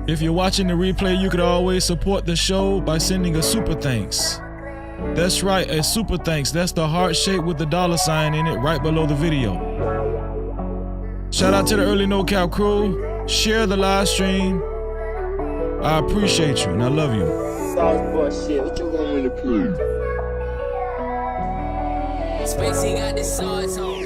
If you're watching the replay, you could always support the show by sending a super thanks. That's right, a super thanks. That's the heart shape with the $ in it right below the video. Shout out to the early No Cap crew. Share the live stream. I appreciate you and I love you. Sauce shit, what you want me to prove? Spacey got this sauce on.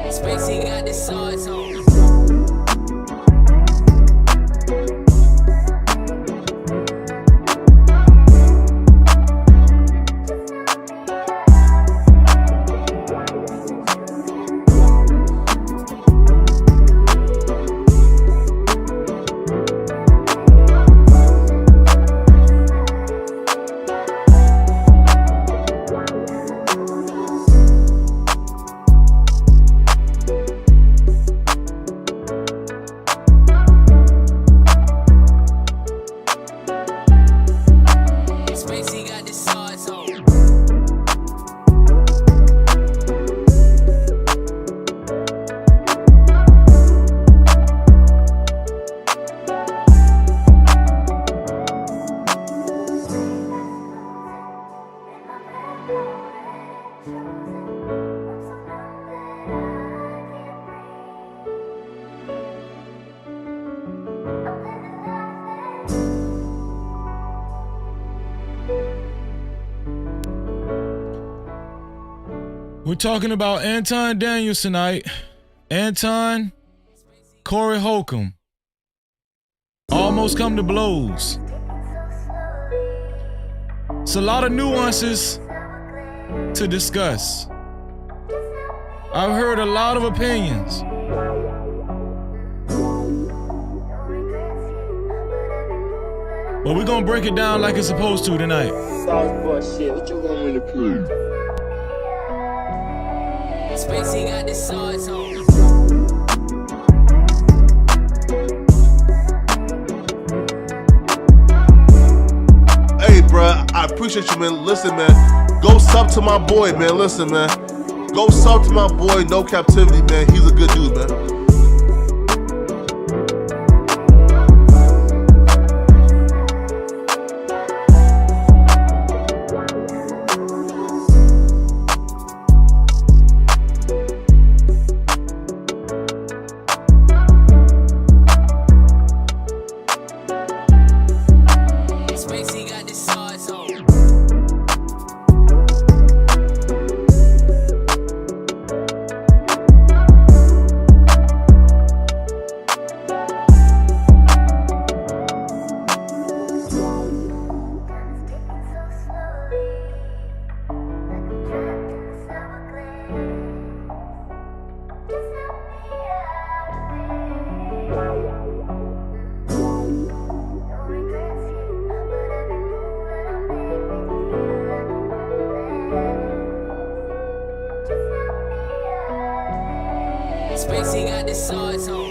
Spacey got this sauce on. We're talking about Anton Daniels tonight. Anton, Corey Holcomb. Almost come to blows. It's a lot of nuances to discuss. I've heard a lot of opinions. But we're gonna break it down like it's supposed to tonight. Sauce shit, what you want me to prove? Spacey got this sauce on. Hey, bruh, I appreciate you, man. Listen, man, go sub to my boy, man. Listen, man, go sub to my boy, No Cap-tivity, man. He's a good dude, man. Spacey got this sauce on.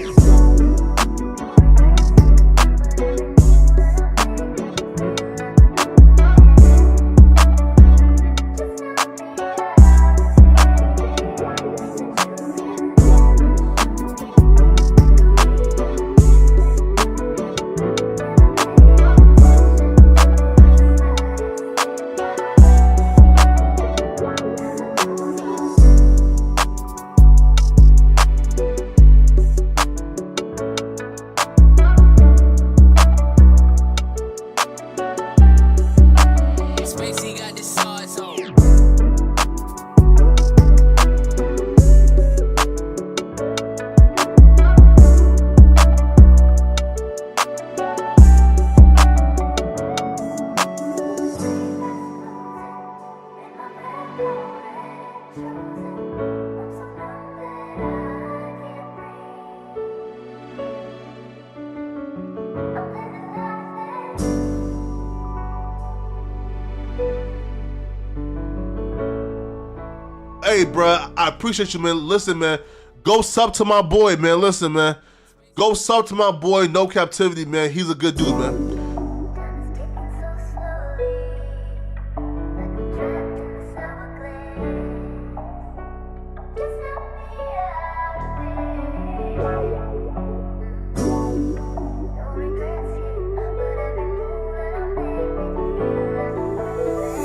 Hey, bro, I appreciate you, man. Listen, man, go sub to my boy, man. Listen, man, go sub to my boy, No Captivity, man. He's a good dude, man.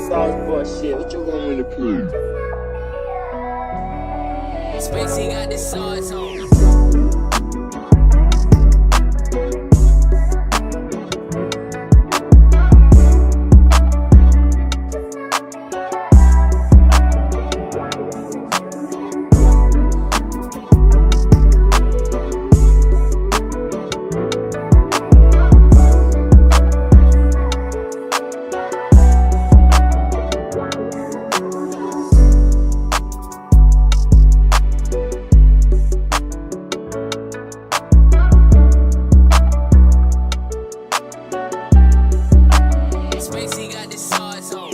Sauce boy shit, what you want me to prove? Spacey got the sauce on. Spacey got the sauce on.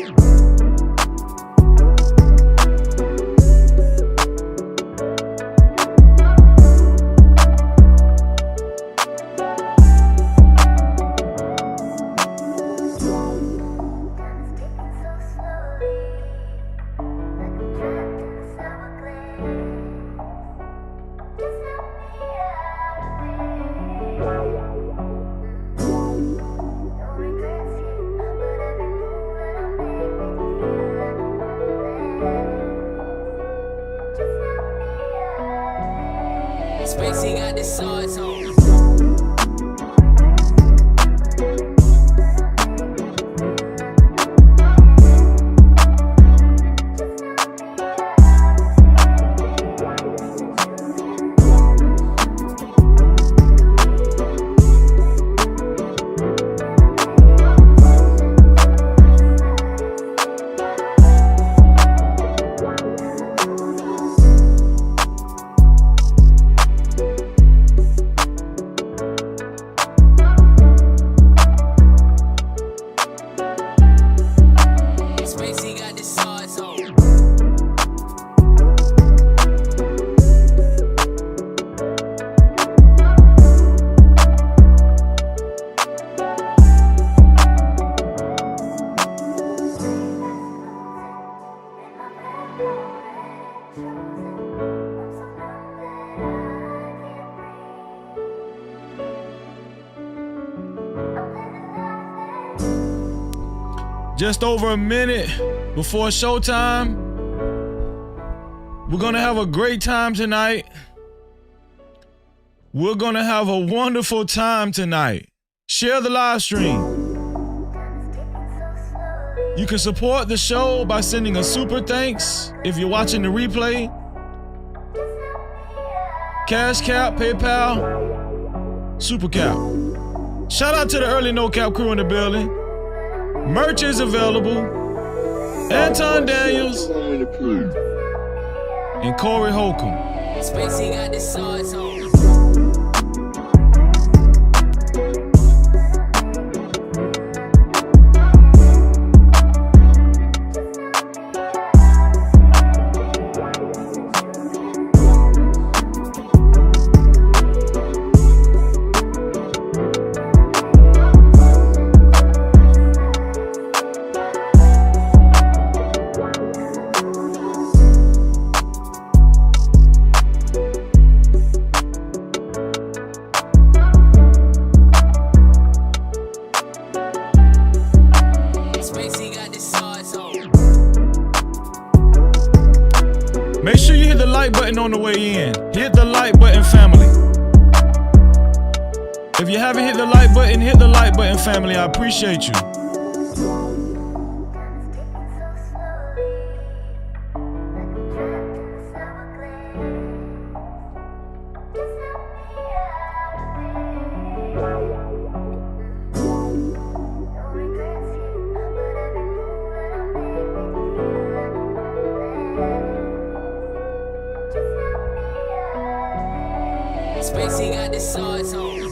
Spacey got the sauce on. Spacey got the sauce on. Just over a minute before showtime. We're gonna have a great time tonight. We're gonna have a wonderful time tonight. Share the live stream. You can support the show by sending a super thanks if you're watching the replay. Cash Cap, PayPal, Super Cap. Shout out to the early No Cap crew in the building. Merch is available. Anton Daniels What you want me to prove? and Corey Holcomb. Spacey got the sauce on. Spacey got the sauce on. Make sure you hit the like button on the way in. Hit the like button, family. If you haven't hit the like button, family. I appreciate you. Spacey got the sauce on.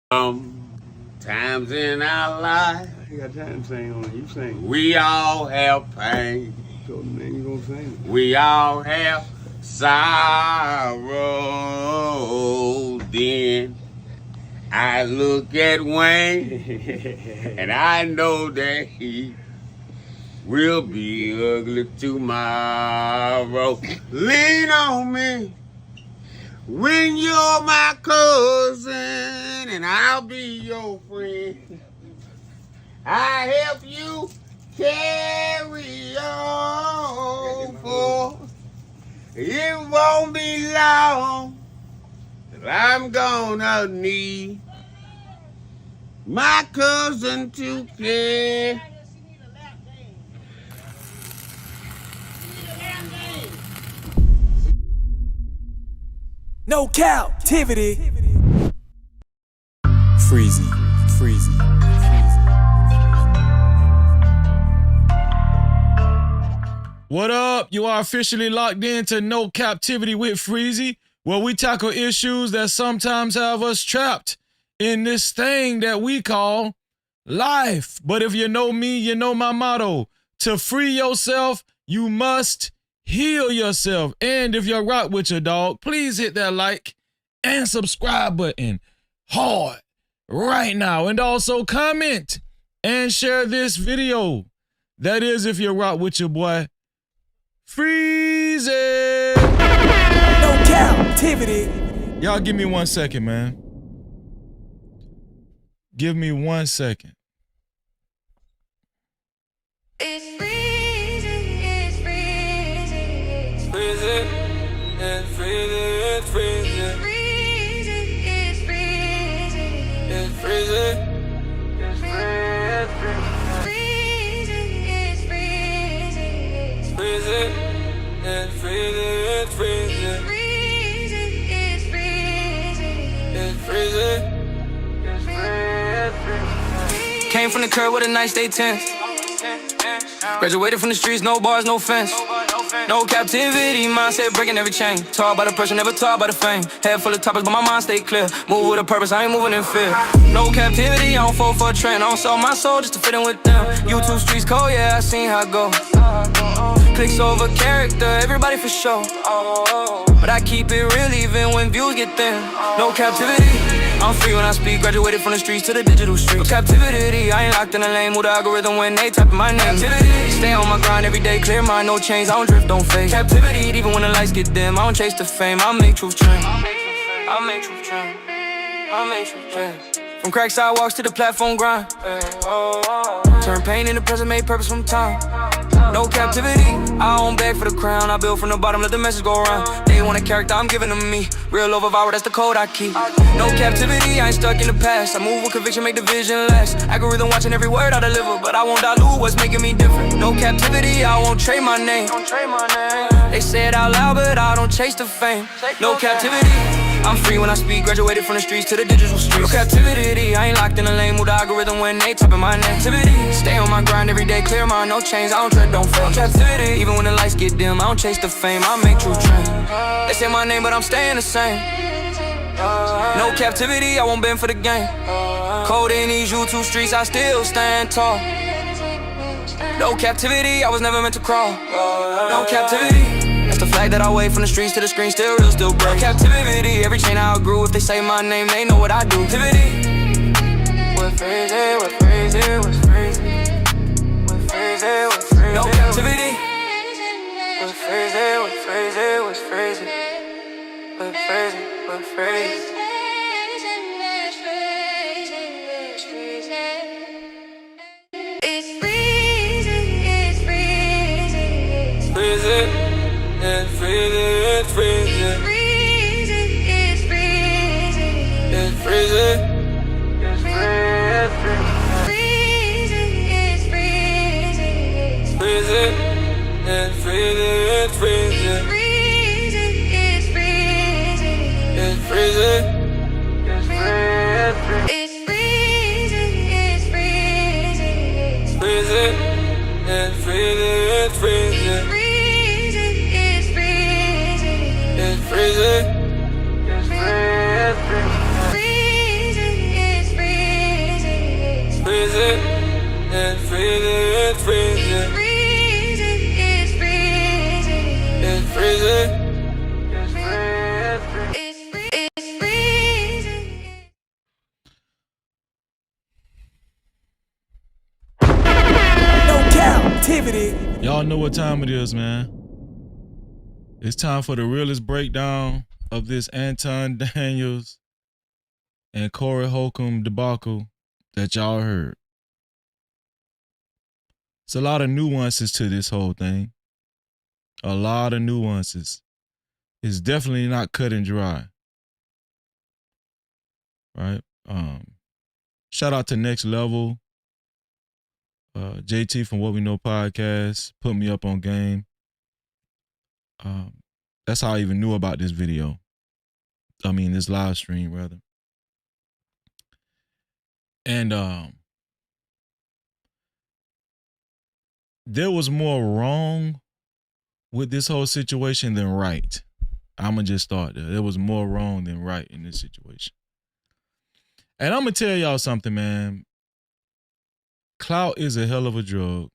Times in our life, You got time to sing on it. You sing. we all have pain. So then you gonna sing. We all have sorrow. Then I look at Wayne and I know that he will be ugly tomorrow. Lean on me when you're my cousin and I'll be your friend. I help you carry on, for it won't be long that I'm gonna need my cousin to care. No Cap-tivity. Freezy. What up? You are officially locked into No Cap-tivity with Freezy, where we tackle issues that sometimes have us trapped in this thing that we call life. But if you know me, you know my motto. To free yourself, you must heal yourself. And if you're rock with your dog, please hit that like and subscribe button hard right now. And also comment and share this video. That is if you're rock with your boy Freezy. No Cap-tivity. Y'all give me 1 second, man. Give me 1 second. It's freezing, it's freezing, it's freezing, it's freezing, it's freezing, it's freezing, it's freezing, it's freezing, it's freezing, it's freezing, it's freezing, it's freezing, it's freezing, it's freezing. Came from the curb with a nice day 10. Graduated from the streets, no bars, no fence. No captivity, mindset breaking every chain. Taught by the pressure, never taught by the fame. Head full of topics, but my mind stay clear. Move with a purpose, I ain't moving in fear. No captivity, I don't fall for a trend. I don't sell my soul just to fit in with them. YouTube streets cold, yeah, I seen how it go. Clicks over character, everybody for sure. But I keep it real even when views get thin. No captivity, I'm free when I speak. Graduated from the streets to the digital streets. No captivity, I ain't locked in a lane. Move the algorithm when they type in my name. Captivity, stay on my grind every day. Clear mind, no chains. I don't drift, don't fade. Captivity, even when the lights get dim. I don't chase the fame. I make truth trend. I make truth trend. I make truth trend. From crack sidewalks to the platform grind. Turn pain into present, made purpose from time. No captivity, I don't beg for the crown. I build from the bottom, let the message go around. They want a character, I'm giving them me. Real love of hour, that's the code I keep. No captivity, I ain't stuck in the past. I move with conviction, make the vision last. Algorithm watching every word I deliver, but I won't dilute what's making me different. No captivity, I won't trade my name. They say it out loud, but I don't chase the fame. No captivity, I'm free when I speak. Graduated from the streets to the digital streets. No captivity, I ain't locked in a lane. Move the algorithm when they type in my name. Captivity, stay on my grind every day. Clear mind, no chains. I don't tread, don't fail. Captivity, even when the lights get dim, I don't chase the fame. I make true trend. They say my name, but I'm staying the same. No captivity, I won't bend for the game. Cold in these YouTube streets, I still stand tall. No captivity, I was never meant to crawl. No captivity. That's the flag that I wave from the streets to the screen, still real, still break. Captivity, every chain I outgrew. If they say my name, they know what I do. Captivity. We're crazy, we're crazy, we're crazy. We're crazy, we're crazy. No captivity. We're crazy, we're crazy, we're crazy. We're crazy, we're crazy. It's freezing, it's freezing, it's freezing. It's freezing, it's freezing. It's freezing, it's freezing. It's freezing, it's freezing. It's freezing, it's freezing. It's freezing, it's freezing. It's freezing, it's freezing. It's freezing, it's freezing. It's freezing, it's freezing. It's freezing. It's freezing, it's freezing, know what time it is, man. It's time for the realest breakdown of this Anton Daniels and Corey Holcomb debacle that y'all heard. It's a lot of nuances to this whole thing. A lot of nuances. It's definitely not cut and dry. Right? Shout out to Next Level. JT from What We Know Podcast put me up on game. That's how I even knew about this video. I mean, this live stream, rather. And there was more wrong with this whole situation than right. I'm going to just start there. There was more wrong than right in this situation. And I'm going to tell y'all something, man. Clout is a hell of a drug.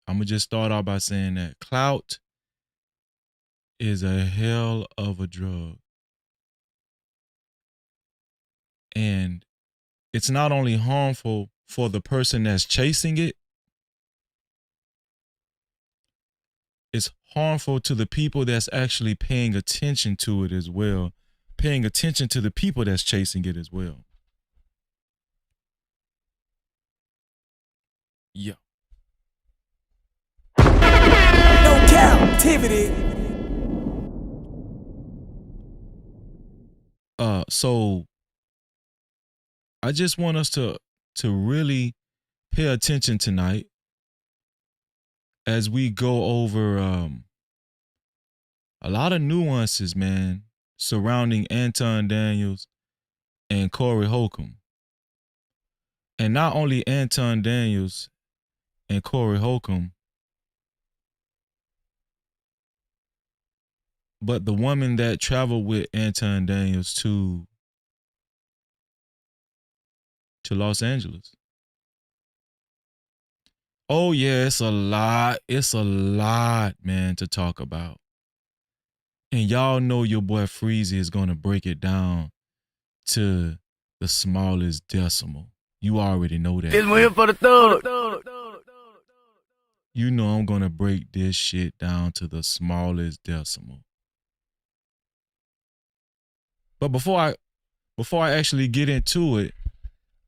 I'm going to just start off by saying that. Clout is a hell of a drug. And it's not only harmful for the person that's chasing it, it's harmful to the people that's actually paying attention to it as well, paying attention to the people that's chasing it as well. Yeah. No Cap-tivity. So I just want us to really pay attention tonight as we go over a lot of nuances, man, surrounding Anton Daniels and Corey Holcomb. And not only Anton Daniels and Corey Holcomb, but the woman that traveled with Anton Daniels to Los Angeles. Oh yeah, it's a lot, man, to talk about. And y'all know your boy Freezy is gonna break it down to the smallest decimal. You already know that. It's here for the thug. You know I'm gonna break this shit down to the smallest decimal. But before I actually get into it,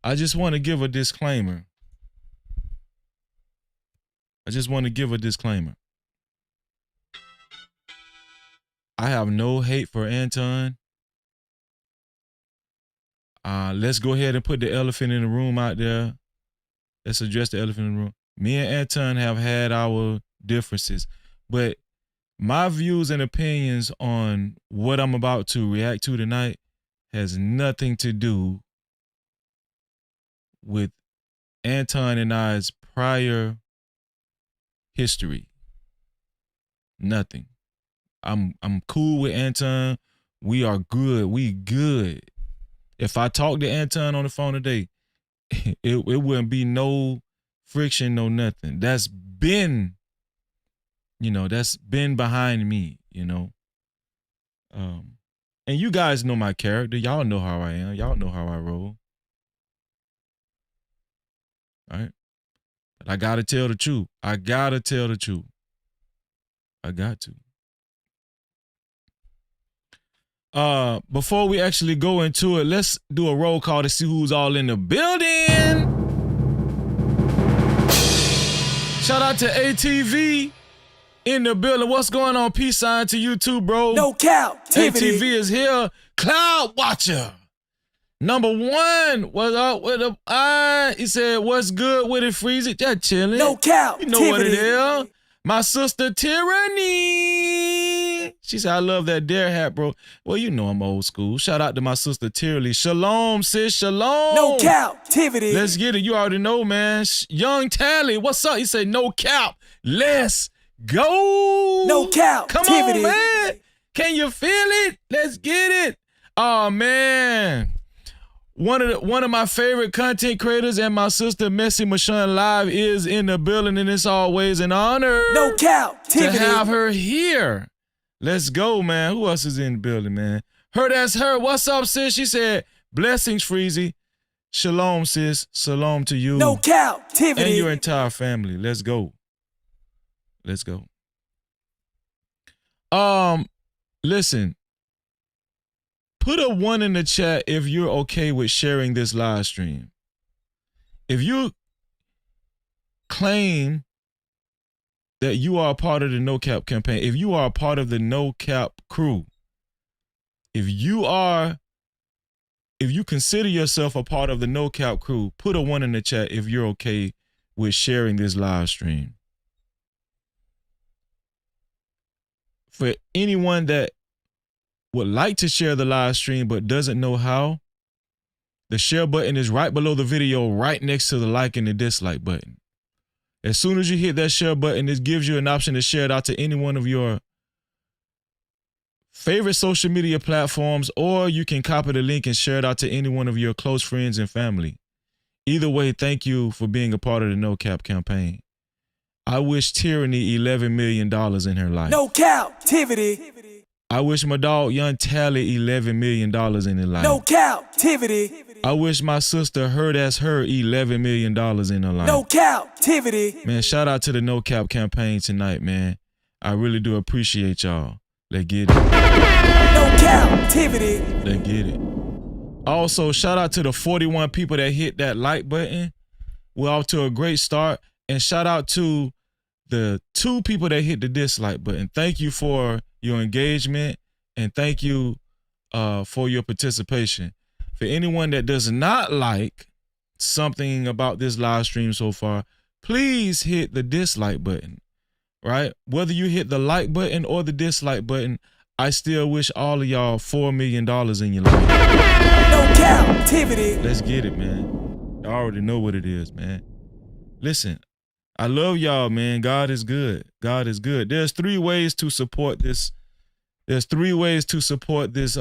I just want to give a disclaimer. I have no hate for Anton. Let's go ahead and put the elephant in the room out there. Let's address the elephant in the room. Me and Anton have had our differences, but my views and opinions on what I'm about to react to tonight has nothing to do with Anton and I's prior history. Nothing. I'm cool with Anton. We are good. We good. If I talk to Anton on the phone today, it wouldn't be no friction, no nothing. That's been behind me, And you guys know my character. Y'all know how I am. Y'all know how I roll. All right? But I gotta tell the truth. I got to. Before we actually go into it, let's do a roll call to see who's all in the building. Shout out to ATV in the building. What's going on? Peace sign to you too, bro. No Cap-tivity. ATV is here. Cloud Watcher. Number 1, what's up with the he said, what's good with it, Freezy? Just chilling. No Cap-tivity. You know what it is. My sister Tyranny. She said, I love that dare hat, bro. Well, you know I'm old school. Shout out to my sister Tyranny. Shalom, sis. Shalom. No Cap-tivity. Let's get it. You already know, man. Young Tally, what's up? He said, no cap. Let's go. No Cap-tivity. Come on, man. Can you feel it? Let's get it. Oh, man. One of my favorite content creators and my sister Messy Machon Live is in the building, and it's always an honor No Cap-tivity. to have her here. Let's go, man. Who else is in the building, man? That's her. What's up, sis? She said, blessings, Freezy. Shalom, sis. Shalom to you No and captivity. your entire family. Let's go. Let's go. Listen. Put a 1 in the chat if you're okay with sharing this live stream. If you claim that you are a part of the No Cap campaign, if you are a part of the No Cap crew, if you consider yourself a part of the No Cap crew, put a 1 in the chat if you're okay with sharing this live stream. For anyone that would like to share the live stream but doesn't know how, the share button is right below the video, right next to the like and the dislike button. As soon as you hit that share button, it gives you an option to share it out to any one of your favorite social media platforms, or you can copy the link and share it out to any one of your close friends and family. Either way, thank you for being a part of the No Cap campaign. I wish Tyranny $11 million in her life. No captivity. I wish my dog Young Tally $11 million in his life. No captivity. I wish my sister Her That's Her $11 million in her life. No captivity. Man, shout out to the No Cap campaign tonight, man. I really do appreciate y'all. Let's get it. No captivity. Let's get it. Also, shout out to the 41 people that hit that like button. We're off to a great start. And shout out to the 2 people that hit the dislike button. Thank you for your engagement, and thank you for your participation. For anyone that does not like something about this live stream so far, please hit the dislike button, right? Whether you hit the like button or the dislike button, I still wish all of y'all $4 million in your life. No captivity. Let's get it, man. I already know what it is, man. Listen, I love y'all, man. God is good. God is good. There's 3 ways to support this. There's 3 ways to support this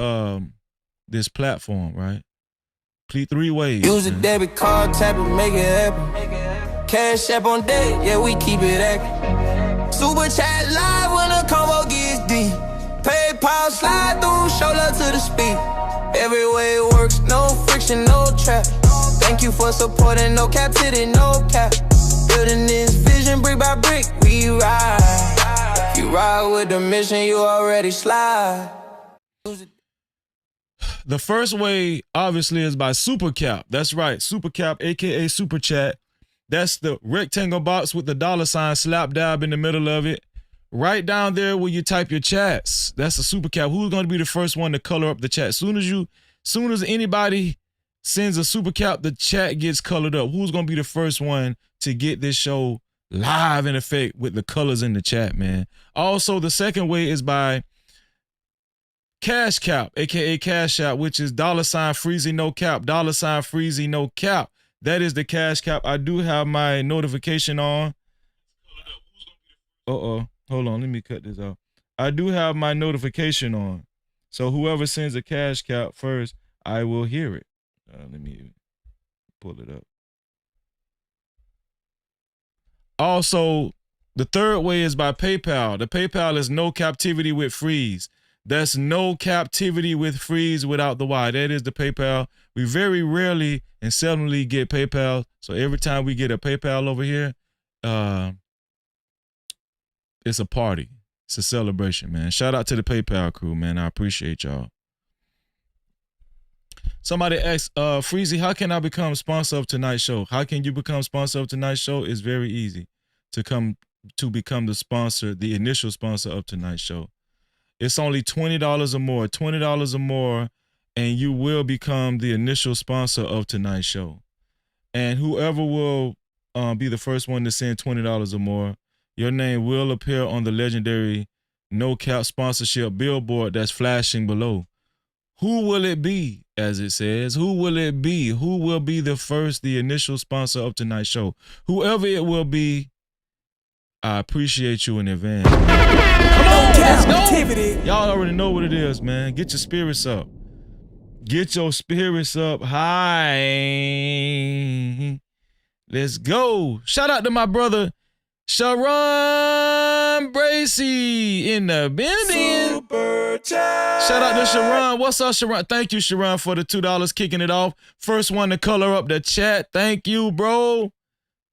this platform, right? 3 ways. Use a debit card, tap it, make it happen. Cash app on deck, yeah, we keep it active. Super chat live when the combo gets deep. PayPal slide through, shoulder to the speed. Every way it works, no friction, no trap. Thank you for supporting No Captivity, no cap. Building this vision brick by brick, we ride. If you ride with the mission, you already slide. The first way, obviously, is by Super Cap. That's right, Super Cap, aka Super Chat. That's the rectangle box with the $ slap dab in the middle of it. Right down there where you type your chats. That's a Super Cap. Who's going to be the first one to color up the chat? Soon as anybody sends a Super Cap, the chat gets colored up. Who's going to be the first one to get this show live in effect with the colors in the chat, man? Also, the second way is by Cash Cap, aka Cash App, which is $Freezy No Cap, $Freezy No Cap. That is the Cash Cap. I do have my notification on. Hold on, let me cut this off. I do have my notification on. So whoever sends a Cash Cap first, I will hear it. Let me pull it up. Also, the third way is by PayPal. The PayPal is No Captivity with Freeze. That's No Captivity with Freeze without the Y. That is the PayPal. We very rarely and seldomly get PayPal. So every time we get a PayPal over here, it's a party. It's a celebration, man. Shout out to the PayPal crew, man. I appreciate y'all. Somebody asked, Freezy, how can I become sponsor of tonight's show? How can you become sponsor of tonight's show? It's very easy to become the sponsor, the initial sponsor of tonight's show. It's only $20 or more, $20 or more, and you will become the initial sponsor of tonight's show. And whoever will be the first one to send $20 or more, your name will appear on the legendary No Cap sponsorship billboard that's flashing below. Who will it be, as it says? Who will it be? Who will be the initial sponsor of tonight's show? Whoever it will be, I appreciate you in advance. Come on, let's go. Y'all already know what it is, man. Get your spirits up. Get your spirits up high. Let's go. Shout out to my brother Sharon Bracy in the building. Shout out to Sharon. What's up, Sharon? Thank you, Sharon, for the $2 kicking it off. First one to color up the chat. Thank you, bro.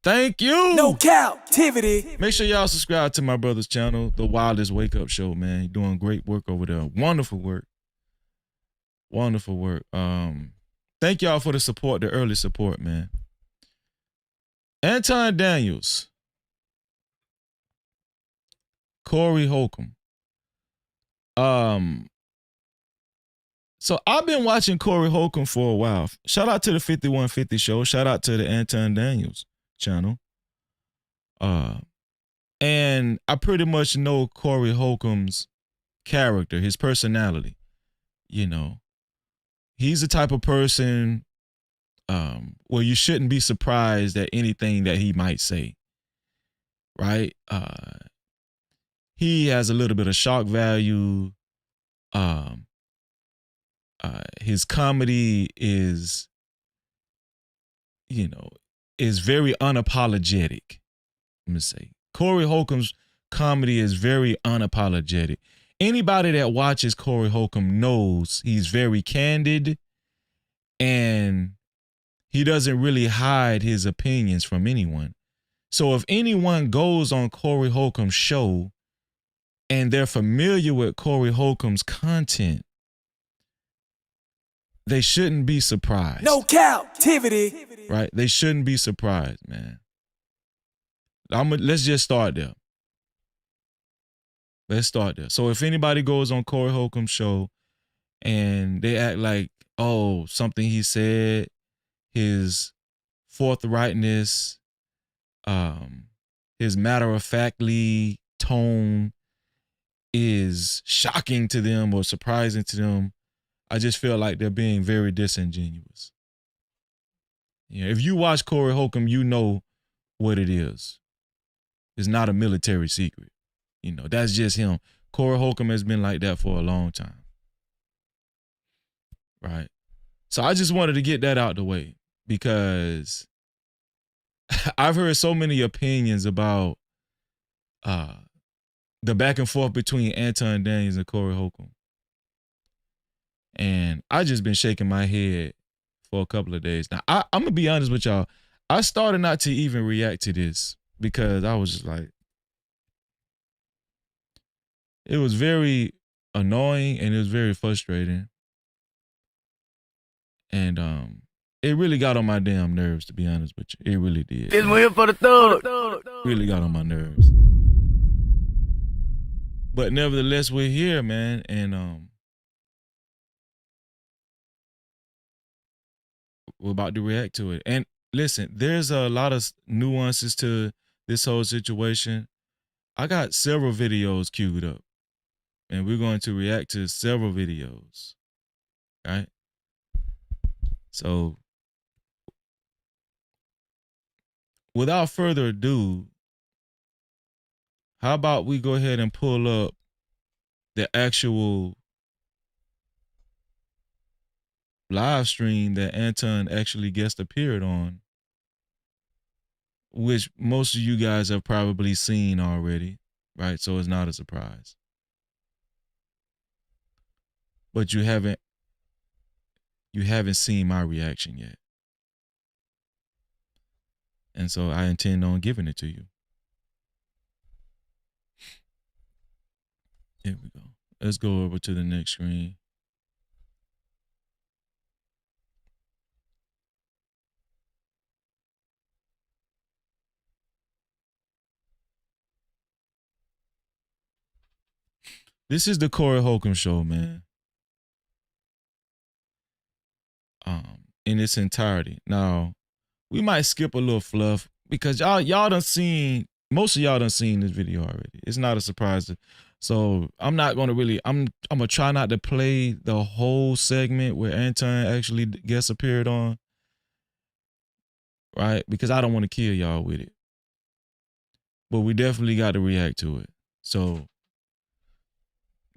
Thank you. No Cap-tivity. Make sure y'all subscribe to my brother's channel, The Wildest Wake Up Show, man. He's doing great work over there. Wonderful work. Wonderful work. Thank y'all for the support, the early support, man. Anton Daniels. Corey Holcomb. So I've been watching Corey Holcomb for a while. Shout out to the 5150 show. Shout out to the Anton Daniels channel. And I pretty much know Corey Holcomb's character, his personality. You know, he's the type of person where you shouldn't be surprised at anything that he might say. Right? He has a little bit of shock value. His comedy is, you know, is very unapologetic. Let me say, Corey Holcomb's comedy is very unapologetic. Anybody that watches Corey Holcomb knows he's very candid and he doesn't really hide his opinions from anyone. So if anyone goes on Corey Holcomb's show and they're familiar with Corey Holcomb's content, they shouldn't be surprised. No Cap-tivity. Right? They shouldn't be surprised, man. Let's just start there. Let's start there. So if anybody goes on Corey Holcomb's show and they act like, oh, something he said, his forthrightness, his matter-of-factly tone is shocking to them or surprising to them, I just feel like they're being very disingenuous. You know, if you watch Corey Holcomb, you know what it is. It's not a military secret. You know, that's just him. Corey Holcomb has been like that for a long time. Right? So I just wanted to get that out the way because I've heard so many opinions about the back and forth between Anton Daniels and Corey Holcomb. And I just been shaking my head for a couple of days. Now, I'm going to be honest with y'all. I started not to even react to this because I was just like, it was very annoying and it was very frustrating. And it really got on my damn nerves, to be honest with you. It really did. This one here for the thug. Really got on my nerves. But nevertheless, we're here, man. And we're about to react to it. And listen, there's a lot of nuances to this whole situation. I got several videos queued up. And we're going to react to several videos. Right? So, without further ado, how about we go ahead and pull up the actual live stream that Anton actually guest appeared on, which most of you guys have probably seen already, right? So it's not a surprise. But you haven't seen my reaction yet. And so I intend on giving it to you. Here we go. Let's go over to the next screen. This is the Corey Holcomb show, man. In its entirety. Now, we might skip a little fluff because y'all done seen, most of y'all done seen this video already. It's not a surprise. So I'm not gonna really, I'm gonna try not to play the whole segment where Anton actually guest appeared on, right? Because I don't want to kill y'all with it. But we definitely got to react to it. So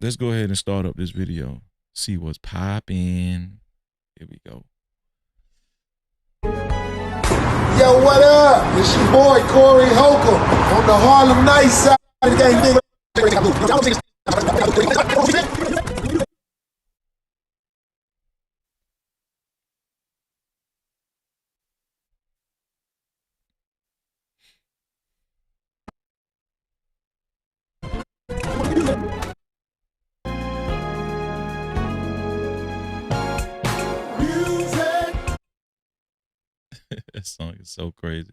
let's go ahead and start up this video. See what's popping. Here we go. Yo, what up? It's your boy Corey Holcomb on the Harlem Night side of the game. That song is so crazy.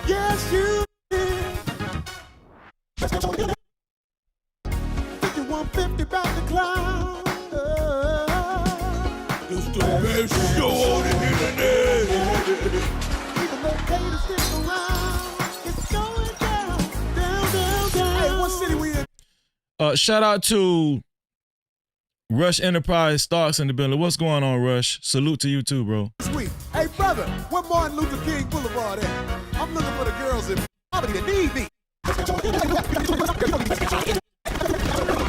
Yes, you did. 5150 about the clown. It's the best show on the internet. Even though haters stick around, it's going down, down, down, down. Hey, what city we in? Shout out to Rush Enterprise Starks in the building. What's going on, Rush? Salute to you too, bro. Sweet. Hey, brother, where Martin Luther King Boulevard at? I'm looking for the girls in poverty that need me.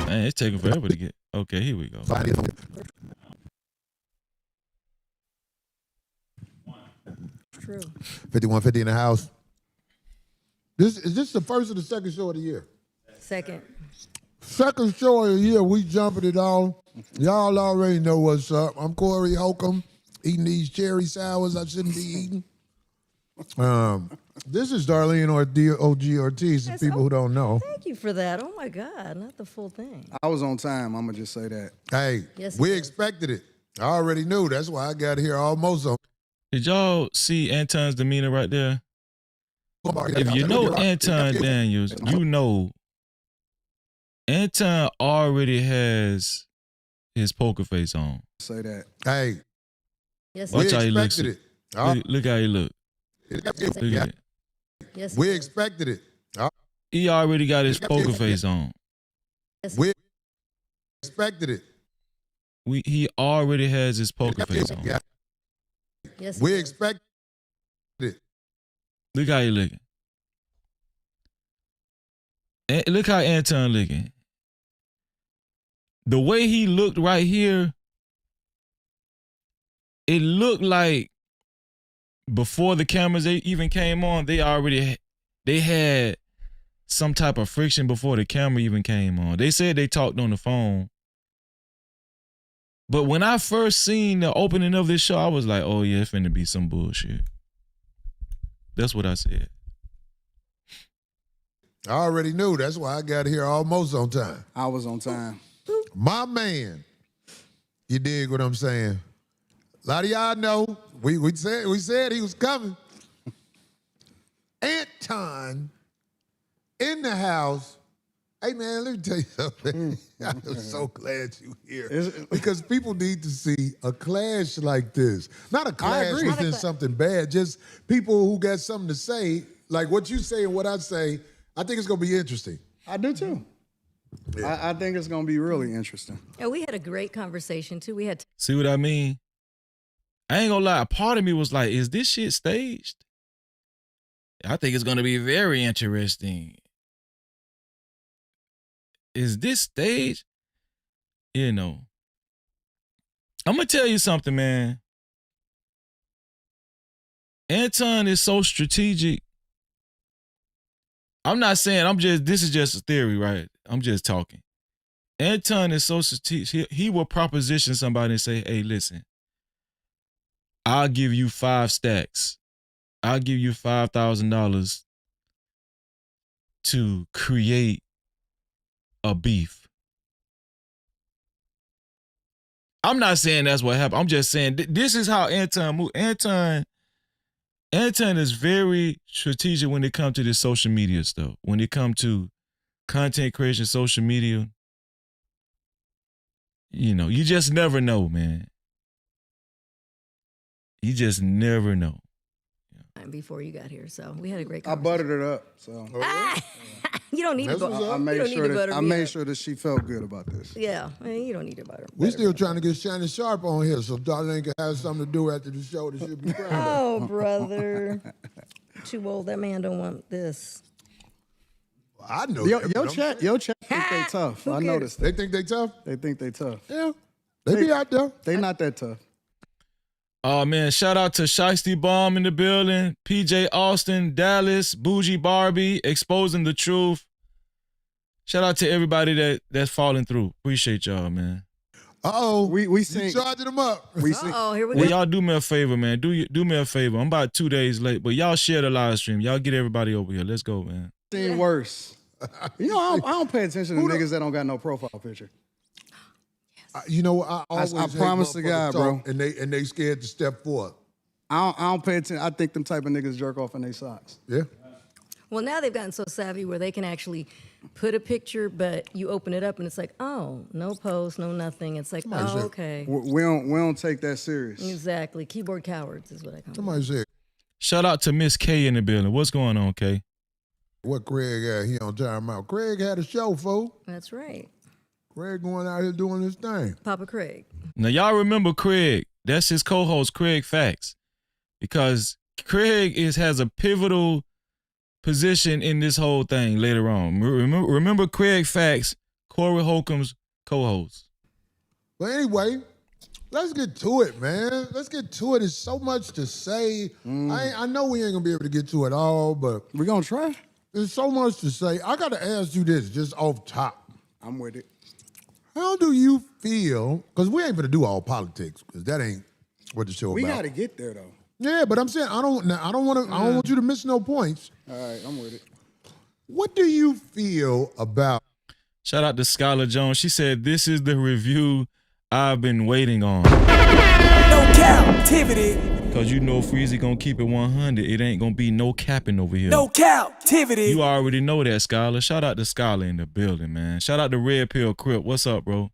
Man, it's taking forever to get. Okay, here we go. 5150 in the house. Is this the first or the second show of the year? Second. Second show of the year, we jumping it on. Y'all already know what's up. I'm Corey Holcomb, eating these cherry sours I shouldn't be eating. This is Darlene or OG Ortiz, for people who don't know. Thank you for that. Oh my God, not the full thing. I was on time. I'm gonna just say that. Hey, Yes, we it is. expected it. I already knew. That's why I got here almost on. Did y'all see Anton's demeanor right there? If you know Anton Daniels, you know Anton already has his poker face on. Say that. Hey, Yes, we Watch how he looks. expected it. Look how he look. Yes, Look at it. yes, We expected it. He already got his poker face on. yes. We expected it. He already has his poker face on. Yes, We expected it. Look how he looking. And look how Anton looking. The way he looked right here, it looked like before the cameras even came on, they had some type of friction before the camera even came on. They said they talked on the phone. But when I first seen the opening of this show, I was like, oh yeah, it's finna be some bullshit. That's what I said. I already knew. That's why I got here almost on time. I was on time. My man. You dig what I'm saying? A lot of y'all know. We said he was coming. Anton in the house. Hey man, let me tell you something. I'm so glad you here. Because people need to see a clash like this. Not a clash within something bad, just people who got something to say, like what you say and what I say. I think it's gonna be interesting. I do too. Yeah. I think it's gonna be really interesting. Yeah, we had a great conversation too. We had See what I mean? I ain't gonna lie. Part of me was like, is this shit staged? I think it's gonna be very interesting. Is this staged? You know. I'm gonna tell you something, man. Anton is so strategic. I'm not saying this is just a theory, right? I'm just talking. Anton is so strategic. He will proposition somebody and say, hey, listen, I'll give you 5 stacks. I'll give you $5,000 to create a beef. I'm not saying that's what happened. I'm just saying this is how Anton moves. Anton is very strategic when it comes to this social media stuff. When it comes to content creation, social media, you know, you just never know, man. You just never know. before you got here, so we had a great I conversation. buttered it up, so. You don't need to butter. I made sure that she felt good about this. Yeah, I mean, you don't need to butter. We still trying to get Shannon Sharp on here, so Darlene can have something to do after the show that she'll be proud of. Oh, brother. Too old. That man don't want this. I know Your that. chat think they tough. Who I cares? noticed They that. think they tough? They think they tough. Yeah. They be out there. They not that tough. Oh man, shout out to Shiesty Bomb in the building, PJ Austin, Dallas, Bougie Barbie, exposing the truth. Shout out to everybody that's falling through. Appreciate y'all, man. Uh-oh. We sing. charging them up. We sing. Oh, here we Well, go. y'all do me a favor, man. Do me a favor. I'm about 2 days late, but y'all share the live stream. Y'all get everybody over here. Let's go, man. Seen worse. You know, I don't pay attention to niggas that don't got no profile picture. You know, I always I hate promise to motherfuckers God, talk, bro. And they scared to step forward. I don't pay attention. I think them type of niggas jerk off in their socks. Yeah. Well, now they've gotten so savvy where they can actually put a picture, but you open it up and it's like, oh, no post, no nothing. It's like, Somebody said- okay. We don't take that serious. Exactly. Keyboard cowards is what I call them. Somebody said, Shout out to Miss K in the building. What's going on, K? what Craig had? He on time out. Craig had a show, fool. That's right. Craig going out here doing his thing. Papa Craig. Now y'all remember Craig? That's his co-host, Craig Facts, because Craig has a pivotal position in this whole thing later on. Remember Craig Facts, Corey Holcomb's co-host. But anyway, let's get to it, man. Let's get to it. There's so much to say. I know we ain't gonna be able to get to it all, but We gonna try. there's so much to say. I gotta ask you this, just off top. I'm with it. How do you feel? Because we ain't gonna do all politics, because that ain't what the show We about. gotta get there though. Yeah, but I'm saying I don't want you to miss no points. All right, I'm with it. What do you feel about? Shout out to Skylar Jones. She said, "This is the review I've been waiting on." No captivity. Cause you know Freezy gonna keep it 100. It ain't gonna be no capping over here. No captivity. You already know that, Skylar. Shout out to Skylar in the building, man. Shout out to Red Pill Crip. What's up, bro?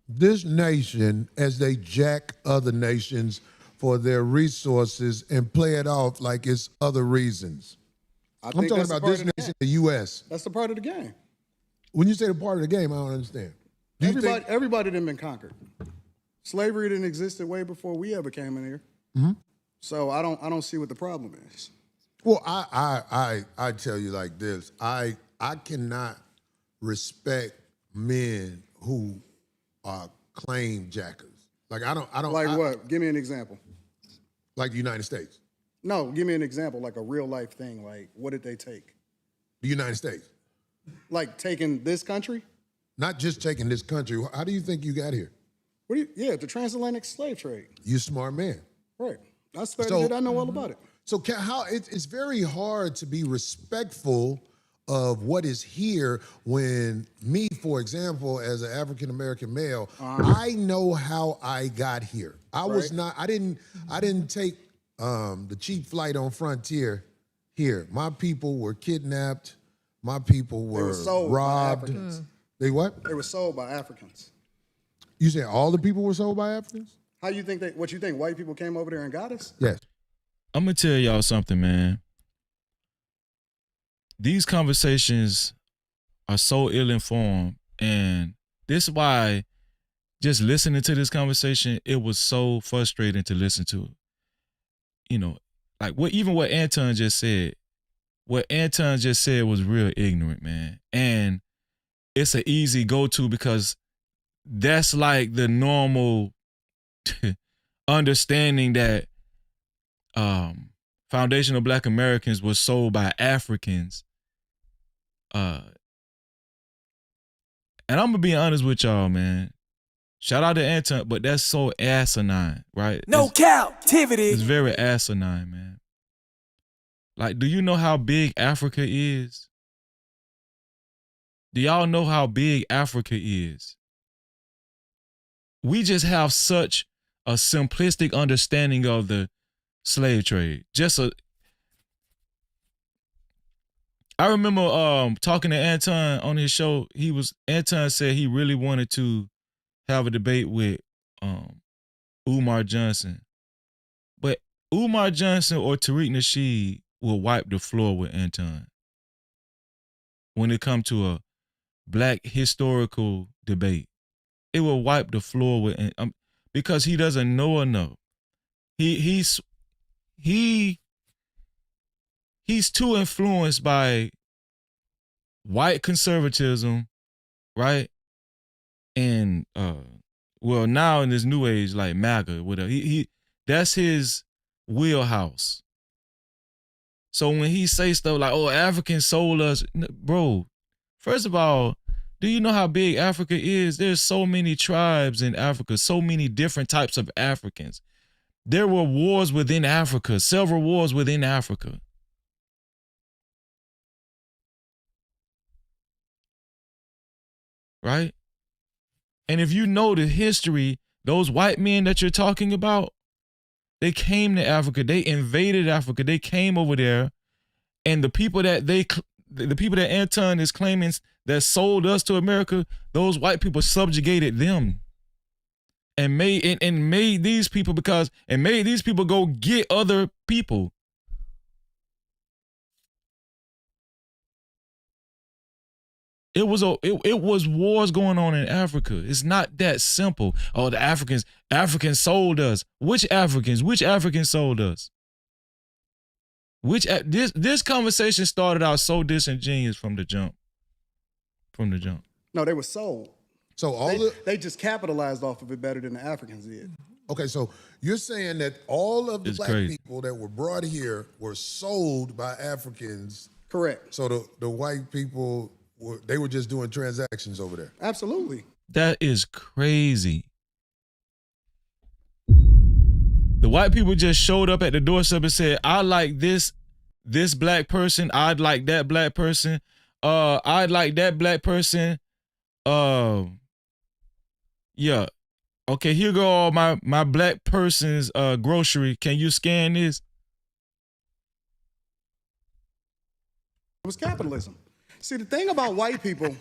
This nation, as they jack other nations for their resources and play it off like it's other reasons. I I'm think talking that's a about part this of the nation, game. the U.S. That's the part of the game. When you say the part of the game, I don't understand. Do you think? Everybody done been conquered. Slavery didn't exist way before we ever came in here. Mm-hmm. So I don't see what the problem is. Well, I tell you like this. I cannot respect men who are claim jackers. Like I don't Like what? Give me an example. Like the United States. No, give me an example, like a real life thing. Like, what did they take? The United States. Like taking this country? Not just taking this country. How do you think you got here? Yeah, the transatlantic slave trade. You a smart man. Right. I studied it. I know all about it. So it's very hard to be respectful of what is here when me, for example, as an African American male, I know how I got here. I didn't take the cheap flight on Frontier here. My people were kidnapped. My people were sold by robbed. Africans. They what? They were sold by Africans. You say all the people were sold by Africans? How you think what you think white people came over there and got us? Yes. I'm gonna tell y'all something, man. These conversations are so ill-informed, and this is why just listening to this conversation, it was so frustrating to listen to. You know, like what Anton just said. What Anton just said was real ignorant, man. And it's an easy go-to because that's like the normal understanding that foundational Black Americans were sold by Africans. And I'm gonna be honest with y'all, man. Shout out to Anton, but that's so asinine, right? No captivity. It's very asinine, man. Like, do you know how big Africa is? Do y'all know how big Africa is? We just have such a simplistic understanding of the slave trade. I remember talking to Anton on his show. Anton said he really wanted to have a debate with Umar Johnson. But Umar Johnson or Tariq Nasheed will wipe the floor with Anton when it comes to a Black historical debate. It will wipe the floor with because he doesn't know enough. He's too influenced by white conservatism, right? And well, now in this new age, like MAGA, whatever, he that's his wheelhouse. So when he say stuff like, "Oh, Africans sold us," bro, first of all, do you know how big Africa is? There's so many tribes in Africa, so many different types of Africans. There were wars within Africa, several wars within Africa. Right? And if you know the history, those white men that you're talking about, they came to Africa, they invaded Africa, they came over there, and the people that Anton is claiming that sold us to America, those white people subjugated them and made these people go get other people. It was wars going on in Africa. It's not that simple. Oh, the Africans sold us. Which Africans? Which Africans sold us? This conversation started out so disingenuous from the jump. No, they were sold. So they just capitalized off of it better than the Africans did. Okay, so you're saying that all of the It's black crazy. people that were brought here were sold by Africans. Correct. So the white people were just doing transactions over there. Absolutely. That is crazy. The white people just showed up at the doorstep and said, "I like this black person. I'd like that black person. I'd like that black person. Yeah. Okay, here go all my black person's grocery. Can you scan this?" It was capitalism. See, the thing about white people,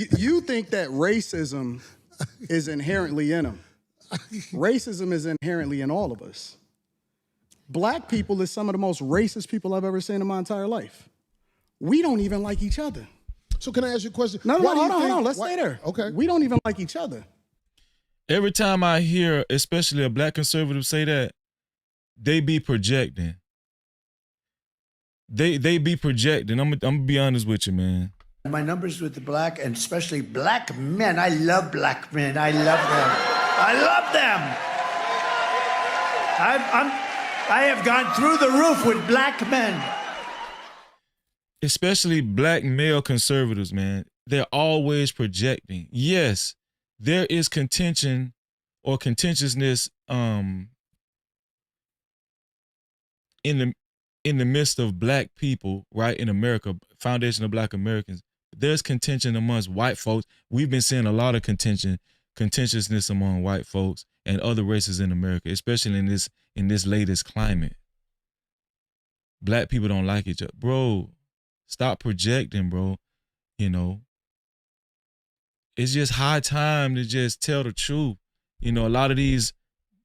you think that racism is inherently in them. Racism is inherently in all of us. Black people is some of the most racist people I've ever seen in my entire life. We don't even like each other. So can I ask you a question? No, hold on. Let's stay there. Okay. We don't even like each other. Every time I hear, especially a black conservative say that, they be projecting. They be projecting. I'm gonna be honest with you, man. My numbers with the black, and especially black men. I love black men. I love them. I love them. I have gone through the roof with black men. Especially black male conservatives, man. They're always projecting. Yes, there is contention or contentiousness in the midst of black people, right, in America, foundation of black Americans. There's contention amongst white folks. We've been seeing a lot of contentiousness among white folks and other races in America, especially in this latest climate. Black people don't like each other. Bro, stop projecting, bro. You know, it's just high time to just tell the truth. You know, a lot of these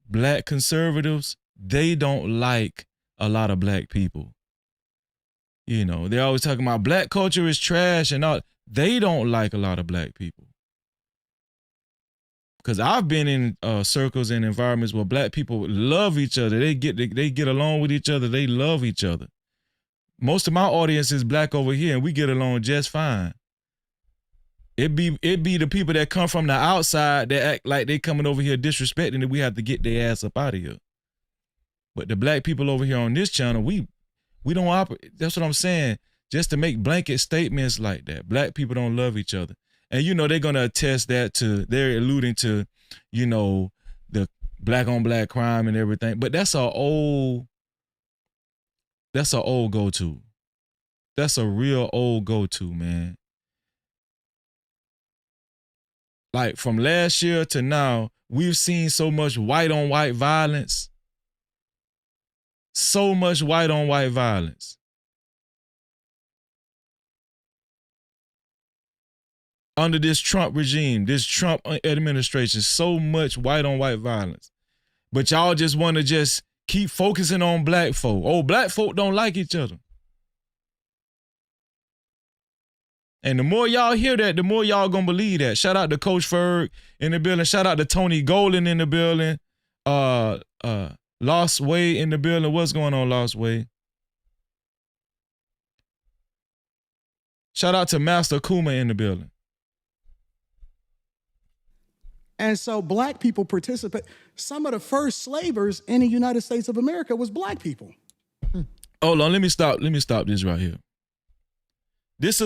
black conservatives, they don't like a lot of black people. You know, they're always talking about black culture is trash and all. They don't like a lot of black people. Because I've been in circles and environments where black people love each other. They get along with each other. They love each other. Most of my audience is black over here, and we get along just fine. It be the people that come from the outside that act like they coming over here disrespecting that we have to get their ass up out of here. But the black people over here on this channel, we don't operate. That's what I'm saying. Just to make blanket statements like that. Black people don't love each other. And, you know, they're going to attest that they're alluding to, you know, the black on black crime and everything. But that's an old go-to. That's a real old go-to, man. Like from last year to now, we've seen so much white on white violence. So much white on white violence. Under this Trump regime, this Trump administration, so much white on white violence. But y'all just want to just keep focusing on black folk. Oh, black folk don't like each other. And the more y'all hear that, the more y'all gonna believe that. Shout out to Coach Ferg in the building. Shout out to Tony Golden in the building. Lost Way in the building. What's going on, Lost Way? Shout out to Master Kuma in the building. And so black people participate. Some of the first slavers in the United States of America was black people. Hold on, let me stop this right here. This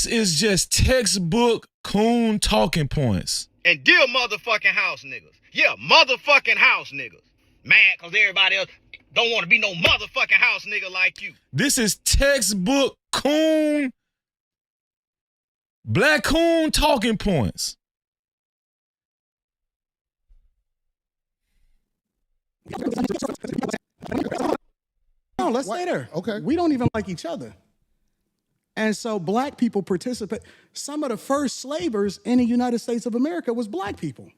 is just textbook coon talking points. And dear motherfucking house niggas. Yeah, motherfucking house niggas. Mad cause everybody else don't want to be no motherfucking house nigga like you. This is textbook coon, black coon talking points. No, let's stay there. Okay. We don't even like each other. And so black people participate. Some of the first slavers in the United States of America was black people.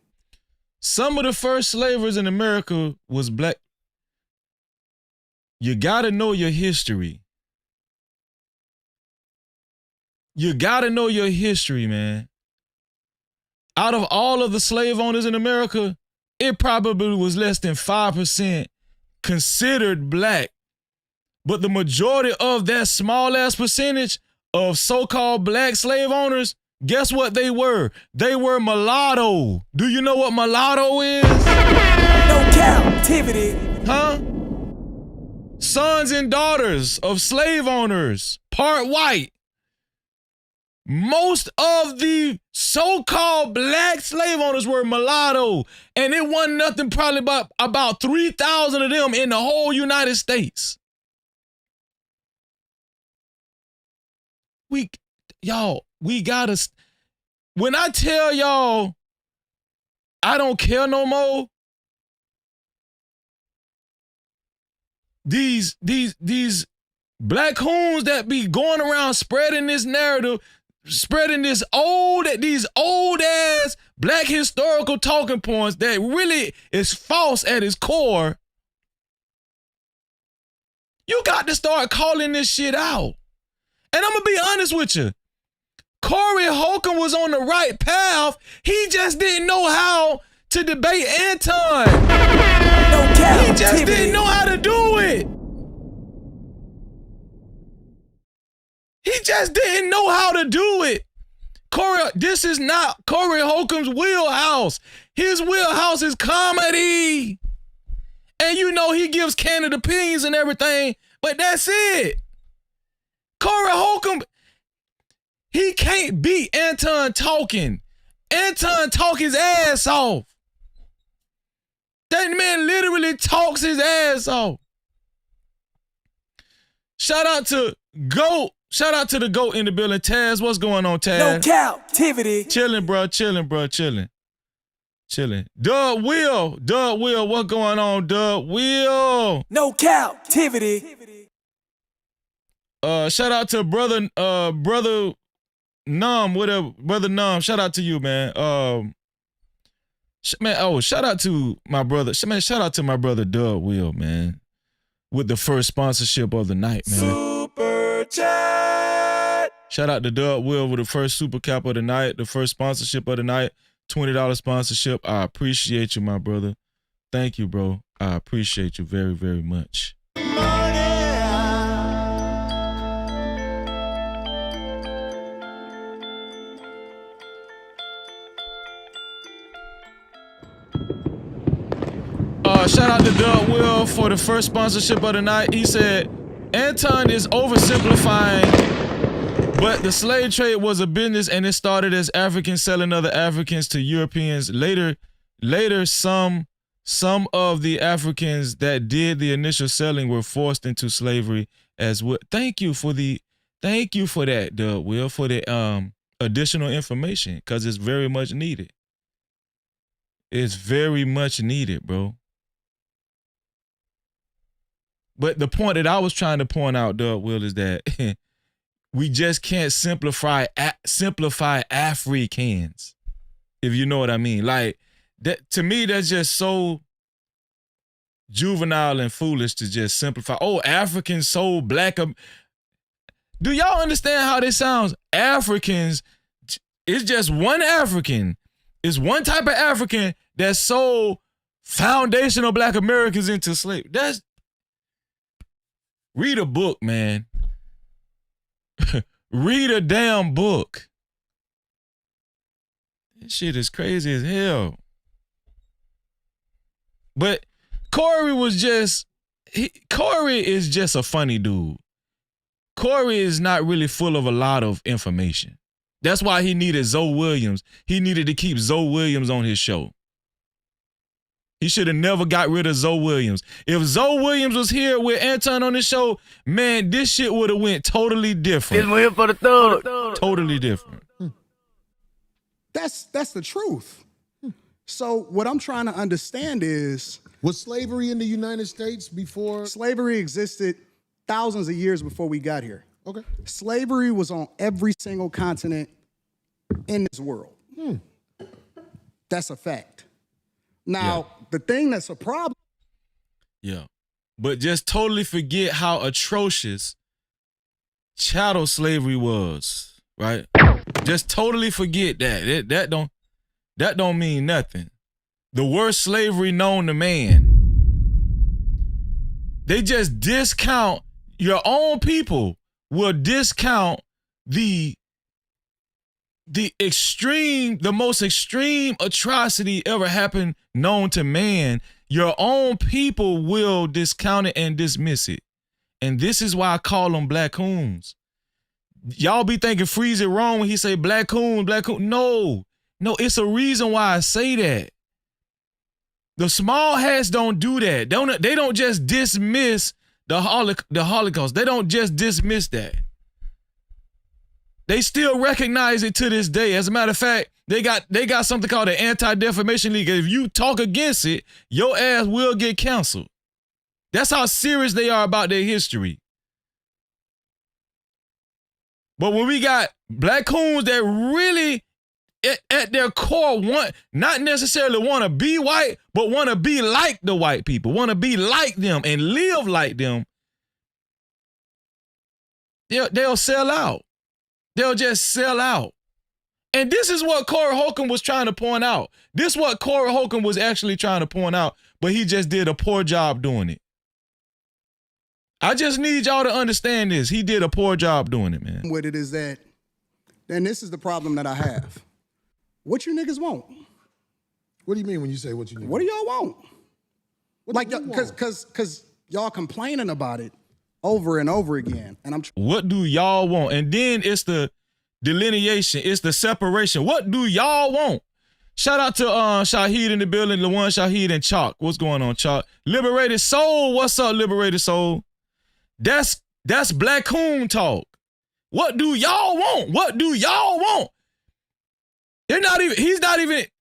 Some of the first slavers in America was black. You gotta know your history. You gotta know your history, man. Out of all of the slave owners in America, it probably was less than 5% considered black. But the majority of that small ass percentage of so-called black slave owners, guess what they were? They were mulatto. Do you know what mulatto is? No captivity. Huh? Sons and daughters of slave owners, part white. Most of the so-called black slave owners were mulatto, and it wasn't nothing probably about 3,000 of them in the whole United States. We gotta, when I tell y'all I don't care no more, these black coons that be going around spreading this narrative, spreading these old ass black historical talking points that really is false at its core, you got to start calling this shit out. And I'm gonna be honest with you. Corey Holcomb was on the right path. He just didn't know how to debate Anton. No cap. He just didn't know how to do it. He just didn't know how to do it. This is not Corey Holcomb's wheelhouse. His wheelhouse is comedy. And you know he gives candid opinions and everything, but that's it. Corey Holcomb, he can't beat Anton talking. Anton talk his ass off. That man literally talks his ass off. Shout out to GOAT. Shout out to the GOAT in the building. Taz, what's going on, Taz? No captivity. Chilling, bro. Chilling. Doug Will, what's going on, Doug Will? No captivity. Shout out to brother Num, whatever, brother Num. Shout out to you, man. Shout out to my brother. Man, shout out to my brother Doug Will, man, with the first sponsorship of the night, man. Super chat. Shout out to Doug Will with the first super cap of the night, the first sponsorship of the night, $20 sponsorship. I appreciate you, my brother. Thank you, bro. I appreciate you very, very much. Shout out to Doug Will for the first sponsorship of the night. He said, Anton is oversimplifying, but the slave trade was a business and it started as Africans selling other Africans to Europeans. Later, some of the Africans that did the initial selling were forced into slavery as well. Thank you for that, Doug Will, for the additional information, because it's very much needed. It's very much needed, bro. But the point that I was trying to point out, Doug Will, is that we just can't simplify Africans, if you know what I mean. Like, that, to me, that's just so juvenile and foolish to just simplify. Oh, Africans sold black. Do y'all understand how this sounds? Africans, it's just one African. It's one type of African that sold foundational black Americans into slavery. Read a book, man. Read a damn book. This shit is crazy as hell. But Corey is just a funny dude. Corey is not really full of a lot of information. That's why he needed Zoe Williams. He needed to keep Zoe Williams on his show. He should have never got rid of Zoe Williams. If Zoe Williams was here with Anton on the show, man, this shit would have went totally different. This one here for the third. Totally different. That's the truth. So what I'm trying to understand is, was slavery in the United States before? Slavery existed thousands of years before we got here. Okay. Slavery was on every single continent in this world. That's a fact. Now, the thing that's a problem. Yeah. But just totally forget how atrocious chattel slavery was, right? Just totally forget that. That don't mean nothing. The worst slavery known to man. They just discount, your own people will discount the most extreme atrocity ever happened known to man. Your own people will discount it and dismiss it. And this is why I call them black coons. Y'all be thinking Freeze it wrong when he say black coon. No, it's a reason why I say that. The small hats don't do that. They don't just dismiss the Holocaust. They don't just dismiss that. They still recognize it to this day. As a matter of fact, they got something called the Anti-Defamation League. If you talk against it, your ass will get canceled. That's how serious they are about their history. But when we got black coons that really at their core not necessarily want to be white, but want to be like the white people, want to be like them and live like them, they'll sell out. They'll just sell out. And this is what Corey Holcomb was trying to point out. This is what Corey Holcomb was actually trying to point out, but he just did a poor job doing it. I just need y'all to understand this. He did a poor job doing it, man. With it is that, and this is the problem that I have. What you niggas want? What do you mean when you say what you niggas want? What do y'all want? What because y'all complaining about it over and over again. And I'm what do y'all want? And then it's the delineation, it's the separation. What do y'all want? Shout out to Shaheed in the building, Lawan Shaheed and Chalk. What's going on, Chalk? Liberated Soul, what's up, Liberated Soul? That's black coon talk. What do y'all want? What do y'all want?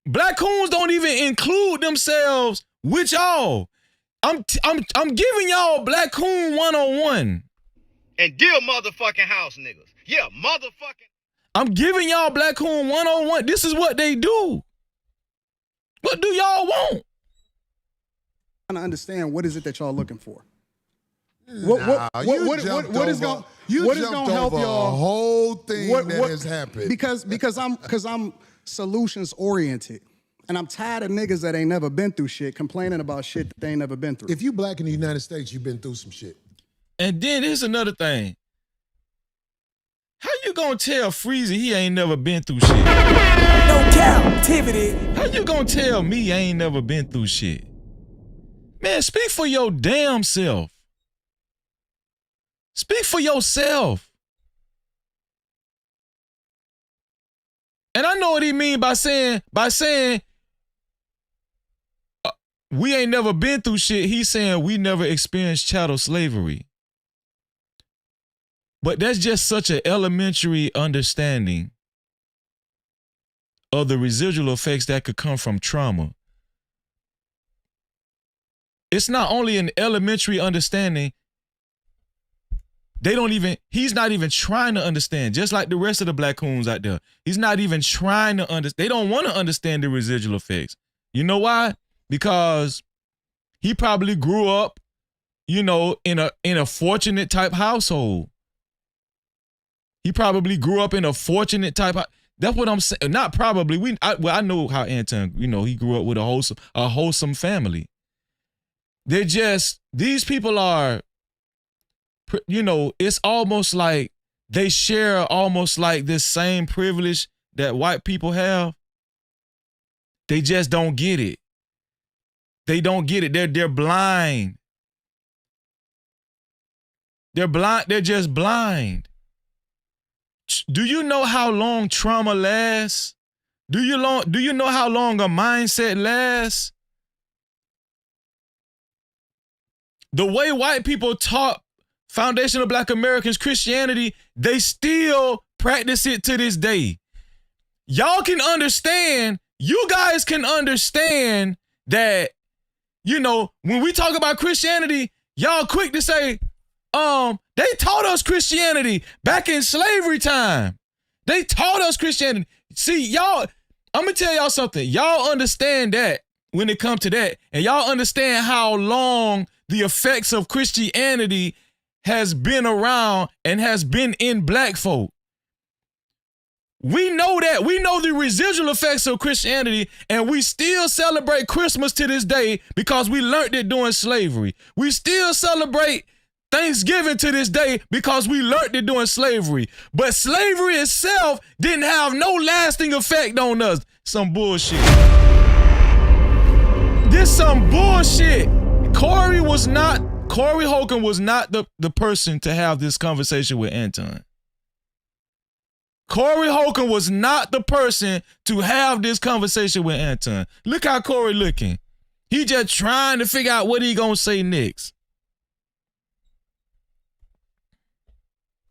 Black coons don't even include themselves with y'all. I'm giving y'all black coon 101. And dear motherfucking house niggas. Yeah, motherfucking. I'm giving y'all black coon 101. This is what they do. What do y'all want? trying to understand what is it that y'all looking for? What is going to help y'all? A whole thing that has happened. Because I'm solutions oriented. And I'm tired of niggas that ain't never been through shit complaining about shit that they ain't never been through. If you black in the United States, you've been through some shit. And then here's another thing. How you gonna tell Freezy he ain't never been through shit? No Cap-tivity. How you gonna tell me I ain't never been through shit? Man, speak for your damn self. Speak for yourself. And I know what he mean by saying we ain't never been through shit. He's saying we never experienced chattel slavery. But that's just such an elementary understanding of the residual effects that could come from trauma. It's not only an elementary understanding, he's not even trying to understand, just like the rest of the black coons out there. He's not even trying to understand. They don't want to understand the residual effects. You know why? Because he probably grew up, in a fortunate type household. He probably grew up in a fortunate type. That's what I'm saying. Not probably. I know how Anton. He grew up with a wholesome family. They're just, these people are. It's almost like they share almost like this same privilege that white people have. They just don't get it. They don't get it. They're blind. They're blind. They're just blind. Do you know how long trauma lasts? Do you know how long a mindset lasts? The way white people taught foundational Black Americans Christianity, they still practice it to this day. Y'all can understand, you guys can understand that, you know, when we talk about Christianity, y'all quick to say, they taught us Christianity back in slavery time. They taught us Christianity. See, y'all, I'm gonna tell y'all something. Y'all understand that when it comes to that, and y'all understand how long the effects of Christianity has been around and has been in Black folk. We know that. We know the residual effects of Christianity, and we still celebrate Christmas to this day because we learned it during slavery. We still celebrate Thanksgiving to this day because we learned it during slavery. But slavery itself didn't have no lasting effect on us. Some bullshit. This some bullshit. Corey Holcomb was not the person to have this conversation with Anton. Corey Holcomb was not the person to have this conversation with Anton. Look how Corey looking. He just trying to figure out what he gonna say next.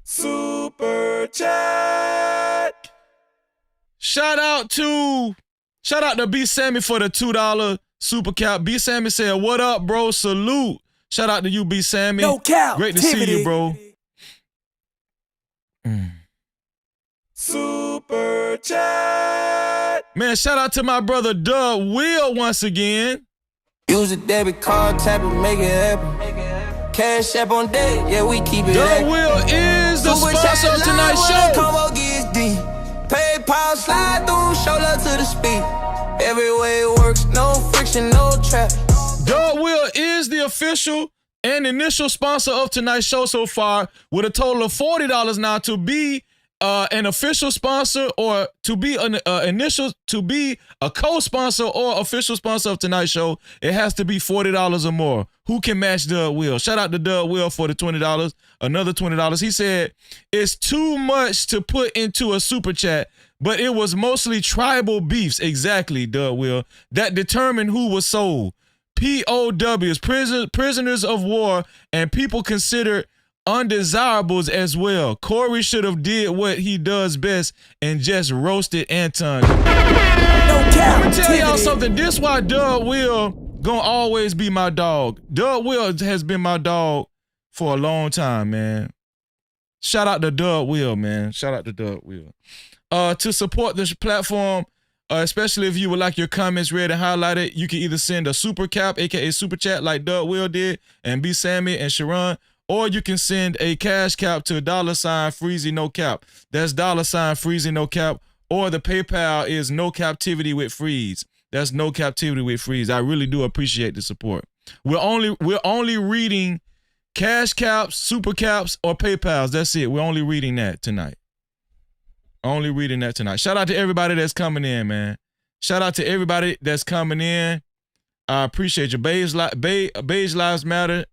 Super chat. Shout out to B Sammy for the $2 super cap. B Sammy said, "What up, bro? Salute." Shout out to you, B Sammy. No cap. Great to see you, bro. Super chat. Man, shout out to my brother Doug Will once again. Use a debit card, tap it, make it happen. Cash app on deck, yeah, we keep it. Doug Will is the sponsor of tonight's show. Combo gets deep. PayPal slide through, shoulder to the speed. Every way it works, no friction, no trap. Doug Will is the official and initial sponsor of tonight's show so far, with a total of $40 now to be an official sponsor, or to be to be a co-sponsor or official sponsor of tonight's show. It has to be $40 or more. Who can match Doug Will? Shout out to Doug Will for the $20, another $20. He said, "It's too much to put into a super chat, but it was mostly tribal beefs." Exactly, Doug Will. That determined who was sold. POWs, prisoners of war, and people considered undesirables as well. Corey should have did what he does best and just roasted Anton. Let me tell y'all something. This why Doug Will gonna always be my dog. Doug Will has been my dog for a long time, man. Shout out to Doug Will, man. Shout out to Doug Will. To support this platform, especially if you would like your comments read and highlighted, you can either send a super cap, aka super chat, like Doug Will did, and B Sammy and Sharon, or you can send a cash cap to $ Freezy No Cap. That's $ Freezy No Cap, or the PayPal is No Cap-tivity with Freeze. That's No Cap-tivity with Freeze. I really do appreciate the support. We're only reading cash caps, super caps, or PayPals. That's it. We're only reading that tonight. Only reading that tonight. Shout out to everybody that's coming in, man. Shout out to everybody that's coming in. I appreciate you. Beige Lives Matter.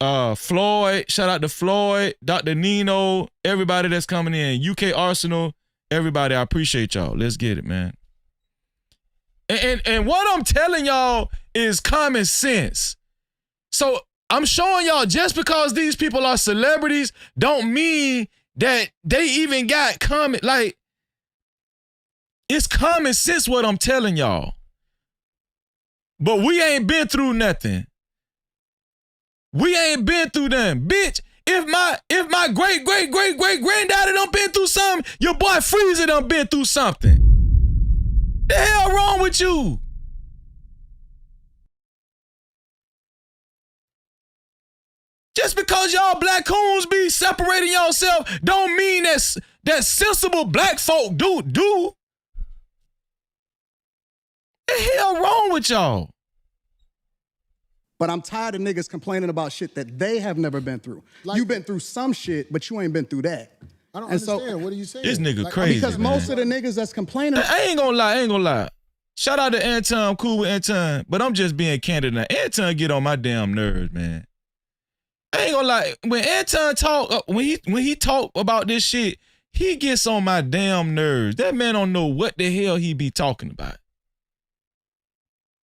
Floyd. Shout out to Floyd, Dr. Nino, everybody that's coming in. UK Arsenal, everybody. I appreciate y'all. Let's get it, man. And what I'm telling y'all is common sense. So I'm showing y'all, just because these people are celebrities don't mean that they even got common, like, it's common sense what I'm telling y'all. But we ain't been through nothing. We ain't been through them. Bitch, if my great granddaddy done been through something, your boy Freezer done been through something. The hell wrong with you? Just because y'all black coons be separating yourself don't mean that sensible black folk do. The hell wrong with y'all? But I'm tired of niggas complaining about shit that they have never been through. Like- You've been through some shit, but you ain't been through that. I don't And so- understand. What are you saying? This nigga crazy, Because man. most of the niggas that's complaining, I ain't gonna lie. Shout out to Anton. I'm cool with Anton, but I'm just being candid now. Anton get on my damn nerves, man. I ain't gonna lie. When Anton talk, when he talk about this shit, he gets on my damn nerves. That man don't know what the hell he be talking about.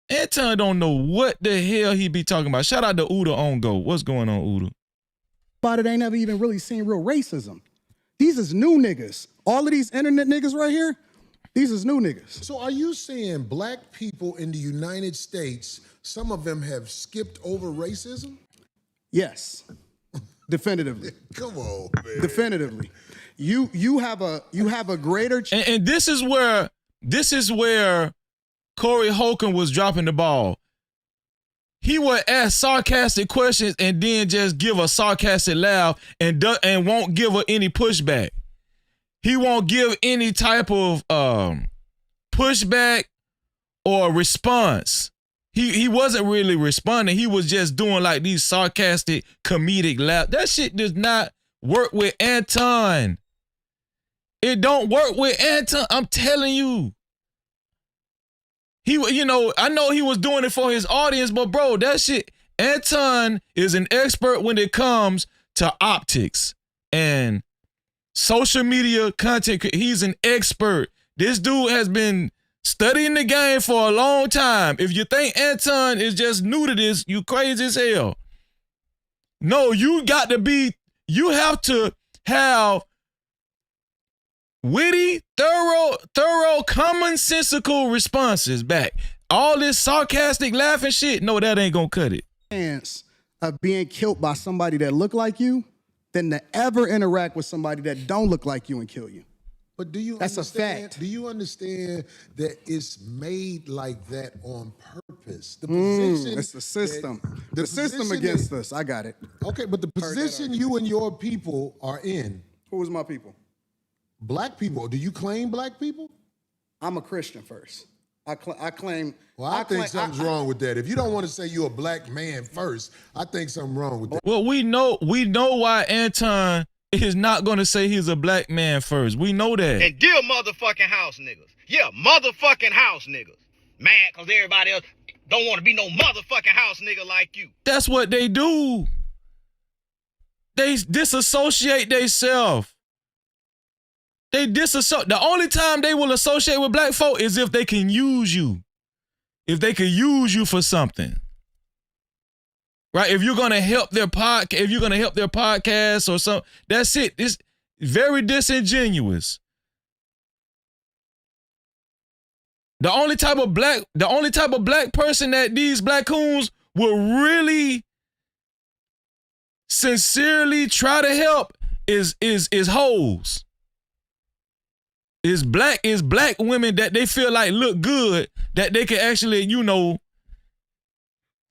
Anton don't know what the hell he be talking about. Shout out to Uda on Go. What's going on, Uda? but it ain't never even really seen real racism. These is new niggas. All of these internet niggas right here, these is new niggas. So are you saying black people in the United States, some of them have skipped over racism? Yes, definitively. Come on, man. Definitively. You have a greater and this is where Corey Holcomb was dropping the ball. He would ask sarcastic questions and then just give a sarcastic laugh and won't give her any pushback. He won't give any type of pushback or response. He wasn't really responding. He was just doing like these sarcastic comedic laughs. That shit does not work with Anton. It don't work with Anton. I'm telling you. I know he was doing it for his audience, but bro, that shit, Anton is an expert when it comes to optics and social media content. He's an expert. This dude has been studying the game for a long time. If you think Anton is just new to this, you crazy as hell. No, you have to have witty, thorough, commonsensical responses back. All this sarcastic laughing shit, no, that ain't gonna cut it. Chance of being killed by somebody that look like you than to ever interact with somebody that don't look like you and kill you. But do you That's understand, a fact. Do you understand that it's made like that on purpose? The position It's the system. that- The system position against that- us. I got it. Okay, but the position you and your people are in, Who was my people? black people, do you claim black people? I'm a Christian first. I claim. Well, I think something's wrong with that. If you don't want to say you're a black man first, I think something wrong with that. Well, we know why Anton is not gonna say he's a black man first. We know that. And dear motherfucking house niggas. Yeah, motherfucking house niggas. Mad because everybody else don't want to be no motherfucking house nigga like you. That's what they do. They disassociate themselves. The only time they will associate with black folk is if they can use you. If they can use you for something. Right? If you're gonna help their podcast or something, that's it. It's very disingenuous. The only type of black person that these black coons will really sincerely try to help is hoes. Is black women that they feel like look good, that they can actually,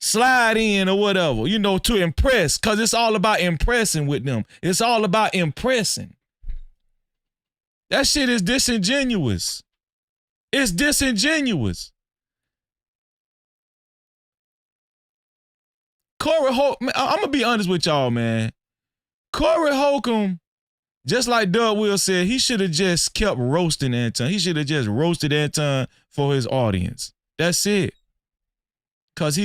slide in or whatever, to impress, because it's all about impressing with them. It's all about impressing. That shit is disingenuous. It's disingenuous. Corey Holcomb, I'm going to be honest with y'all, man. Corey Holcomb, just like Doug Will said, he should have just kept roasting Anton. He should have just roasted Anton for his audience. That's it. Cause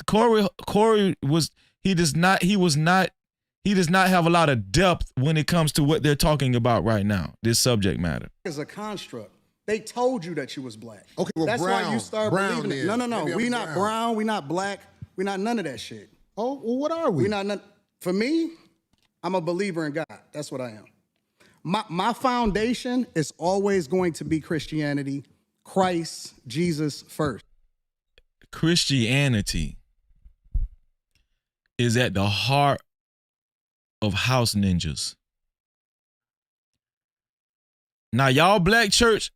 Corey does not have a lot of depth when it comes to what they're talking about right now, this subject matter. It's a construct. They told you that you was black. Okay, well, that's brown, why you start brown believing it. then. No. Maybe We I'm not brown. We not black. We not none of that shit. Oh, well, what are we? We not none. For me, I'm a believer in God. That's what I am. My foundation is always going to be Christianity, Christ, Jesus first. Christianity is at the heart of house ninjas. Now, y'all black church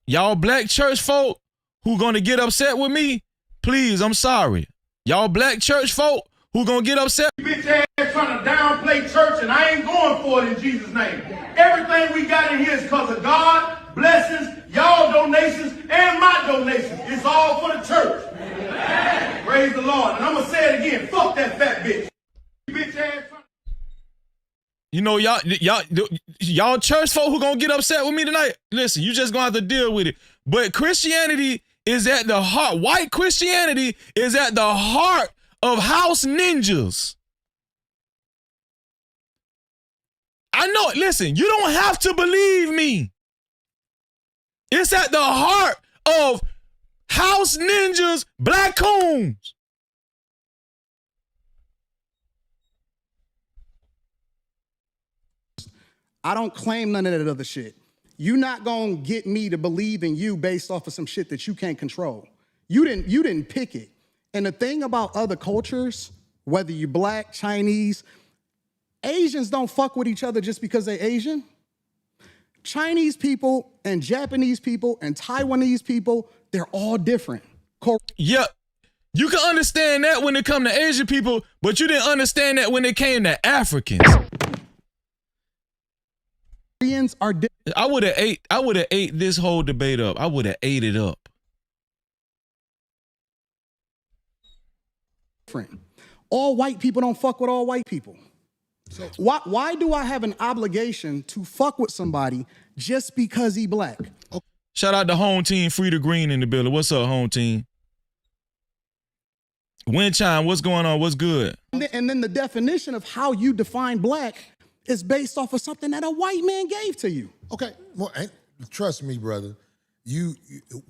folk who gonna get upset with me, please, I'm sorry. Y'all black church folk who gonna get upset. Bitch ass trying to downplay church, and I ain't going for it in Jesus' name. Everything we got in here is because of God, blessings, y'all donations, and my donations. It's all for the church. Praise the Lord. And I'm going to say it again. again. Fuck that fat bitch. Bitch ass. You know, y'all church folk who gonna get upset with me tonight, listen, you just gonna have to deal with it. But Christianity is at the heart. White Christianity is at the heart of house ninjas. I know, listen, you don't have to believe me. It's at the heart of house ninjas, black coons. I don't claim none of that other shit. You're not gonna get me to believe in you based off of some shit that you can't control. You didn't pick it. And the thing about other cultures, whether you're black, Chinese, Asians don't fuck with each other just because they're Asian. Chinese people and Japanese people and Taiwanese people, they're all different. Yeah, you can understand that when it come to Asian people, but you didn't understand that when it came to Africans. Koreans are different. I would have ate this whole debate up. I would have ate it up. All white people don't fuck with all white people. So why do I have an obligation to fuck with somebody just because he black? Shout out to home team Frida Green in the building. What's up, home team? Windchime, what's going on? What's good? And then the definition of how you define black is based off of something that a white man gave to you. Okay, well, trust me, brother. You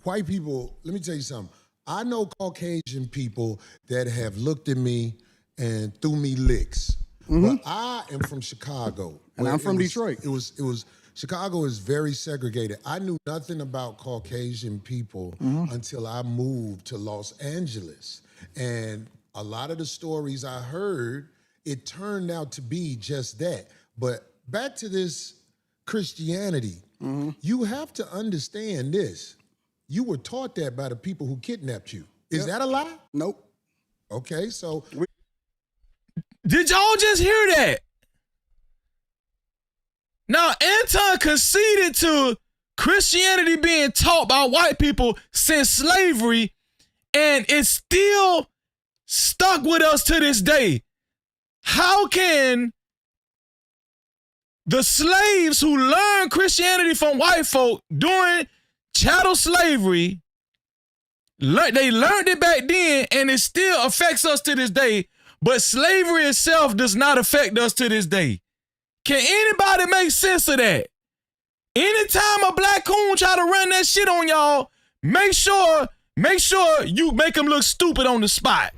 white people, let me tell you something. I know Caucasian people that have looked at me and threw me licks. But I am from Chicago. And I'm from Detroit. It was Chicago is very segregated. I knew nothing about Caucasian people until I moved to Los Angeles. And a lot of the stories I heard, it turned out to be just that. But back to this Christianity, you have to understand this. You were taught that by the people who kidnapped you. Is that a lie? Nope. Okay, so... Did y'all just hear that? Now, Anton conceded to Christianity being taught by white people since slavery, and it's still stuck with us to this day. How can the slaves who learned Christianity from white folk during chattel slavery, they learned it back then, and it still affects us to this day, but slavery itself does not affect us to this day? Can anybody make sense of that? Anytime a black coon try to run that shit on y'all, make sure you make them look stupid on the spot.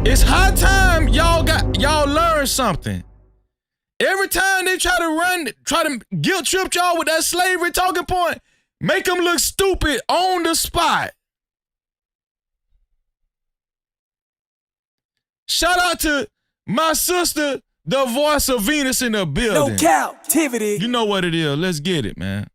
It's high time y'all learn something. Every time they try to guilt trip y'all with that slavery talking point, make them look stupid on the spot. Shout out to my sister, the voice of Venus in the building. No Cap-tivity. You know what it is. Let's get it, man.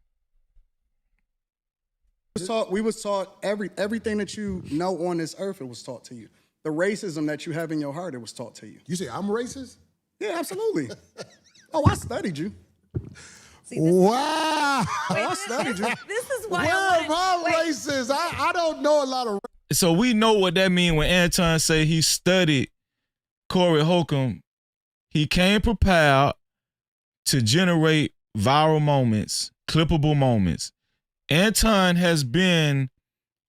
We was taught everything that you know on this earth, it was taught to you. The racism that you have in your heart, it was taught to you. You say I'm racist? Yeah, absolutely. Oh, I studied you. Wow. I studied you. This is why Where am I racist? I don't know a lot of... So we know what that means when Anton say he studied Corey Holcomb. He came prepared to generate viral moments, clippable moments. Anton has been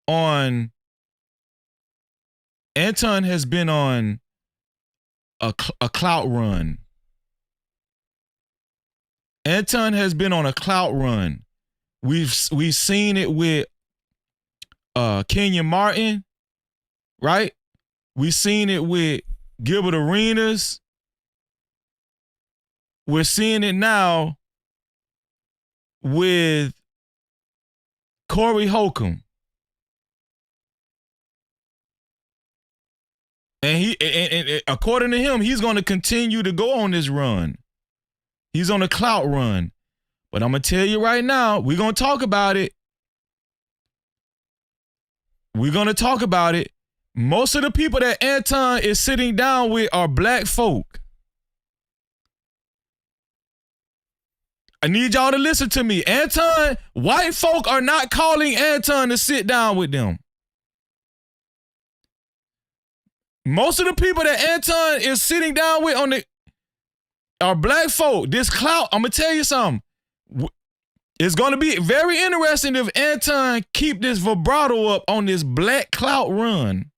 on a clout run. Anton has been on a clout run. We've seen it with Kenyon Martin, right? We've seen it with Gilbert Arenas. We're seeing it now with Corey Holcomb. And according to him, he's going to continue to go on this run. He's on a clout run. But I'm going to tell you right now, we're going to talk about it. We're going to talk about it. Most of the people that Anton is sitting down with are black folk. I need y'all to listen to me. Anton, white folk are not calling Anton to sit down with them. Most of the people that Anton is sitting down with on the are black folk. This clout, I'm gonna tell you something. It's gonna be very interesting if Anton keep this vibrato up on this black clout run.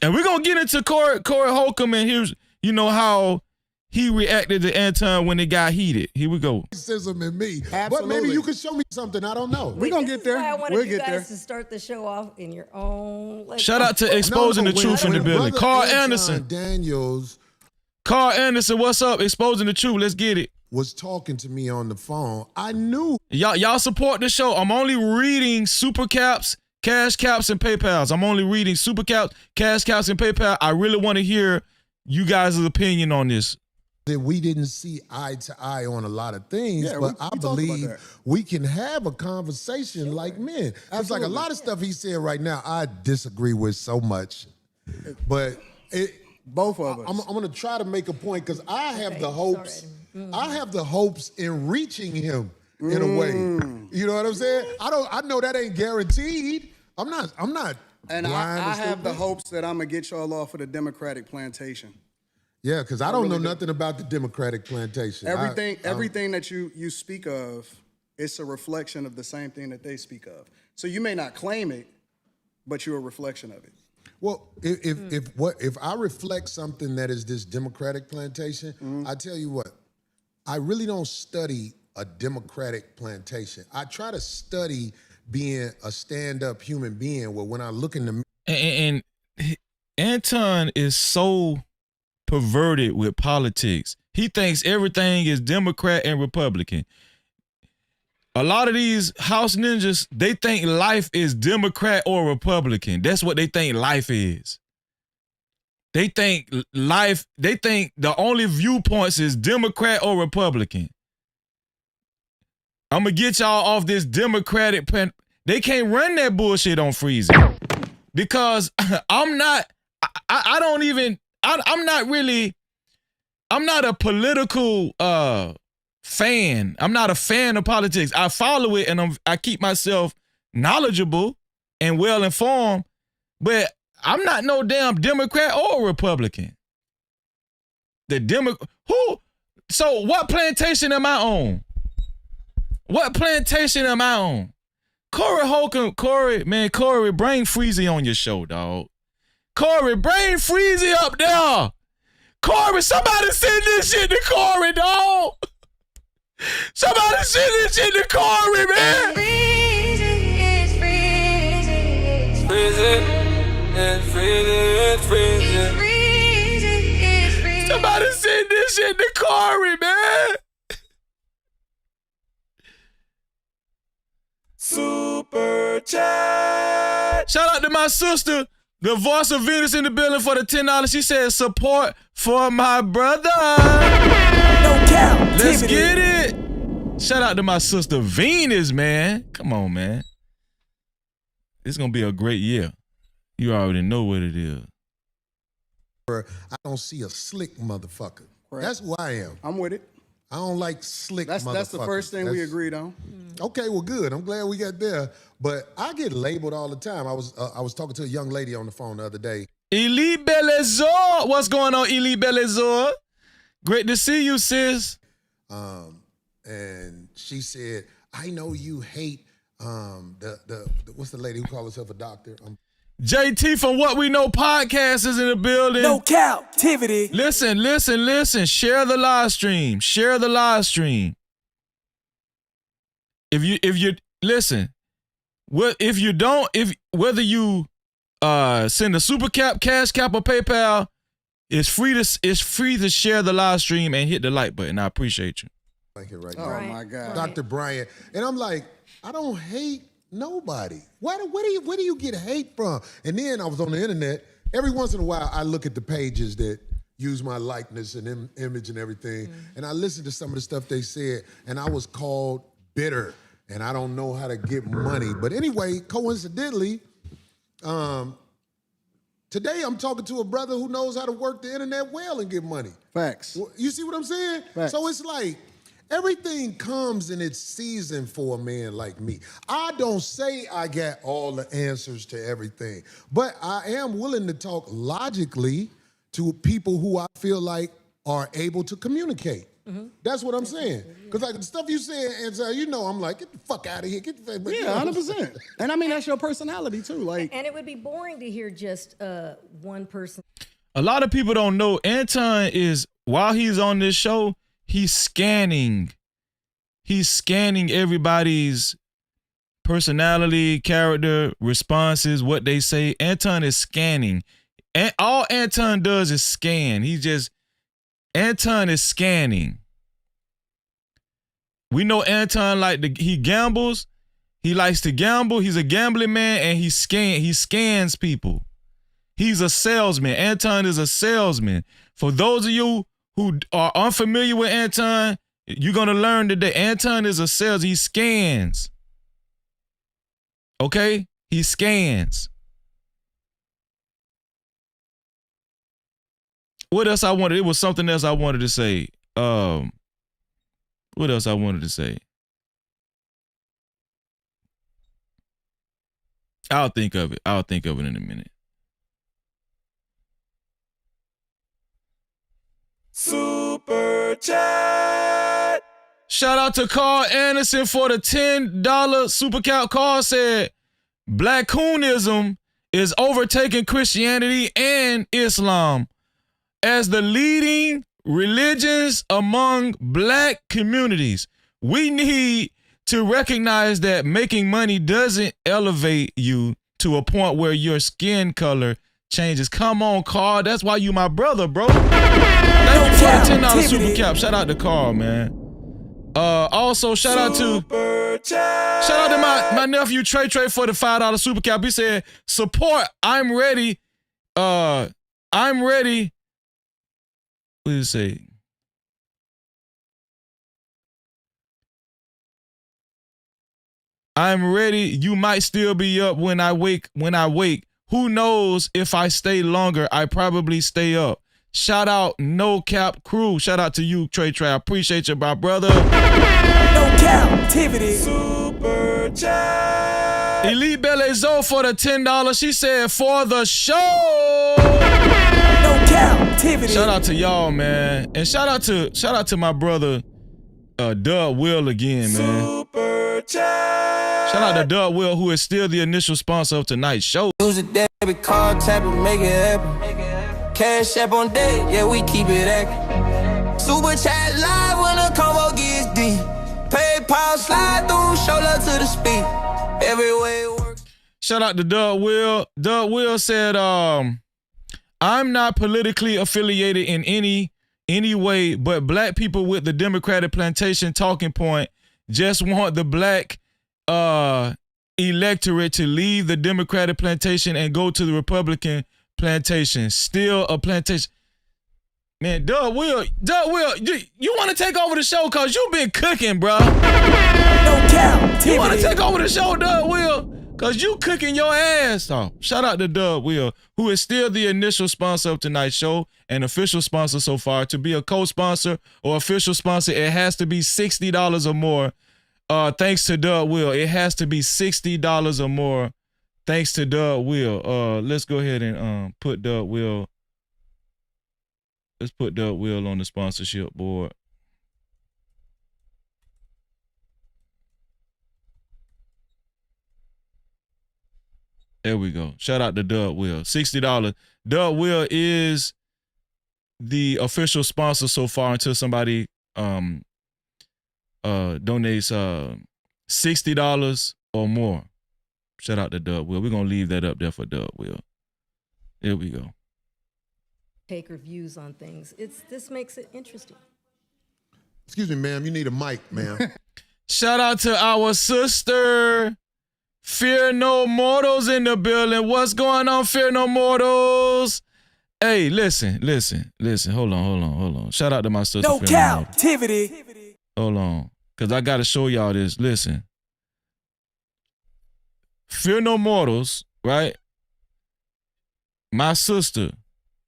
And we're gonna get into Corey Holcomb and here's, how he reacted to Anton when it got heated. Here we go. Racism in me. Absolutely. But maybe you can show me something. I don't know. We're going to get there. I wanted We'll you get guys there. to start the show off in your own. Shout out to Exposing the Truth in the building. Brother Carl Anton Anderson. Daniels Carl Anderson, what's up? Exposing the Truth. Let's get it. was talking to me on the phone. I knew. Y'all support the show. I'm only reading super caps, cash caps, and PayPals. I'm only reading super caps, cash caps, and PayPal. I really want to hear you guys' opinion on this. That we didn't see eye to eye on a lot of things, but I believe we can have a conversation like men. It's like a lot of stuff he's saying right now, I disagree with so much. But both of us. I'm going to try to make a point because I have the hopes. I have the hopes in reaching him in a way. You know what I'm saying? I know that ain't guaranteed. I'm not. And I have the hopes that I'm gonna get y'all off of the Democratic plantation. Yeah, because I don't know nothing about the Democratic plantation. Everything that you speak of, it's a reflection of the same thing that they speak of. So you may not claim it, but you're a reflection of it. Well, if I reflect something that is this Democratic plantation, I tell you what, I really don't study a Democratic plantation. I try to study being a stand-up human being where when I look in the... And Anton is so perverted with politics. He thinks everything is Democrat and Republican. A lot of these house ninjas, they think life is Democrat or Republican. That's what they think life is. They think the only viewpoints is Democrat or Republican. I'm going to get y'all off this Democratic They can't run that bullshit on freezing because I'm not a political fan. I'm not a fan of politics. I follow it and I keep myself knowledgeable and well informed, but I'm not no damn Democrat or Republican. So what plantation am I on? What plantation am I on? Corey Holcomb, Corey, bring Freezy on your show, dog. Corey, bring Freezy up there. Corey, somebody send this shit to Corey, dog. Somebody send this shit to Corey, man. Somebody send this shit to Corey, man. Super chat. Shout out to my sister, the voice of Venus in the building for the $10. She said support for my brother. No cap. Let's get it. Shout out to my sister Venus, man. Come on, man. It's going to be a great year. You already know what it is. I don't see a slick motherfucker. Correct. That's who I am. I'm with it. I don't like slick motherfuckers. That's the first thing we agreed on. Okay, well, good. I'm glad we got there. But I get labeled all the time. I was talking to a young lady on the phone the other day. Elite Belezor. What's going on, Elite Belezor? Great to see you, sis. And she said, I know you hate what's the lady who calls herself a doctor? JT from What We Know Podcast is in the building. No Cap-tivity. Listen. Share the live stream. Share the live stream. If you listen, whether you send a super cap, cash cap, or PayPal, it's free to share the live stream and hit the like button. I appreciate you. Like it right now. Oh my God. Dr. Bryant. And I'm like, I don't hate nobody. Where do you get hate from? And then I was on the internet. Every once in a while, I look at the pages that use my likeness and image and everything, and I listen to some of the stuff they said, and I was called bitter, and I don't know how to get money. But anyway, coincidentally, today I'm talking to a brother who knows how to work the internet well and get money. Facts. You see what I'm saying? Facts. So it's like, Everything comes in its season for a man like me. I don't say I got all the answers to everything, but I am willing to talk logically to people who I feel like are able to communicate. That's what I'm saying. Because like the stuff you saying, and you know, I'm like, get the fuck out of here. Get the fuck. Yeah, 100%. And I mean, that's your personality too. Like, and it would be boring to hear just one person. A lot of people don't know Anton is, while he's on this show, he's scanning everybody's personality, character, responses, what they say. Anton is scanning. And all Anton does is scan. Anton is scanning. We know Anton he gambles. He likes to gamble. He's a gambling man, and he scans people. He's a salesman. Anton is a salesman. For those of you who are unfamiliar with Anton, you're gonna learn today. Anton is a salesman. He scans. Okay? He scans. What else I wanted? It was something else I wanted to say. What else I wanted to say? I'll think of it. I'll think of it in a minute. Super chat. Shout out to Carl Anderson for the $10 super count. Carl said, Black Coonism is overtaking Christianity and Islam as the leading religions among black communities. We need to recognize that making money doesn't elevate you to a point where your skin color changes. Come on, Carl. That's why you my brother, bro. Thank you for the $10 super cap. Shout out to Carl, man. Also, shout out to my nephew Trey for the $5 super cap. He said, support. I'm ready. I'm ready. What did it say? I'm ready. You might still be up when I wake. Who knows if I stay longer? I probably stay up. Shout out No Cap Crew. Shout out to you, Trey. I appreciate you, my brother. No Cap-tivity. Super chat. Elite Belezo for the $10. She said for the show. No Cap-tivity. Shout out to y'all, man. And shout out to my brother Doug Will again, man. Super chat. Shout out to Doug Will, who is still the initial sponsor of tonight's show. Use a debit card, tap it, make it happen. Cash app on deck, yeah, we keep it active. Super chat live when the combo gets deep. PayPal slide through, shoulder to the speed. Every way it works. Shout out to Doug Will. Doug Will said, I'm not politically affiliated in any way, but black people with the Democratic plantation talking point just want the black electorate to leave the Democratic plantation and go to the Republican plantation. Still a plantation. Man, Doug Will, you want to take over the show because you've been cooking, bro. No Cap-tivity. You want to take over the show, Doug Will, because you cooking your ass off. Shout out to Doug Will, who is still the initial sponsor of tonight's show and official sponsor so far. To be a co-sponsor or official sponsor, it has to be $60 or more. Thanks to Doug Will. It has to be $60 or more. Thanks to Doug Will. Let's go ahead and put Doug Will. Let's put Doug Will on the sponsorship board. There we go. Shout out to Doug Will. $60. Doug Will is the official sponsor so far until somebody donates $60 or more. Shout out to Doug Will. We're gonna leave that up there for Doug Will. There we go. Take reviews on things. This makes it interesting. Excuse me, ma'am. You need a mic, ma'am. Shout out to our sister, Fear No Mortals in the building. What's going on, Fear No Mortals? Hey, listen. Hold on. Shout out to my sister. No Cap-tivity. Hold on, because I got to show y'all this. Listen. Fear No Mortals, right? My sister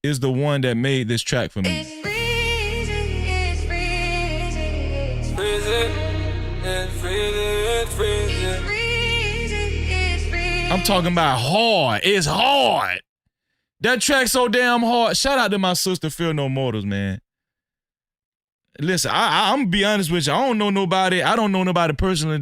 is the one that made this track for me. I'm talking about hard. It's hard. That track so damn hard. Shout out to my sister, Feel No Mortals, man. Listen, I'm gonna be honest with you. I don't know nobody personally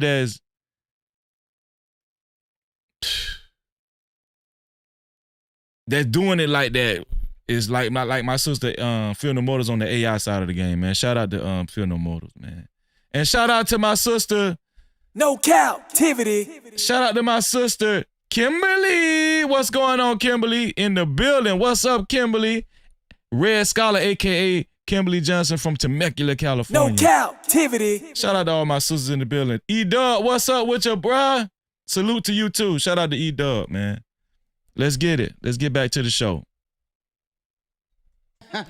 that's doing it like that. It's like my sister, Feel No Mortals on the AI side of the game, man. Shout out to Feel No Mortals, man. And shout out to my sister. No Cap-tivity. Shout out to my sister, Kimberly. What's going on, Kimberly? In the building. What's up, Kimberly? Red Scholar, a.k.a. Kimberly Johnson from Temecula, California. No Cap-tivity. Shout out to all my sisters in the building. E-Dub, what's up with you, bruh? Salute to you, too. Shout out to E-Dub, man. Let's get it. Let's get back to the show. You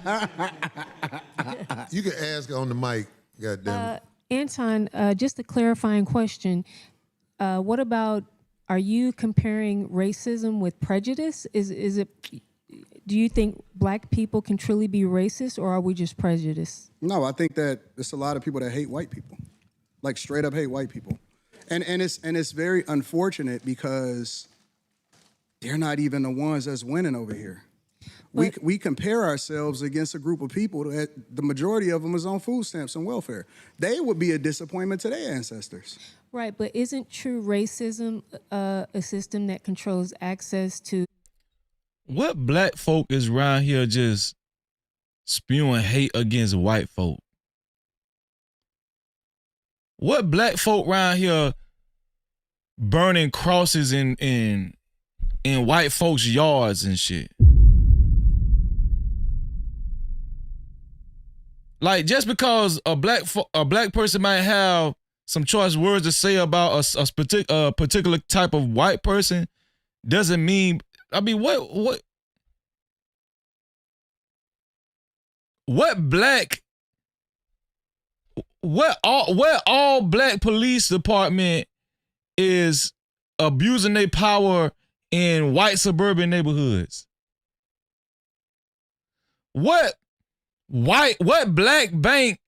can ask on the mic, goddamn it. Anton, just a clarifying question. What about, are you comparing racism with prejudice? Is it, do you think black people can truly be racist, or are we just prejudiced? No, I think that there's a lot of people that hate white people. Like straight up hate white people. And it's very unfortunate because they're not even the ones that's winning over here. We compare ourselves against a group of people that the majority of them is on food stamps and welfare. They would be a disappointment to their ancestors. Right, but isn't true racism a system that controls access to? What black folk is around here just spewing hate against white folk? What black folk around here burning crosses in white folks' yards and shit? Like, just because a black person might have some choice words to say about a particular type of white person doesn't mean, I mean, what all black police department is abusing their power in white suburban neighborhoods? What black bank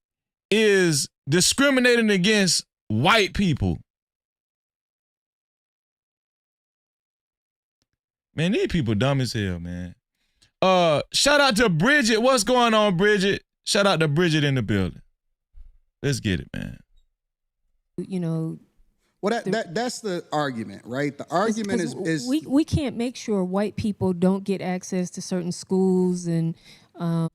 is discriminating against white people? Man, these people dumb as hell, man. Shout out to Bridget. What's going on, Bridget? Shout out to Bridget in the building. Let's get it, man. You know. Well, that's the argument, right? The argument is we can't make sure white people don't get access to certain schools and. There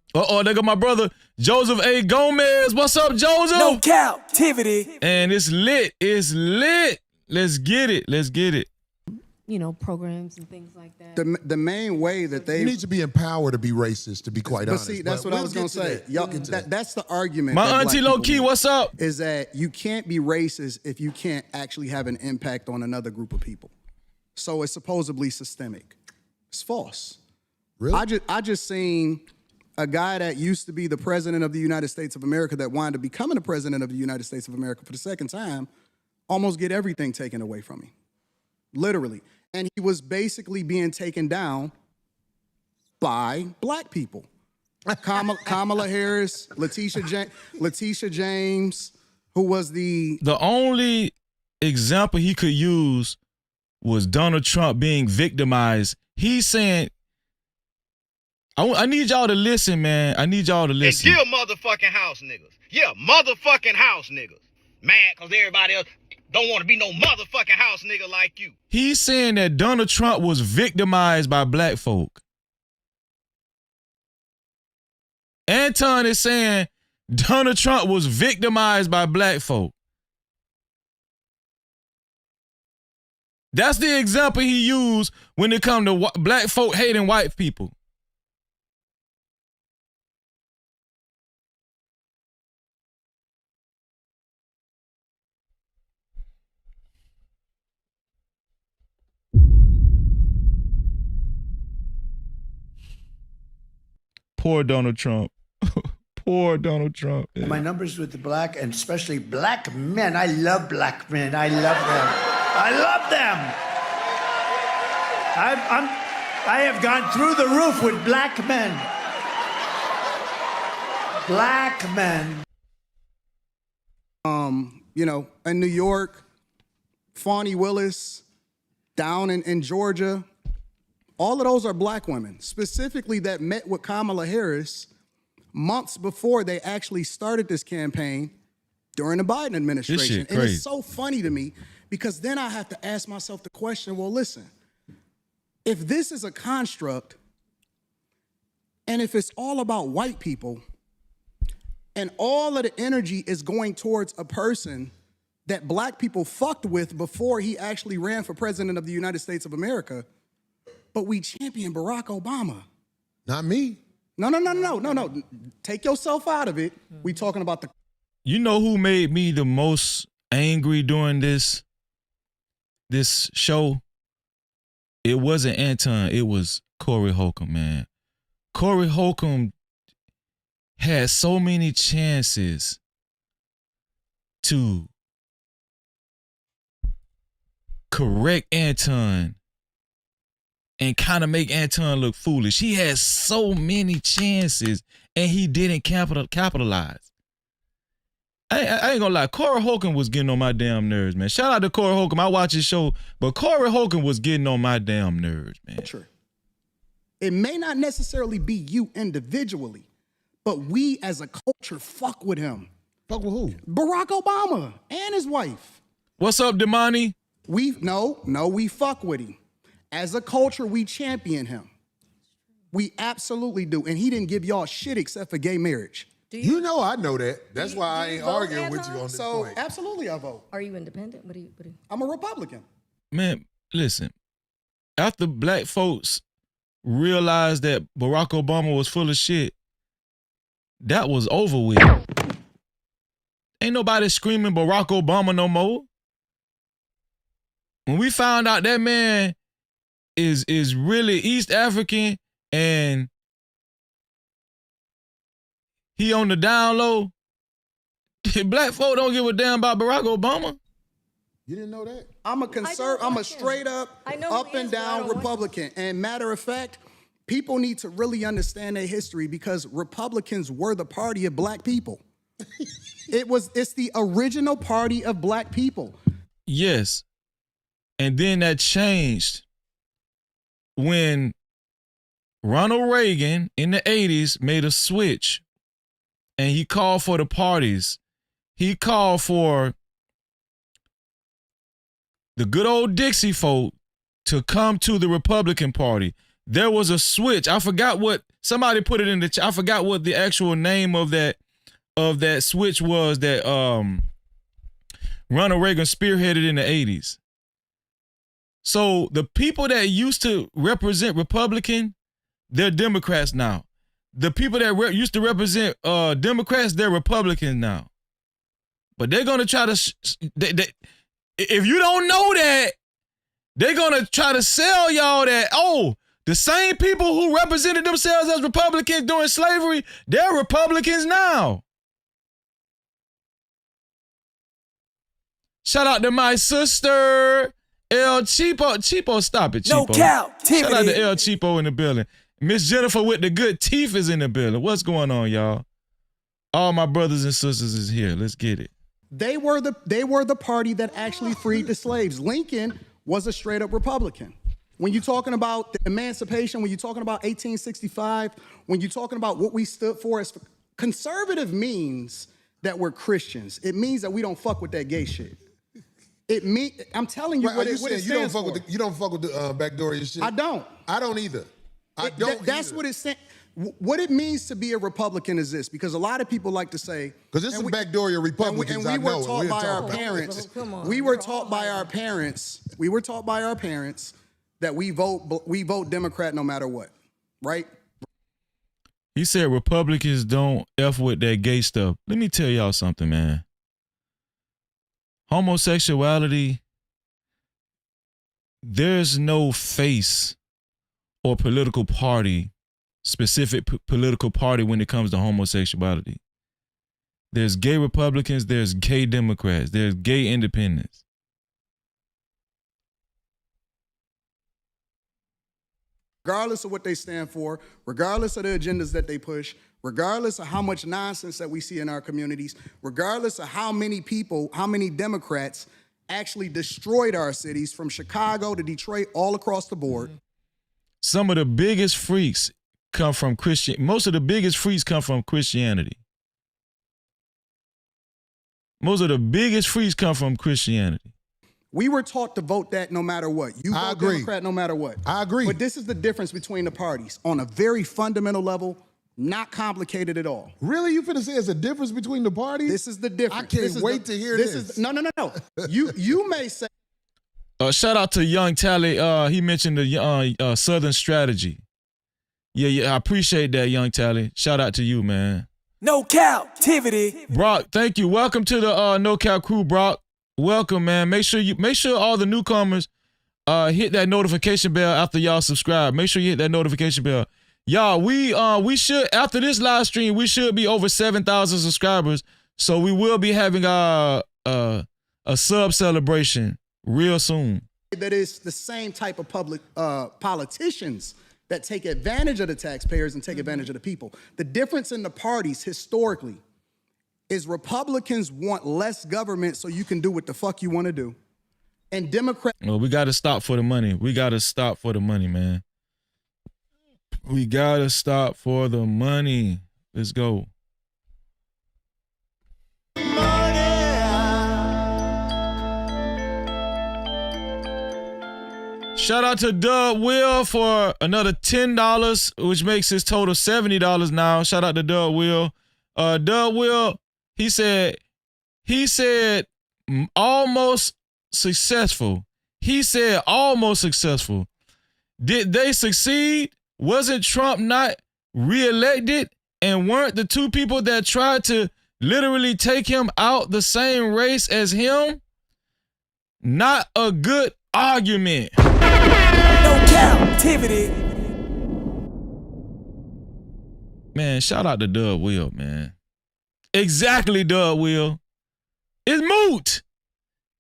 go my brother Joseph A. Gomez. What's up, Joseph? No Cap-tivity. And it's lit. It's lit. Let's get it. Let's get it. You know, programs and things like that. The main way that they... You need to be empowered to be racist, to be quite honest. But see, that's what I was going to say. That's the argument. My auntie low-key, what's up? Is that you can't be racist if you can't actually have an impact on another group of people. So it's supposedly systemic. It's false. Really? I just seen a guy that used to be the president of the United States of America that wanted to becoming the president of the United States of America for the second time almost get everything taken away from him. Literally. And he was basically being taken down by black people. Kamala Harris, Letitia James, who was the only example he could use was Donald Trump being victimized. He's saying, I need y'all to listen, man. I need y'all to listen. And kill motherfucking house niggas. Yeah, motherfucking house niggas. Mad because everybody else don't want to be no motherfucking house nigga like you. He's saying that Donald Trump was victimized by black folk. Anton is saying Donald Trump was victimized by black folk. That's the example he used when it comes to black folk hating white people. Poor Donald Trump. Poor Donald Trump. Yeah. My numbers with the black, and especially black men. I love black men. I love them. I love them. I have gone through the roof with black men. Black men. You know, in New York, Fani Willis, down in Georgia, all of those are black women, specifically that met with Kamala Harris months before they actually started this campaign during the Biden administration. This shit And crazy. it's so funny to me because then I have to ask myself the question, well, listen, if this is a construct and if it's all about white people and all of the energy is going towards a person that black people fucked with before he actually ran for president of the United States of America, but we champion Barack Obama. Not me. No. Take yourself out of it. We talking about the... You know who made me the most angry during this show? It wasn't Anton. It was Corey Holcomb, man. Corey Holcomb had so many chances to correct Anton and kind of make Anton look foolish. He had so many chances and he didn't capitalize. I ain't gonna lie, Corey Holcomb was getting on my damn nerves, man. Shout out to Corey Holcomb. I watch his show, but Corey Holcomb was getting on my damn nerves, man. Sure. It may not necessarily be you individually, but we as a culture fuck with him. Fuck with who? Barack Obama and his wife. What's up, Damani? We fuck with him. As a culture, we champion him. We absolutely do. And he didn't give y'all shit except for gay marriage. You know I know that. That's why I ain't arguing with you on this point. Absolutely I vote. Are you independent? What do you? I'm a Republican. Man, listen. After black folks realized that Barack Obama was full of shit, that was over with. Ain't nobody screaming Barack Obama no more. When we found out that man is really East African and he on the down low, black folk don't give a damn about Barack Obama. You didn't know that? I'm a straight up and down Republican. And matter of fact, people need to really understand their history because Republicans were the party of black people. It's the original party of black people. Yes. And then that changed when Ronald Reagan in the 80s made a switch and he called for the parties. He called for the good old Dixie folk to come to the Republican Party. There was a switch. I forgot what somebody put it in the I forgot what the actual name of that switch was that Ronald Reagan spearheaded in the 80s. So the people that used to represent Republican, they're Democrats now. The people that used to represent Democrats, they're Republicans now. But they're gonna try to, if you don't know that, they're gonna try to sell y'all that, oh, the same people who represented themselves as Republicans during slavery, they're Republicans now. Shout out to my sister, El Cheapo. Cheapo, stop it, Cheapo. No Cap-tivity. Shout out to El Cheapo in the building. Miss Jennifer with the good teeth is in the building. What's going on, y'all? All my brothers and sisters is here. Let's get it. They were the party that actually freed the slaves. Lincoln was a straight up Republican. When you're talking about the emancipation, when you're talking about 1865, when you're talking about what we stood for as conservative means that we're Christians. It means that we don't fuck with that gay shit. I'm telling you what it stands for. You don't fuck with the backdoor shit? I don't. I don't either. That's what it said. What it means to be a Republican is this, because a lot of people like to say, because this is backdoor Republicans. And we were taught by our parents. We were taught by our parents. We were taught by our parents that we vote Democrat no matter what, right? He said Republicans don't F with that gay stuff. Let me tell y'all something, man. Homosexuality, there's no face or political party, specific political party when it comes to homosexuality. There's gay Republicans, there's gay Democrats, there's gay independents. Regardless of what they stand for, regardless of the agendas that they push, regardless of how much nonsense that we see in our communities, regardless of how many people, how many Democrats actually destroyed our cities from Chicago to Detroit, all across the board. Some of the biggest freaks come from most of the biggest freaks come from Christianity. Most of the biggest freaks come from Christianity. We were taught to vote that no matter what. You vote Democrat no matter what. I agree. But this is the difference between the parties. On a very fundamental level, not complicated at all. Really? You finna say it's a difference between the parties? This is the difference. I can't wait to hear this. No. You may say. Shout out to Young Tally. He mentioned the Southern strategy. Yeah, I appreciate that, Young Tally. Shout out to you, man. No Cap-tivity. Brock, thank you. Welcome to the No Cap crew, Brock. Welcome, man. Make sure all the newcomers hit that notification bell after y'all subscribe. Make sure you hit that notification bell. Y'all, we should, after this live stream, we should be over 7,000 subscribers. So we will be having a sub celebration real soon. That is the same type of public politicians that take advantage of the taxpayers and take advantage of the people. The difference in the parties historically is Republicans want less government so you can do what the fuck you want to do. And Democrats... Well, we got to stop for the money. We got to stop for the money, man. We got to stop for the money. Let's go. Shout out to Doug Will for another $10, which makes his total $70 now. Shout out to Doug Will. Doug Will, he said almost successful. He said almost successful. Did they succeed? Wasn't Trump not reelected? And weren't the two people that tried to literally take him out the same race as him? Not a good argument. No Cap-tivity. Man, shout out to Doug Will, man. Exactly, Doug Will. It's moot.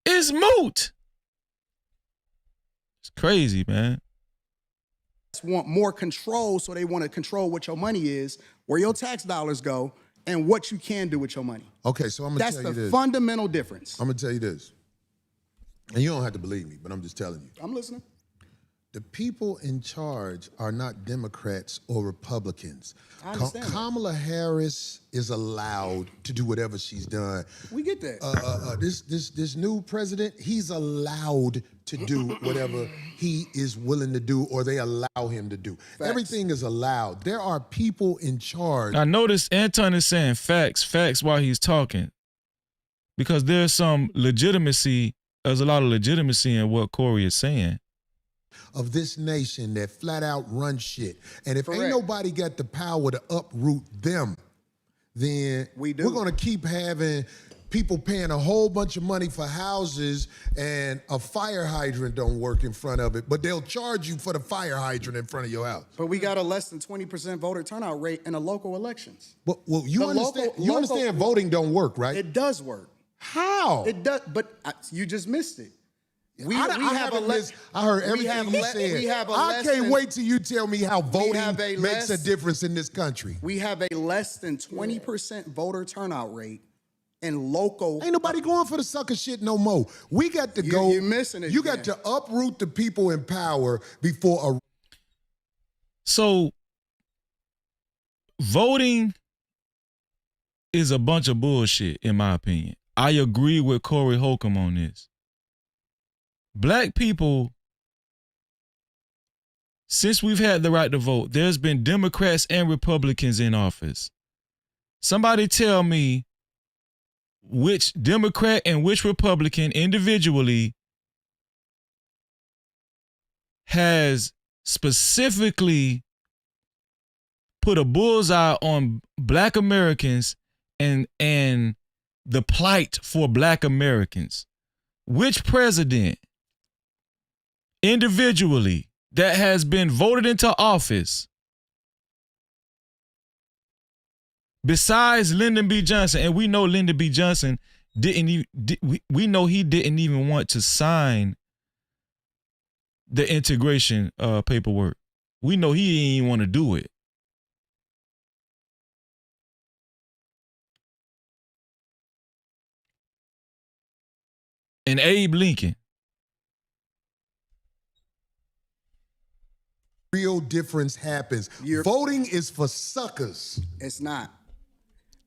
It's moot. It's crazy, man. Want more control, so they want to control what your money is, where your tax dollars go, and what you can do with your money. Okay, so I'm gonna tell you this. That's the fundamental difference. I'm gonna tell you this. And you don't have to believe me, but I'm just telling you. I'm listening. The people in charge are not Democrats or Republicans. I understand that. Kamala Harris is allowed to do whatever she's done. We get that. This new president, he's allowed to do whatever he is willing to do or they allow him to do. Facts. Everything is allowed. There are people in charge. I noticed Anton is saying facts while he's talking. Because there's a lot of legitimacy in what Corey is saying. Of this nation that flat out run shit. And if Correct. ain't nobody got the power to uproot them, then we're gonna keep having people paying a whole bunch of money for houses and a fire hydrant don't work in front of it, but they'll charge you for the fire hydrant in front of your house. But we got a less than 20% voter turnout rate in the local elections. Well, you understand voting don't work, right? It does work. How? It does, but you just missed it. I heard everything you said. I can't wait till you tell me how voting makes a difference in this country. We have a less than 20% voter turnout rate in local. Ain't nobody going for the sucker shit no more. We got to go. You're missing it. You got to uproot the people in power before a. So, voting is a bunch of bullshit, in my opinion. I agree with Corey Holcomb on this. Black people, since we've had the right to vote, there's been Democrats and Republicans in office. Somebody tell me which Democrat and which Republican individually has specifically put a bullseye on Black Americans and the plight for Black Americans. Which president individually that has been voted into office besides Lyndon B. Johnson, and we know Lyndon B. Johnson we know he didn't even want to sign the integration paperwork. We know he didn't even want to do it. and Abe Lincoln. Real difference happens. Voting is for suckers. It's not.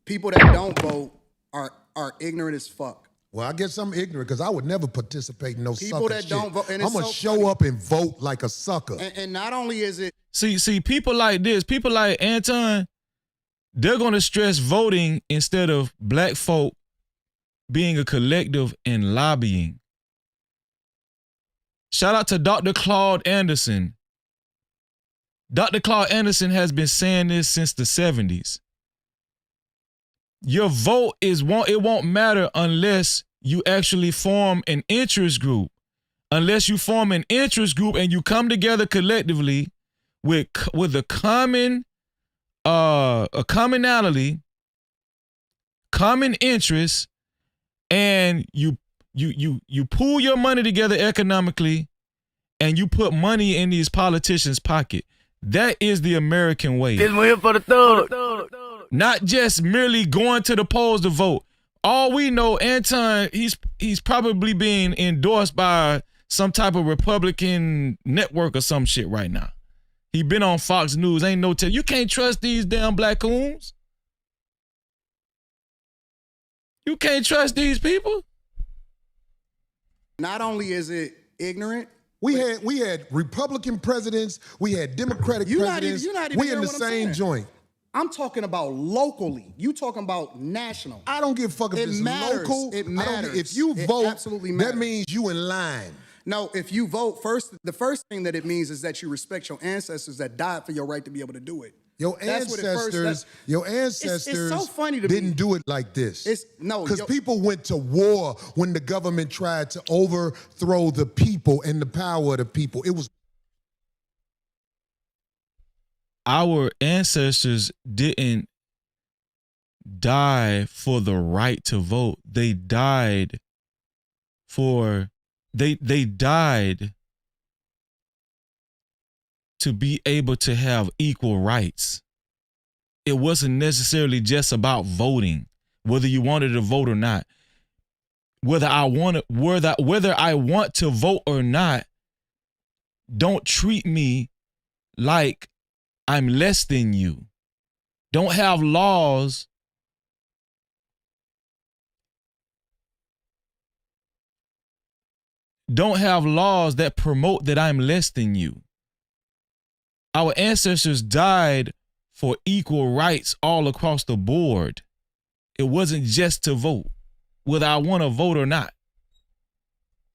People that don't vote are ignorant as fuck. Well, I guess I'm ignorant because I would never participate in no People sucker that shit. don't vote, and I'm it's gonna so show funny. up and vote like a sucker. And not only is it See, people like this, people like Anton, they're gonna stress voting instead of black folk being a collective and lobbying. Shout out to Dr. Claude Anderson. Dr. Claude Anderson has been saying this since the 70s. Your vote it won't matter unless you actually form an interest group. Unless you form an interest group and you come together collectively with a commonality, common interest, and you pool your money together economically and you put money in these politicians' pocket. That is the American way. This one here for the thug. Not just merely going to the polls to vote. All we know, Anton, he's probably being endorsed by some type of Republican network or some shit right now. He been on Fox News. Ain't no tell. You can't trust these damn black coons. You can't trust these people. not only is it ignorant. We had Republican presidents. We had Democratic presidents. You're not even we in hearing the what I'm same saying. joint. I'm talking about locally. You talking about national. I don't give a fuck if It it's matters. local. It I don't- matters. If you It vote, absolutely that matters. means you in line. No, if you vote first, the first thing that it means is that you respect your ancestors that died for your right to be able to do it. Your That's what it first- ancestors, that's- it's so funny to didn't me. do it like this. No, because yo- people went to war when the government tried to overthrow the people and the power of the people. It was Our ancestors didn't die for the right to vote. They died for they died to be able to have equal rights. It wasn't necessarily just about voting, whether you wanted to vote or not. Whether I want to vote or not, don't treat me like I'm less than you. Don't have laws that promote that I'm less than you. Our ancestors died for equal rights all across the board. It wasn't just to vote, whether I want to vote or not.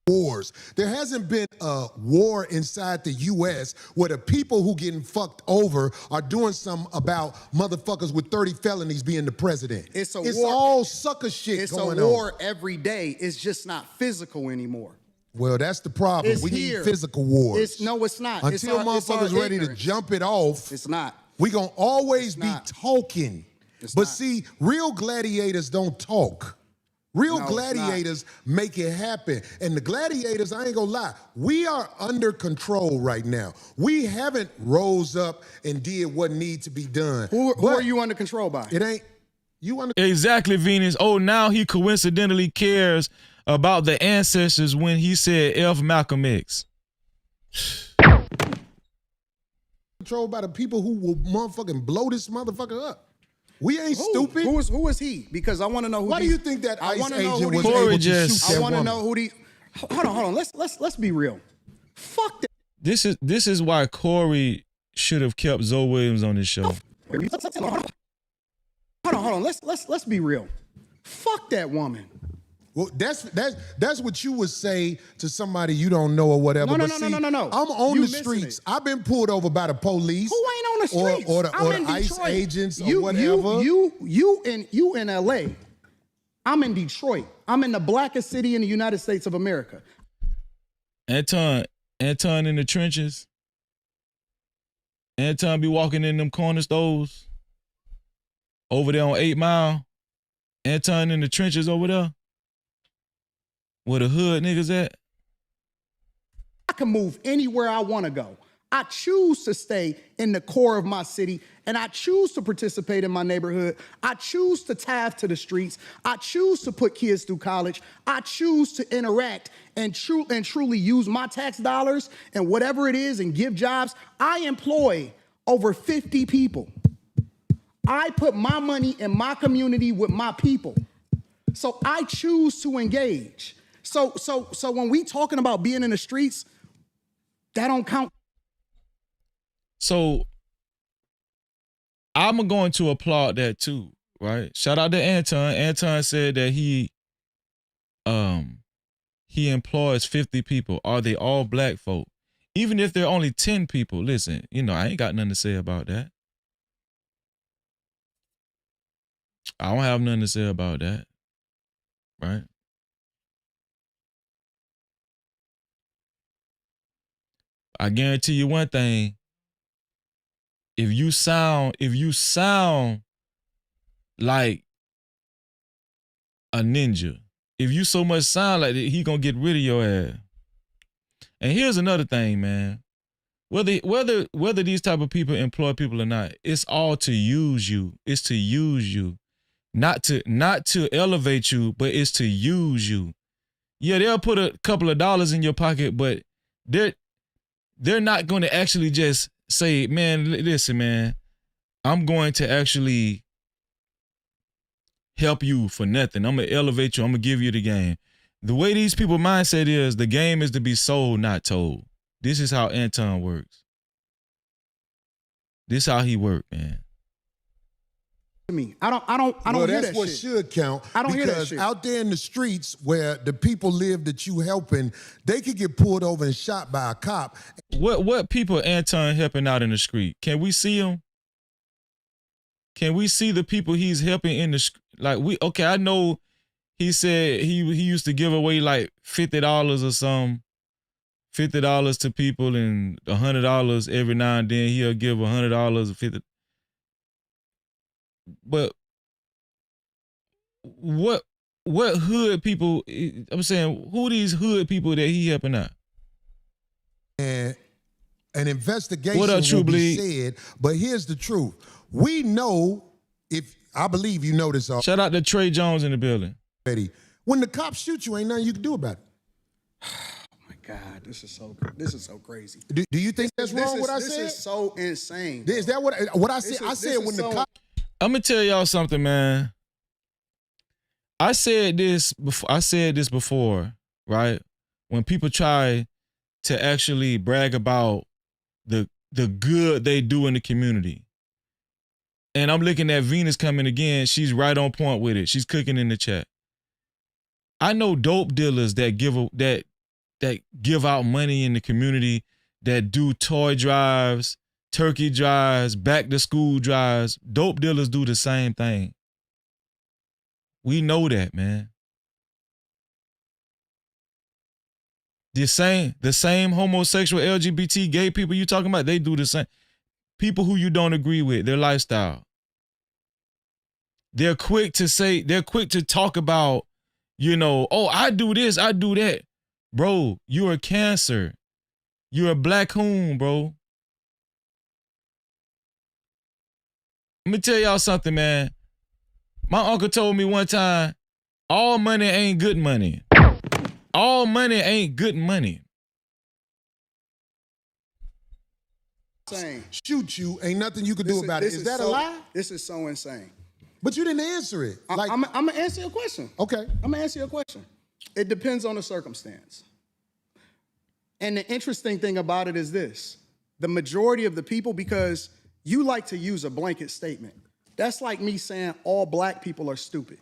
wars. There hasn't been a war inside the U.S. where the people who getting fucked over are doing something about motherfuckers with 30 felonies being the president. It's a It's war. all sucker shit It's going a war on. every day. It's just not physical anymore. Well, that's the problem. It's We here. need physical wars. No, it's not. It's Until our motherfuckers ready to ignorance. jump it off, It's not. we gonna always be not. talking. It's But not. see, real gladiators don't talk. Real No, it's gladiators make it happen. And the gladiators, I ain't gonna lie, we are under control right now. We haven't rose up and did what needs to be done. Who But are you under control by? It ain't, you under Exactly, Venus. Oh, now he coincidentally cares about the ancestors when he said F Malcolm X. controlled by the people who will motherfucking blow this motherfucker up. We ain't stupid. Who is he? Because I want to know who. Why do these- you think that I ICE wanna know agent who was these- able to just- shoot I that want to woman? know who these. Hold on. Let's be real. Fuck that. This is why Corey should have kept Zoe Williams on this show. Hold on. Let's be real. Fuck that woman. Well, that's what you would say to somebody you don't know or whatever. No. But see, I'm on You the missing streets. it. I've been pulled over by the police. Who ain't on the streets? Or the I'm in ICE Detroit. agents or You whatever. you in LA. I'm in Detroit. I'm in the blackest city in the United States of America. Anton in the trenches. Anton be walking in them corner stores. Over there on 8 Mile. Anton in the trenches over there. Where the hood niggas at? I can move anywhere I want to go. I choose to stay in the core of my city, and I choose to participate in my neighborhood. I choose to tithe to the streets. I choose to put kids through college. I choose to interact and truly use my tax dollars and whatever it is and give jobs. I employ over 50 people. I put my money in my community with my people. So I choose to engage. So when we talking about being in the streets, that don't count. So I'm going to applaud that too, right? Shout out to Anton. Anton said that he employs 50 people. Are they all black folk? Even if they're only 10 people, listen, I ain't got nothing to say about that. I don't have nothing to say about that, right? I guarantee you one thing. If you sound like a ninja, if you so much sound like that, he gonna get rid of your ass. And here's another thing, man. Whether these type of people employ people or not, it's all to use you. It's to use you. Not to elevate you, but it's to use you. Yeah, they'll put a couple of dollars in your pocket, but they're not going to actually just say, man, listen, man, I'm going to actually help you for nothing. I'm going to elevate you. I'm going to give you the game. The way these people mindset is, the game is to be sold, not told. This is how Anton works. This how he work, man. Me, I don't well, hear that's that what shit. should count. I don't hear that because shit. out there in the streets where the people live that you helping, they could get pulled over and shot by a cop. What people Anton helping out in the street? Can we see him? Can we see the people he's helping in the street? Okay, I know he said he used to give away like $50 or something. $50 to people and $100 every now and then. He'll give $100 or $50. But what hood people? I'm saying, who these hood people that he helping out? And an investigation What up, True will be Bleed? said, but here's the truth. We know, I believe you know this already. Shout out to Trey Jones in the building. When the cops shoot you, ain't nothing you can do about it. God, this is so crazy. Do you think that's wrong? What I said? This is so insane. Is that what I said? I said when the cops. I'm gonna tell y'all something, man. I said this before, right? When people try to actually brag about the good they do in the community. And I'm looking at Venus coming again. She's right on point with it. She's cooking in the chat. I know dope dealers that give out money in the community, that do toy drives, turkey drives, back to school drives. Dope dealers do the same thing. We know that, man. The same homosexual, LGBT, gay people you talking about, they do the same. People who you don't agree with, their lifestyle. They're quick to talk about, oh, I do this, I do that. Bro, you're a Cancer. You're a black coon, bro. Let me tell y'all something, man. My uncle told me one time, all money ain't good money. All money ain't good money. Insane. Shoot you, ain't nothing you can do about it. Is that a lie? This is so insane. But you didn't answer it. I'm gonna answer your question. Okay. I'm gonna answer your question. It depends on the circumstance. And the interesting thing about it is this. The majority of the people, because you like to use a blanket statement. That's like me saying all black people are stupid.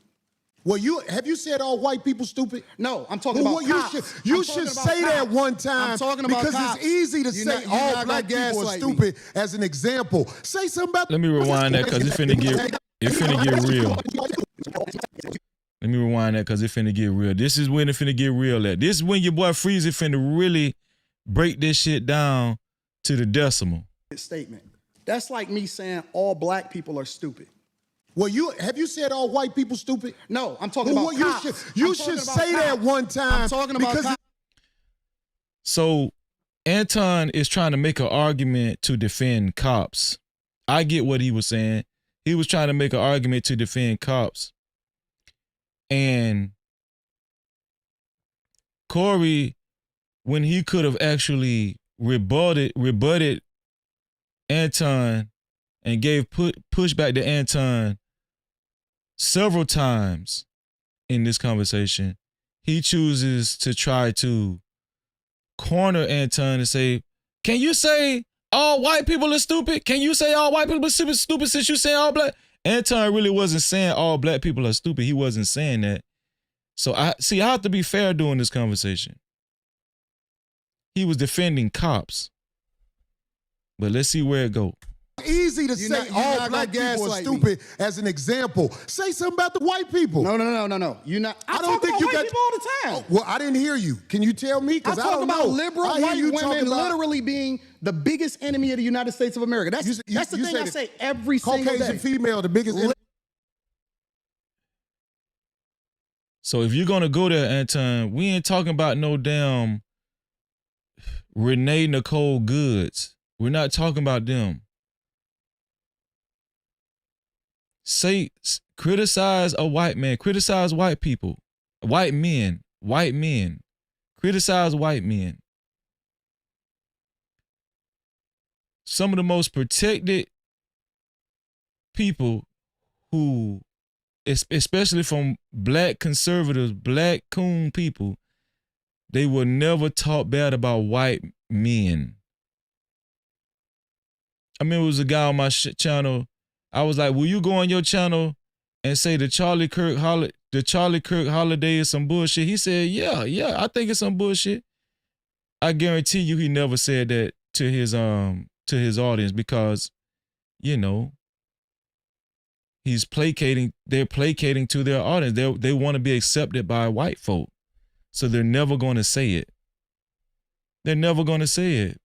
Well, have you said all white people stupid? No, I'm talking about cops. You should say that one time. I'm talking about because cops. It's easy to say all black people are stupid as an example. Say something about. Let me rewind that because it finna get real. Let me rewind that because it finna get real. This is when it finna get real at. This is when your boy Freezy finna really break this shit down to the decimal. Statement. That's like me saying all black people are stupid. Well, have you said all white people stupid? No, I'm talking about cops. You should say that one time. I'm talking about cops. So Anton is trying to make an argument to defend cops. I get what he was saying. He was trying to make an argument to defend cops. And Corey, when he could have actually rebutted Anton and gave pushback to Anton several times in this conversation, he chooses to try to corner Anton and say, can you say all white people are stupid? Can you say all white people are stupid since you say all black? Anton really wasn't saying all black people are stupid. He wasn't saying that. So I have to be fair during this conversation. He was defending cops. But let's see where it goes. Easy to say all black people are stupid as an example. Say something about the white people. No. You're not. I don't think you got people all the time. Well, I didn't hear you. Can you tell me? Because I talk don't about know. liberal white women literally being the biggest enemy of the United States of America. That's the thing I say every single day. Caucasian female, the biggest enemy. So if you're gonna go there, Anton, we ain't talking about no damn Renee Nicole Goods. We're not talking about them. Criticize a white man, criticize white people, white men, criticize white men. Some of the most protected people who, especially from black conservatives, black coon people, they will never talk bad about white men. I mean, it was a guy on my channel. I was like, will you go on your channel and say the Charlie Kirk holiday is some bullshit? He said, yeah, I think it's some bullshit. I guarantee you he never said that to his audience because, you know, they're placating to their audience. They want to be accepted by white folk. So they're never going to say it. They're never going to say it.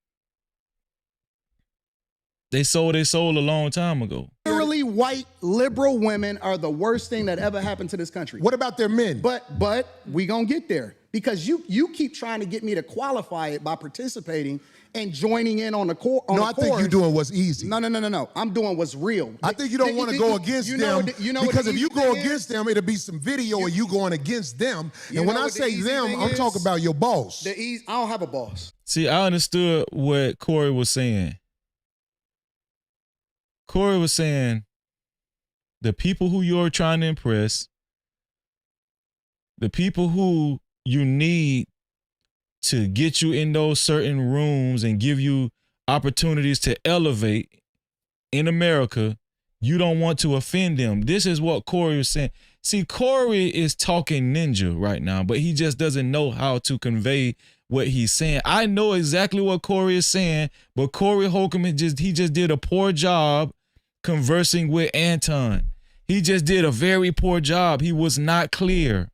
They sold their soul a long time ago. Literally, white liberal women are the worst thing that ever happened to this country. What about their men? But we gonna get there because you keep trying to get me to qualify it by participating and joining in on the core. No, I think you're doing what's easy. No. I'm doing what's real. I think you don't want to go against them because if you go against them, it'll be some video of you going against them. And when I say them, I'm talking about your boss. I don't have a boss. See, I understood what Corey was saying. Corey was saying the people who you're trying to impress, the people who you need to get you in those certain rooms and give you opportunities to elevate in America, you don't want to offend them. This is what Corey was saying. See, Corey is talking ninja right now, but he just doesn't know how to convey what he's saying. I know exactly what Corey is saying, but Corey Holcomb he just did a poor job conversing with Anton. He just did a very poor job. He was not clear.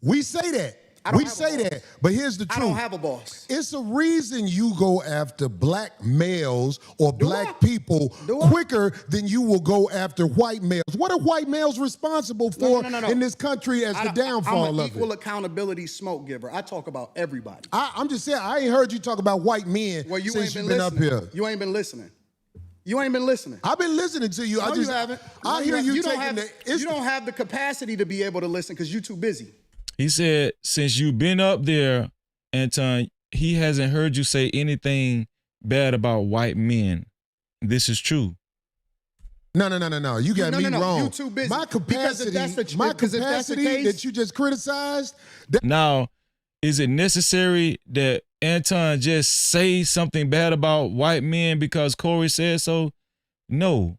We say that. We say that, but here's the truth. I don't have a boss. It's a reason you go after black males or black people quicker than you will go after white males. What are white males responsible for in this country as the downfall of it? I'm an equal accountability smoke giver. I talk about everybody. I'm just saying, I ain't heard you talk about white men since you've been up here. You ain't been listening. You ain't been listening. I've been listening to you. No, you haven't. I hear you taking you don't have the capacity to be able to listen because you're too busy. He said, since you've been up there, Anton, he hasn't heard you say anything bad about white men. This is true. No. You got me wrong. You're too busy. My capacity that you just criticized. Now, is it necessary that Anton just say something bad about white men because Corey said so? No.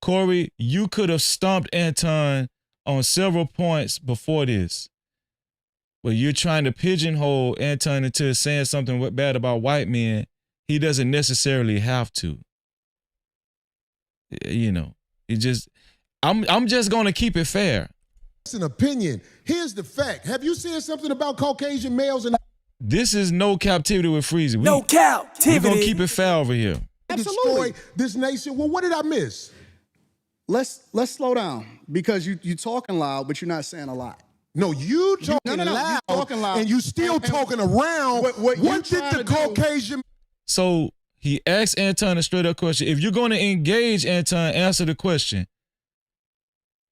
Corey, you could have stumped Anton on several points before this. But you're trying to pigeonhole Anton into saying something bad about white men. He doesn't necessarily have to. You know, I'm just going to keep it fair. It's an opinion. Here's the fact. Have you said something about Caucasian males? This is no captivity with Freezy. No captivity. We're going to keep it fair over here. Absolutely. Destroy this nation. Well, what did I miss? Let's slow down because you talking loud, but you're not saying a lot. No, you talking loud, you talking loud, and you still talking around. What did the Caucasian? So he asked Anton a straight up question. If you're going to engage Anton, answer the question.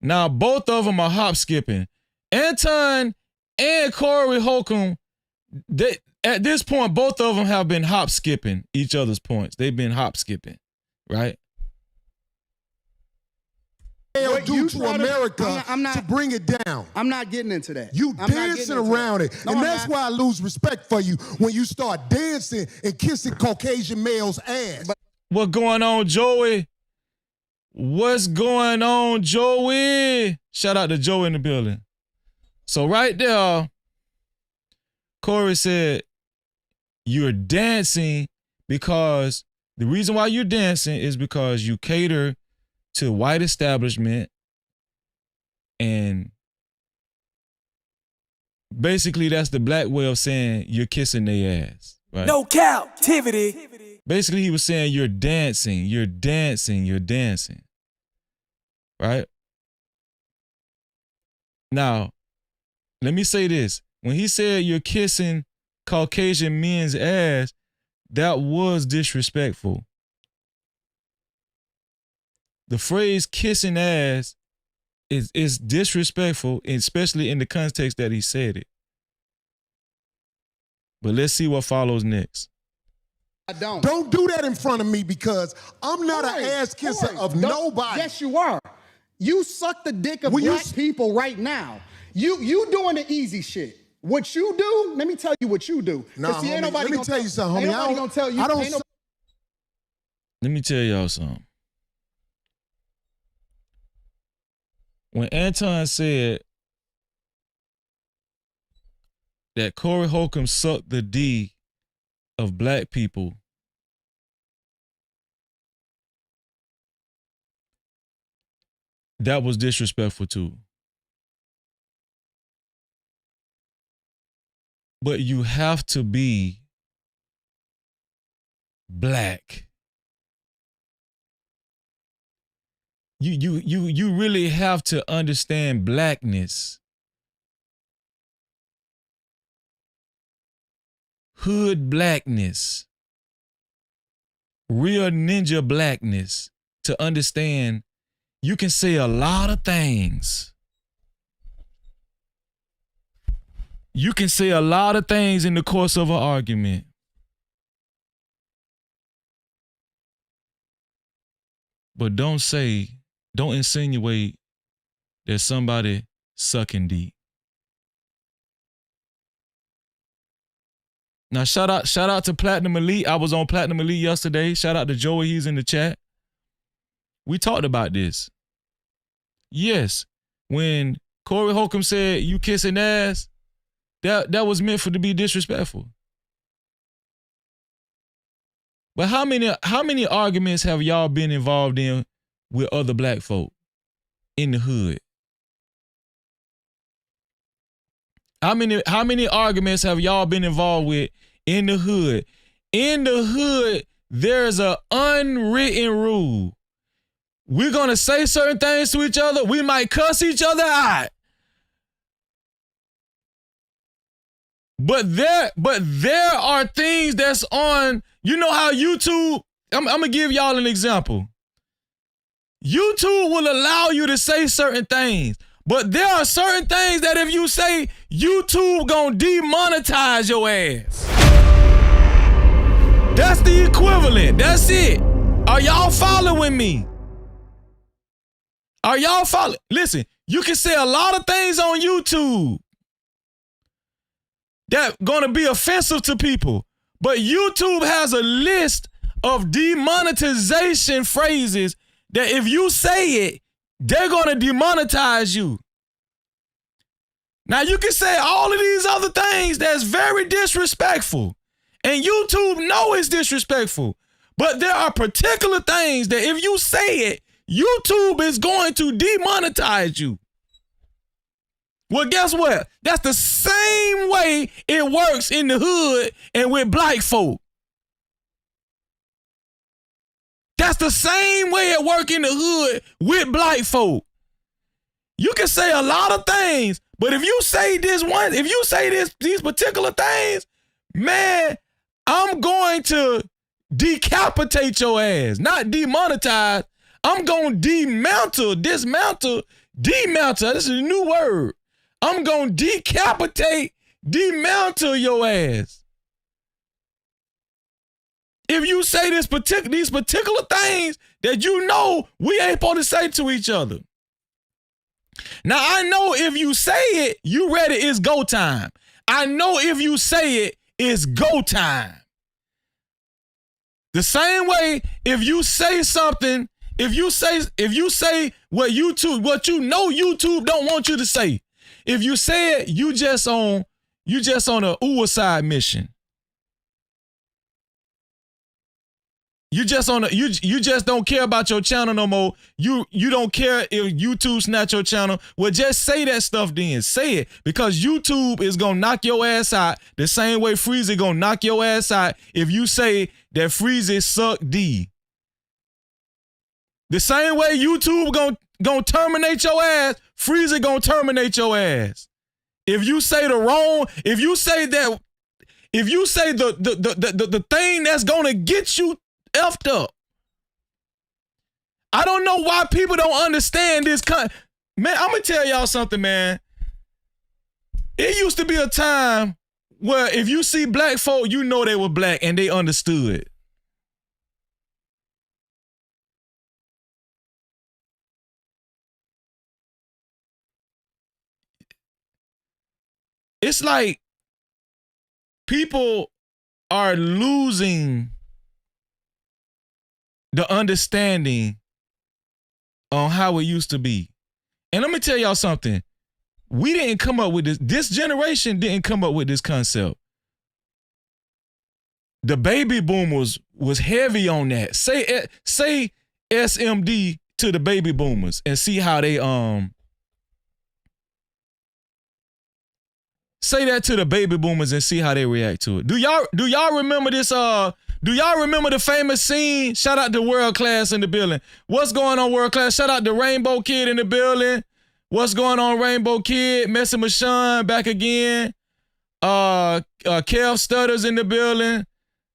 Now, both of them are hop skipping. Anton and Corey Holcomb, at this point, both of them have been hop skipping each other's points. They've been hop skipping, right? What do you to try to- America I'm not- to bring it down. I'm not getting into that. You I'm not dancing getting into around that. it. No, And I'm that's not. why I lose respect for you when you start dancing and kissing Caucasian males' ass. What's going on, Joey? What's going on, Joey? Shout out to Joey in the building. So right there, Corey said, you're dancing because the reason why you're dancing is because you cater to white establishment, and basically that's the black way of saying you're kissing their ass, right? No captivity. Basically, he was saying you're dancing, you're dancing, you're dancing, right? Now, let me say this. When he said you're kissing Caucasian men's ass, that was disrespectful. The phrase kissing ass is disrespectful, especially in the context that he said it. But let's see what follows next. I don't. Don't do that in front of me because I'm not an ass kisser of nobody. Yes, you are. You suck the dick of Will you black people right now. You doing the easy shit. What you do, let me tell you what you do. 'Cause Nah, see, ain't homie, nobody let me gonna tell you something, ain't homie. nobody gonna tell you. I don't ain't no- Let me tell y'all something. When Anton said that Corey Holcomb sucked the D of black people, that was disrespectful too. But you have to be black. You really have to understand blackness. Hood blackness. Real ninja blackness to understand you can say a lot of things. You can say a lot of things in the course of an argument. But don't insinuate that somebody sucking deep. Now, shout out to Platinum Elite. I was on Platinum Elite yesterday. Shout out to Joey. He's in the chat. We talked about this. Yes, when Corey Holcomb said you kissing ass, that was meant for to be disrespectful. But how many arguments have y'all been involved in with other black folk in the hood? How many arguments have y'all been involved with in the hood? In the hood, there's an unwritten rule. We're gonna say certain things to each other. We might cuss each other out. But there are things that's on, you know how YouTube, I'm gonna give y'all an example. YouTube will allow you to say certain things, but there are certain things that if you say, YouTube gonna demonetize your ass. That's the equivalent. That's it. Are y'all following me? Are y'all following? Listen, you can say a lot of things on YouTube that gonna be offensive to people, but YouTube has a list of demonetization phrases that if you say it, they're gonna demonetize you. Now you can say all of these other things that's very disrespectful, and YouTube know it's disrespectful, but there are particular things that if you say it, YouTube is going to demonetize you. Well, guess what? That's the same way it works in the hood and with black folk. That's the same way it works in the hood with black folk. You can say a lot of things, But if you say these particular things, man, I'm going to decapitate your ass, not demonetize. I'm going to dismantle. This is a new word. I'm going to decapitate, dismantle your ass. If you say these particular things that you know we ain't supposed to say to each other. Now, I know if you say it, you ready, it's go time. I know if you say it, it's go time. The same way, if you say something, if you say what you know YouTube don't want you to say, if you say it, you just on a suicide mission. You just don't care about your channel no more. You don't care if YouTube snatch your channel. Well, just say that stuff then. Say it, because YouTube is gonna knock your ass out the same way Freezy gonna knock your ass out if you say that Freezy suck D. The same way YouTube gonna terminate your ass, Freezy gonna terminate your ass. If you say the thing that's gonna get you effed up. I don't know why people don't understand this. Man, I'm gonna tell y'all something, man. It used to be a time where if you see black folk, you know they were black and they understood. It's like people are losing the understanding on how it used to be. And let me tell y'all something. We didn't come up with this. This generation didn't come up with this concept. The baby boomers was heavy on that. Say SMD to the baby boomers and see how they say that to the baby boomers and see how they react to it. Do y'all remember this? Do y'all remember the famous scene? Shout out to World Class in the building. What's going on, World Class? Shout out to Rainbow Kid in the building. What's going on, Rainbow Kid? Messing with Sean back again. Kev Stutters in the building.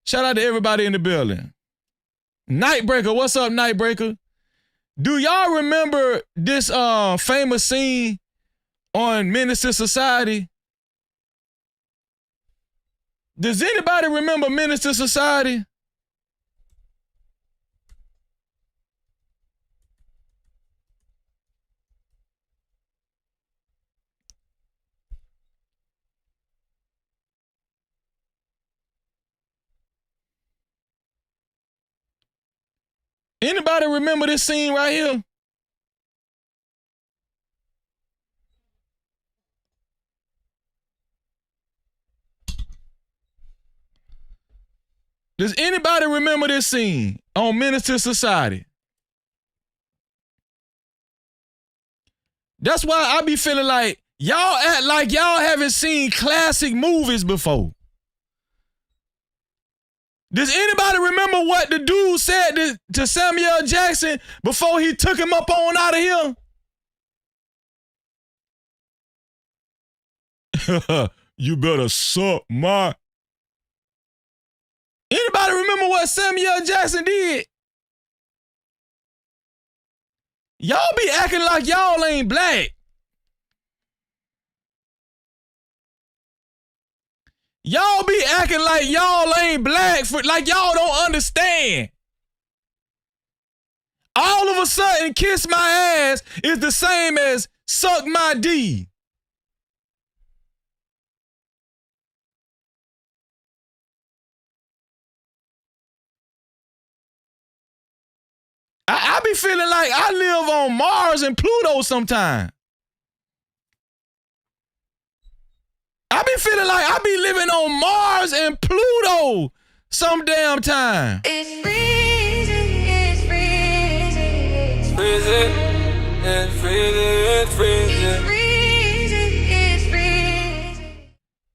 Shout out to everybody in the building. Nightbreaker, what's up, Nightbreaker? Do y'all remember this famous scene on Menace to Society? Does anybody remember Menace to Society? Anybody remember this scene right here? Does anybody remember this scene on Menace to Society? That's why I be feeling like y'all act like y'all haven't seen classic movies before. Does anybody remember what the dude said to Samuel Jackson before he took him up on out of here? You better suck my... Anybody remember what Samuel Jackson did? Y'all be acting like y'all ain't black. Y'all be acting like y'all ain't black, like y'all don't understand. All of a sudden, kiss my ass is the same as suck my D. I be feeling like I live on Mars and Pluto sometimes. I be feeling like I be living on Mars and Pluto some damn time. It's freezing, it's freezing, it's freezing, it's freezing, it's freezing, it's freezing.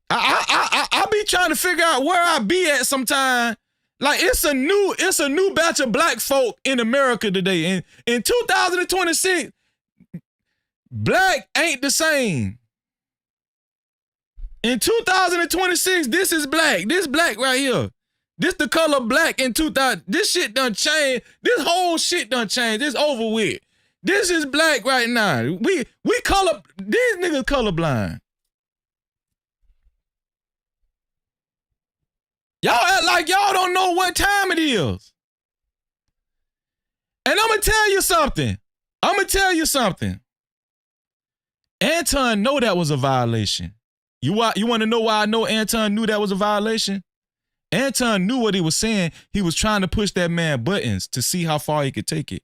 I be trying to figure out where I be at sometime. Like it's a new batch of black folk in America today. And in 2026, black ain't the same. In 2026, this is black. This black right here. This the color black in 2000. This shit done changed. This whole shit done changed. This over with. This is black right now. We color, these niggas colorblind. Y'all act like y'all don't know what time it is. And I'm gonna tell you something. Anton know that was a violation. You want to know why I know Anton knew that was a violation? Anton knew what he was saying. He was trying to push that man buttons to see how far he could take it.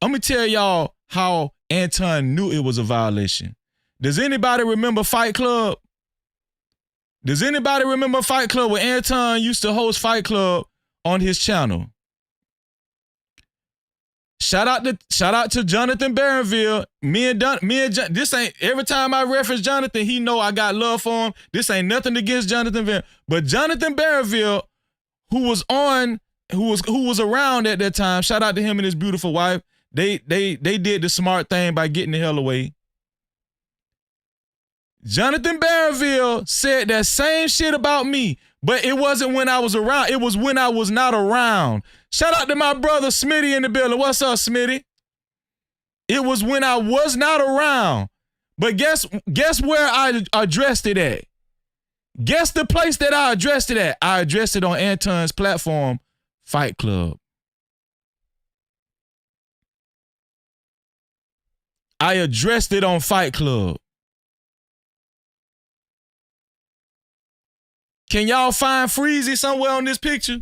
I'm going to tell y'all how Anton knew it was a violation. Does anybody remember Fight Club? Does anybody remember Fight Club where Anton used to host Fight Club on his channel? Shout out to Jonathan Barronville. This ain't, every time I reference Jonathan, he know I got love for him. This ain't nothing against Jonathan Barronville. But Jonathan Barronville, who was around at that time, shout out to him and his beautiful wife. They did the smart thing by getting the hell away. Jonathan Barronville said that same shit about me, but it wasn't when I was around. It was when I was not around. Shout out to my brother Smitty in the building. What's up, Smitty? It was when I was not around. But guess where I addressed it at? Guess the place that I addressed it at? I addressed it on Anton's platform, Fight Club. I addressed it on Fight Club. Can y'all find Freezy somewhere on this picture?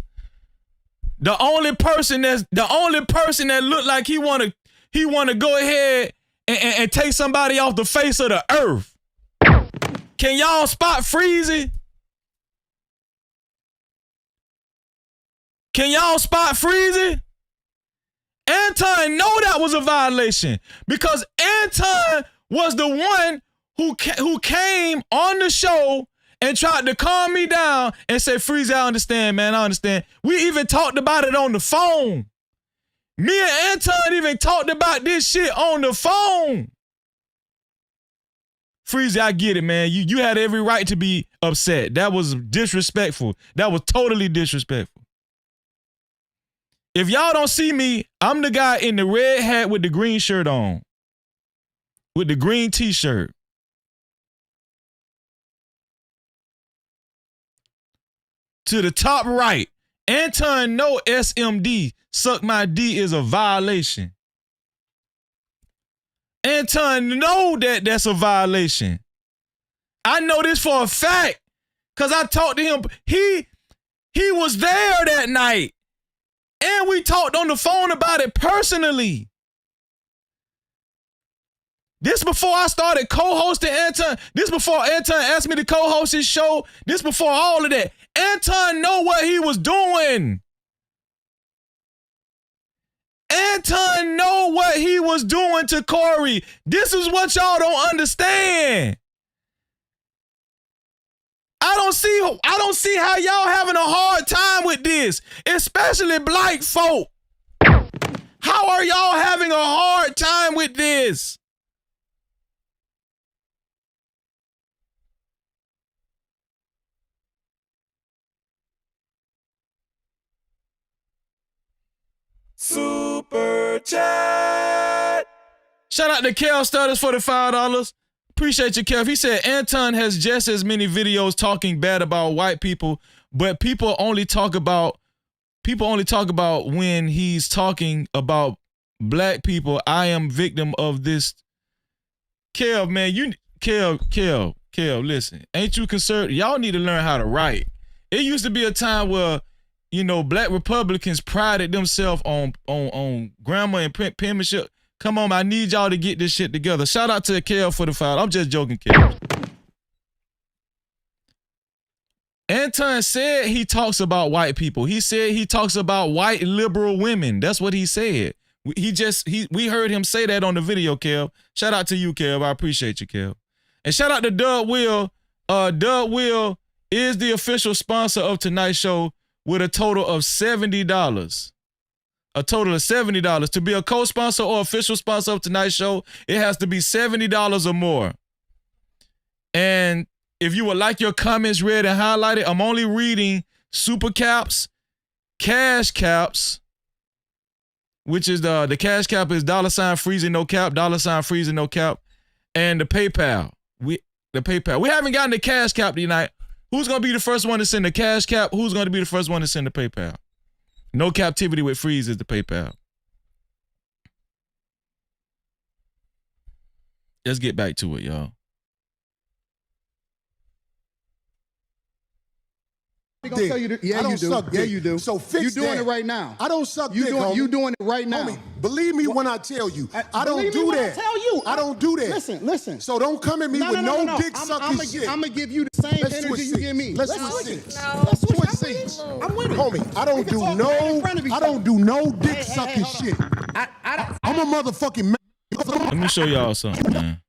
The only person that looked like he wanna go ahead and take somebody off the face of the earth. Can y'all spot Freezy? Can y'all spot Freezy? Anton know that was a violation because Anton was the one who came on the show and tried to calm me down and say, Freezy, I understand, man, I understand. We even talked about it on the phone. Me and Anton even talked about this shit on the phone. Freezy, I get it, man. You had every right to be upset. That was disrespectful. That was totally disrespectful. If y'all don't see me, I'm the guy in the red hat with the green shirt on. With the green t-shirt. To the top right, Anton know SMD, suck my D, is a violation. Anton know that that's a violation. I know this for a fact because I talked to him. He was there that night. And we talked on the phone about it personally. This before I started co-hosting Anton. This before Anton asked me to co-host his show. This before all of that. Anton know what he was doing. Anton know what he was doing to Corey. This is what y'all don't understand. I don't see how y'all having a hard time with this, especially black folk. How are y'all having a hard time with this? Super chat. Shout out to Kel Stutters for the $5. Appreciate you, Kev. He said Anton has just as many videos talking bad about white people, but people only talk about when he's talking about black people. I am victim of this. Kev, man, Kev, listen. Ain't you concerned? Y'all need to learn how to write. It used to be a time where, you know, black Republicans prided themselves on grammar and penmanship. Come on, I need y'all to get this shit together. Shout out to Kel for the $5. I'm just joking, Kel. Anton said he talks about white people. He said he talks about white liberal women. That's what he said. We heard him say that on the video, Kel. Shout out to you, Kel. I appreciate you, Kel. And shout out to Doug Will. Doug Will is the official sponsor of tonight's show with a total of $70. A total of $70. To be a co-sponsor or official sponsor of tonight's show, it has to be $70 or more. And if you would like your comments read and highlighted, I'm only reading super caps, cash caps, which is the cash cap is $freezing no cap, $freezing no cap, and the PayPal. The PayPal. We haven't gotten the cash cap tonight. Who's gonna be the first one to send the cash cap? Who's gonna be the first one to send the PayPal? No Captivity with Freeze is the PayPal. Let's get back to it, y'all. Gonna tell you that, yeah, I don't you do. suck Yeah, dick. you do. So fix you doing that. it right now. I don't suck dick, homie. You doing it right now. Homie, believe me when I tell you. I don't Believe me do when that. I tell you. I don't do that. Listen. So don't come at me with no dick sucking shit. I'm gonna give you the same Let's energy switch you seats. give me. Let's switch switch it. seats. Let's switch seats. I'm with it. Homie, I don't do no dick sucking shit. I'm a motherfucking man. Let me show y'all something, man.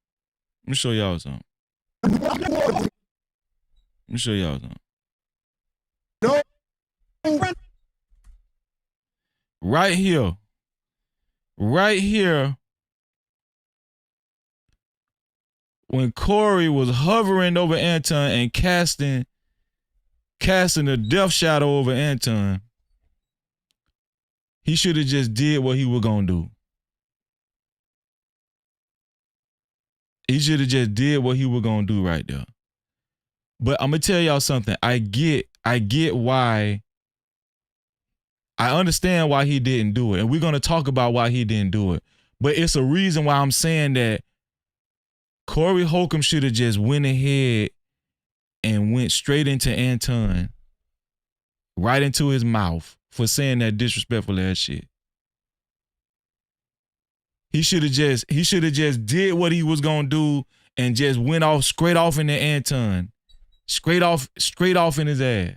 Let me show y'all something. No. Right here, when Corey was hovering over Anton and casting a death shadow over Anton, he should have just did what he was gonna do. He should have just did what he was gonna do right there. But I'm gonna tell y'all something. I get why. I understand why he didn't do it. And we're gonna talk about why he didn't do it. But it's a reason why I'm saying that Corey Holcomb should have just went ahead and went straight into Anton, right into his mouth for saying that disrespectful ass shit. He should have just did what he was gonna do and just went off straight off into Anton. Straight off in his ass.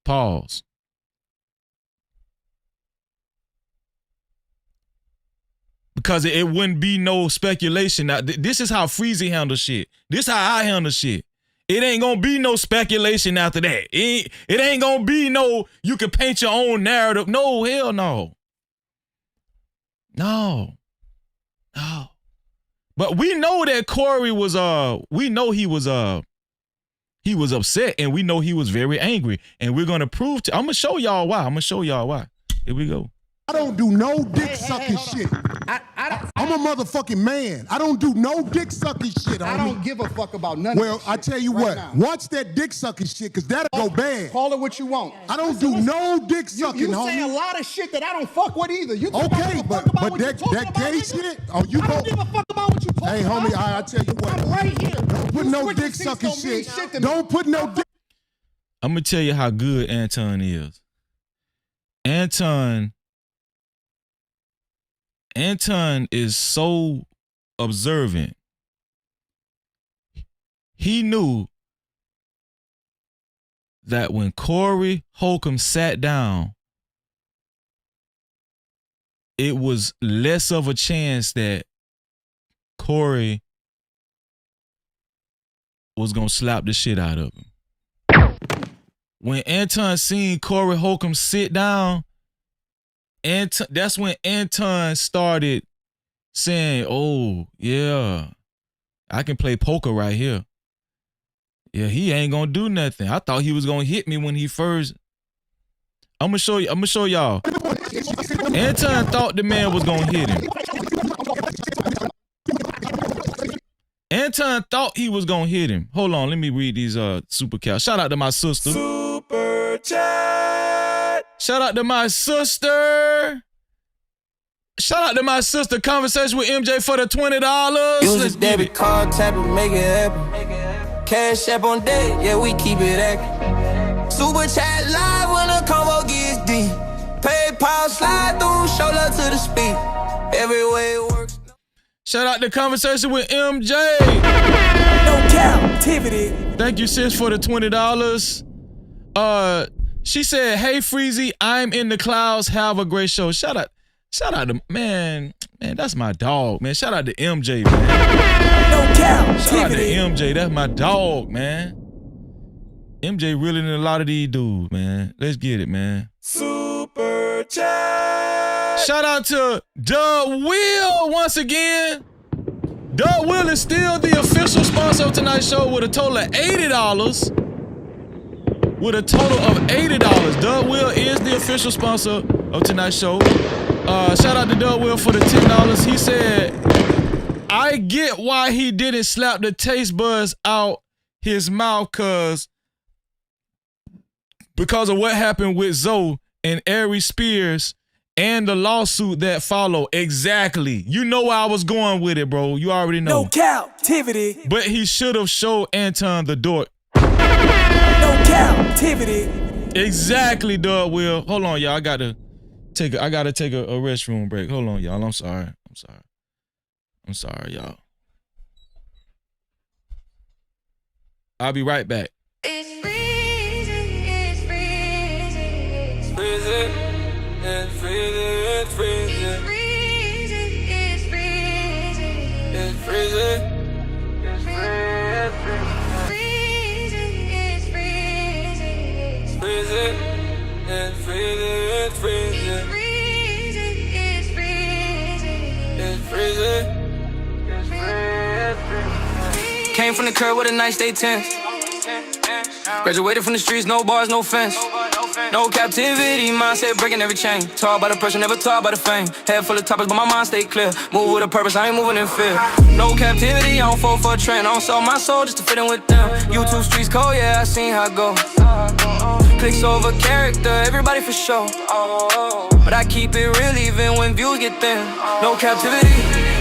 Pause. Because it wouldn't be no speculation. Now, this is how Freezy handles shit. This how I handle shit. It ain't gonna be no speculation after that. It ain't gonna be no, you can paint your own narrative. No, hell no. No. But we know that Corey was, we know he was upset, and we know he was very angry. And we're gonna prove I'm gonna show y'all why. Here we go. I don't do no dick sucking shit. I'm a motherfucking man. I don't do no dick sucking shit. I don't give a fuck about none Well, of that I shit tell you right what, now. watch that dick sucking shit, because that'll go bad. Call it what you want. I don't do no dick sucking, you homie. say a lot of shit that I don't fuck with either. You Okay, but that gay shit, oh, you I don't give a fuck about what you talking Hey, about. homie, I tell you what. I'm right here. Don't put You no switching dick seats sucking don't mean shit. shit to me. Don't put no dick. I'm gonna tell you how good Anton is. Anton is so observant. He knew that when Corey Holcomb sat down, it was less of a chance that Corey was gonna slap the shit out of him. When Anton seen Corey Holcomb sit down, that's when Anton started saying, oh, yeah, I can play poker right here. Yeah, he ain't gonna do nothing. I thought he was gonna hit me when he first. I'm gonna show y'all. Anton thought the man was gonna hit him. Anton thought he was gonna hit him. Hold on, let me read these super cows. Shout out to my sister. Super chat. Shout out to my sister. Conversation with MJ for the $20. Use a debit card, tap it, make it happen. Cash app on deck, yeah, we keep it active. Super chat live when the combo gets deep. PayPal slide through, shoulder to the speed. Every way it works. Shout out to Conversation with MJ. No Cap-tivity. Thank you, sis, for the $20. She said, hey, Freezy, I'm in the clouds. Have a great show. Shout out to, man, that's my dog, man. Shout out to MJ, man. No Cap-tivity. Shout out to MJ. That's my dog, man. MJ really than a lot of these dudes, man. Let's get it, man. Super chat. Shout out to The Will once again. Doug Will is still the official sponsor of tonight's show with a total of $80. With a total of $80. Doug Will is the official sponsor of tonight's show. Shout out to Doug Will for the $10. He said, I get why he didn't slap the taste buds out his mouth because of what happened with Zoe and Ari Spears and the lawsuit that followed. Exactly. You know where I was going with it, bro. You already know. No captivity. But he should have showed Anton the door. No captivity. Exactly, Doug Will. Hold on, y'all. I gotta take a restroom break. Hold on, y'all. I'm sorry, y'all. I'll be right back. It's freezing, it's freezing, it's freezing, it's freezing, it's freezing, it's freezing, it's freezing, it's freezing, it's freezing, it's freezing, it's freezing, it's freezing, it's freezing, it's freezing, it's freezing, it's freezing, it's freezing. Came from the curb with a nice day 10. Graduated from the streets, no bars, no fence. No captivity, mindset breaking every chain. Taught by the pressure, never taught by the fame. Head full of topics, but my mind stay clear. Move with a purpose, I ain't moving in fear. No captivity, I don't fall for a trend. I don't sell my soul just to fit in with them. YouTube streets cold, yeah, I seen how it go. Clicks over character, everybody for sure. But I keep it real even when views get thin. No captivity,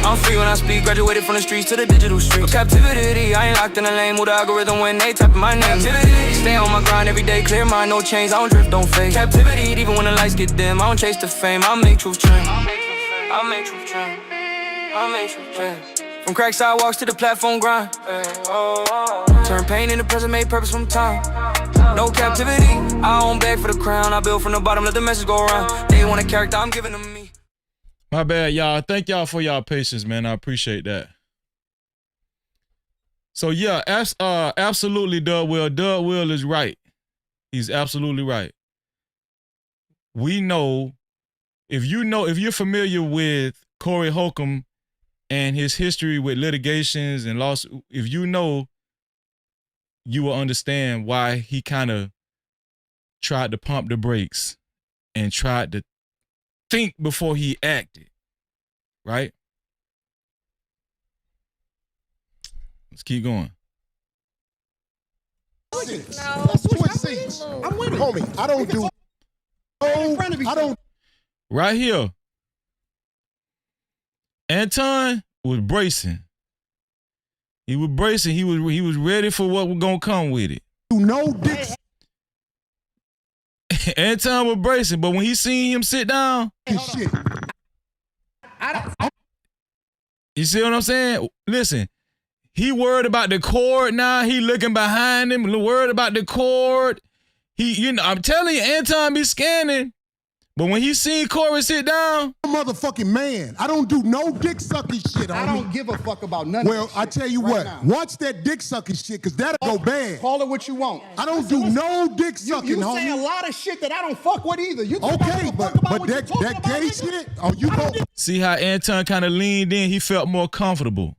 I'm free when I speak. Graduated from the streets to the digital streets. No captivity, I ain't locked in a lane with the algorithm when they typing my name. Captivity, stay on my grind every day, clear mind, no chains. I don't drift, don't fade. Captivity, even when the lights get dim, I don't chase the fame. I make truth trend. I make truth trend. I make truth trend. From crack sidewalks to the platform grind. Turn pain into present, made purpose from time. No captivity, I don't beg for the crown. I build from the bottom, let the message go around. They want a character, I'm giving them me. My bad, y'all. Thank y'all for y'all patience, man. I appreciate that. So yeah, absolutely, Doug Will. Doug Will is right. He's absolutely right. We know, if you're familiar with Corey Holcomb and his history with litigations and lawsuits, if you know, you will understand why he kind of tried to pump the brakes and tried to think before he acted, right? Let's keep going. Let's switch seats. I'm with it. Homie, I don't do. I don't. Right here. Anton was bracing. He was bracing. He was ready for what was gonna come with it. Do no dick. Anton was bracing, but when he seen him sit down, shit. You see what I'm saying? Listen, he worried about the cord now. He looking behind him, worried about the cord. I'm telling you, Anton be scanning. But when he seen Corey sit down, I'm a motherfucking man. I don't do no dick sucking shit. I don't give a fuck about none well, of that I shit tell you right what, now. watch that dick sucking shit, cause that'll go bad. Call it what you want. I don't do no dick sucking, You homie. say a lot of shit that I don't fuck with either. You okay, but that gay shit, oh, you go. See how Anton kind of leaned in? He felt more comfortable.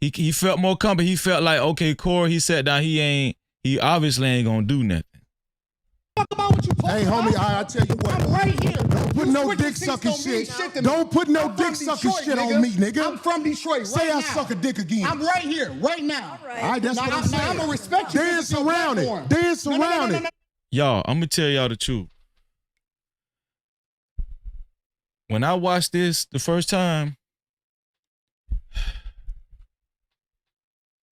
He felt more comfortable. He felt like, okay, Corey, he sat down. He obviously ain't gonna do nothing. Hey, homie, I tell you what. I'm right here. Don't put no dick sucking shit. Don't put no dick sucking shit on me, nigga. I'm from Detroit. Say right I now. suck a dick again. I'm right here, right now. All right. All right, that's what I'm saying. I'm gonna respect you. Dance around it. Dance around it. Y'all, I'm gonna tell y'all the truth. When I watched this the first time,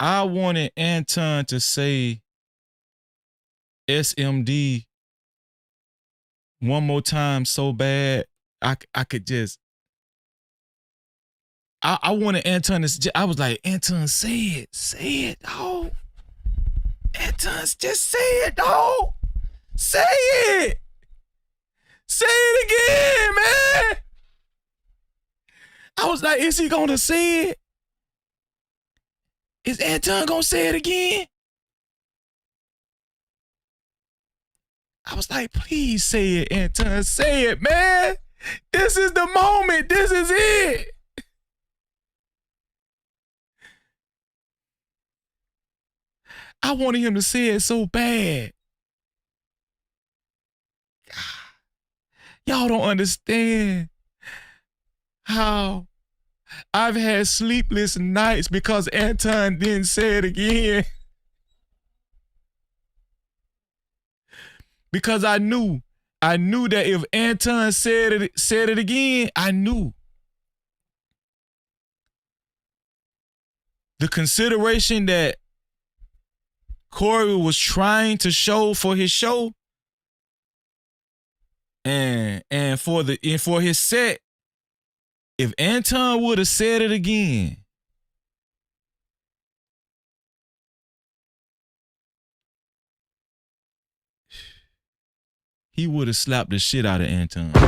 I wanted Anton to say SMD one more time so bad I could just I wanted Anton to, I was like, Anton, say it, dog. Anton, just say it, dog. Say it again, man. I was like, is he gonna say it? Is Anton gonna say it again? I was like, please say it, Anton. Say it, man. This is the moment. This is it. I wanted him to say it so bad. Y'all don't understand how I've had sleepless nights because Anton didn't say it again. Because I knew that if Anton said it again, I knew. The consideration that Corey was trying to show for his show and for his set, if Anton would have said it again, he would have slapped the shit out of Anton. No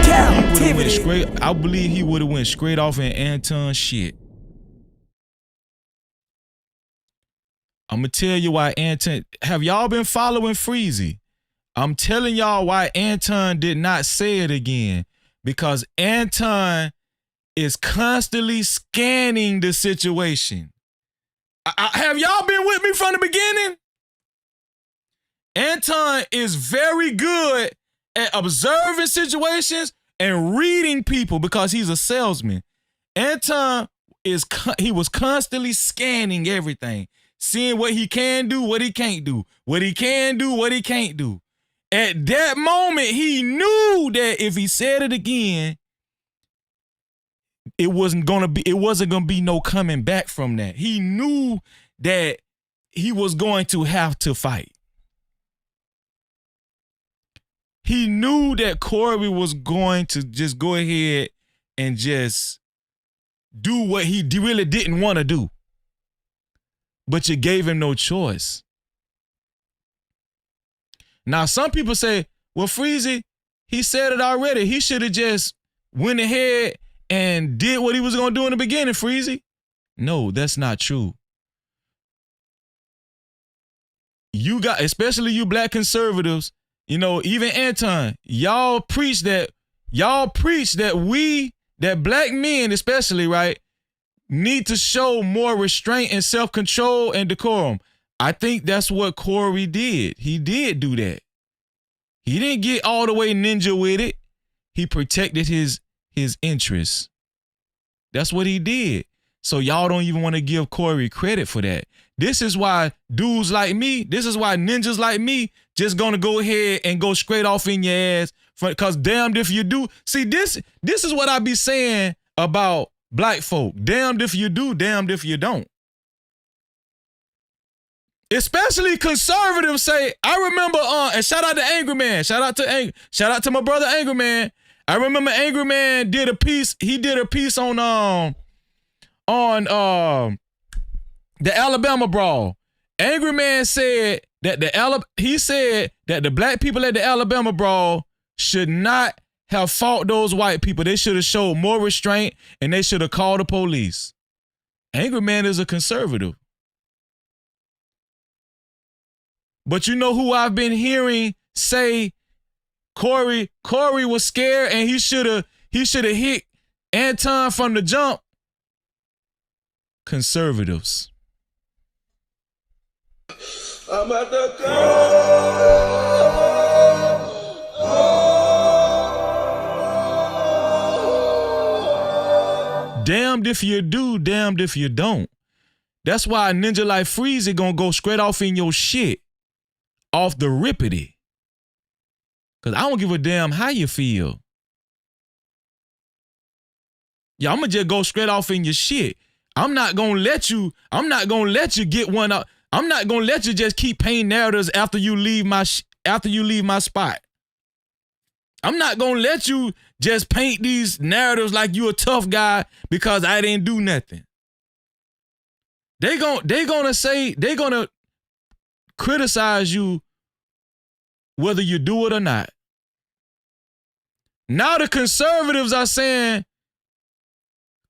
Cap-tivity. I believe he would have went straight off in Anton's shit. I'm gonna tell you why Anton. Have y'all been following Freezy? I'm telling y'all why Anton did not say it again. Because Anton is constantly scanning the situation. Have y'all been with me from the beginning? Anton is very good at observing situations and reading people because he's a salesman. Anton he was constantly scanning everything, seeing what he can do, what he can't do, what he can do, what he can't do. At that moment, he knew that if he said it again, it wasn't gonna be no coming back from that. He knew that he was going to have to fight. He knew that Corey was going to just go ahead and just do what he really didn't want to do. But you gave him no choice. Now, some people say, well, Freezy, he said it already. He should have just went ahead and did what he was going to do in the beginning, Freezy. No, that's not true. You got, especially you black conservatives, you know, even Anton, y'all preach that that black men especially, right, need to show more restraint and self-control and decorum. I think that's what Corey did. He did do that. He didn't get all the way ninja with it. He protected his interests. That's what he did. So y'all don't even want to give Corey credit for that. This is why dudes like me, this is why ninjas like me just gonna go ahead and go straight off in your ass. Because damned if you do. See, this is what I be saying about black folk. Damned if you do, damned if you don't. Especially conservatives say, I remember, and shout out to Angry Man. Shout out to my brother Angry Man. I remember Angry Man did a piece. He did a piece on the Alabama brawl. Angry Man said that the black people at the Alabama brawl should not have fought those white people. They should have showed more restraint and they should have called the police. Angry Man is a conservative. But you know who I've been hearing say Corey was scared and he should have hit Anton from the jump? Conservatives. I'm at the go. Damned if you do, damned if you don't. That's why a ninja like Freezy gonna go straight off in your shit. Off the rippity. Cause I don't give a damn how you feel. Yeah, I'm gonna just go straight off in your shit. I'm not gonna let you get one up. I'm not gonna let you just keep painting narratives after you leave my spot. I'm not gonna let you just paint these narratives like you a tough guy because I didn't do nothing. They're gonna criticize you whether you do it or not. Now the conservatives are saying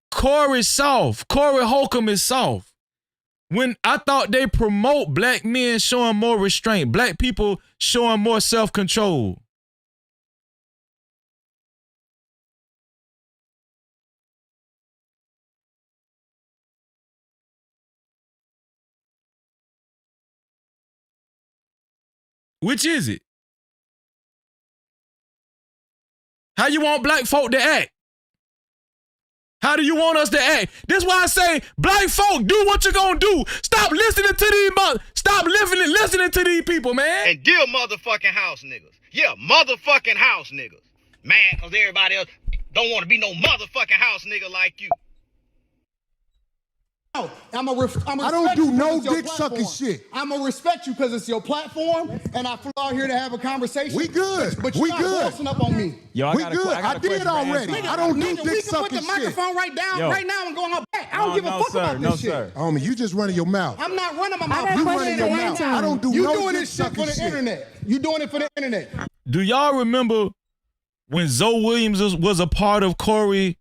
Corey's soft. Corey Holcomb is soft. When I thought they promote black men showing more restraint, black people showing more self-control. Which is it? How you want black folk to act? How do you want us to act? This is why I say, black folk, do what you're gonna do. Stop listening to these Stop listening to these people, man. And dear motherfucking house niggas. Yeah, motherfucking house niggas. Mad cause everybody else don't want to be no motherfucking house nigga like you. I don't do no dick sucking shit. I'm gonna respect you because it's your platform, and I flew out here to have a conversation. We good. But you bossing up on me. Yo, We good. I did already. I don't do dick We can sucking put the shit. microphone right now and go on her back. I don't give a fuck about no, this shit. sir. Homie, you just running your mouth. I'm not running my I mouth. got a You question running for your mouth. Anton. I don't do You no doing dick this shit sucking for the shit. internet. You doing it for the internet. Do y'all remember when Zoe Williams was a part of Corey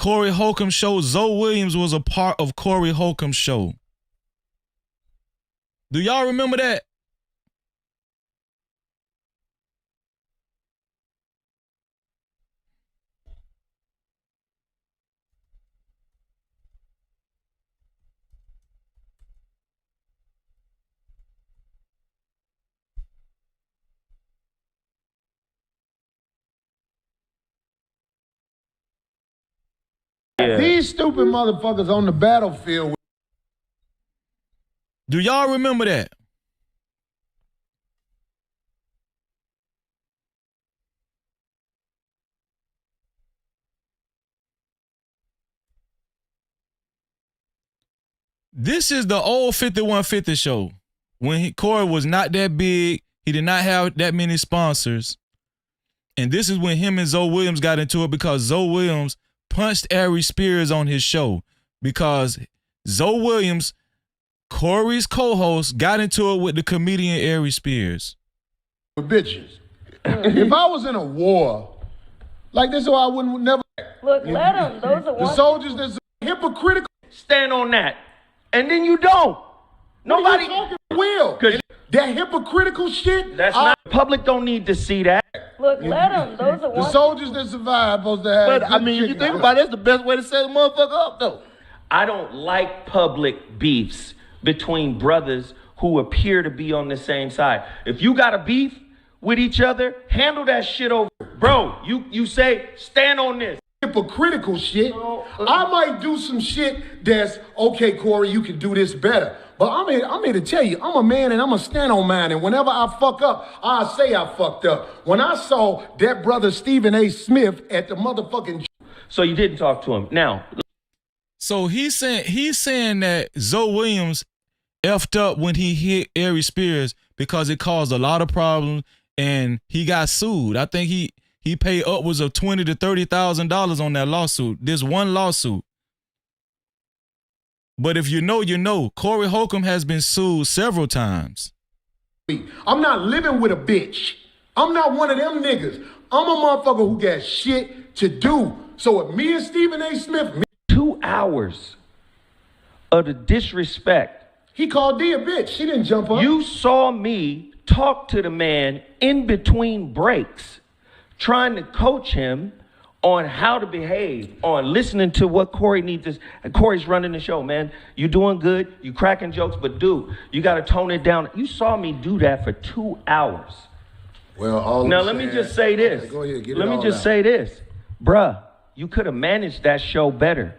Holcomb's show? Zoe Williams was a part of Corey Holcomb's show. Do y'all remember that? These stupid motherfuckers on the battlefield. Do y'all remember that? This is the old 5150 show. When Corey was not that big, he did not have that many sponsors. And this is when him and Zoe Williams got into it because Zoe Williams punched Ari Spears on his show because Zoe Williams, Corey's co-host, got into it with the comedian Ari Spears. Bitches. If I was in a war, like this, I wouldn't never. Look, let them. Those are The soldiers that's hypocritical. Stand on that. And then you don't. Nobody will. That hypocritical shit. That's not. Public don't need to see that. Look, let them. Those are The soldiers that survive supposed to have. But I mean, if you think about it, that's the best way to set a motherfucker up, though. I don't like public beefs between brothers who appear to be on the same side. If you got a beef with each other, handle that shit over. Bro, you say, stand on this. Hypocritical shit. I might do some shit that's, okay, Corey, you can do this better. But I'm here to tell you, I'm a man and I'm going to stand on mine. And whenever I fuck up, I say I fucked up. When I saw that brother Stephen A. Smith at the motherfucking... So you didn't talk to him. Now. So he's saying that Zoe Williams effed up when he hit Ari Spears because it caused a lot of problems and he got sued. I think he paid upwards of $20,000 to $30,000 on that lawsuit. This one lawsuit. But if you know, Corey Holcomb has been sued several times. I'm not living with a bitch. I'm not one of them niggas. I'm a motherfucker who got shit to do. So if me and Stephen A. Smith... 2 hours of the disrespect. He called D a bitch. She didn't jump up. You saw me talk to the man in between breaks, trying to coach him on how to behave, on listening to what Corey needs to. Corey's running the show, man. You doing good. You cracking jokes, but dude, you got to tone it down. You saw me do that for 2 hours. Well, now let me just say this. Okay, go ahead, get let it me all just out. say this, bruh. You could have managed that show better.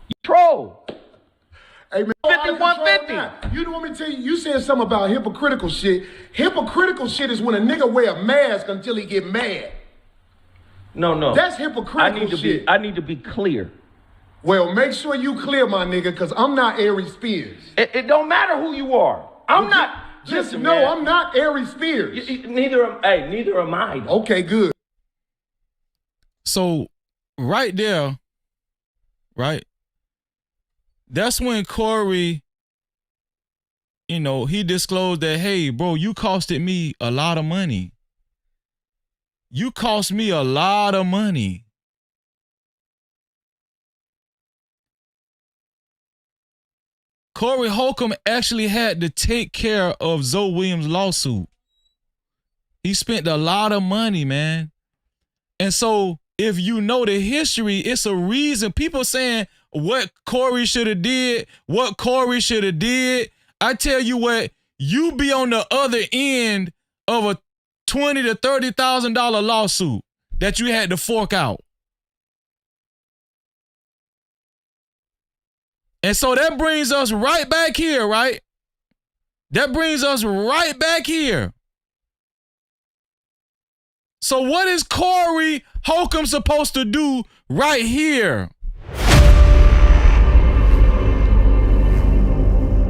You troll. Hey, man, 5150. You know what me tell you? You said something about hypocritical shit. Hypocritical shit is when a nigga wear a mask until he get mad. No. That's hypocritical shit. I need to be clear. Well, make sure you clear, my nigga, because I'm not Ari Spears. It don't matter who you are. I'm not. Just listen, know man. I'm not Ari Spears. Neither am I. Though. Okay, good. So right there, right? That's when Corey, he disclosed that, hey, bro, you costed me a lot of money. You cost me a lot of money. Corey Holcomb actually had to take care of Zoe Williams' lawsuit. He spent a lot of money, man. And so if you know the history, it's a reason. People saying what Corey should have did, I tell you what, you be on the other end of a $20,000 to $30,000 lawsuit that you had to fork out. And so that brings us right back here, right? That brings us right back here. So what is Corey Holcomb supposed to do right here?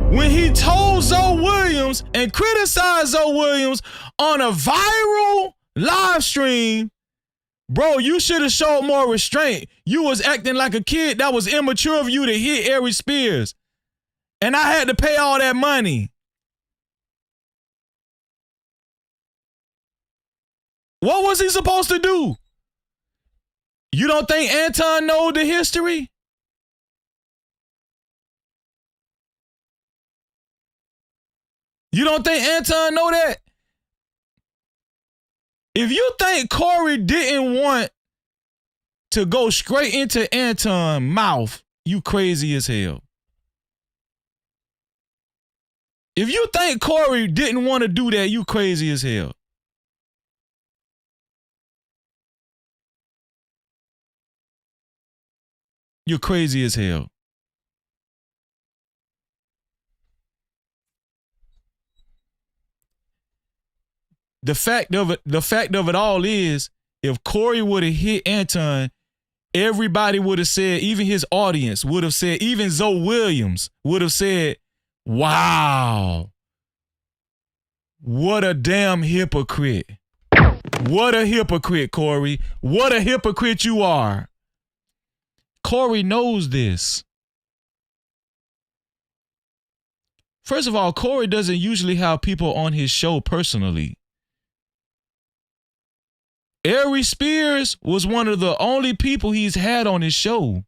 When he told Zoe Williams and criticized Zoe Williams on a viral live stream, bro, you should have showed more restraint. You was acting like a kid. That was immature of you to hit Aries Spears. And I had to pay all that money. What was he supposed to do? You don't think Anton know the history? You don't think Anton know that? If you think Corey didn't want to go straight into Anton's mouth, you crazy as hell. If you think Corey didn't want to do that, you crazy as hell. You're crazy as hell. The fact of it all is, if Corey would have hit Anton, everybody would have said, even his audience would have said, even Zoe Williams would have said, wow, what a damn hypocrite. What a hypocrite, Corey. What a hypocrite you are. Corey knows this. First of all, Corey doesn't usually have people on his show personally. Aries Spears was one of the only people he's had on his show.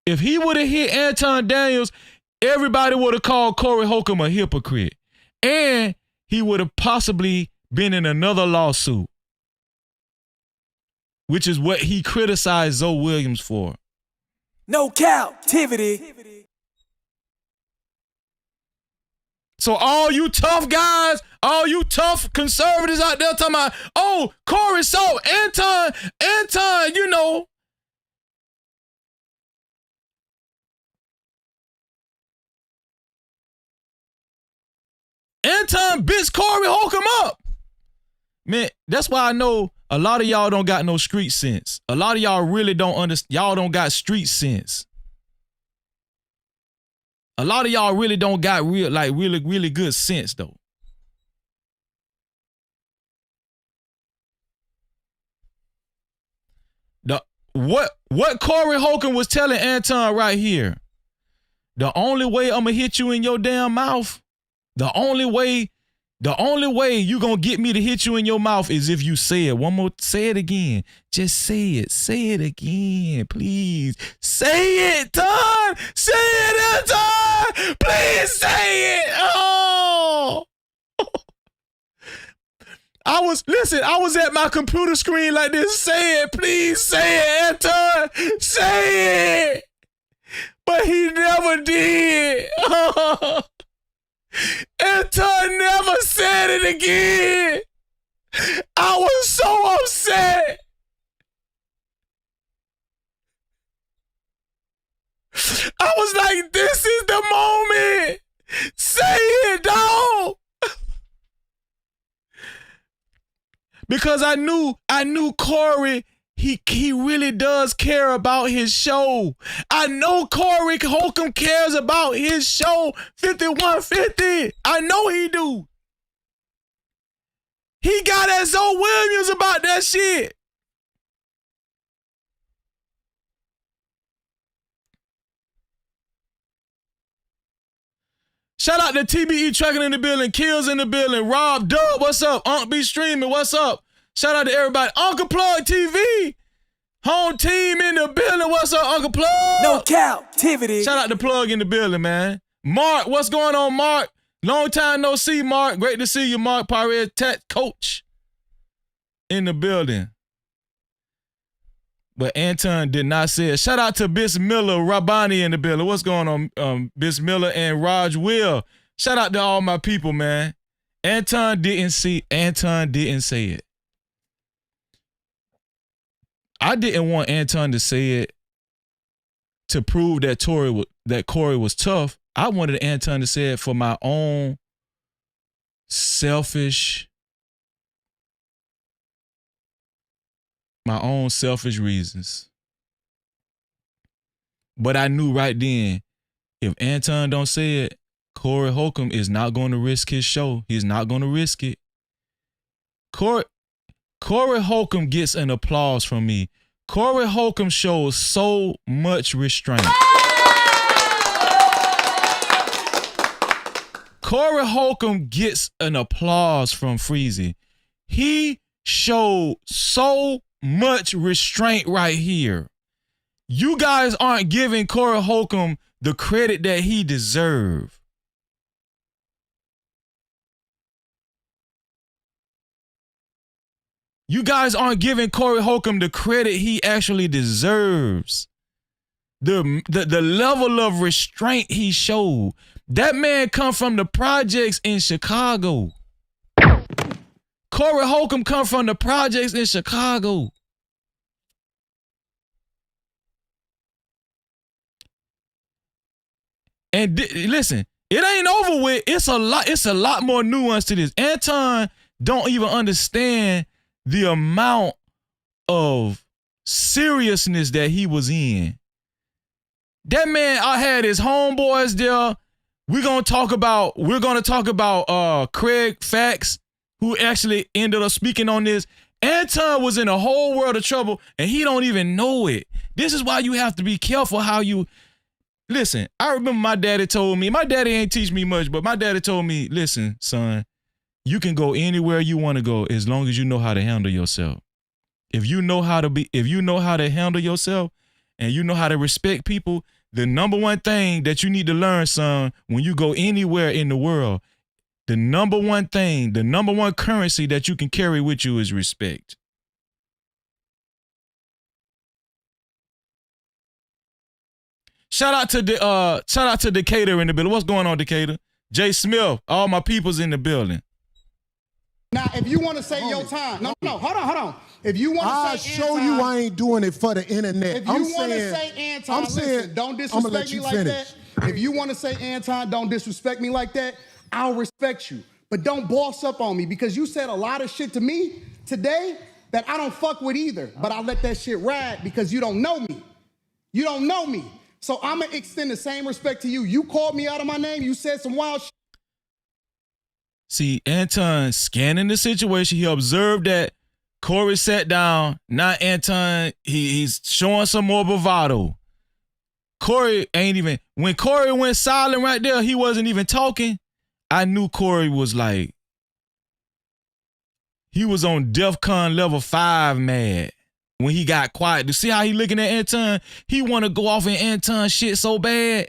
If he would have hit Anton Daniels, everybody would have called Corey Holcomb a hypocrite. And he would have possibly been in another lawsuit, which is what he criticized Zoe Williams for. No Cap-tivity. So all you tough guys, all you tough conservatives out there talking about, oh, Corey, so Anton, you know. Anton bitch Corey Holcomb up. Man, that's why I know a lot of y'all don't got no street sense. A lot of y'all really don't understand. Y'all don't got street sense. A lot of y'all really don't got really good sense though. What Corey Holcomb was telling Anton right here. The only way I'm gonna hit you in your damn mouth, the only way you gonna get me to hit you in your mouth is if you say it. One more, say it again. Just say it. Say it again, please. Say it, Ton. Say it, Anton. Please say it. Oh. I was at my computer screen like this. Say it, please. Say it, Anton. Say it. But he never did. Oh. Anton never said it again. I was so upset. I was like, this is the moment. Say it, dog. Because I knew Corey, he really does care about his show. I know Corey Holcomb cares about his show, 5150. I know he do. He got at Zoe Williams about that shit. Shout out to TBE Trucking in the building, Kills in the building, Rob Dub, what's up? Unc B Streaming, what's up? Shout out to everybody. Uncle Plug TV, home team in the building, what's up, Uncle Plug? No Cap-tivity. Shout out to Plug in the building, man. Mark, what's going on, Mark? Long time no see, Mark. Great to see you, Mark Parrier, Tech Coach in the building. But Anton did not say it. Shout out to Bis Miller, Rabani in the building. What's going on, Bis Miller and Raj Will? Shout out to all my people, man. Anton didn't say it. I didn't want Anton to say it to prove that Corey was tough. I wanted Anton to say it for my own selfish reasons. But I knew right then, if Anton don't say it, Corey Holcomb is not going to risk his show. He's not going to risk it. Corey Holcomb gets an applause from me. Corey Holcomb shows so much restraint. Corey Holcomb gets an applause from Freezy. He showed so much restraint right here. You guys aren't giving Corey Holcomb the credit that he deserves. You guys aren't giving Corey Holcomb the credit he actually deserves. The level of restraint he showed. That man come from the projects in Chicago. Corey Holcomb come from the projects in Chicago. And listen, it ain't over with. It's a lot more nuance to this. Anton don't even understand the amount of seriousness that he was in. That man, I had his homeboys there. We're gonna talk about Craig Fax, who actually ended up speaking on this. Anton was in a whole world of trouble and he don't even know it. This is why you have to be careful how you listen. I remember my daddy told me, my daddy ain't teach me much, but my daddy told me, listen, son, you can go anywhere you want to go as long as you know how to handle yourself. If you know how to handle yourself and you know how to respect people, the number one thing that you need to learn, son, when you go anywhere in the world, the number one currency that you can carry with you is respect. Shout out to Decatur in the building. What's going on, Decatur? Jay Smith, all my people's in the building. Now, if you want to say your time, no, hold on. If you want to say I'll show you I ain't doing it for the internet. If you want to say Anton, listen, don't disrespect me like that. If you want to say Anton, don't disrespect me like that, I'll respect you. But don't boss up on me because you said a lot of shit to me today that I don't fuck with either. But I let that shit ride because you don't know me. You don't know me. So I'm going to extend the same respect to you. You called me out of my name. You said some wild shit. See, Anton scanning the situation. He observed that Corey sat down. Now Anton, he's showing some more bravado. Corey ain't even, when Corey went silent right there, he wasn't even talking. I knew Corey was like, he was on DEFCON level 5 mad when he got quiet. To see how he looking at Anton, he want to go off in Anton shit so bad.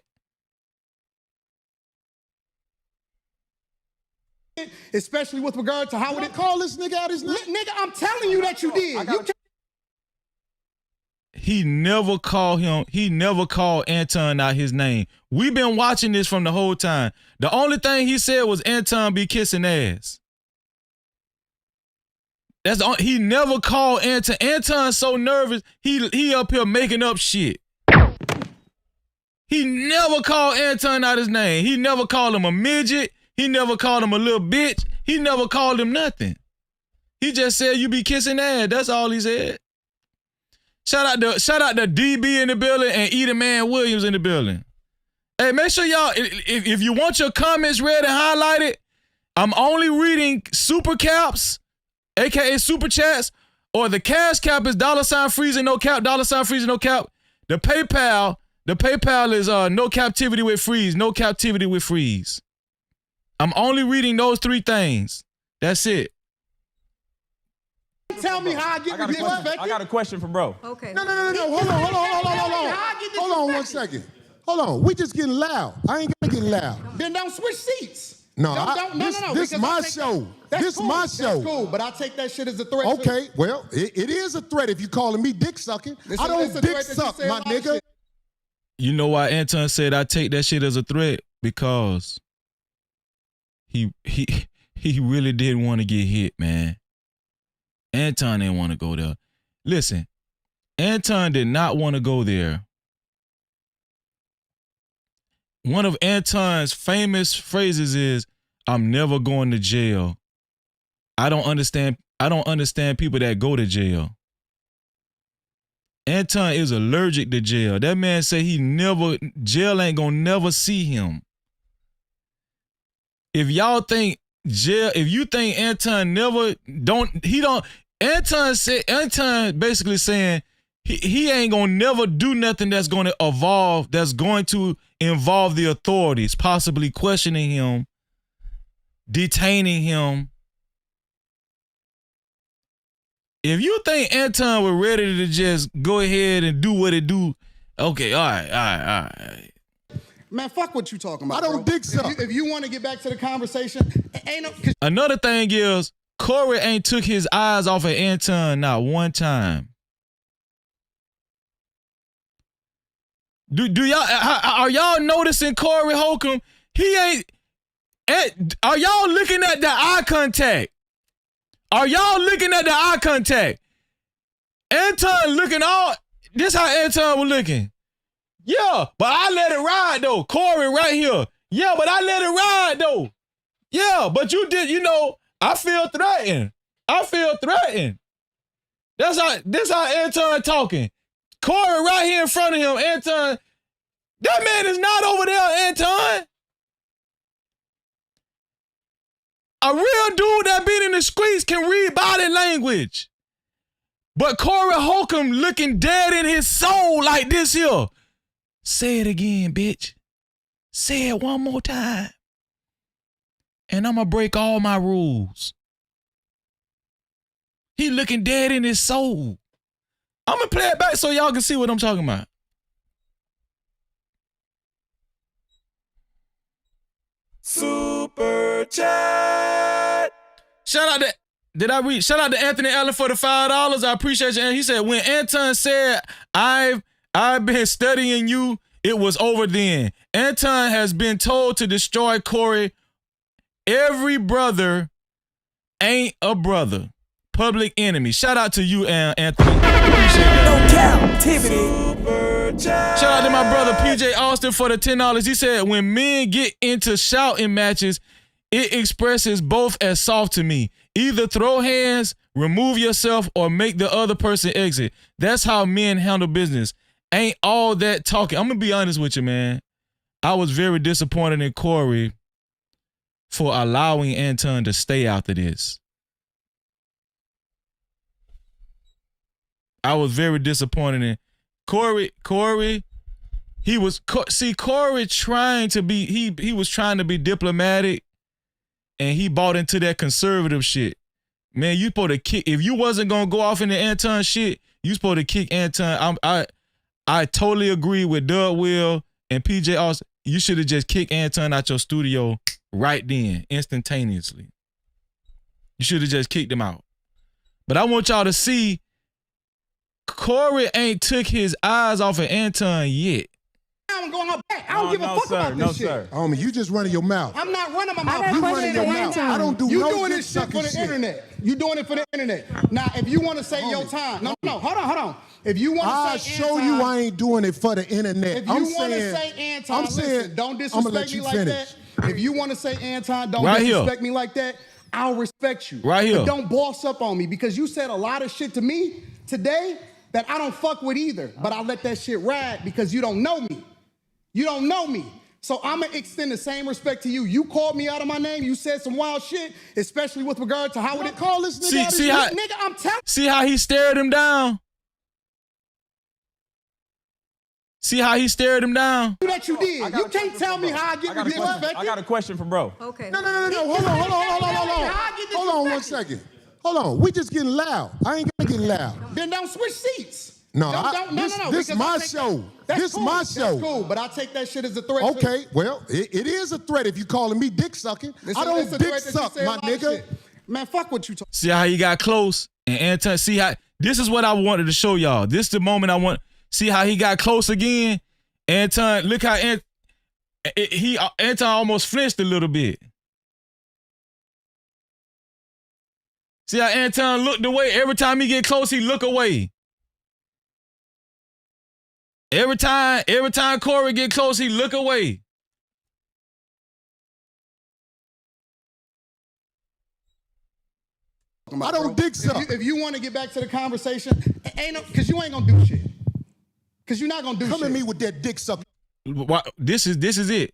Especially with regard to how would it call this nigga out his name? Nigga, I'm telling you that you did. He never called Anton out his name. We've been watching this from the whole time. The only thing he said was Anton be kissing ass. He never called Anton. Anton's so nervous, he up here making up shit. He never called Anton out his name. He never called him a midget. He never called him a little bitch. He never called him nothing. He just said you be kissing ass. That's all he said. Shout out to DB in the building and Eda Man Williams in the building. Hey, make sure y'all, if you want your comments read and highlighted, I'm only reading super caps, aka super chats, or the cash cap is $freezing no cap, $freezing no cap. The PayPal is no captivity with freeze, no captivity with freeze. I'm only reading those 3 things. That's it. Tell me how I get disrespected. I got a question for bro. Okay. No. Hold on 1 second. Hold on. We just getting loud. I ain't gonna get loud. Then don't switch seats. No, No. This my show. This cool. my show. That's cool, but I take that shit as a threat. Okay, well, it is a threat if you calling me dick sucking. I don't dick suck, my nigga. You know why Anton said I take that shit as a threat? Because he really didn't want to get hit, man. Anton didn't want to go there. Listen, Anton did not want to go there. One of Anton's famous phrases is, "I'm never going to jail." I don't understand people that go to jail. Anton is allergic to jail. That man say jail ain't gonna never see him. If y'all think if you think Anton Anton basically saying he ain't gonna never do nothing that's gonna involve the authorities, possibly questioning him, detaining him. If you think Anton was ready to just go ahead and do what it do, okay, all right. Man, fuck what you talking about. I don't dick suck. If you want to get back to the conversation, ain't no. Another thing is, Corey ain't took his eyes off of Anton not one time. Do y'all are y'all noticing Corey Holcomb? He ain't. Are y'all looking at the eye contact? Are y'all looking at the eye contact? Anton looking all. This how Anton was looking. Yeah, but I let it ride though. Corey right here. Yeah, but I let it ride though. Yeah, but you did. You know, I feel threatened. This how Anton talking. Corey right here in front of him. Anton, that man is not over there, Anton. A real dude that been in the streets can read body language. But Corey Holcomb looking dead in his soul like this here. Say it again, bitch. Say it one more time. And I'm going to break all my rules. He looking dead in his soul. I'm going to play it back so y'all can see what I'm talking about. Super chat. Shout out to Anthony Allen for the $5. I appreciate you. And he said, when Anton said, I've been studying you, it was over then. Anton has been told to destroy Corey. Every brother ain't a brother. Public enemy. Shout out to you, Anthony. Appreciate that. No Cap-tivity. Shout out to my brother PJ Austin for the $10. He said, when men get into shouting matches, it expresses both as soft to me. Either throw hands, remove yourself, or make the other person exit. That's how men handle business. Ain't all that talking. I'm going to be honest with you, man. I was very disappointed in Corey for allowing Anton to stay after this. I was very disappointed in Corey. Corey trying to be, he was trying to be diplomatic, and he bought into that conservative shit. Man, you supposed to kick, if you wasn't going to go off into Anton shit, you supposed to kick Anton. I totally agree with Doug Will and PJ Austin. You should have just kicked Anton out your studio right then, instantaneously. You should have just kicked him out. But I want y'all to see, Corey ain't took his eyes off of Anton yet. I'm going out back. I don't give a fuck about this shit. Homie, you just running your mouth. I'm not running my mouth. You running your mouth. I don't do You no doing this shit for the internet. You doing it for the internet. Now, if you want to say your time, no, hold on. If you want to I'll say show Anton, you I ain't doing it for the internet. If you want to say Anton, listen, don't disrespect me like that. If you want to say Anton, don't disrespect me like that. I'll respect you. Right here. But don't boss up on me, because you said a lot of shit to me today that I don't fuck with either. But I let that shit ride because you don't know me. You don't know me. So I'm going to extend the same respect to you. You called me out of my name. You said some wild shit, especially with regard to how would it call this nigga? Nigga, I'm telling. See how he stared him down? See how he stared him down? That you did. You can't tell me how I get respected. I got a question for bro. Okay. No. Hold on 1 second. Hold on. We just getting loud. I ain't gonna get loud. Then don't switch seats. No, this because my I take show. That's This cool. my show. That's cool, but I take that shit as a threat. Okay, well, it is a threat if you calling me dick sucking. I don't dick suck, my nigga. Man, fuck what you talking. See how he got close? And Anton, see how, this is what I wanted to show y'all. This is the moment I want. See how he got close again? Anton, look how Anton almost flinched a little bit. See how Anton looked away? Every time he get close, he look away. Every time Corey get close, he look away. I don't dick suck. If you want to get back to the conversation, because you ain't gonna do shit. Because you're not gonna do shit. Come at me with that dick suck. This is it.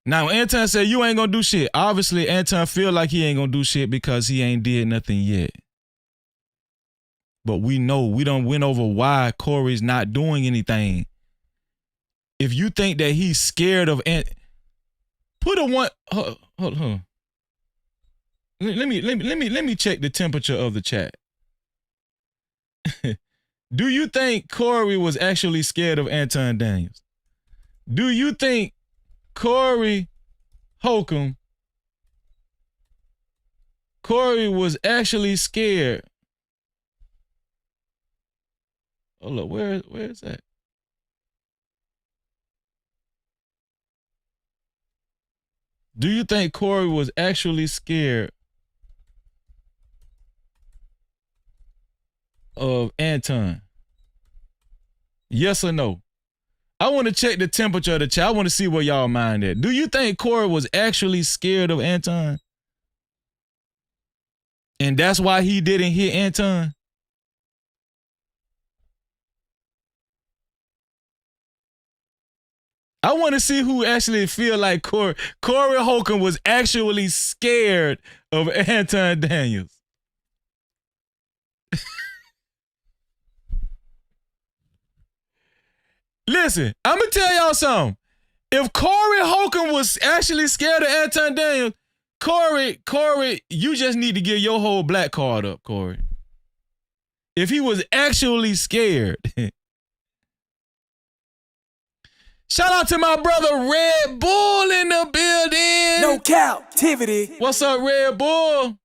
Now Anton said you ain't gonna do shit. Obviously, Anton feel like he ain't gonna do shit because he ain't did nothing yet. But we know we done went over why Corey's not doing anything. If you think that he's scared of put a one. Hold on. Let me check the temperature of the chat. Do you think Corey was actually scared of Anton Daniels? Do you think Corey Holcomb was actually scared? Hold up, where is that? Do you think Corey was actually scared of Anton? Yes or no? I want to check the temperature of the chat. I want to see where y'all mind at. Do you think Corey was actually scared of Anton? And that's why he didn't hit Anton? I want to see who actually feel like Corey Holcomb was actually scared of Anton Daniels. Listen, I'm going to tell y'all something. If Corey Holcomb was actually scared of Anton Daniels, Corey, you just need to get your whole black card up, Corey. If he was actually scared. Shout out to my brother Red Bull in the building. No Cap-tivity. What's up, Red Bull?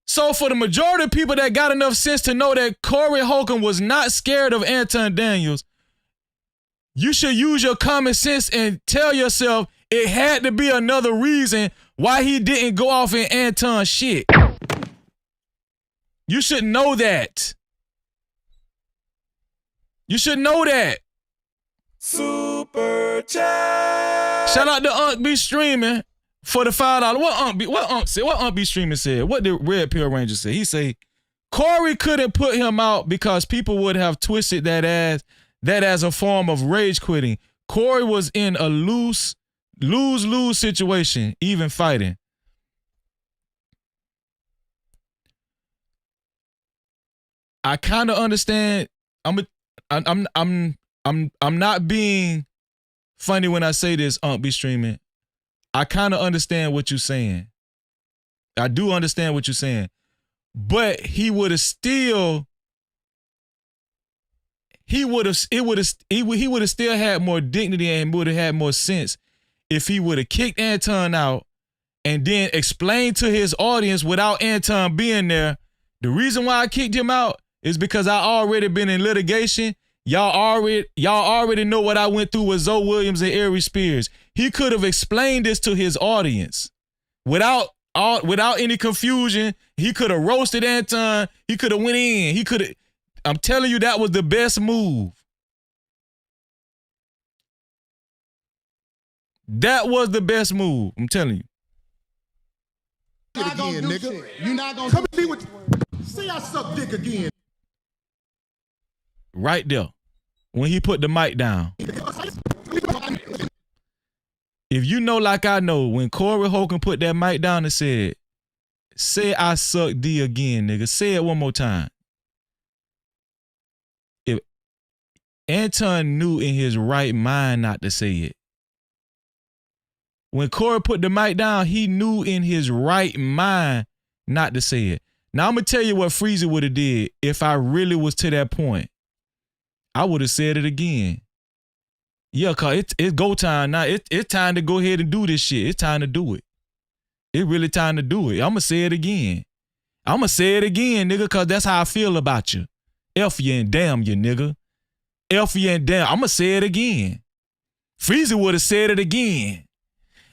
So for the majority of people that got enough sense to know that Corey Holcomb was not scared of Anton Daniels, you should use your common sense and tell yourself it had to be another reason why he didn't go off in Anton's shit. You should know that. You should know that. Super chat. Shout out to Unc B Streaming for the $5. What Unc B Streaming said? What did Red Pill Ranger say? He say Corey couldn't put him out because people would have twisted that as a form of rage quitting. Corey was in a lose situation, even fighting. I kind of understand. I'm not being funny when I say this, Unc B Streaming. I kind of understand what you're saying. I do understand what you're saying. But he would have still had more dignity and would have had more sense if he would have kicked Anton out and then explained to his audience without Anton being there, the reason why I kicked him out is because I already been in litigation. Y'all already know what I went through with Zoe Williams and Aries Spears. He could have explained this to his audience without any confusion. He could have roasted Anton. He could have went in. I'm telling you, that was the best move. That was the best move. I'm telling you. Again, nigga. You're not gonna come at me with. Say I suck dick again. Right there, when he put the mic down. If you know like I know, when Corey Holcomb put that mic down and said, say I suck D again, nigga. Say it one more time. If Anton knew in his right mind not to say it, When Corey put the mic down, he knew in his right mind not to say it. Now I'm gonna tell you what Freezy would have did if I really was to that point. I would have said it again. Yeah, cause it's go time now. It's time to go ahead and do this shit. It's time to do it. It's really time to do it. I'ma say it again. I'ma say it again, nigga, cause that's how I feel about you. F you and damn you, nigga. F you and damn. I'ma say it again. Freezy would have said it again.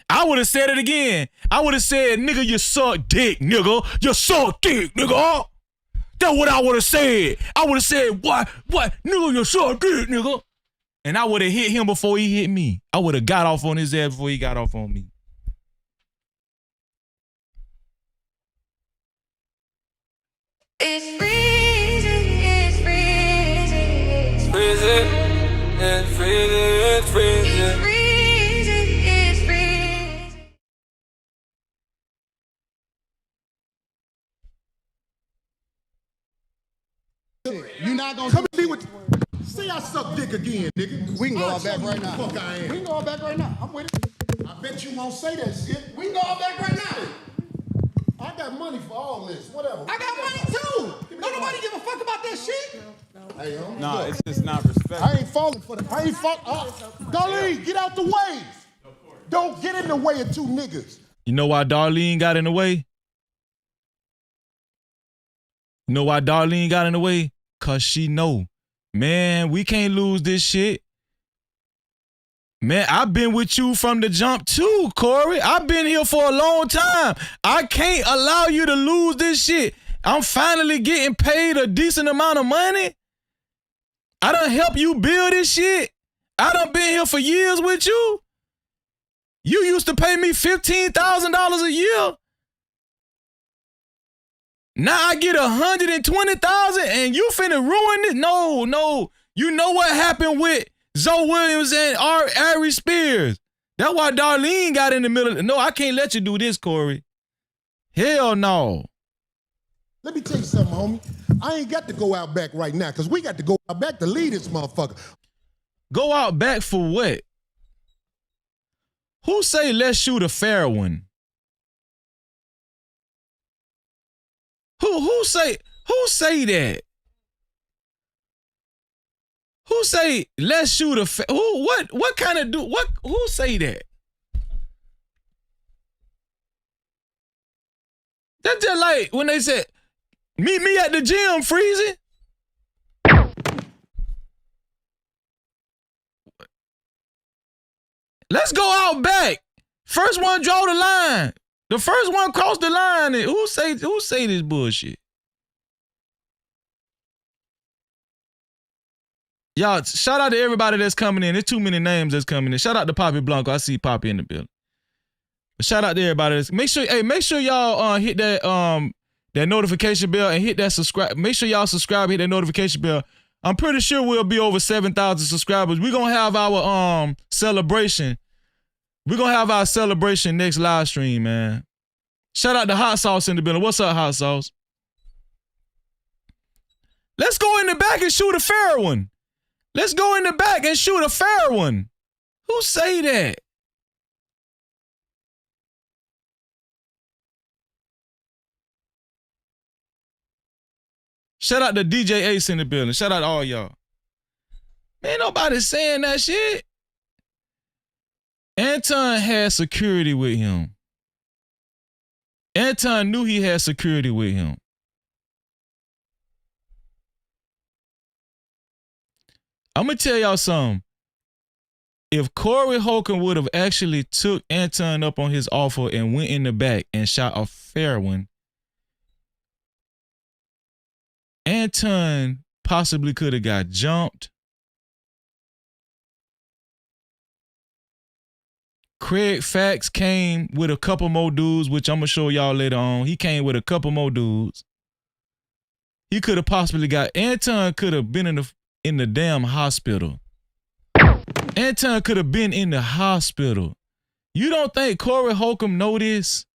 I would have said it again. I would have said, nigga, you suck dick, nigga. You suck dick, nigga. That's what I would have said. I would have said, what? Nigga, you suck dick, nigga. And I would have hit him before he hit me. I would have got off on his ass before he got off on me. It's freezing, it's freezing, it's freezing, it's freezing, it's freezing, it's freezing, it's freezing. You not gonna come and be with. See, I suck dick again, nigga. We can go out back right now. Fuck I am. We can go out back right now. I'm with it. I bet you won't say that shit. We can go out back right now. I got money for all this. Whatever. I got money too. Don't nobody give a fuck about that shit. Hey, no, it's just not respect. I ain't falling for that. I ain't falling. Darlene, get out the way. Don't get in the way of two niggas. You know why Darlene got in the way? You know why Darlene got in the way? Cause she know, man, we can't lose this shit. Man, I've been with you from the jump too, Corey. I've been here for a long time. I can't allow you to lose this shit. I'm finally getting paid a decent amount of money. I done help you build this shit. I done been here for years with you. You used to pay me $15,000 a year. Now I get $120,000 and you finna ruin it? No. You know what happened with Zoe Williams and Ari Spears. That's why Darlene got in the middle. No, I can't let you do this, Corey. Hell no. Let me tell you something, homie. I ain't got to go out back right now because we got to go out back to lead this motherfucker. Go out back for what? Who say let's shoot a fair one? Who say that? Who say let's shoot a fair? What kind of who say that? That's just like when they said, meet me at the gym, Freezy. Let's go out back. First one draw the line. The first one cross the line. Who say this bullshit? Y'all, shout out to everybody that's coming in. There's too many names that's coming in. Shout out to Poppy Blanco. I see Poppy in the building. But shout out to everybody that's make sure y'all hit that that notification bell and hit that subscribe. Make sure y'all subscribe, hit that notification bell. I'm pretty sure we'll be over 7,000 subscribers. We're gonna have our celebration. We're gonna have our celebration next live stream, man. Shout out to Hot Sauce in the building. What's up, Hot Sauce? Let's go in the back and shoot a fair one. Let's go in the back and shoot a fair one. Who say that? Shout out to DJ Ace in the building. Shout out to all y'all. Man, nobody's saying that shit. Anton had security with him. Anton knew he had security with him. I'm going to tell y'all something. If Corey Holcomb would have actually took Anton up on his offer and went in the back and shot a fair one, Anton possibly could have got jumped. Craig Fax came with a couple more dudes, which I'm going to show y'all later on. He came with a couple more dudes. He could have possibly got, Anton could have been in the damn hospital. Anton could have been in the hospital. You don't think Corey Holcomb know this?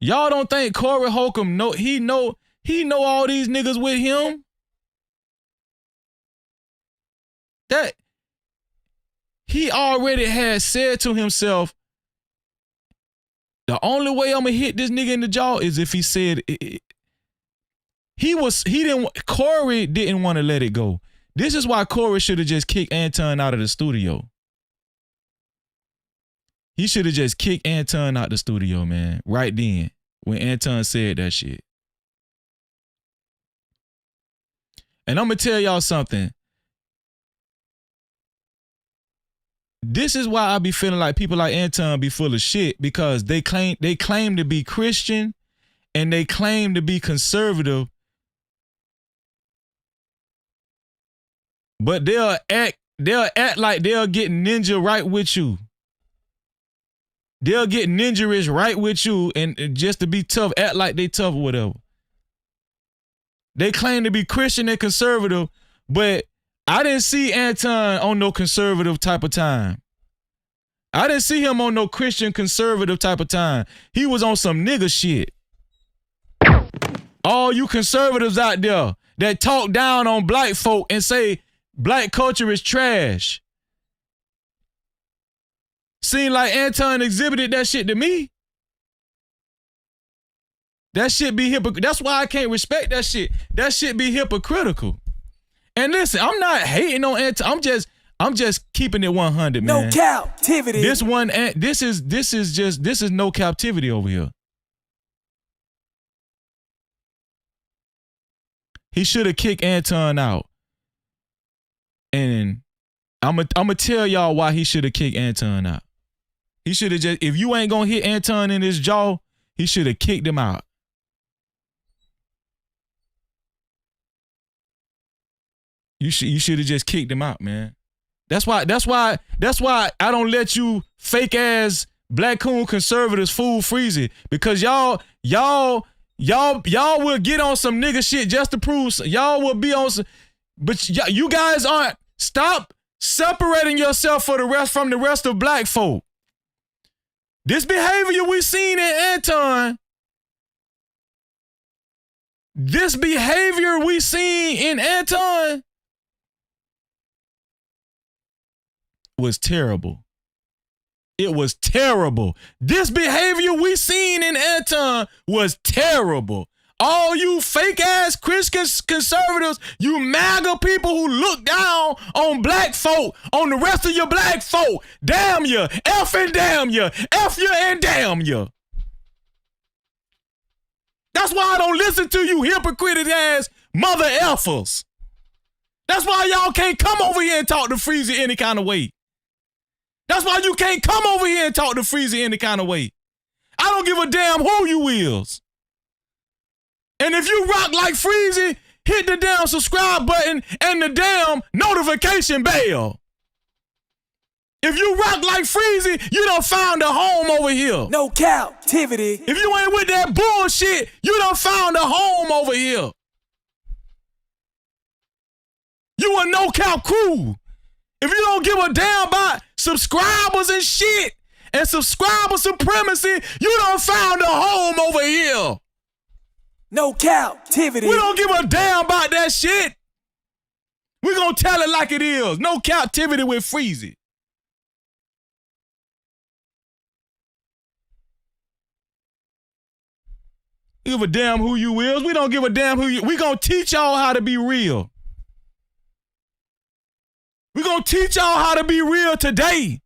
Y'all don't think Corey Holcomb know all these niggas with him? That he already had said to himself, the only way I'm gonna hit this nigga in the jaw is if he said it. Corey didn't want to let it go. This is why Corey should have just kicked Anton out of the studio. He should have just kicked Anton out the studio, man, right then when Anton said that shit. And I'm going to tell y'all something. This is why I be feeling like people like Anton be full of shit, because they claim to be Christian and they claim to be conservative, but they'll act like they'll get ninja right with you. They'll get ninja-ish right with you and just to be tough, act like they tough or whatever. They claim to be Christian and conservative, but I didn't see Anton on no conservative type of time. I didn't see him on no Christian conservative type of time. He was on some nigga shit. All you conservatives out there that talk down on black folk and say black culture is trash. Seemed like Anton exhibited that shit to me. That shit be hypocritical. That's why I can't respect that shit. That shit be hypocritical. And listen, I'm not hating on Anton. I'm just keeping it 100, man. No captivity. This is no captivity over here. He should have kicked Anton out. And I'm gonna tell y'all why he should have kicked Anton out. He should have just, if you ain't gonna hit Anton in his jaw, he should have kicked him out. You should have just kicked him out, man. That's why I don't let you fake ass black coon conservatives fool Freezy, because y'all will get on some nigga shit just to prove y'all will be on some, but you guys aren't. Stop separating yourself from the rest of black folk. This behavior we seen in Anton, was terrible. It was terrible. This behavior we seen in Anton was terrible. All you fake ass Christian conservatives, you MAGA people who look down on black folk, on the rest of your black folk, damn you, F and damn you, F you and damn you. That's why I don't listen to you hypocritic ass mother effers. That's why y'all can't come over here and talk to Freezy any kind of way. That's why you can't come over here and talk to Freezy any kind of way. I don't give a damn who you is. And if you rock like Freezy, hit the damn subscribe button and the damn notification bell. If you rock like Freezy, you done found a home over here. No captivity. If you ain't with that bullshit, you done found a home over here. You a no cap crew. If you don't give a damn about subscribers and shit and subscriber supremacy, you done found a home over here. No captivity. We don't give a damn about that shit. We gonna tell it like it is. No captivity with Freezy. Give a damn who you is. We don't give a damn who you. We gonna teach y'all how to be real. We gonna teach y'all how to be real today.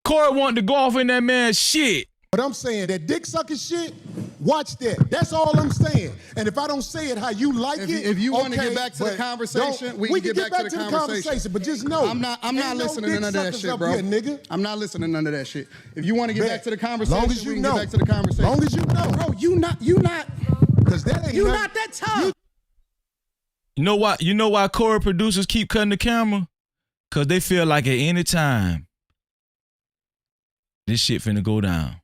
Corey wanted to go off in that man's shit. But I'm saying that dick sucking shit, watch that. That's all I'm saying. And if I don't say it how you like it, if you want to okay, get back to the conversation, we can get back to the conversation. But just know, I'm not listening to none of that shit, bro. Here, nigga. I'm not listening to none of that shit. If you want to get back to the conversation, long as you we can know. get back to the conversation. Long as you know. Bro, you not. Because that ain't You not that tough. You know why Corey producers keep cutting the camera? Because they feel like at any time, this shit finna go down.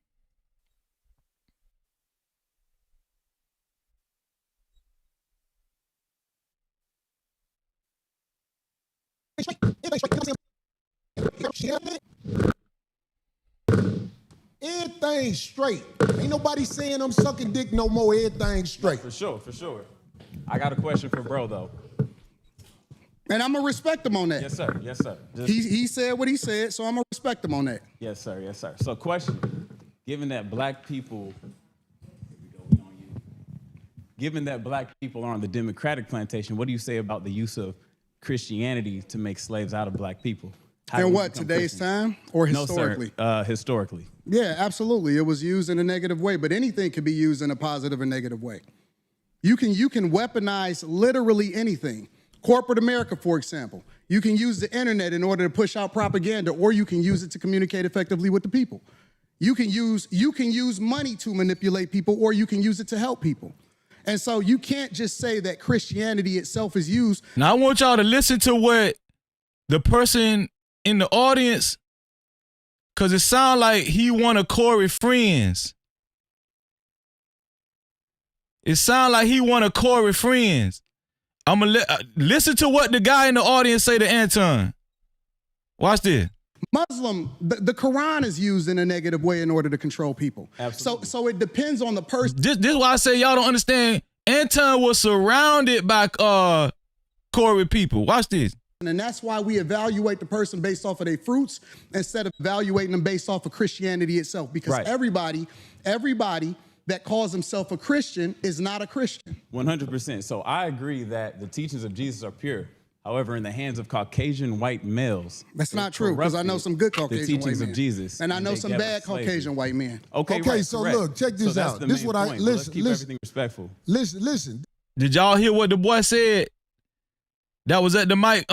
Everything straight. Ain't nobody saying I'm sucking dick no more. Everything straight. For sure. I got a question for bro, though. And I'm gonna respect him on that. Yes, sir. Yes, sir. He said what he said, so I'm gonna respect him on that. Yes, sir. Yes, sir. So, question: given that black people are on the Democratic plantation, what do you say about the use of Christianity to make slaves out of black people? In what, today's time or historically? No, sir. Historically. Yeah, absolutely. It was used in a negative way, but anything can be used in a positive or negative way. You can weaponize literally anything. Corporate America, for example. You can use the internet in order to push out propaganda, or you can use it to communicate effectively with the people. You can use money to manipulate people, or you can use it to help people. And so you can't just say that Christianity itself is used. Now I want y'all to listen to what the person in the audience, because it sounds like he one of Corey friends. It sounds like he one of Corey friends. I'm gonna listen to what the guy in the audience say to Anton. Watch this. Muslim, the Quran is used in a negative way in order to control people. Absolutely. So it depends on the person. This is why I say y'all don't understand. Anton was surrounded by Corey people. Watch this. And that's why we evaluate the person based off of their fruits instead of evaluating them based off of Christianity itself. Because everybody that calls himself a Christian is not a Christian. 100%. So I agree that the teachings of Jesus are pure. However, in the hands of Caucasian white males, that's not true, because I know some good Caucasian the teachings white men. of Jesus, and I know some bad Caucasian white men. Okay, right, so correct. Look, check this out. This is what I listen. Let's keep everything respectful. Listen. Did y'all hear what the boy said? That was at the mic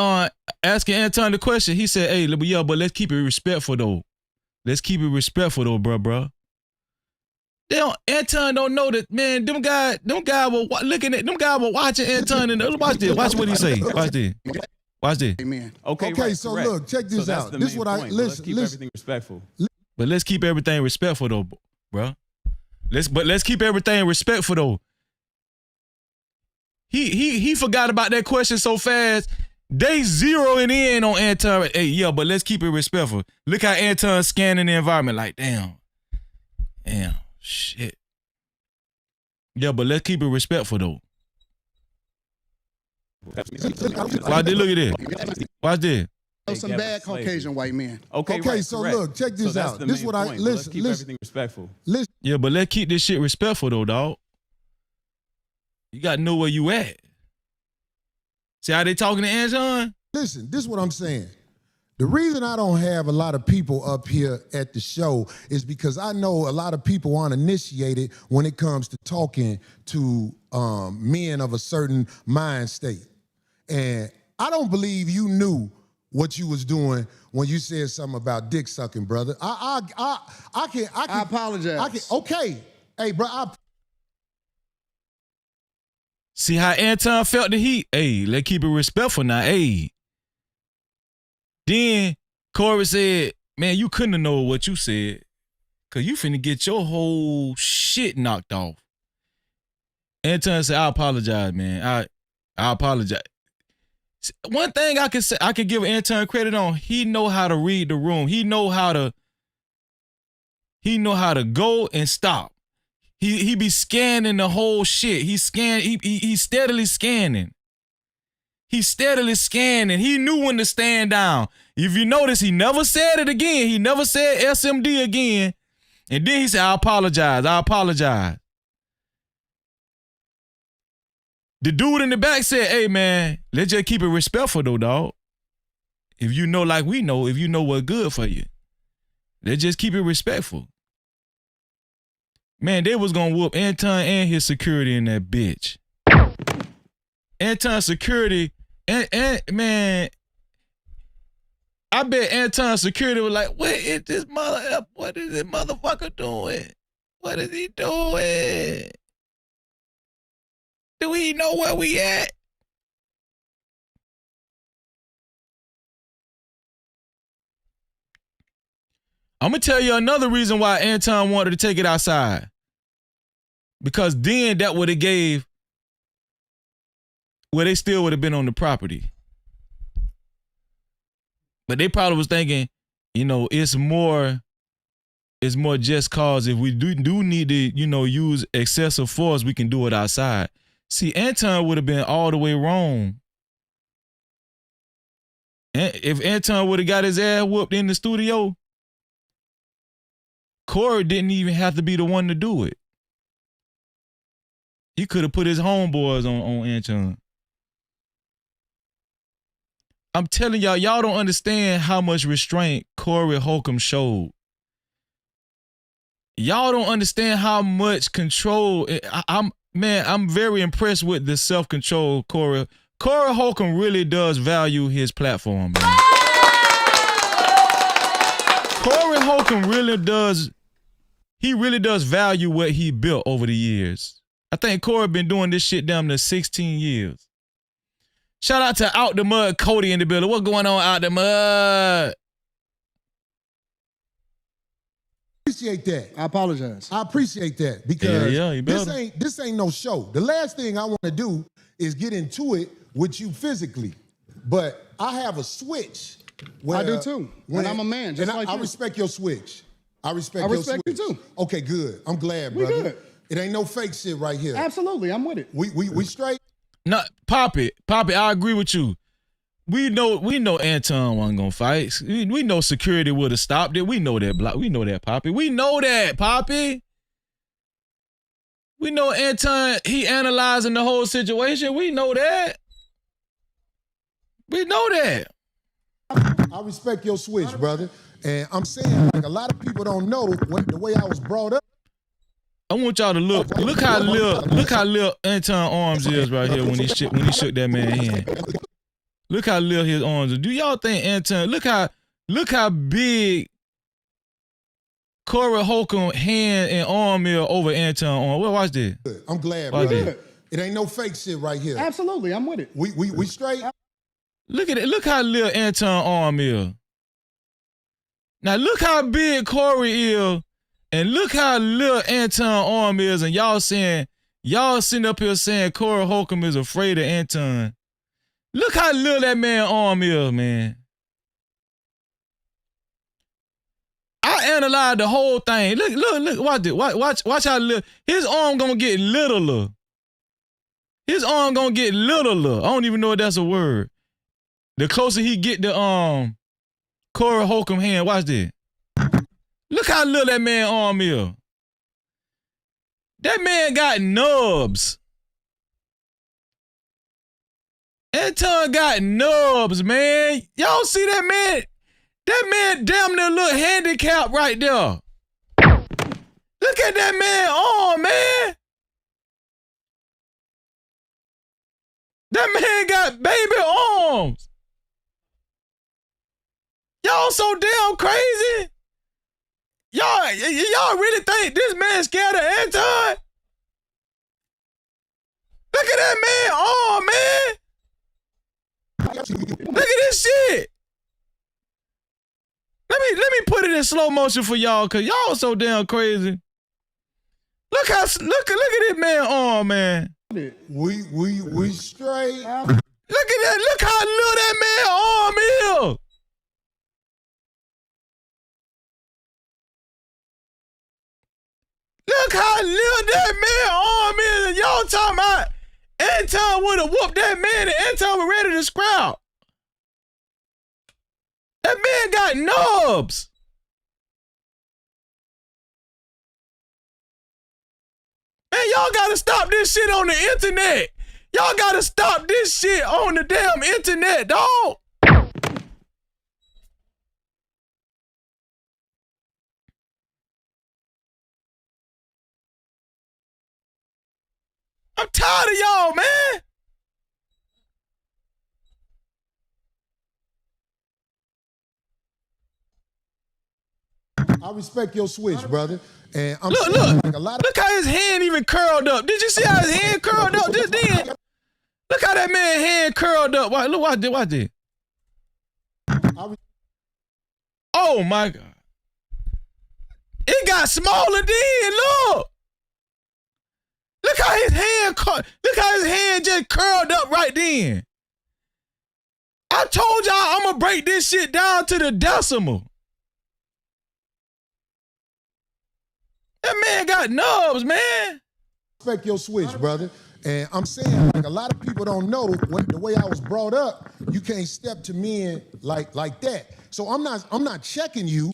asking Anton the question. He said, "Hey, yeah, but let's keep it respectful though. Let's keep it respectful though, bro." Anton don't know that, man. Them guys were looking at them guys were watching Anton and watch this. Watch what he say. Watch this. Watch this. Amen. Okay, right, so correct. Look, check this out. This is what I listen. Let's keep everything respectful. But let's keep everything respectful though, bro. Let's keep everything respectful though. He forgot about that question so fast. They zeroing in on Anton. Hey, yeah, but let's keep it respectful. Look how Anton's scanning the environment like, damn, shit. Yeah, but let's keep it respectful though. Watch this, look at this. Watch this. Some bad Caucasian white men. Okay, right, so correct. Look, check this out. This is what I listen. Let's keep everything respectful. Listen. Yeah, but let's keep this shit respectful though, dog. You gotta know where you at. See how they talking to Anton? Listen, this is what I'm saying. The reason I don't have a lot of people up here at the show is because I know a lot of people aren't initiated when it comes to talking to men of a certain mind state. And I don't believe you knew what you was doing when you said something about dick sucking, brother. I apologize. Okay. Hey, bro, See how Anton felt the heat? Hey, let's keep it respectful now. Hey. Then Corey said, man, you couldn't have known what you said because you finna get your whole shit knocked off. Anton said, I apologize, man. I apologize. One thing I can say, I can give Anton credit on, he know how to read the room. He know how to go and stop. He be scanning the whole shit. He's steadily scanning. He's steadily scanning. He knew when to stand down. If you notice, he never said it again. He never said SMD again. And then he said, I apologize. The dude in the back said, hey, man, let's just keep it respectful, though, dog. If you know like we know, if you know what's good for you, let's just keep it respectful. Man, they was going to whoop Anton and his security in that bitch. Anton security, and man, I bet Anton security was like, what is this motherfucker doing? What is he doing? Do we know where we at? I'm gonna tell you another reason why Anton wanted to take it outside. Because then that would have gave, well, they still would have been on the property. But they probably was thinking, it's more just cause if we do need to, use excessive force, we can do it outside. See, Anton would have been all the way wrong If Anton would have got his ass whooped in the studio, Corey didn't even have to be the one to do it. He could have put his homeboys on Anton. I'm telling y'all don't understand how much restraint Corey Holcomb showed. Y'all don't understand how much control. I'm very impressed with the self-control Corey Holcomb really does value his platform, man. Corey Holcomb really does value what he built over the years. I think Corey been doing this shit down to 16 years. Shout out to Out the Mud Cody in the building. What's going on, Out the Mud? Appreciate that. I apologize. I appreciate that because you this ain't no show. The last thing I want to do is get into it with you physically, but I have a switch. Where, I do too. When I'm a man, just like I you. respect your switch. I respect your switch. you too. Okay, good. I'm glad, We brother. good. It ain't no fake shit right here. Absolutely, I'm with it. We straight. No, Poppy, I agree with you. We know Anton wasn't gonna fight. We know security would have stopped it. We know that, Poppy. We know that, Poppy. We know Anton, he analyzing the whole situation. We know that. We know that. I respect your switch, brother. And I'm saying, like, a lot of people don't know the way I was brought up. I want y'all to look how little Anton arms is right here when he shook that man's hand. Look how little his arms are. Do y'all think Anton, look how big Corey Holcomb hand and arm is over Anton arm. Well, watch this. I'm glad, watch brother. this. It ain't no fake shit right here. Absolutely, I'm with it. We straight. Look at it. Look how little Anton arm is. Now look how big Corey is. And look how little Anton arm is, and y'all sitting up here saying Corey Holcomb is afraid of Anton. Look how little that man arm is, man. I analyzed the whole thing. Look, watch how little his arm gonna get littler. His arm gonna get littler. I don't even know if that's a word. The closer he get to Corey Holcomb hand, watch this. Look how little that man arm is. That man got nubs. Anton got nubs, man. Y'all see that man? That man damn near look handicapped right there. Look at that man arm, man. That man got baby arms. Y'all so damn crazy. Y'all really think this man scared of Anton? Look at that man arm, man. Look at this shit. Let me put it in slow motion for y'all, cause y'all so damn crazy. Look at this man arm, man. We straight. Look at that. Look how little that man arm is. Look how little that man arm is. And y'all talking about Anton would have whooped that man and Anton was ready to scrap. That man got nubs. Man, y'all gotta stop this shit on the internet. Y'all gotta stop this shit on the damn internet, dog. I'm tired of y'all, man. I respect your switch, brother. And I'm look, like a lot of look how his hand even curled up. Did you see how his hand curled up just then? Look how that man's hand curled up. Watch this. Oh my God. It got smaller then, look. Look how his hand just curled up right then. I told y'all I'm gonna break this shit down to the decimal. That man got nubs, man. Respect your switch, brother. And I'm saying, like, a lot of people don't know the way I was brought up You can't step to men like that. So I'm not checking you.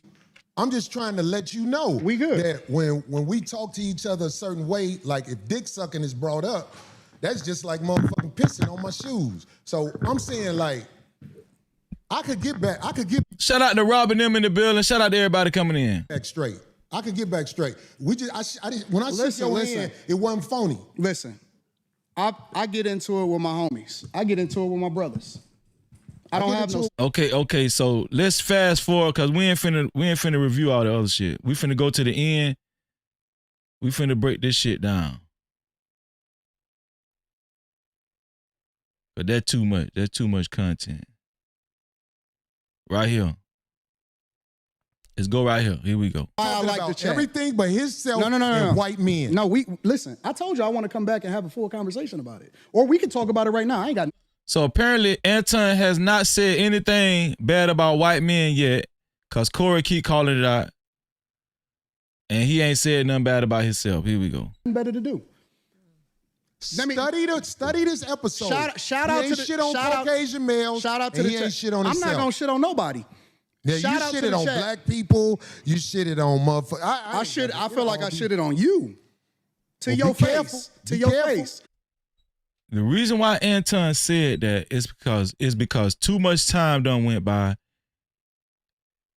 I'm just trying to let you know we good. That when we talk to each other a certain way, like if dick sucking is brought up, that's just like motherfucking pissing on my shoes. So I'm saying like, I could get back. Shout out to Robin them in the building. Shout out to everybody coming in. Back straight. I could get back straight. When I shook your hand, it wasn't phony. Listen, I get into it with my homies. I get into it with my brothers. I don't have no. Okay. So let's fast forward because we ain't finna review all the other shit. We finna go to the end. We finna break this shit down. But that's too much. That's too much content. Right here. Let's go right here. Here we go. I like the chat. Everything but himself and white men. No, listen. I told you I want to come back and have a full conversation about it, or we can talk about it right now. I ain't got. So apparently Anton has not said anything bad about white men yet, cause Corey keep calling it out, and he ain't said nothing bad about himself. Here we go. Better to do. Study this episode. Shout out to the shit on Caucasian males. Shout out to the chat. Ain't shit on I'm himself. not gonna shit on nobody. Yeah, Shout you out to shitted the on chat. black people. You shitted on motherfuckers. I feel like I shitted on you. To your face. To your face. The reason why Anton said that is because too much time done went by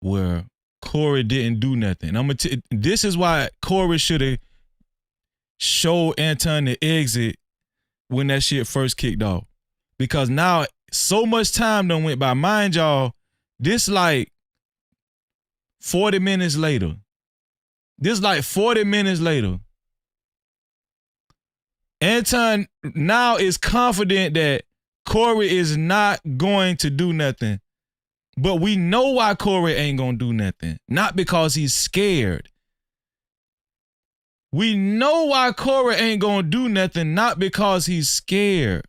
where Corey didn't do nothing. This is why Corey should have showed Anton the exit when that shit first kicked off. Because now so much time done went by. Mind y'all, this like 40 minutes later. Anton now is confident that Corey is not going to do nothing. But we know why Corey ain't gonna do nothing. Not because he's scared. We know why Corey ain't gonna do nothing, not because he's scared.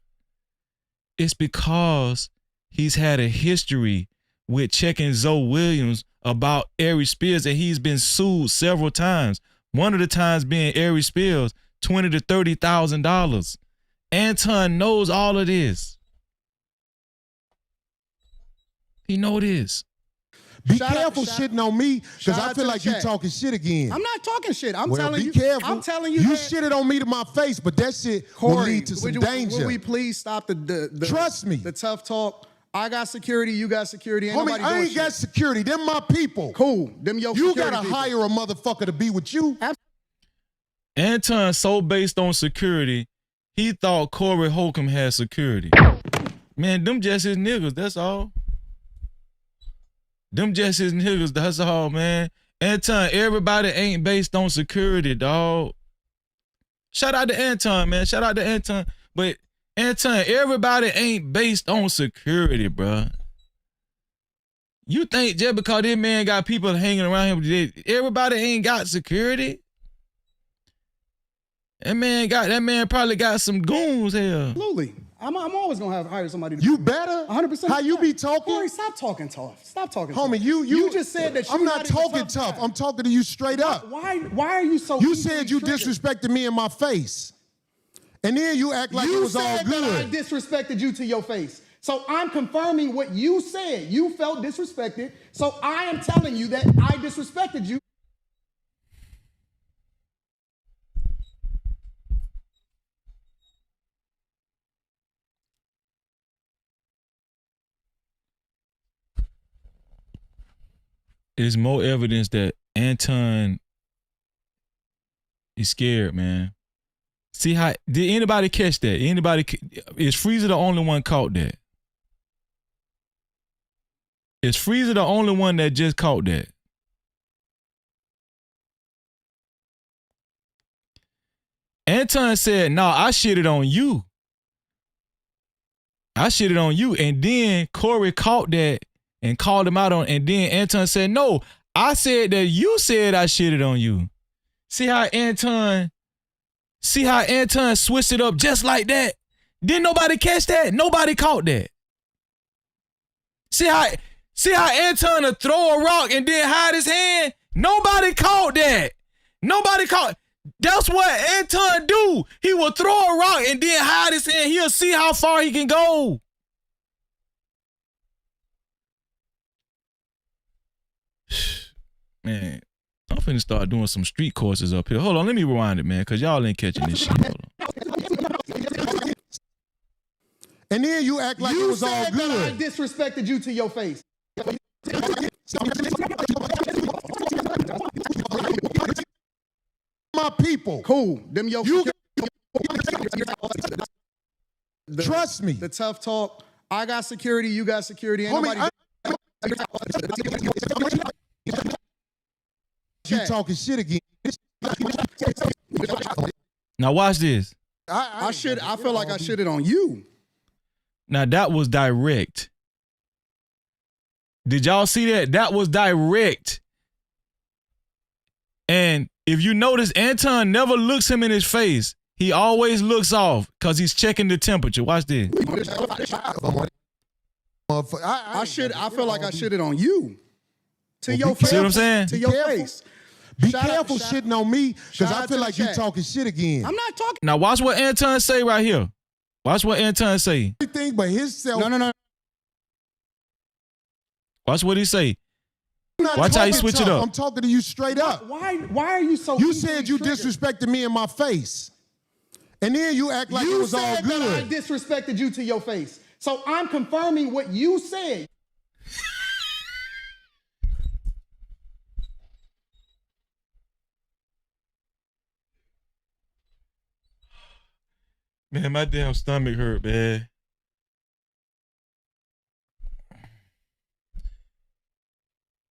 It's because he's had a history with checking Zoe Williams about Ari Spears, and he's been sued several times. One of the times being Ari Spears, $20,000 to $30,000. Anton knows all of this. He know this. Be careful shitting on me, because I feel like you talking shit again. I'm not talking shit. I'm well, telling be you. Careful. I'm telling you. You that, shitted on me to my face, but that shit Corey, will lead to some danger. Will we please stop the Trust me. The tough talk? I got security. You got security. Ain't Homie, I ain't got security. Them my people. Cool. Them your You security gotta people. hire a motherfucker to be with you. Anton so based on security, he thought Corey Holcomb had security. Man, them just his niggas, that's all. Them just his niggas, that's all, man. Anton, everybody ain't based on security, dog. Shout out to Anton, man. Shout out to Anton. But Anton, everybody ain't based on security, bruh. You think just because this man got people hanging around him, everybody ain't got security? That man probably got some goons here. Absolutely. I'm always gonna hire somebody. You better. 100%. How you be talking? Corey, stop talking tough. Stop talking Homie, tough. you just said that I'm not talking tough. I'm talking to you straight up. Why are you so You said you disrespected me in my face. And then you act like it was all good. You said that I disrespected you to your face. So I'm confirming what you said. You felt disrespected. So I am telling you that I disrespected you. There's more evidence that Anton is scared, man. See how, did anybody catch that? Is Freezer the only one caught that? Is Freezer the only one that just caught that? Anton said, no, I shitted on you. And then Corey caught that and called him out on, and then Anton said, no, I said that you said I shitted on you. See how Anton switched it up just like that? Didn't nobody catch that? Nobody caught that. See how Anton will throw a rock and then hide his hand? Nobody caught that. That's what Anton do. He will throw a rock and then hide his hand. He'll see how far he can go. Man, I'm finna start doing some street courses up here. Hold on, let me rewind it, man, because y'all ain't catching this shit. Hold on. And then you act like it was all good. That I disrespected you to your face. My people. Cool. Them your Trust me. The tough talk. I got security. You got security. Ain't Homie, you talking shit again. Now watch this. I feel like I shitted on you. Now that was direct. Did y'all see that? That was direct. And if you notice, Anton never looks him in his face. He always looks off because he's checking the temperature. Watch this. I feel like I shitted on you. To your face. See what I'm saying? To your face. Be careful shitting on me because I feel like you talking shit again. I'm not talking. Now watch what Anton say right here. Watch what Anton say. Everything but himself. No. Watch what he say. Watch how he switch it up. I'm talking to you straight up. Why are you so? You said you disrespected me in my face, and then you act like it was all good. That I disrespected you to your face. So I'm confirming what you said. Man, my damn stomach hurt, man.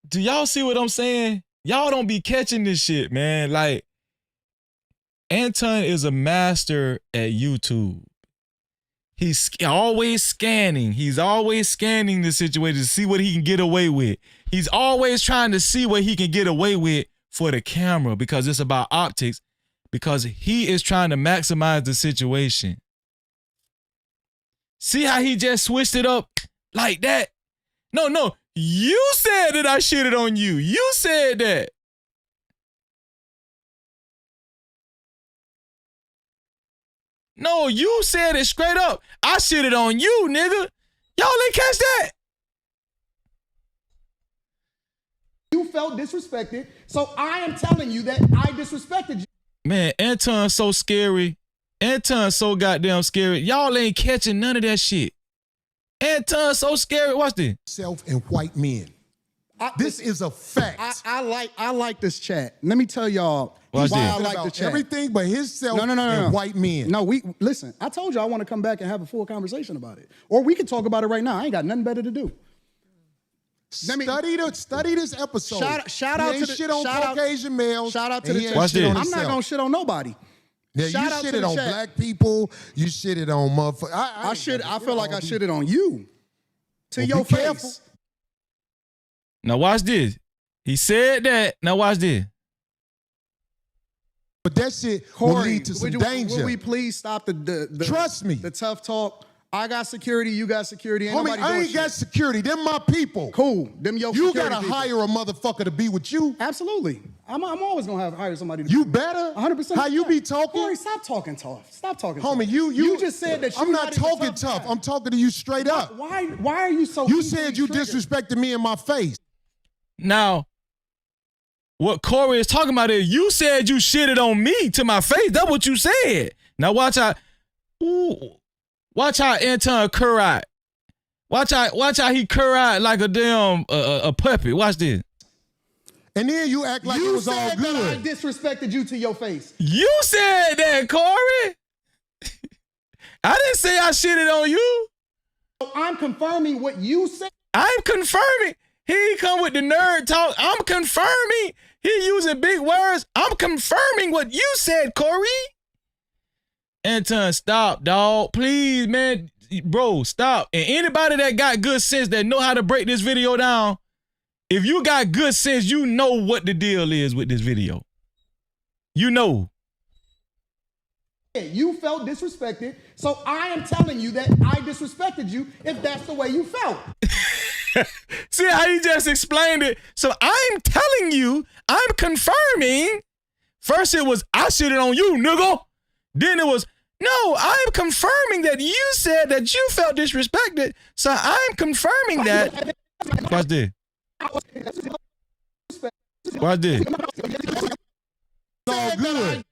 Do y'all see what I'm saying? Y'all don't be catching this shit, man. Like, Anton is a master at YouTube. He's always scanning. He's always scanning the situation to see what he can get away with. He's always trying to see what he can get away with for the camera because it's about optics, because he is trying to maximize the situation. See how he just switched it up like that? No. You said that I shitted on you. You said that. No, you said it straight up. I shitted on you, nigga. Y'all ain't catch that. You felt disrespected, so I am telling you that I disrespected you. Man, Anton's so scary. Anton's so goddamn scary. Y'all ain't catching none of that shit. Anton's so scary. Watch this. Self and white men. This is a fact. I like this chat. Let me tell y'all why I like the chat. Everything but himself and white men. No, listen. I told you I want to come back and have a full conversation about it, or we can talk about it right now. I ain't got nothing better to do. Study this episode. Shout out to the shit on Caucasian males. Shout out to the chat. Watch this. I'm not gonna shit on nobody. Yeah, you shitted on black people. You shitted on motherfuckers. I feel like I shitted on you. To your face. Careful. Now watch this. He said that. Now watch this. But that shit will lead to some danger. Will we please stop the Trust me. The tough talk? I got security. You got security. Ain't Homie, I ain't got security. Them my people. Cool. Them your You security gotta people. hire a motherfucker to be with you. Absolutely. I'm always gonna hire somebody. To You better. 100%. How you be talking? Corey, stop talking tough. Stop talking. Homie, tough. you just said that. I'm not talking tough. I'm talking to you straight up. Why are you so? You said you disrespected me in my face. Now, what Corey is talking about is you said you shitted on me to my face. That's what you said. Now watch how Anton cur out. Watch how he cur out like a damn a puppy. Watch this. And then you act like it was all good. That I disrespected you to your face. You said that, Corey. I didn't say I shitted on you. I'm confirming what you said. I'm confirming. He come with the nerd talk. I'm confirming. He using big words. I'm confirming what you said, Corey. Anton, stop, dog. Please, man. Bro, stop. And anybody that got good sense that know how to break this video down, if you got good sense, you know what the deal is with this video. You know. You felt disrespected, so I am telling you that I disrespected you if that's the way you felt. See how he just explained it? So I'm telling you, I'm confirming. First it was, I shitted on you, nigga. Then it was, no, I'm confirming that you said that you felt disrespected. So I'm confirming that. Watch this. Watch this. All good.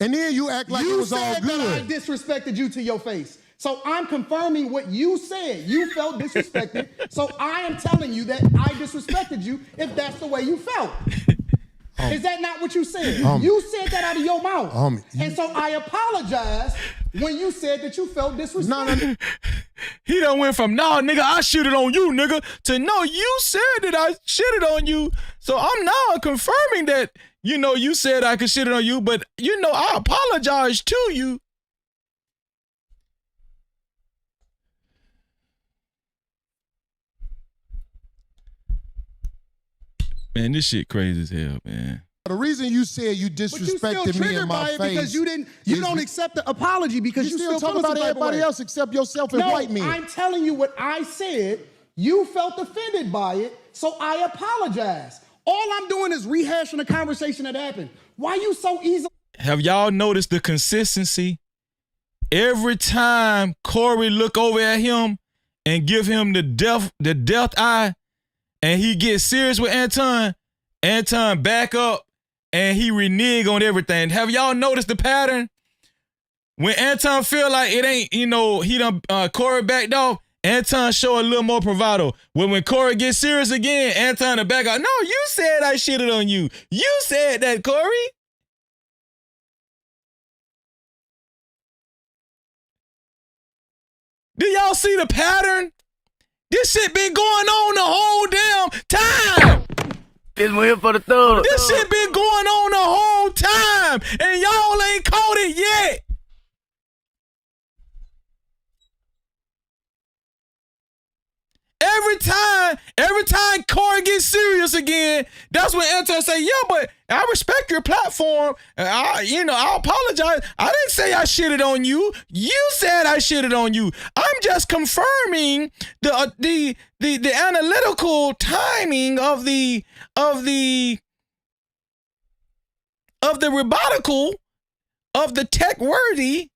And then you act like it was all You good. said that I disrespected you to your face. So I'm confirming what you said. You felt disrespected. So I am telling you that I disrespected you if that's the way you felt. Is that not what you said? You said that out of your mouth. And so I apologize when you said that you felt disrespected. He done went from, nah, nigga, I shitted on you, nigga, to no, you said that I shitted on you. So I'm now confirming that, you know, you said I could shit it on you, but, you know, I apologize to you. Man, this shit crazy as hell, man. The reason you said you disrespected me in my face because you don't accept the apology because you still talk about everybody else except yourself and white men. I'm telling you what I said. You felt offended by it, so I apologize. All I'm doing is rehashing a conversation that happened. Why you so easy? Have y'all noticed the consistency? Every time Corey look over at him and give him the death eye, and he gets serious with Anton back up and he renege on everything. Have y'all noticed the pattern? When Anton feel like it ain't, you know, he done Corey backed off, Anton show a little more bravado. When Corey gets serious again, Anton to back out. No, you said I shitted on you. You said that, Corey. Do y'all see the pattern? This shit been going on the whole damn time. This one here for the thug. This shit been going on the whole time, and y'all ain't caught it yet. Every time Corey gets serious again, that's when Anton say, yeah, but I respect your platform. I apologize. I didn't say I shitted on you. You said I shitted on you. I'm just confirming the analytical timing of the rebuttal of the tech worthy.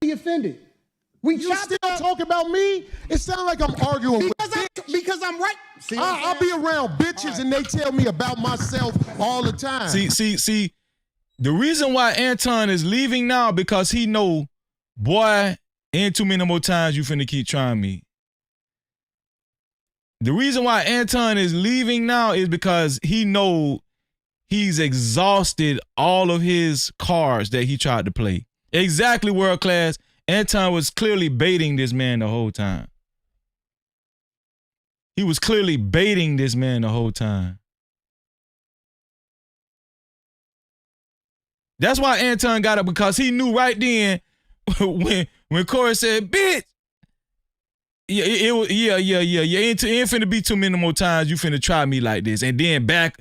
Be offended. You still talk about me? It sounds like I'm arguing because I'm right. See, I'll be around bitches and they tell me about myself all the time. See, the reason why Anton is leaving now because he know, boy, ain't too many more times you finna keep trying me. The reason why Anton is leaving now is because he know he's exhausted all of his cards that he tried to play. Exactly, world class. Anton was clearly baiting this man the whole time. He was clearly baiting this man the whole time. That's why Anton got up, because he knew right then when Corey said, bitch, yeah. You ain't finna be too many more times you finna try me like this, and then back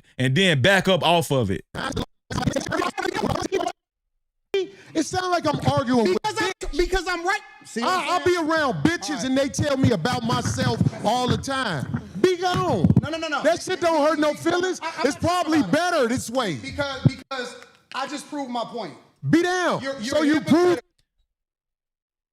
up off of it. It sounds like I'm arguing because I'm right. See, I'll be around bitches and they tell me about myself all the time. Be gone. No. That shit don't hurt no feelings. It's probably better this way. Because I just proved my point. Be down. You're you prove.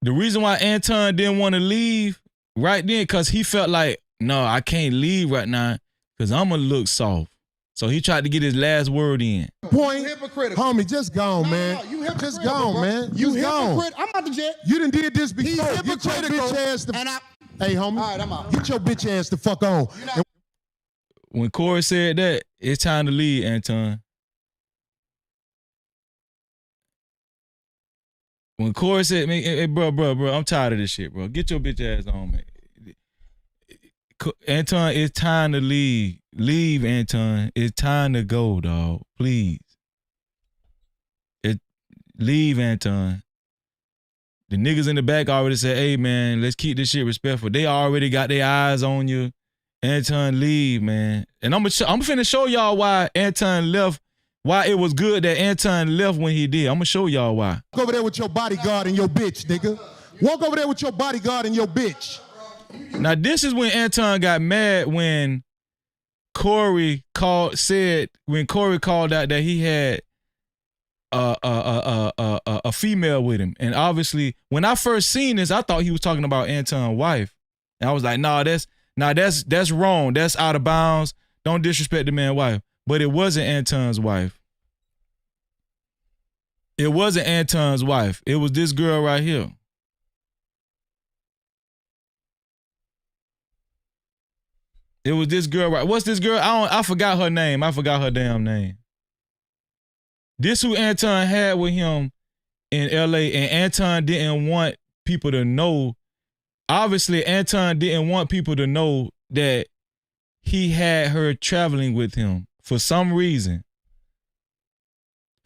The reason why Anton didn't want to leave right then, because he felt like, no, I can't leave right now because I'm going to look soft. So he tried to get his last word in. Point, homie, just gone, man. Just gone, man. You just gone. I'm out the jet. You done did this before. Get your bitch ass the. Hey, homie. All right, I'm out. Get your bitch ass the fuck on. When Corey said that, it's time to leave, Anton. When Corey said, hey, bro, I'm tired of this shit, bro. Get your bitch ass on, man. Anton, it's time to leave. Leave, Anton. It's time to go, dog. Please. Leave, Anton. The niggas in the back already said, hey, man, let's keep this shit respectful. They already got their eyes on you. Anton, leave, man. And I'm finna show y'all why Anton left, why it was good that Anton left when he did. I'm gonna show y'all why. Walk over there with your bodyguard and your bitch, nigga. Walk over there with your bodyguard and your bitch. Now, this is when Anton got mad when Corey called out that he had a female with him. And obviously, when I first seen this, I thought he was talking about Anton's wife. And I was like, that's wrong. That's out of bounds. Don't disrespect the man's wife. But it wasn't Anton's wife. It wasn't Anton's wife. It was this girl right here. It was this girl right. What's this girl? I forgot her name. I forgot her damn name. This who Anton had with him in LA, and Anton didn't want people to know. Obviously, Anton didn't want people to know that he had her traveling with him for some reason.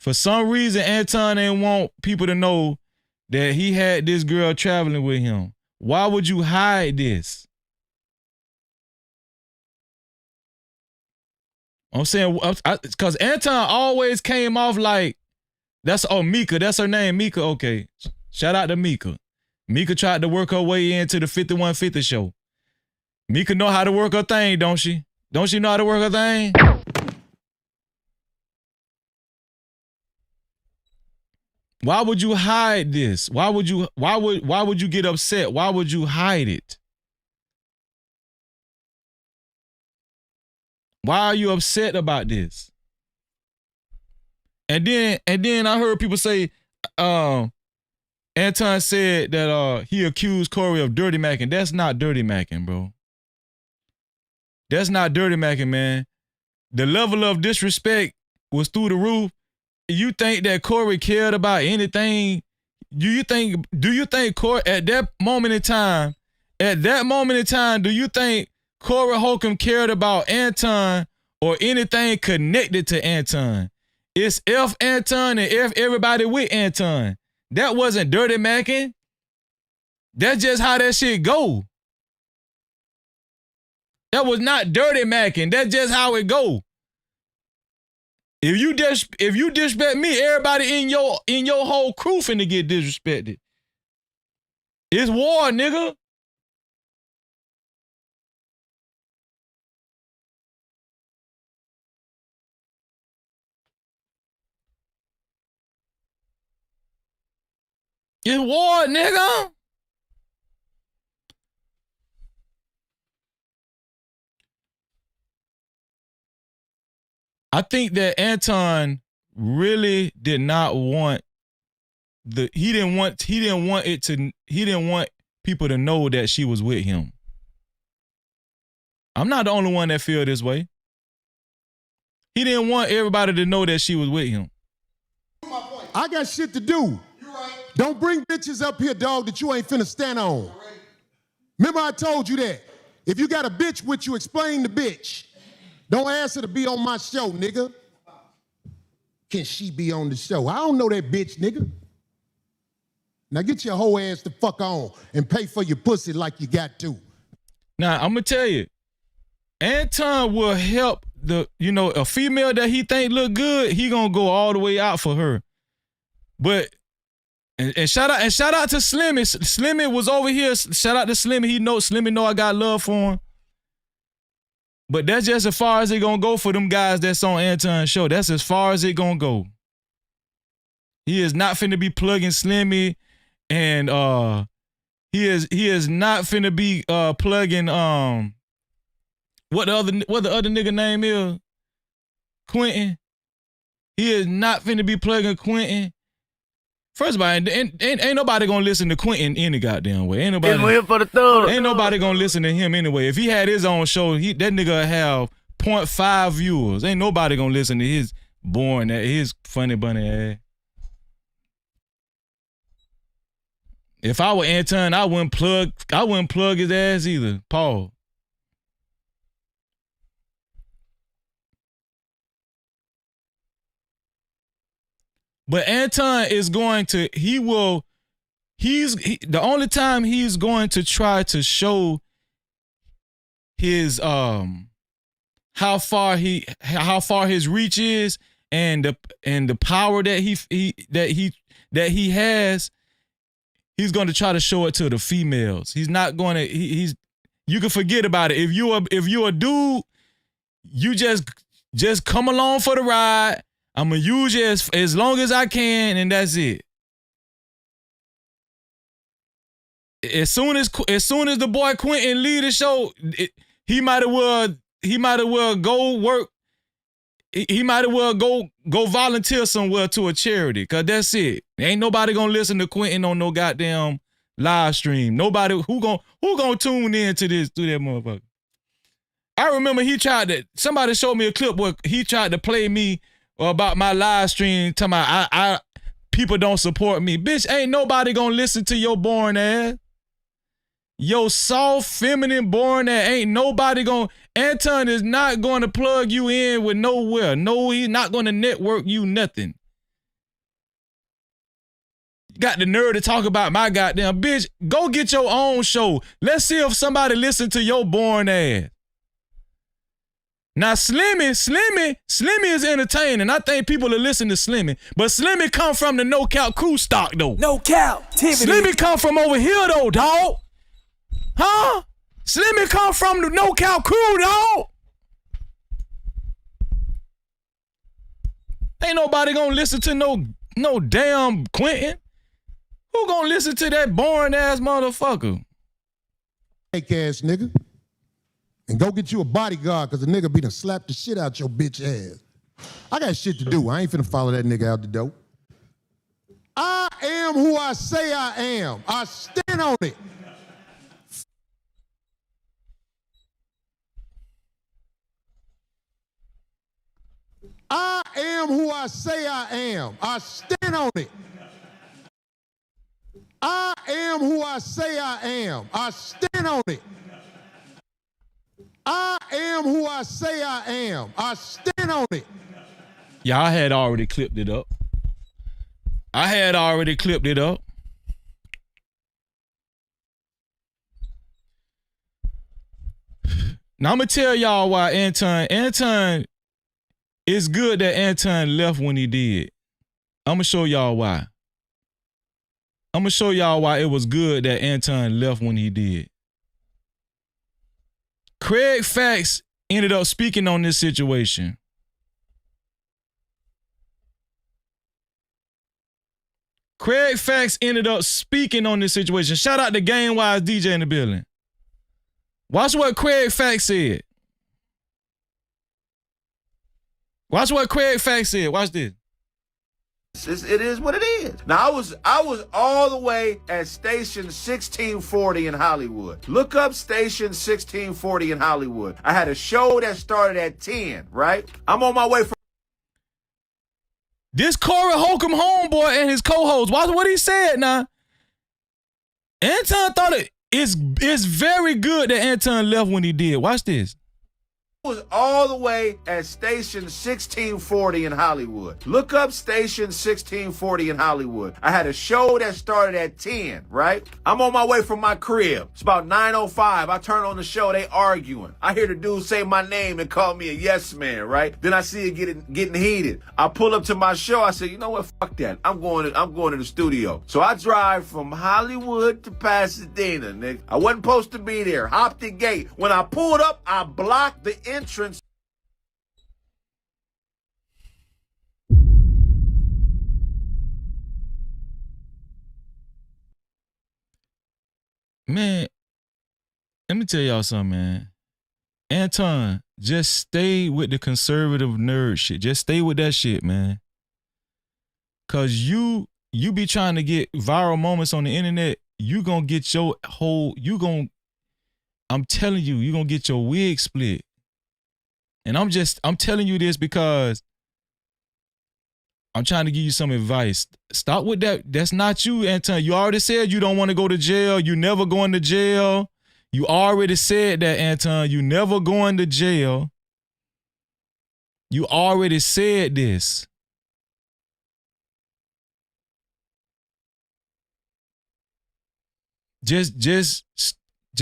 For some reason, Anton didn't want people to know that he had this girl traveling with him. Why would you hide this? I'm saying, because Anton always came off like, Mika, that's her name, Mika, okay. Shout out to Mika. Mika tried to work her way into the 5150 show. Mika know how to work her thing, don't she? Don't she know how to work her thing? Why would you hide this? Why would you get upset? Why would you hide it? Why are you upset about this? And then I heard people say, Anton said that he accused Corey of dirty macking. That's not dirty macking, bro. That's not dirty macking, man. The level of disrespect was through the roof. You think that Corey cared about anything? Do you think Corey at that moment in time, do you think Corey Holcomb cared about Anton or anything connected to Anton? It's F Anton and F everybody with Anton. That wasn't dirty macking. That's just how that shit go. That was not dirty macking. That's just how it go. If you disrespect me, everybody in your whole crew finna get disrespected. It's war, nigga. It's war, nigga. I think that Anton really did not want he didn't want people to know that she was with him. I'm not the only one that feel this way. He didn't want everybody to know that she was with him. I got shit to do. Don't bring bitches up here, dog, that you ain't finna stand on. Remember I told you that. If you got a bitch with you, explain the bitch. Don't ask her to be on my show, nigga. Can she be on the show? I don't know that bitch, nigga. Now get your whole ass the fuck on and pay for your pussy like you got to. Now, I'm gonna tell you, Anton will help a female that he think look good, he gonna go all the way out for her. But and shout out to Slimmy. Slimmy was over here. Shout out to Slimmy. Slimmy know I got love for him. But that's just as far as it gonna go for them guys that's on Anton's show. That's as far as it gonna go. He is not finna be plugging Slimmy, and he is not finna be plugging what the other nigga name is? Quentin. He is not finna be plugging Quentin. First of all, ain't nobody gonna listen to Quentin any goddamn way. Ain't nobody gonna listen to him anyway. If he had his own show, that nigga have 0.5 viewers. Ain't nobody gonna listen to his boring, his funny bunny ass. If I were Anton, I wouldn't plug his ass either. Paul. But Anton is going to, the only time he's going to try to show his how far his reach is and the power that he has, he's going to try to show it to the females. He's not going to you can forget about it. If you're a dude, you just come along for the ride. I'm going to use you as long as I can, and that's it. as soon as the boy Quentin leave the show, he might as well go work. He might as well go volunteer somewhere to a charity, cause that's it. Ain't nobody gonna listen to Quentin on no goddamn live stream. Nobody who gonna tune in to that motherfucker. I remember somebody showed me a clip where he tried to play me about my live stream, talking about people don't support me. Bitch, ain't nobody gonna listen to your boring ass. Yo soft, feminine, boring ass. Ain't nobody gonna. Anton is not going to plug you in with nowhere. No, he's not going to network you nothing. You got the nerve to talk about my goddamn bitch. Go get your own show. Let's see if somebody listen to your boring ass. Now, Slimmy is entertaining. I think people are listening to Slimmy. But Slimmy come from the No Cap crew stock, though. No Cap-tivity. Slimmy come from over here, though, dog. Huh? Slimmy come from the No Cap crew, dog. Ain't nobody gonna listen to no damn Quentin. Who gonna listen to that boring ass motherfucker? Fake ass nigga. And go get you a bodyguard, cause the nigga be done slap the shit out your bitch ass. I got shit to do. I ain't finna follow that nigga out the door. I am who I say I am. I stand on it. I am who I say I am. I stand on it. I am who I say I am. I stand on it. I am who I say I am. I stand on it. Yeah, I had already clipped it up. Now I'm gonna tell y'all why Anton, it's good that Anton left when he did. I'm gonna show y'all why. It was good that Anton left when he did. Craig Fax ended up speaking on this situation. Shout out to Game Wise DJ in the building. Watch what Craig Fax said. Watch this. It is what it is. Now I was all the way at station 1640 in Hollywood. Look up station 1640 in Hollywood. I had a show that started at 10, right? I'm on my way from This Corey Holcomb homeboy and his co-host. Watch what he said now. Anton thought it's very good that Anton left when he did. Watch this. was all the way at station 1640 in Hollywood. Look up station 1640 in Hollywood. I had a show that started at 10, right? I'm on my way from my crib. It's about 9:05. I turn on the show, they arguing. I hear the dude say my name and call me a yes man, right? Then I see it getting heated. I pull up to my show. I say, you know what? Fuck that. I'm going to the studio. So I drive from Hollywood to Pasadena, nigga. I wasn't supposed to be there. Hopped the gate. When I pulled up, I blocked the entrance. Man, let me tell y'all something, man. Anton, just stay with the conservative nerd shit. Just stay with that shit, man. Cause you be trying to get viral moments on the internet. You gonna get your whole, I'm telling you, you gonna get your wig split. And I'm telling you this because I'm trying to give you some advice. Stop with that. That's not you, Anton. You already said you don't want to go to jail. You never going to jail. You already said that, Anton. You never going to jail. You already said this. Just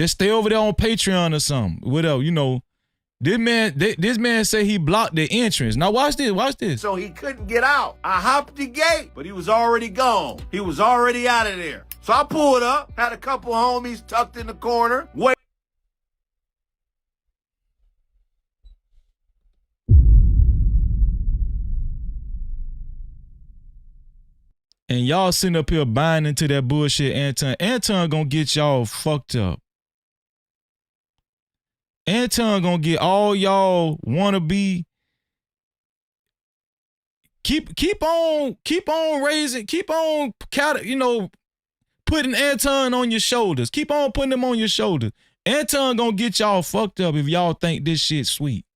stay over there on Patreon or something. Whatever, you know. This man say he blocked the entrance. Now watch this. So he couldn't get out. I hopped the gate, but he was already gone. He was already out of there. So I pulled up, had a couple homies tucked in the corner. Wait. And y'all sitting up here buying into that bullshit, Anton. Anton gonna get y'all fucked up. Anton gonna get all y'all wanna be. Keep on raising, putting Anton on your shoulders. Keep on putting him on your shoulders. Anton gonna get y'all fucked up if y'all think this shit sweet.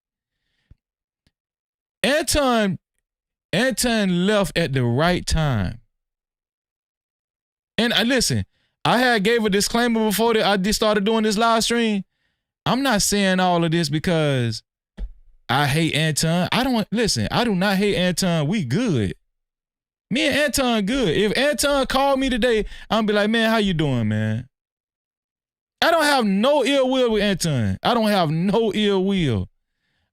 Anton left at the right time. And listen, I had gave a disclaimer before that I just started doing this live stream. I'm not saying all of this because I hate Anton. I do not hate Anton. We good. Me and Anton good. If Anton called me today, I'm be like, man, how you doing, man? I don't have no ill will with Anton. I don't have no ill will.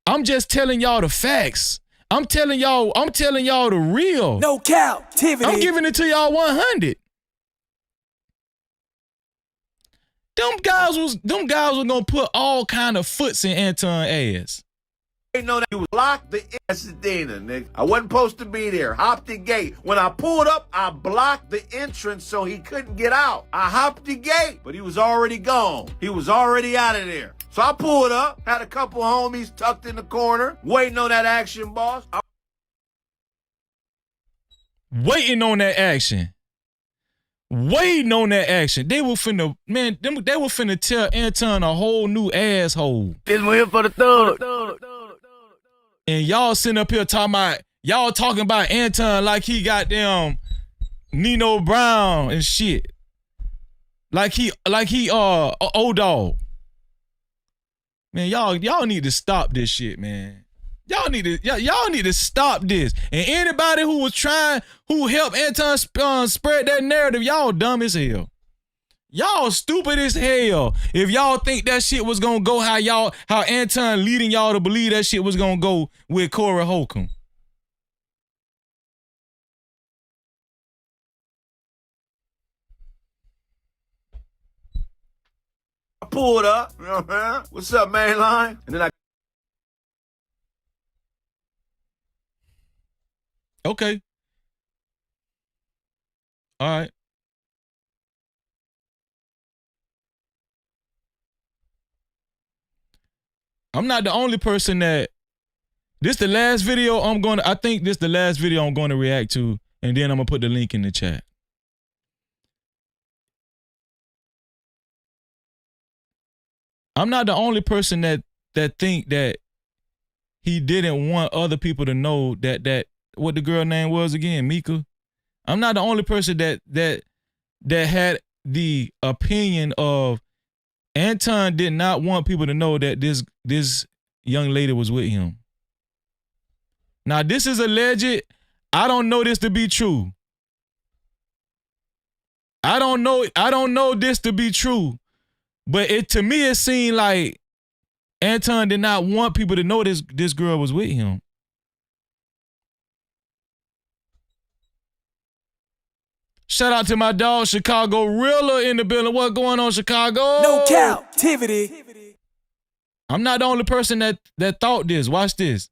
I'm just telling y'all the facts. I'm telling y'all the real. No Cap-tivity. I'm giving it to y'all 100. Them guys was gonna put all kind of foots in Anton ass. Ain't know that you blocked the Pasadena, nigga. I wasn't supposed to be there. Hopped the gate. When I pulled up, I blocked the entrance so he couldn't get out. I hopped the gate, but he was already gone. He was already out of there. So I pulled up, had a couple homies tucked in the corner, waiting on that action, boss. Waiting on that action. They were finna tell Anton a whole new asshole. This one here for the thug. And y'all sitting up here talking about Anton like he goddamn Nino Brown and shit. Like he old dog. Man, y'all need to stop this shit, man. Y'all need to stop this. And anybody who helped Anton spread that narrative, y'all dumb as hell. Y'all stupid as hell. If y'all think that shit was gonna go how Anton leading y'all to believe that shit was gonna go with Corey Holcomb. I pulled up, you know what I'm saying? What's up, mainline? And then Okay. All right. I'm not the only person that I think this the last video I'm going to react to, and then I'm going to put the link in the chat. I'm not the only person that think that he didn't want other people to know that what the girl name was again, Mika. I'm not the only person that had the opinion of Anton did not want people to know that this young lady was with him. Now this is alleged. I don't know this to be true. I don't know this to be true. But to me it seemed like Anton did not want people to know this girl was with him. Shout out to my dog, Chicago Rilla in the building. What going on, Chicago? No Cap-tivity. I'm not the only person that thought this. Watch this.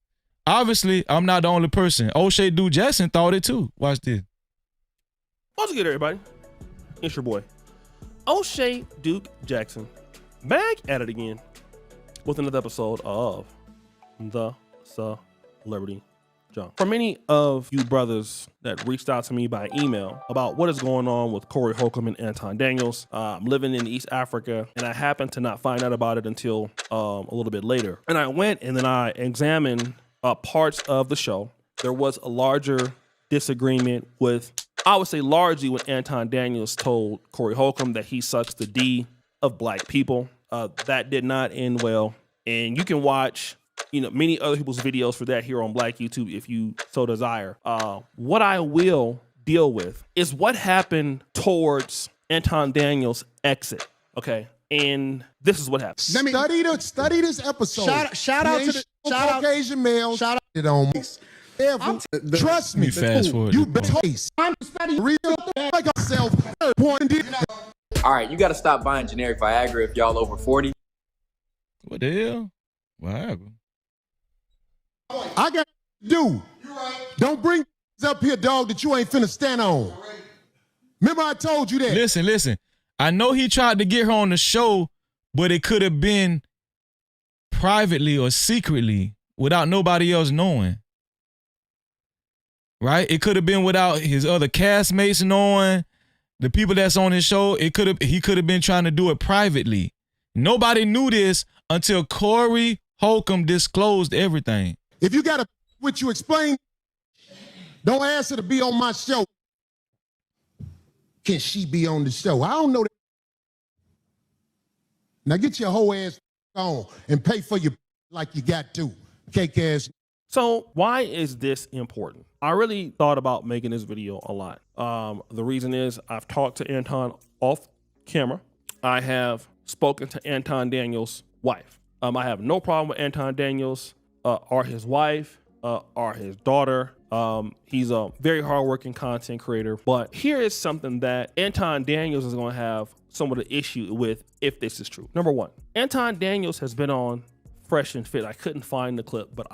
Obviously, I'm not the only person. O'Shea Duke Jackson thought it too. Watch this. What's good, everybody? It's your boy, O'Shea Duke Jackson, back at it again with another episode of The Celebrity Junk. For many of you brothers that reached out to me by email about what is going on with Corey Holcomb and Anton Daniels, I'm living in East Africa, and I happened to not find out about it until a little bit later. And I went and then I examined parts of the show. There was a larger disagreement with, I would say largely when Anton Daniels told Corey Holcomb that he sucks the D of black people. That did not end well. And you can watch many other people's videos for that here on Black YouTube if you so desire. What I will deal with is what happened towards Anton Daniels' exit. Okay. And this is what happened. Let me study this episode. Shout out to the Caucasian male. Shout out to on me. Trust me. Fast forward. You taste. I'm studying real like a self. All right, you got to stop buying generic Viagra if y'all over 40. What the hell? Viagra. I got do. Don't bring up here, dog, that you ain't finna stand on. Remember I told you that. Listen. I know he tried to get her on the show, but it could have been privately or secretly without nobody else knowing. Right? It could have been without his other castmates knowing, the people that's on his show. He could have been trying to do it privately. Nobody knew this until Corey Holcomb disclosed everything. If you got what you explain, don't ask her to be on my show. Can she be on the show? I don't know that. Now get your whole ass on and pay for your like you got to. Cake ass. So why is this important? I really thought about making this video a lot. The reason is I've talked to Anton off camera. I have spoken to Anton Daniels' wife. I have no problem with Anton Daniels or his wife or his daughter. He's a very hardworking content creator. But here is something that Anton Daniels is going to have some of the issue with if this is true. Number one, Anton Daniels has been on Fresh and Fit. I couldn't find the clip, but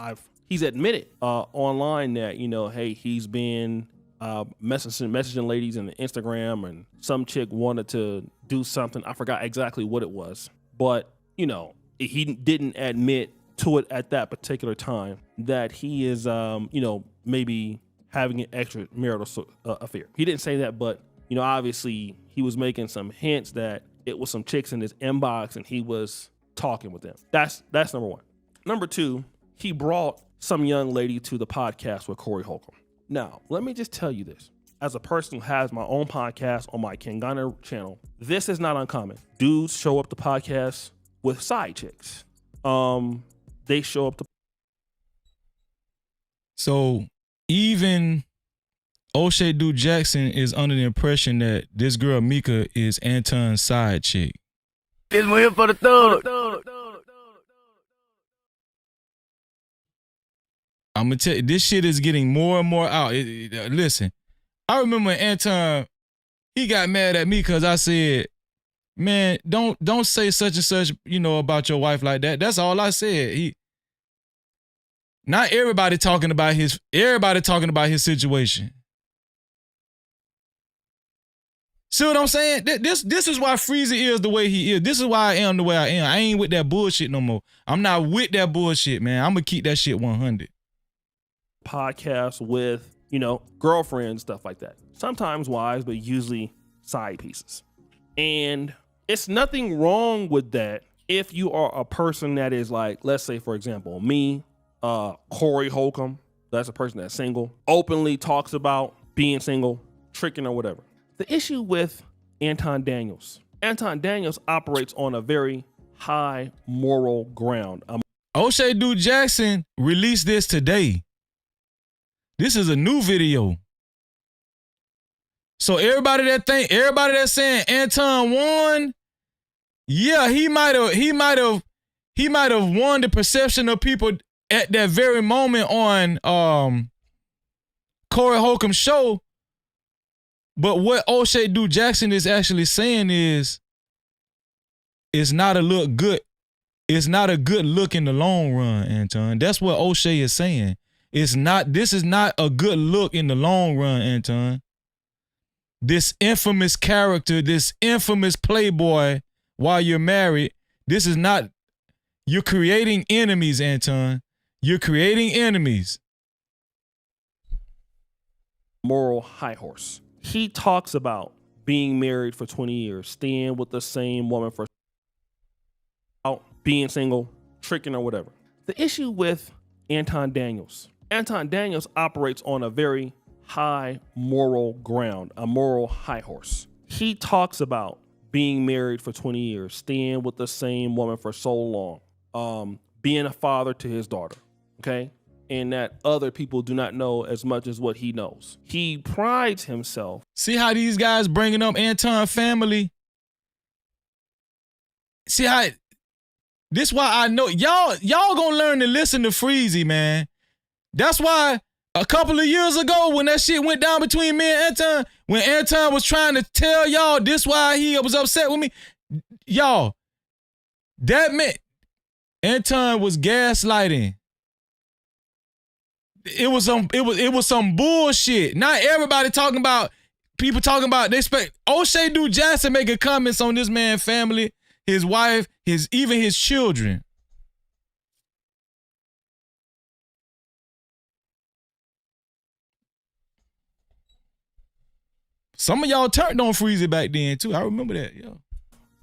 he's admitted online that, hey, he's been messaging ladies in the Instagram, and some chick wanted to do something. I forgot exactly what it was, but he didn't admit to it at that particular time that he is, maybe having an extramarital affair. He didn't say that, but obviously he was making some hints that it was some chicks in his inbox and he was talking with them. That's number one. Number two, he brought some young lady to the podcast with Corey Holcomb. Now, let me just tell you this. As a person who has my own podcast on my King Gunner channel, this is not uncommon. Dudes show up to podcasts with side chicks. They show up to. So even O'Shea Duke Jackson is under the impression that this girl Mika is Anton's side chick. This one here for the thug. I'm gonna tell you, this shit is getting more and more out. Listen, I remember when Anton, he got mad at me because I said, man, don't say such and such, about your wife like that. That's all I said. Not everybody talking about his situation. See what I'm saying? This is why Freezy is the way he is. This is why I am the way I am. I ain't with that bullshit no more. I'm not with that bullshit, man. I'm gonna keep that shit 100. Podcasts with, girlfriends, stuff like that. Sometimes wives, but usually side pieces. And it's nothing wrong with that if you are a person that is like, let's say, for example, me, Corey Holcomb, that's a person that's single, openly talks about being single, tricking or whatever. The issue with Anton Daniels operates on a very high moral ground. O'Shea Duke Jackson released this today. This is a new video. So everybody that's saying Anton won, yeah, he might have won the perception of people at that very moment on Corey Holcomb's show. But what O'Shea Duke Jackson is actually saying is, it's not a good look in the long run, Anton. That's what O'Shea is saying. This is not a good look in the long run, Anton. This infamous character, this infamous playboy while you're married, this is not, you're creating enemies, Anton. You're creating enemies. Moral high horse. He talks about being married for 20 years, staying with the same woman for being single, tricking or whatever. The issue with Anton Daniels operates on a very high moral ground, a moral high horse. He talks about being married for 20 years, staying with the same woman for so long, being a father to his daughter, okay? And that other people do not know as much as what he knows. He prides himself. See how these guys bringing up Anton family? See how, this why I know, y'all gonna learn to listen to Freezy, man. That's why a couple of years ago when that shit went down between me and Anton, when Anton was trying to tell y'all this why he was upset with me, y'all, that meant Anton was gaslighting. it was some bullshit. Not everybody talking about, people talking about, they expect O'Shea Duke Jackson making comments on this man's family, his wife, even his children. Some of y'all turned on Freezy back then too. I remember that. Yeah.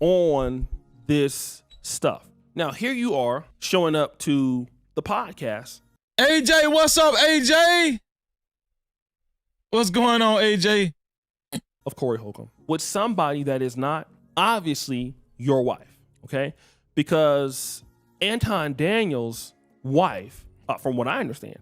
On this stuff. Now here you are showing up to the podcast. AJ, what's up, AJ? What's going on, AJ? Of Corey Holcomb. With somebody that is not obviously your wife, okay? Because Anton Daniels' wife, from what I understand,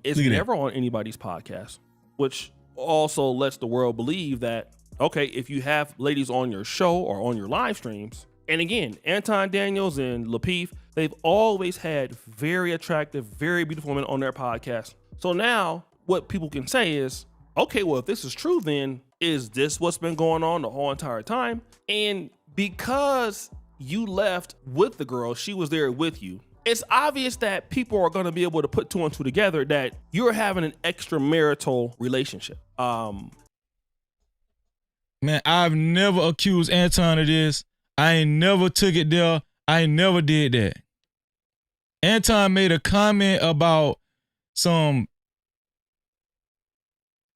is never on anybody's podcast, which also lets the world believe that, okay, if you have ladies on your show or on your live streams, and again, Anton Daniels and Lapeef, they've always had very attractive, very beautiful women on their podcast. So now what people can say is, okay, well, if this is true, then is this what's been going on the whole entire time? And because you left with the girl, she was there with you, it's obvious that people are going to be able to put two and two together that you're having an extramarital relationship. Man, I've never accused Anton of this. I ain't never took it there. I ain't never did that. Anton made a comment about some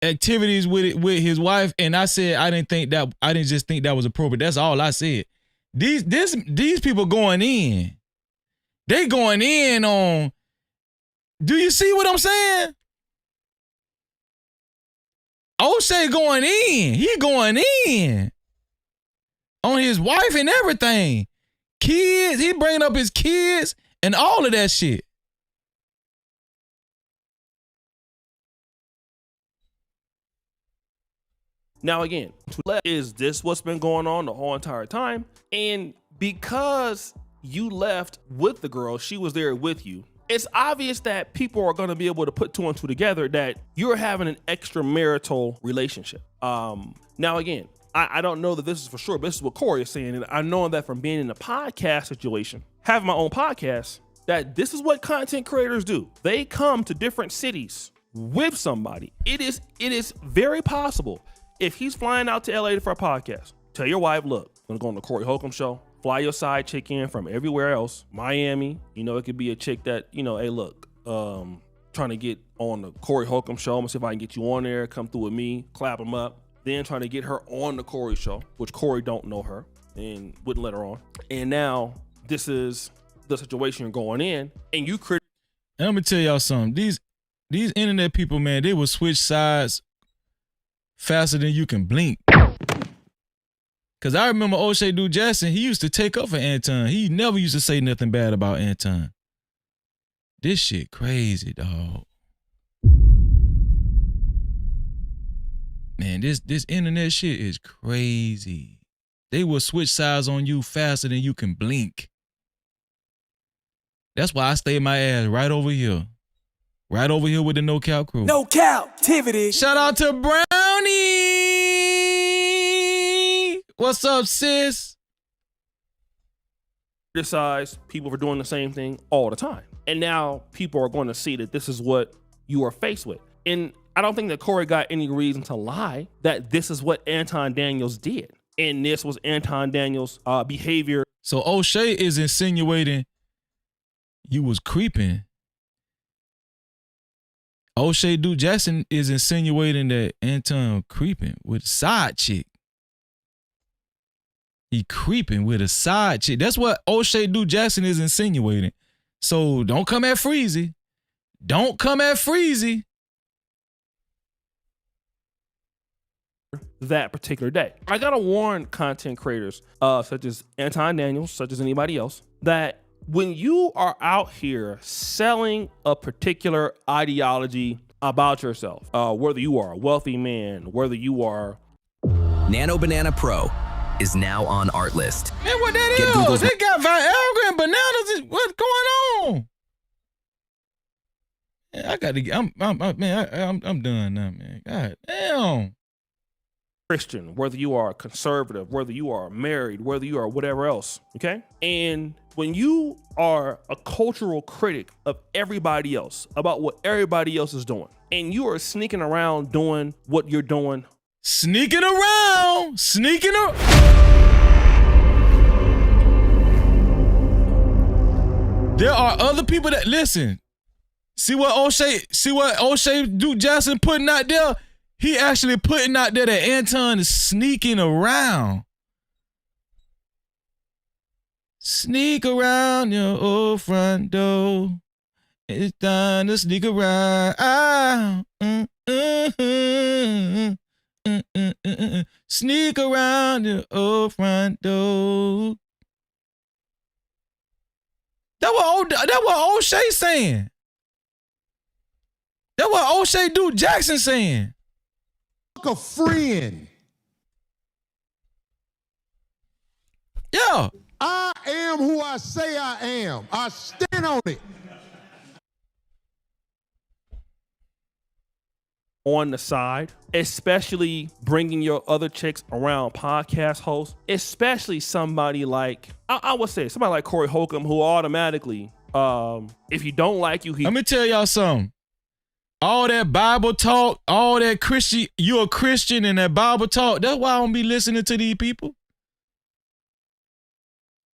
activities with his wife, and I said I didn't just think that was appropriate. That's all I said. These people going in. They going in on, do you see what I'm saying? O'Shea going in. He going in on his wife and everything. Kids, he bringing up his kids and all of that shit. Now again, is this what's been going on the whole entire time? And because you left with the girl, she was there with you, it's obvious that people are going to be able to put two and two together that you're having an extramarital relationship. Now again, I don't know that this is for sure, but this is what Corey is saying. And I know that from being in a podcast situation, having my own podcast, that this is what content creators do. They come to different cities with somebody. It is very possible. If he's flying out to LA for a podcast, tell your wife, look, I'm gonna go on the Corey Holcomb show. Fly your side chick in from everywhere else. Miami, it could be a chick that, hey, look, trying to get on the Corey Holcomb show. I'm gonna see if I can get you on there, come through with me, clap him up. Then trying to get her on the Corey show, which Corey don't know her and wouldn't let her on. And now this is the situation you're going in, and you create. And let me tell y'all something. These internet people, man, they will switch sides faster than you can blink. Cause I remember O'Shea Duke Jackson, he used to take up for Anton. He never used to say nothing bad about Anton. This shit crazy, dog. Man, this internet shit is crazy. They will switch sides on you faster than you can blink. That's why I stay my ass right over here. Right over here with the No Cap crew. No Cap-tivity. Shout out to Brownie. What's up, sis? Criticize people for doing the same thing all the time. And now people are going to see that this is what you are faced with. And I don't think that Corey got any reason to lie that this is what Anton Daniels did. And this was Anton Daniels' behavior. So O'Shea is insinuating you was creeping. O'Shea Duke Jackson is insinuating that Anton creeping with a side chick. He creeping with a side chick. That's what O'Shea Duke Jackson is insinuating. So don't come at Freezy. Don't come at Freezy. That particular day. I gotta warn content creators, such as Anton Daniels, such as anybody else, that when you are out here selling a particular ideology about yourself, whether you are a wealthy man, whether you are Nano Banana Pro is now on Artlist. Man, what that is? Google's They got Viagra and bananas. What's going on? Man, I got to get. I'm done now, man. God damn. Christian, whether you are conservative, whether you are married, whether you are whatever else, okay? And when you are a cultural critic of everybody else, about what everybody else is doing, and you are sneaking around doing what you're doing. Sneaking around. There are other people that listen. See what O'Shea Duke Jackson putting out there? He actually putting out there that Anton is sneaking around. Sneak around your old front door. It's time to sneak around. Sneak around your old front door. That's what O'Shea saying. That's what O'Shea Duke Jackson saying. A friend. Yeah. I am who I say I am. I stand on it. On the side, especially bringing your other chicks around podcast hosts, especially somebody like, I would say somebody like Corey Holcomb, who automatically, if you don't like you, let me tell y'all something. All that Bible talk, all that Christian, you're a Christian and that Bible talk, that's why I don't be listening to these people.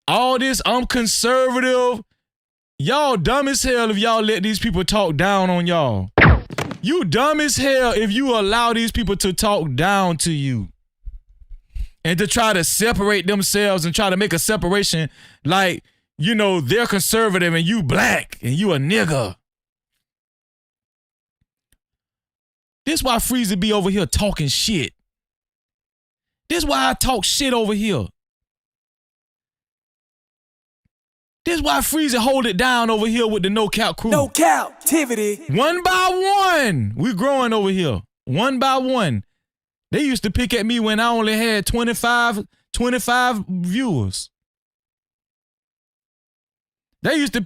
All this, I'm conservative. Y'all dumb as hell if y'all let these people talk down on y'all. You dumb as hell if you allow these people to talk down to you. And to try to separate themselves and try to make a separation like, you know, they're conservative and you black and you a nigga. This why Freezy be over here talking shit. This why I talk shit over here. This why Freezy hold it down over here with the No Cap crew. No Cap-tivity. One by one. We growing over here. One by one. They used to pick at me when I only had 25 viewers. They used to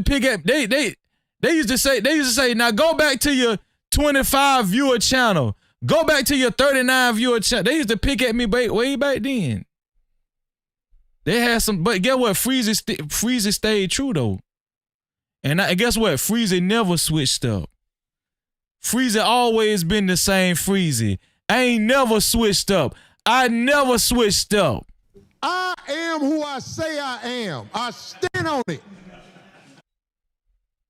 pick at they used to say, now go back to your 25 viewer channel. Go back to your 39 viewer channel. They used to pick at me way back then. They had some, but guess what? Freezy stayed true though. And guess what? Freezy never switched up. Freezy always been the same Freezy. I ain't never switched up. I never switched up. I am who I say I am. I stand on it.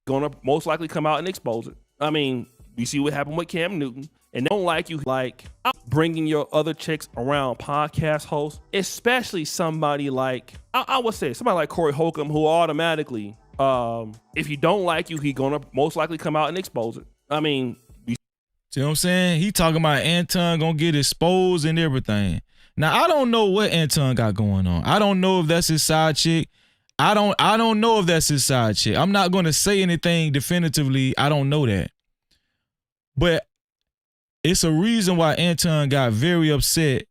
Gonna most likely come out and expose it. I mean, you see what happened with Cam Newton, and they don't like you like bringing your other chicks around podcast hosts, especially somebody like, I would say somebody like Corey Holcomb, who automatically, if you don't like you, he gonna most likely come out and expose it. I mean, see what I'm saying? He talking about Anton gonna get exposed and everything. Now I don't know what Anton got going on. I don't know if that's his side chick. I don't know if that's his side chick. I'm not gonna say anything definitively. I don't know that. But it's a reason why Anton got very upset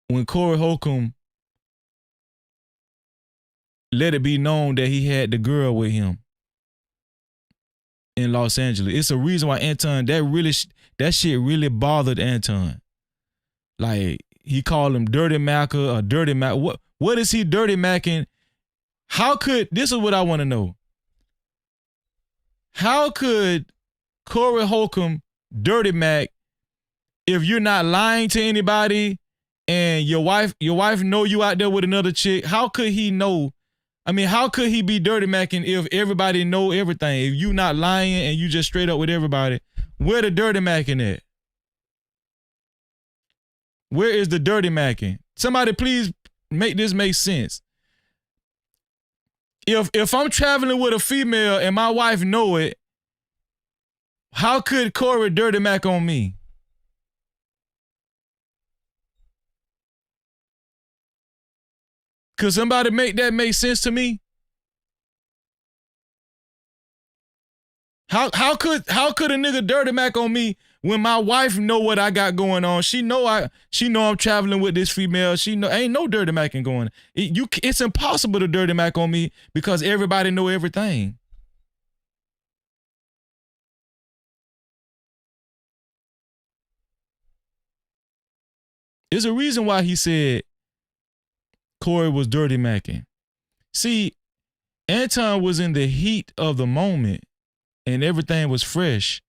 when Corey Holcomb let it be known that he had the girl with him in Los Angeles. It's a reason why Anton, that shit really bothered Anton. Like, he called him Dirty Macker or Dirty Mac. What is he dirty macking? This is what I want to know. How could Corey Holcomb dirty Mac if you're not lying to anybody and your wife know you out there with another chick? How could he know? I mean, how could he be dirty macking if everybody know everything? If you not lying and you just straight up with everybody, where the dirty macking at? Where is the dirty macking? Somebody please make this make sense. If I'm traveling with a female and my wife know it, how could Corey dirty mac on me? Could somebody make that make sense to me? How could a nigga dirty mac on me when my wife know what I got going on? She know I'm traveling with this female. She know ain't no dirty macking going. It's impossible to dirty mac on me because everybody know everything. There's a reason why he said Corey was dirty macking. See, Anton was in the heat of the moment and everything was fresh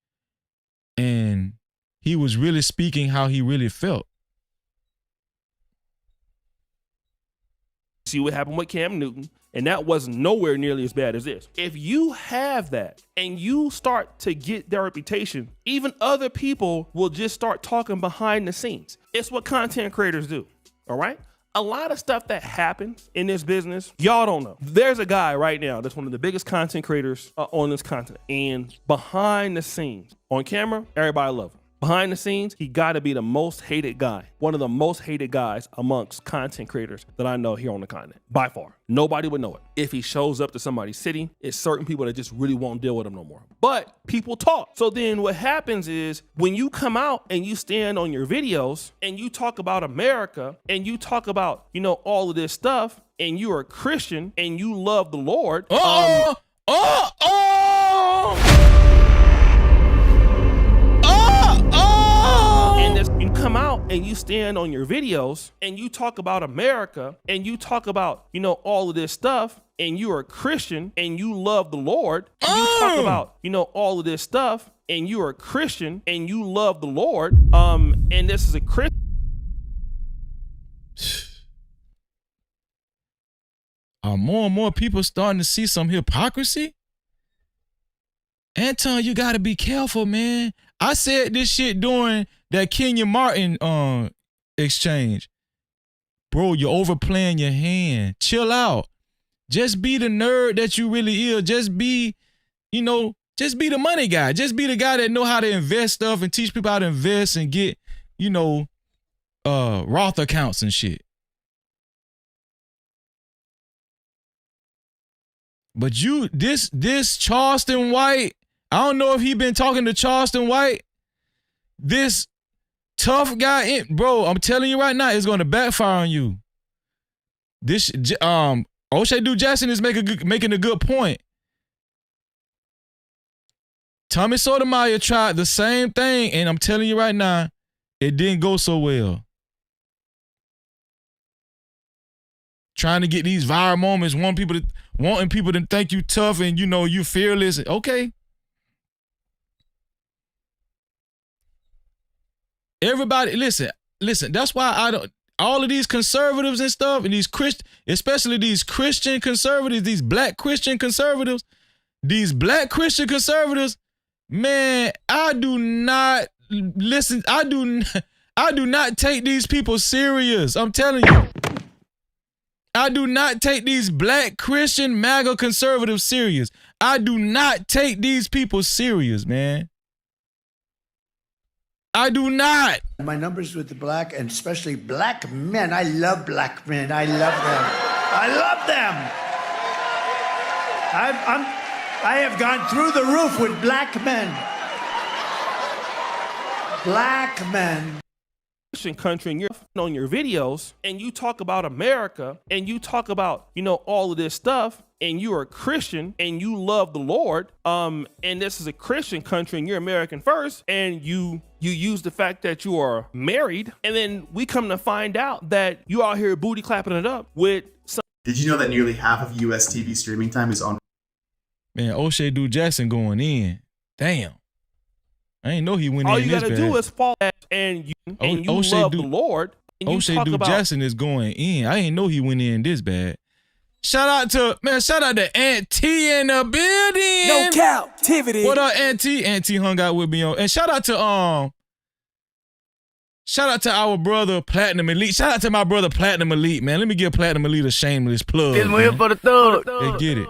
and he was really speaking how he really felt. See what happened with Cam Newton, and that wasn't nowhere nearly as bad as this. If you have that and you start to get their reputation, even other people will just start talking behind the scenes. It's what content creators do, all right? A lot of stuff that happens in this business, y'all don't know. There's a guy right now that's one of the biggest content creators on this continent, and behind the scenes, on camera, everybody loves him. Behind the scenes, he gotta be the most hated guy. One of the most hated guys amongst content creators that I know here on the continent, by far. Nobody would know it. If he shows up to somebody's city, it's certain people that just really won't deal with him no more. But people talk. So then what happens is when you come out and you stand on your videos and you talk about America and you talk about, you know, all of this stuff and you're a Christian and you love the Lord. You come out and you stand on your videos and you talk about America and you talk about, you know, all of this stuff and you're a Christian and you love the Lord. And you talk about, you know, all of this stuff and you're a Christian and you love the Lord. And this is a Christian. Are more and more people starting to see some hypocrisy? Anton, you gotta be careful, man. I said this shit during that Kenya Martin exchange. Bro, you're overplaying your hand. Chill out. Just be the nerd that you really is. Just be, you know, just be the money guy. Just be the guy that know how to invest stuff and teach people how to invest and get, you know, Roth accounts and shit. But this Charleston White, I don't know if he been talking to Charleston White. This tough guy, bro, I'm telling you right now, it's going to backfire on you. This O'Shea Duke Jackson is making a good point. Tommy Sotomayor tried the same thing, and I'm telling you right now, it didn't go so well. Trying to get these viral moments, wanting people to think you tough and, you know, you fearless. Okay. Everybody, listen. That's why all of these conservatives and stuff, and these especially these Christian conservatives, these black Christian conservatives, man, I do not listen. I do not take these people serious. I'm telling you. I do not take these black Christian MAGA conservatives serious. I do not take these people serious, man. I do not. My numbers with the black, and especially black men. I love black men. I love them. I love them. I have gone through the roof with black men. Black men. Country, and you're on your videos and you talk about America and you talk about, you know, all of this stuff and you're a Christian and you love the Lord, and this is a Christian country and you're American first, and you use the fact that you are married, and then we come to find out that you out here booty clapping it up with some. Did you know that nearly half of US TV streaming time is on? Man, O'Shea Duke Jackson going in. Damn. I ain't know he went in this bad. All you gotta do is fall and you love the Lord. O'Shea Duke Jackson is going in. I ain't know he went in this bad. Shout out to Aunt T in the building. No Cap-tivity. What up, Aunt T? Aunt T hung out with me on. And shout out to our brother Platinum Elite. Shout out to my brother Platinum Elite, man. Let me give Platinum Elite a shameless plug. It's here for the thug. They get it.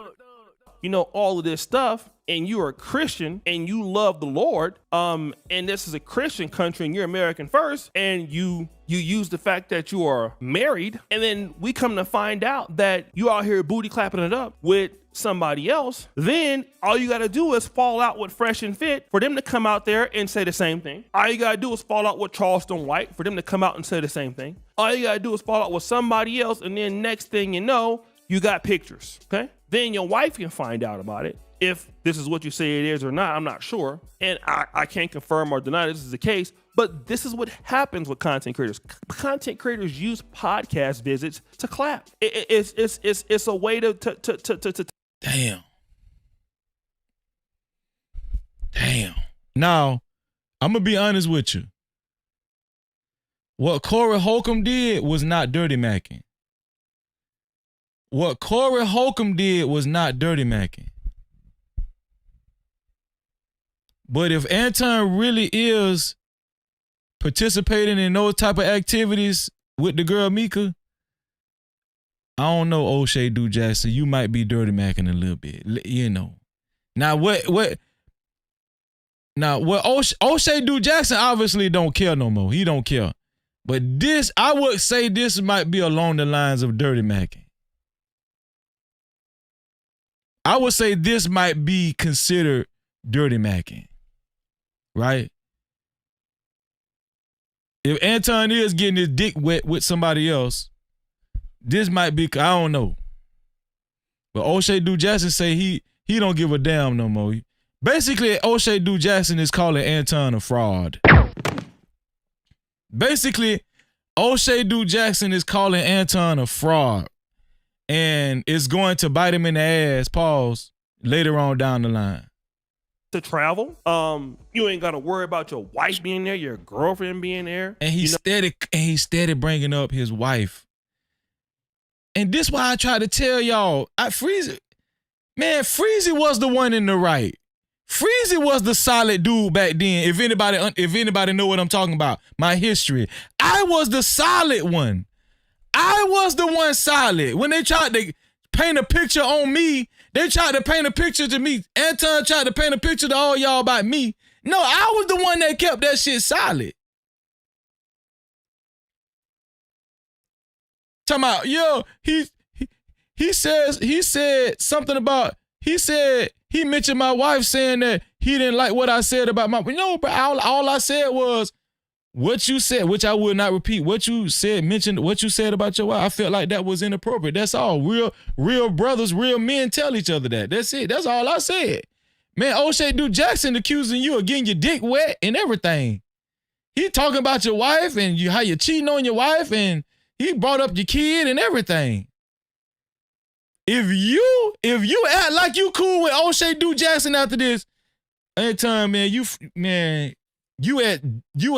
You know, all of this stuff, and you're a Christian and you love the Lord, and this is a Christian country and you're American first, and you use the fact that you are married, and then we come to find out that you out here booty clapping it up with somebody else, then all you gotta do is fall out with Fresh and Fit for them to come out there and say the same thing. All you gotta do is fall out with Charleston White for them to come out and say the same thing. All you gotta do is fall out with somebody else, and then next thing you know, you got pictures, okay? Then your wife can find out about it. if this is what you say it is or not, I'm not sure. And I can't confirm or deny this is the case, but this is what happens with content creators. Content creators use podcast visits to clap. It's a way to Damn. Now, I'm going to be honest with you. What Corey Holcomb did was not dirty macking. What Corey Holcomb did was not dirty macking. But if Anton really is participating in those type of activities with the girl Mika, I don't know, O'Shea Du Jackson, you might be dirty macking a little bit, you know. Now what O'Shea Du Jackson obviously don't care no more. He don't care. But this, I would say this might be along the lines of dirty macking. I would say this might be considered dirty macking. Right? If Anton is getting his dick wet with somebody else, this might be, I don't know. But O'Shea Du Jackson say he don't give a damn no more. Basically, O'Shea Du Jackson is calling Anton a fraud. Basically, O'Shea Du Jackson is calling Anton a fraud. And it's going to bite him in the ass, pause, later on down the line. To travel, you ain't gotta worry about your wife being there, your girlfriend being there. And he steady bringing up his wife. And this why I try to tell y'all, Freezy was the one in the right. Freezy was the solid dude back then. If anybody know what I'm talking about, my history, I was the solid one. I was the one solid. When they tried to paint a picture on me, they tried to paint a picture to me. Anton tried to paint a picture to all y'all about me. No, I was the one that kept that shit solid. Talking about, yo, he said something about, he mentioned my wife saying that he didn't like what I said about my, but all I said was, what you said, which I will not repeat, what you said, mentioned what you said about your wife. I felt like that was inappropriate. That's all. Real brothers, real men tell each other that. That's it. That's all I said. Man, O'Shea Du Jackson accusing you of getting your dick wet and everything. He talking about your wife and how you cheating on your wife, and he brought up your kid and everything. If you act like you cool with O'Shea Du Jackson after this, Anton, man, you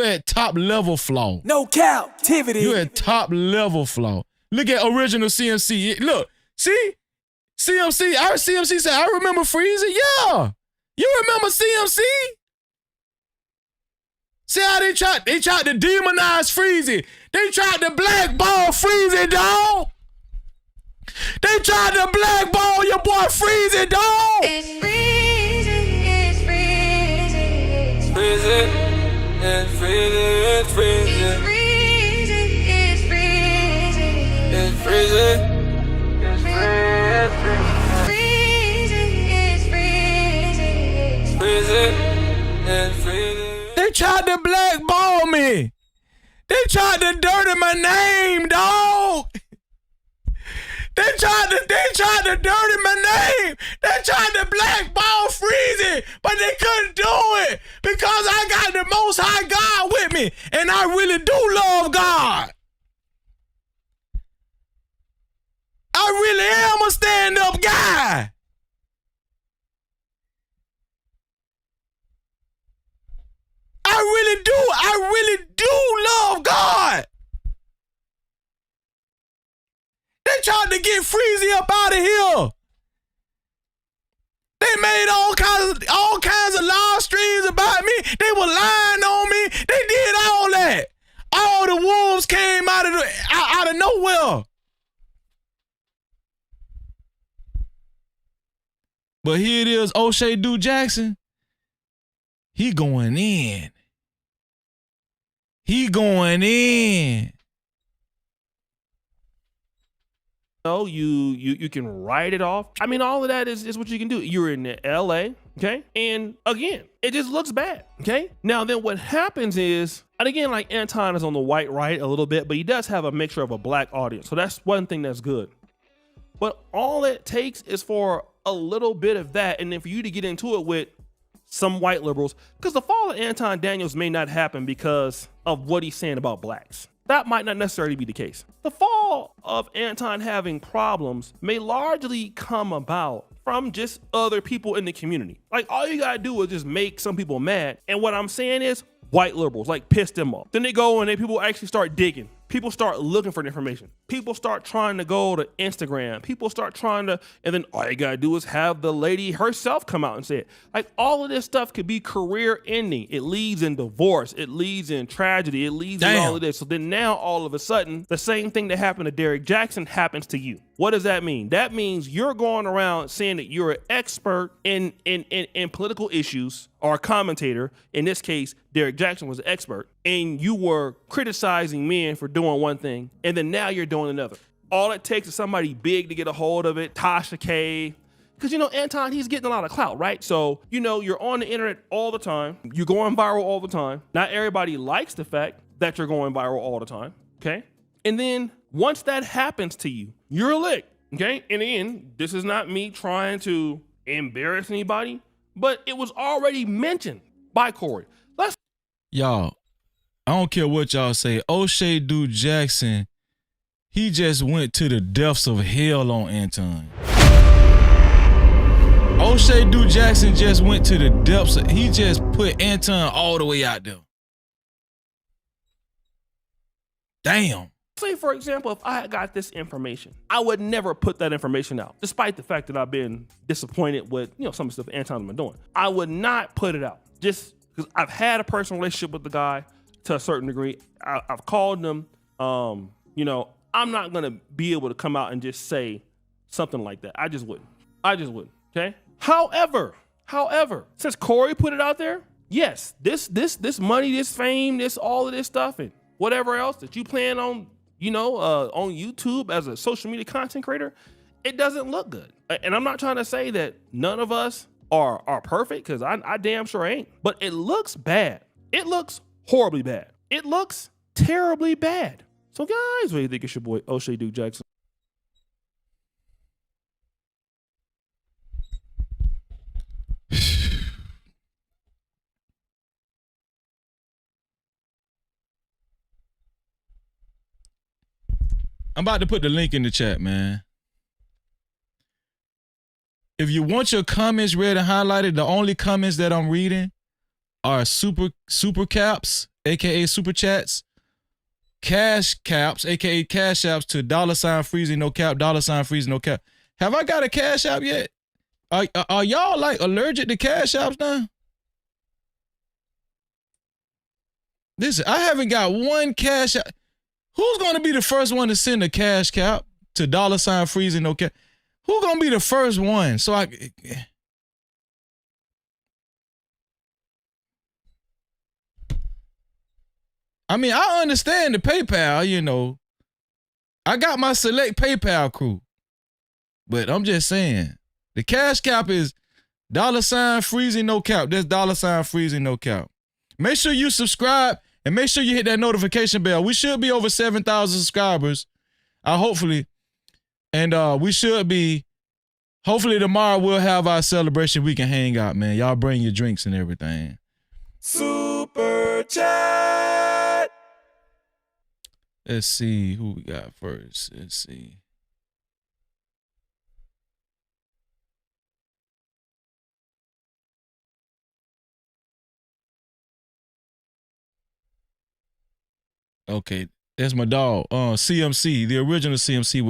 at top level flaw. No Cap-tivity. You at top level flaw. Look at original CMC. Look, see? CMC, CMC said, I remember Freezy. Yeah. You remember CMC? See how they tried to demonize Freezy. They tried to blackball Freezy, dog. They tried to blackball your boy Freezy, dog. It's freezing, it's freezing, it's freezing. It's freezing, it's freezing. It's freezing, it's freezing. It's freezing. It's freezing. It's freezing. It's freezing. They tried to blackball me. They tried to dirty my name, dog. They tried to dirty my name. They tried to blackball Freezy, but they couldn't do it because I got the Most High God with me, and I really do love God. I really am a stand-up guy. I really do love God. They tried to get Freezy up out of here. They made all kinds of live streams about me. They were lying on me. They did all that. All the wolves came out of nowhere. But here it is, O'Shea Du Jackson. He going in. He going in. No, you can write it off. I mean, all of that is what you can do. You're in LA, okay? And again, it just looks bad, okay? Now then what happens is, and again, like Anton is on the white right a little bit, but he does have a mixture of a black audience. So that's one thing that's good. But all it takes is for a little bit of that, and then for you to get into it with some white liberals, because the fall of Anton Daniels may not happen because of what he's saying about blacks. That might not necessarily be the case. The fall of Anton having problems may largely come about from just other people in the community. Like, all you gotta do is just make some people mad. And what I'm saying is white liberals, like, piss them off. Then they go and people actually start digging. People start looking for the information. People start trying to go to Instagram. People start trying to, and then all you gotta do is have the lady herself come out and say it. Like, all of this stuff could be career ending. It leads in divorce. It leads in tragedy. It leads in all of this. So then now all of a sudden, the same thing that happened to Derek Jackson happens to you. What does that mean? That means you're going around saying that you're an expert in political issues, or a commentator. In this case, Derek Jackson was an expert, and you were criticizing men for doing one thing, and then now you're doing another. All it takes is somebody big to get a hold of it. Tasha K. Because, Anton, he's getting a lot of clout, right? So, you're on the internet all the time. You're going viral all the time. Not everybody likes the fact that you're going viral all the time, okay? And then once that happens to you, you're licked, okay? And again, this is not me trying to embarrass anybody, but it was already mentioned by Corey. Y'all, I don't care what y'all say. O'Shea Duke Jackson, he just went to the depths of hell on Anton. O'Shea Duke Jackson just went to the depths of, he just put Anton all the way out there. Damn. Say, for example, if I got this information, I would never put that information out, despite the fact that I've been disappointed with, some of the stuff Anton's been doing. I would not put it out, just because I've had a personal relationship with the guy to a certain degree. I've called him. I'm not going to be able to come out and just say something like that. I just wouldn't. Okay? However, since Corey put it out there, yes, this money, this fame, this all of this stuff, and whatever else that you plan on, on YouTube as a social media content creator, it doesn't look good. And I'm not trying to say that none of us are perfect, because I damn sure ain't. But it looks bad. It looks horribly bad. It looks terribly bad. So guys, what do you think? It's your boy O'Shea Duke Jackson. I'm about to put the link in the chat, man. If you want your comments read and highlighted, the only comments that I'm reading are super caps, aka super chats, cash caps, aka cash apps, to $freezing no cap, $freezing no cap. Have I got a cash app yet? Are y'all like allergic to cash apps now? Listen, I haven't got one cash app. Who's going to be the first one to send a cash cap to $freezing no cap? Who's going to be the first one? So I understand the PayPal, I got my select PayPal crew. But I'm just saying, the cash cap is $freezing no cap. That's $freezing no cap. Make sure you subscribe and make sure you hit that notification bell. We should be over 7,000 subscribers, hopefully. And we should be, hopefully tomorrow we'll have our celebration. We can hang out, man. Y'all bring your drinks and everything. Super chat. Let's see who we got first. Let's see. Okay, that's my dog. CMC, the original CMC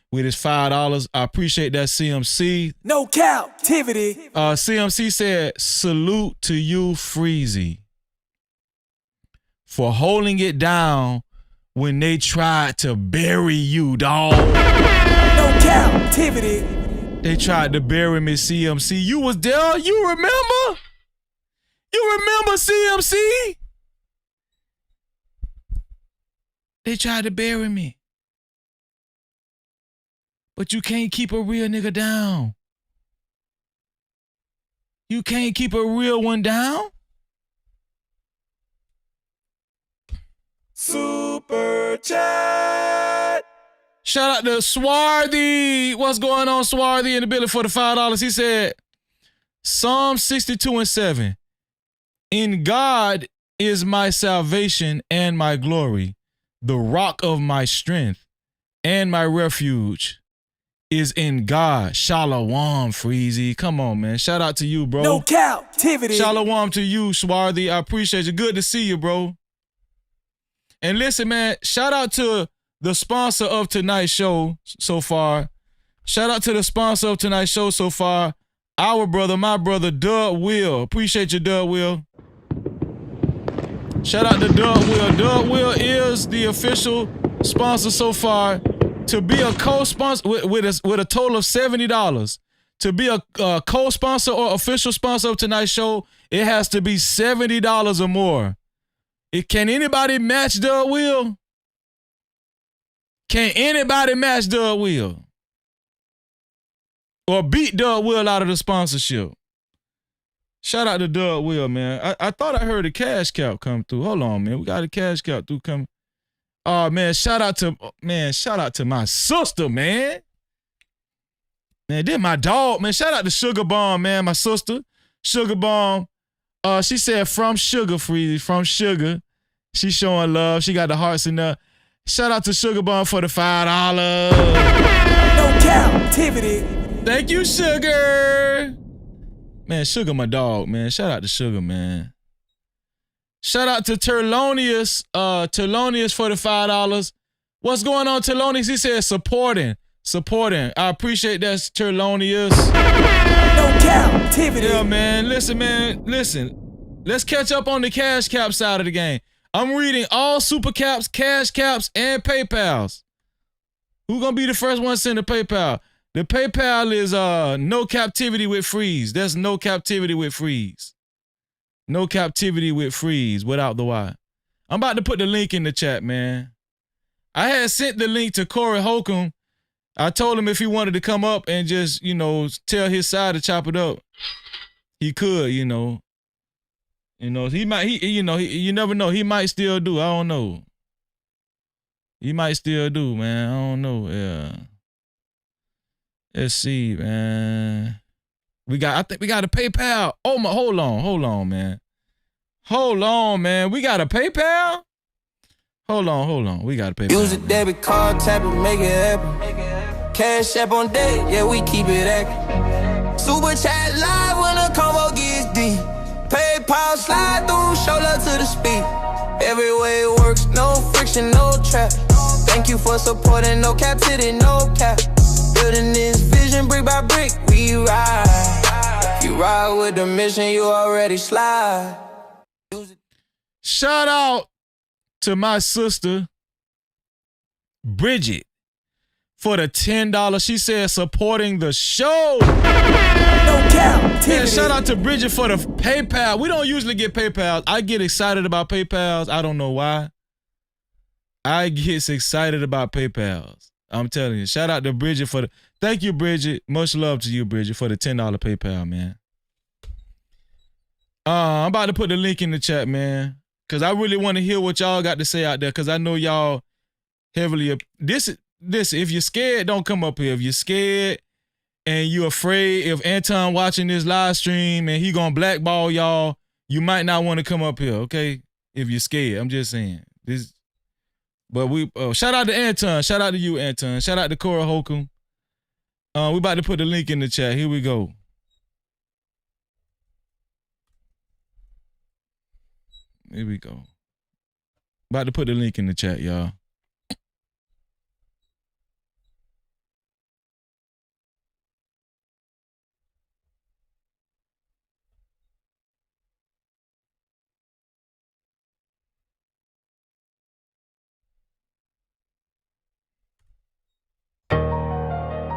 with his $5. I appreciate that, CMC. No Cap-tivity. CMC said, salute to you, Freezy, for holding it down when they tried to bury you, dog. No Cap-tivity. They tried to bury me, CMC. You was there. You remember? You remember, CMC? They tried to bury me. But you can't keep a real nigga down. You can't keep a real one down? Super chat. Shout out to Swarthy. What's going on, Swarthy, in the building for the $5? He said, Psalm 62:7. In God is my salvation and my glory. The rock of my strength and my refuge is in God. Shalom, Freezy. Come on, man. Shout out to you, bro. No Cap-tivity. Shalom to you, Swarthy. I appreciate you. Good to see you, bro. And listen, man, shout out to the sponsor of tonight's show so far. Shout out to the sponsor of tonight's show so far. Our brother, my brother, Doug Will. Appreciate you, Doug Will. Shout out to Doug Will. Doug Will is the official sponsor so far. To be a co-sponsor with a total of $70. To be a co-sponsor or official sponsor of tonight's show, it has to be $70 or more. Can anybody match Doug Will? Can anybody match Doug Will? Or beat Doug Will out of the sponsorship? Shout out to Doug Will, man. I thought I heard a cash cow come through. Hold on, man. We got a cash cow through coming. Oh, man, shout out to my sister, man. Man, then my dog, man. Shout out to Sugar Bomb, man, my sister. Sugar Bomb. She said from Sugar, Freezy, from Sugar. She showing love. She got the hearts in there. Shout out to Sugar Bomb for the $5. No Cap-tivity. Thank you, Sugar. Man, Sugar my dog, man. Shout out to Sugar, man. Shout out to Terlonius for the $5. What's going on, Terlonius? He said supporting. I appreciate that, Terlonius. No Cap-tivity. Yeah, man. Listen. Let's catch up on the cash cap side of the game. I'm reading all super caps, cash caps, and PayPals. Who gonna be the first one to send a PayPal? The PayPal is no Cap-tivity with Freeze. That's no Cap-tivity with Freeze. No Cap-tivity with Freeze without the Y. I'm about to put the link in the chat, man. I had sent the link to Corey Holcomb. I told him if he wanted to come up and just, tell his side to chop it up, he could, he might, you never know. He might still do. I don't know. He might still do, man. I don't know. Yeah. Let's see, man. I think we got a PayPal. Oh my, hold on, man. Hold on, man. We got a PayPal? Hold on. We got a PayPal. Use a debit card, tap it, make it happen. Cash app on deck, yeah, we keep it active. Super chat live when the combo gets deep. PayPal slide through, show love to the speed. Every way it works, no friction, no trap. Thank you for supporting, no Cap-tivity, no cap. Building this vision brick by brick, we ride. If you ride with the mission, you already slide. Shout out to my sister, Bridget, for the $10. She said supporting the show. No Cap-tivity. Yeah, shout out to Bridget for the PayPal. We don't usually get PayPals. I get excited about PayPals. I don't know why. I get excited about PayPals. I'm telling you. Shout out to Bridget for the... Thank you, Bridget. Much love to you, Bridget, for the $10 PayPal, man. I'm about to put the link in the chat, man, because I really want to hear what y'all got to say out there, because I know y'all heavily... This, if you're scared, don't come up here. If you're scared and you're afraid if Anton watching this live stream and he gonna blackball y'all, you might not want to come up here, okay? If you're scared, I'm just saying. But shout out to Anton. Shout out to you, Anton. Shout out to Corey Holcomb. We about to put the link in the chat. Here we go. Here we go. About to put the link in the chat, y'all.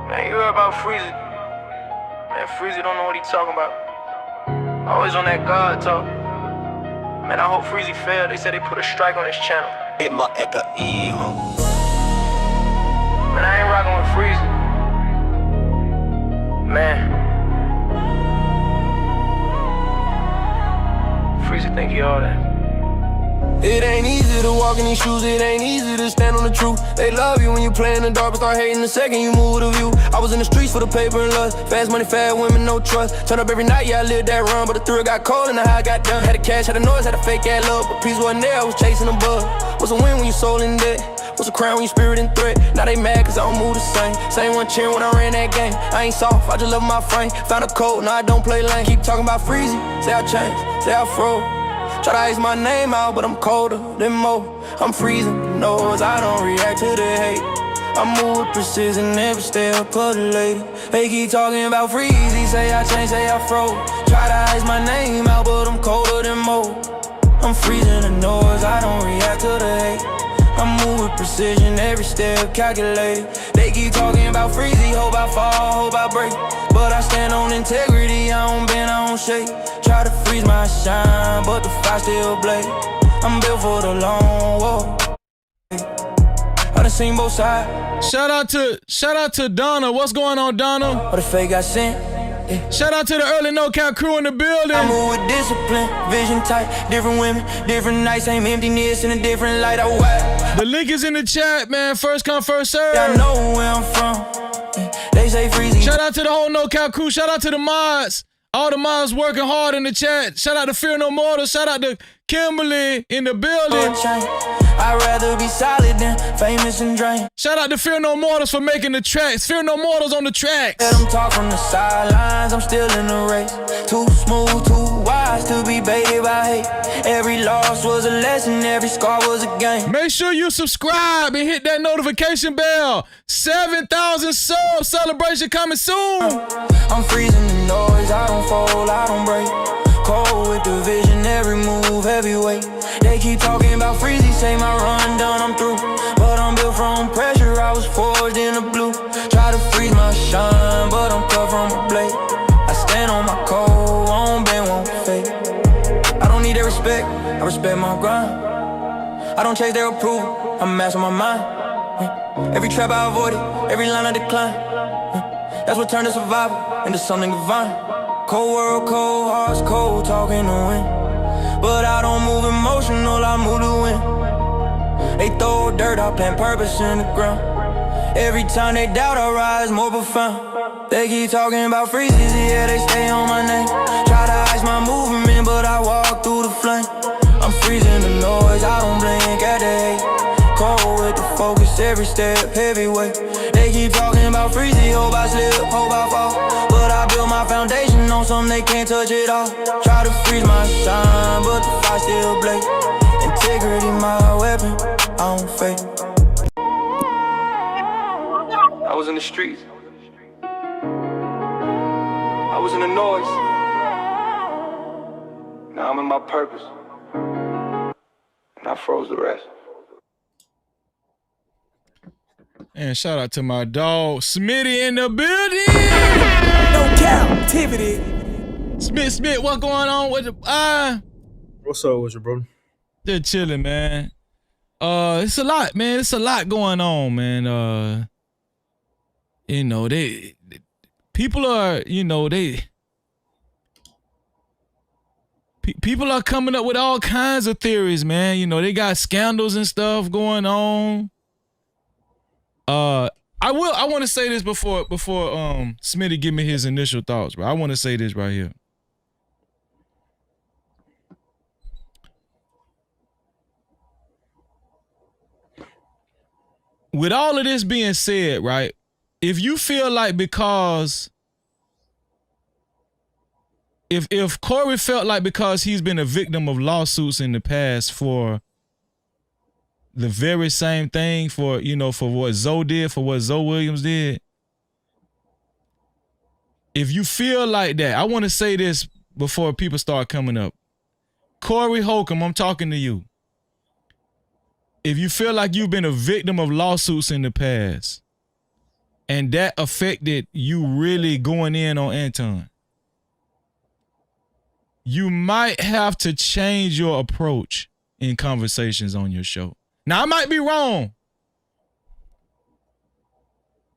Man, you heard about Freezy? Man, Freezy don't know what he talking about. Always on that God talk. Man, I hope Freezy failed. They said they put a strike on his channel. Hit my echo evil. Man, I ain't rocking with Freezy. Man. Freezy think he all that. It ain't easy to walk in these shoes, it ain't easy to stand on the truth. They love you when you play in the dark, but start hating the second you move with a view. I was in the streets for the paper and lust, fast money, fast women, no trust. Turn up every night, yeah, I lived that run, but the thrill got cold and the high got done. Had the cash, had the noise, had the fake ass love, but peace wasn't there, I was chasing a bug. What's a win when you soul in debt? What's a crown when you spirit in threat? Now they mad cause I don't move the same. Same one cheering when I ran that game. I ain't soft, I just love my frame. Found a code, now I don't play lane. Keep talking about freezy, say I changed, say I froze. Try to ice my name out, but I'm colder than Mo. I'm freezing, nose, I don't react to the hate. I move with precision, never stay up later. They keep talking about freezy, say I changed, say I froze. Try to ice my name out, but I'm colder than Mo. I'm freezing the noise, I don't react to the hate. I move with precision, every step calculated. They keep talking about freezy, hope I fall, hope I break. But I stand on integrity, I don't bend, I don't shake. Try to freeze my shine, but the fire still blaze. I'm built for the long walk. I done seen both sides. Shout out to Donna. What's going on, Donna? But the fake got sent. Yeah. Shout out to the early No Cap crew in the building. I move with discipline, vision tight, different women, different nights, same emptiness in a different light. I whack. The link is in the chat, man. First come, first serve. Yeah, I know where I'm from. They say freezy. Shout out to the whole No Cap crew. Shout out to the mods. All the mods working hard in the chat. Shout out to Fear No Mortal. Shout out to Kimberly in the building. I'd rather be solid than famous and drained. Shout out to Fear No Mortals for making the tracks. Fear No Mortals on the tracks. Let them talk from the sidelines, I'm still in the race. Too smooth, too wise to be baited by hate. Every loss was a lesson, every scar was a game. Make sure you subscribe and hit that notification bell. 7,000 subs celebration coming soon. I'm freezing the noise, I don't fall, I don't break. Cold with the vision, every move heavyweight. They keep talking about freezy, say my run done, I'm through. But I'm built from pressure, I was forged in the blue. Try to freeze my shine, but I'm cut from a blade. I stand on my code, won't bend, won't fade. I don't need their respect, I respect my grind. I don't chase their approval, I'm mastering my mind. Every trap I avoided, every line I decline. That's what turned a survivor into something divine. Cold world, cold hearts, cold talking to win. But I don't move emotional, I move to win. They throw dirt, I plant purpose in the ground. Every time they doubt, I rise more profound. They keep talking about freezes, yeah, they stay on my name. Try to ice my movement, but I walk through the flame. I'm freezing the noise, I don't blink at the hate. Cold with the focus, every step heavyweight. They keep talking about freezy, hope I slip, hope I fall. But I built my foundation on something they can't touch it all. Try to freeze my shine, but the fire still blaze. Integrity my weapon, I don't fake. I was in the streets, I was in the noise. Now I'm in my purpose, and I froze the rest. And shout out to my dog Smitty in the building. No Cap-tivity. Smith, what's going on with the What's up with you, bro? Just chilling, man. It's a lot, man. It's a lot going on, man. You know, people are, you know, people are coming up with all kinds of theories, man. You know, they got scandals and stuff going on. I want to say this before Smitty give me his initial thoughts, bro. I want to say this right here. With all of this being said, right? If you feel like because if Corey felt like because he's been a victim of lawsuits in the past for the very same thing, for, you know, for what Zoe did, for what Zoe Williams did. If you feel like that, I want to say this before people start coming up. Corey Holcomb, I'm talking to you. If you feel like you've been a victim of lawsuits in the past and that affected you really going in on Anton, you might have to change your approach in conversations on your show. Now, I might be wrong,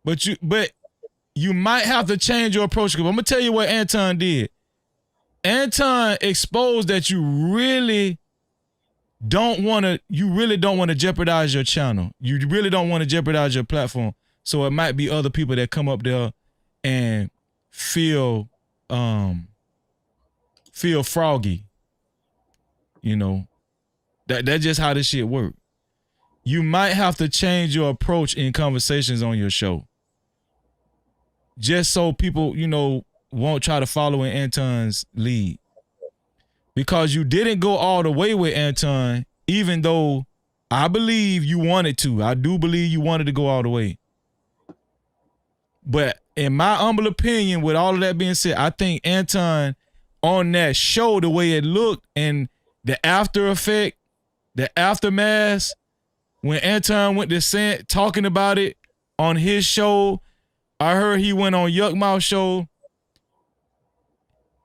but you might have to change your approach. I'm gonna tell you what Anton did. Anton exposed that you really you really don't want to jeopardize your channel. You really don't want to jeopardize your platform. So it might be other people that come up there and feel froggy. You know, that's just how this shit work. You might have to change your approach in conversations on your show. Just so people, won't try to follow in Anton's lead. Because you didn't go all the way with Anton, even though I believe you wanted to. I do believe you wanted to go all the way. But in my humble opinion, with all of that being said, I think Anton on that show, the way it looked and the after effect, the aftermath, when Anton went to talking about it on his show, I heard he went on Yuck Mouth show.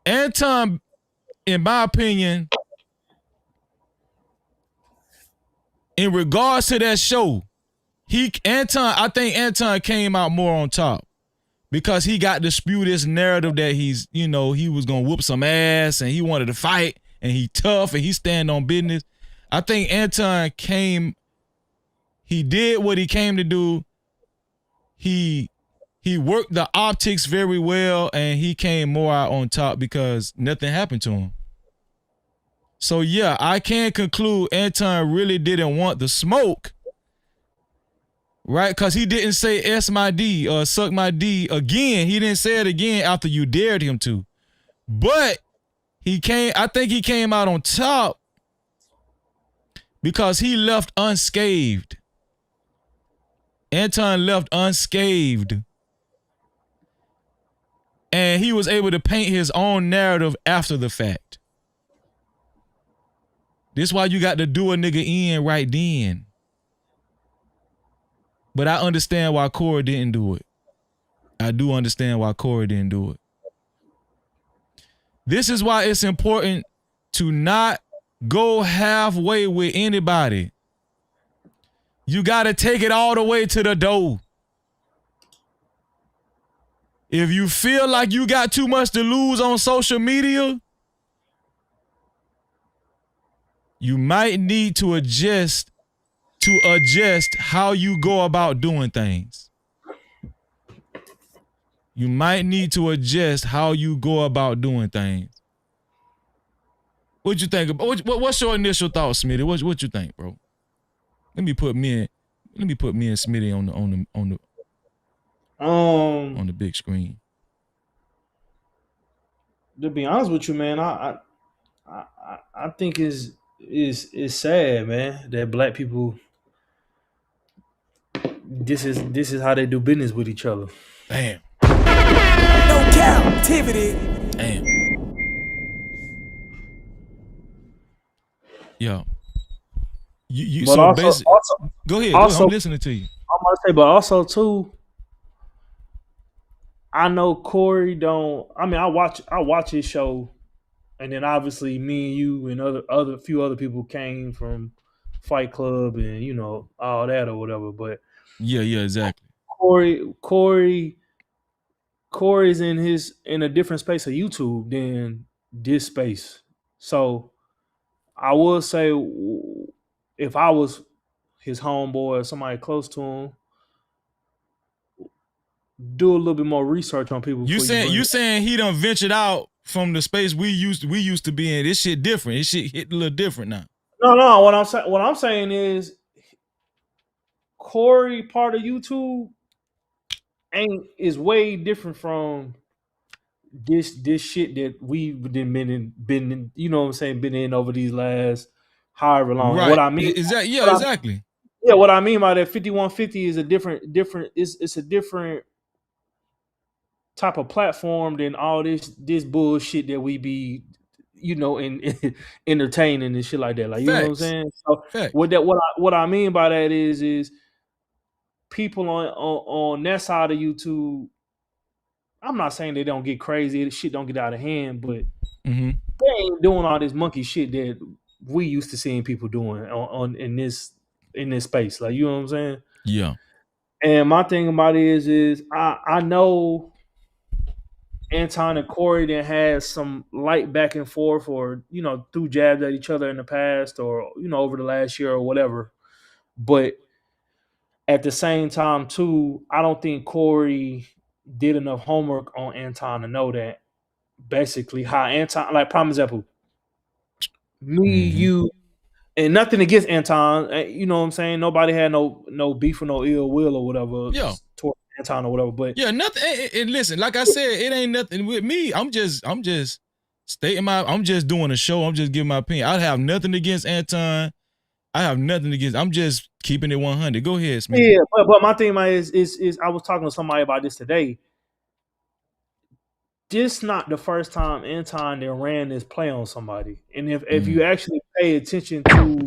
Anton, in my opinion, in regards to that show, I think Anton came out more on top because he got to spew this narrative that he was gonna whoop some ass and he wanted to fight and he tough and he stand on business. I think Anton he did what he came to do. He worked the optics very well and he came more out on top because nothing happened to him. So yeah, I can conclude Anton really didn't want the smoke, right? Because he didn't say S my D or suck my D again. He didn't say it again after you dared him to. But I think he came out on top because he left unscathed. Anton left unscathed. And he was able to paint his own narrative after the fact. This why you got to do a nigga in right then. But I understand why Corey didn't do it. I do understand why Corey didn't do it. This is why it's important to not go halfway with anybody. You got to take it all the way to the door. If you feel like you got too much to lose on social media, you might need to adjust how you go about doing things. You might need to adjust how you go about doing things. What you think about? What's your initial thoughts, Smitty? What you think, bro? Let me put me and Smitty on the big screen. To be honest with you, man, I think it's sad, man, that black people this is how they do business with each other. Damn. No Cap-tivity. Damn. Yeah. You But so also, basically, go ahead. also, I'm listening to you. I'm gonna say, but also too, I know Corey don't. I mean, I watch his show, and then obviously me and you and few other people came from Fight Club and all that or whatever. But yeah, exactly. Corey's in a different space of YouTube than this space. So I would say if I was his homeboy or somebody close to him, do a little bit more research on people. You saying he done ventured out from the space we used to be in. This shit different. This shit hit a little different now. No. What I'm saying is Corey part of YouTube is way different from this shit that we've been in, been in over these last however long. Right. What I mean, exactly. What I mean by that 5150 is a different. It's a different type of platform than all this bullshit that we be, in entertaining and shit like that. Like, you know what I'm saying? So what I mean by that is people on that side of YouTube. I'm not saying they don't get crazy, shit don't get out of hand, but they ain't doing all this monkey shit that we used to seeing people doing in this space. Like, you know what I'm saying? Yeah. And my thing about it is I know Anton and Corey then had some light back and forth, or threw jabs at each other in the past, or over the last year or whatever. But at the same time, too, I don't think Corey did enough homework on Anton to know that basically how Anton, like, prime example, me, you, and nothing against Anton, you know what I'm saying? Nobody had no beef or no ill will or whatever toward Anton or whatever. But yeah, nothing. And listen, like I said, it ain't nothing with me. I'm just stating I'm just doing a show. I'm just giving my opinion. I have nothing against Anton. I have nothing against. I'm just keeping it 100. Go ahead, Smith. Yeah, but my thing is I was talking to somebody about this today. This not the first time Anton they ran this play on somebody. And if you actually pay attention to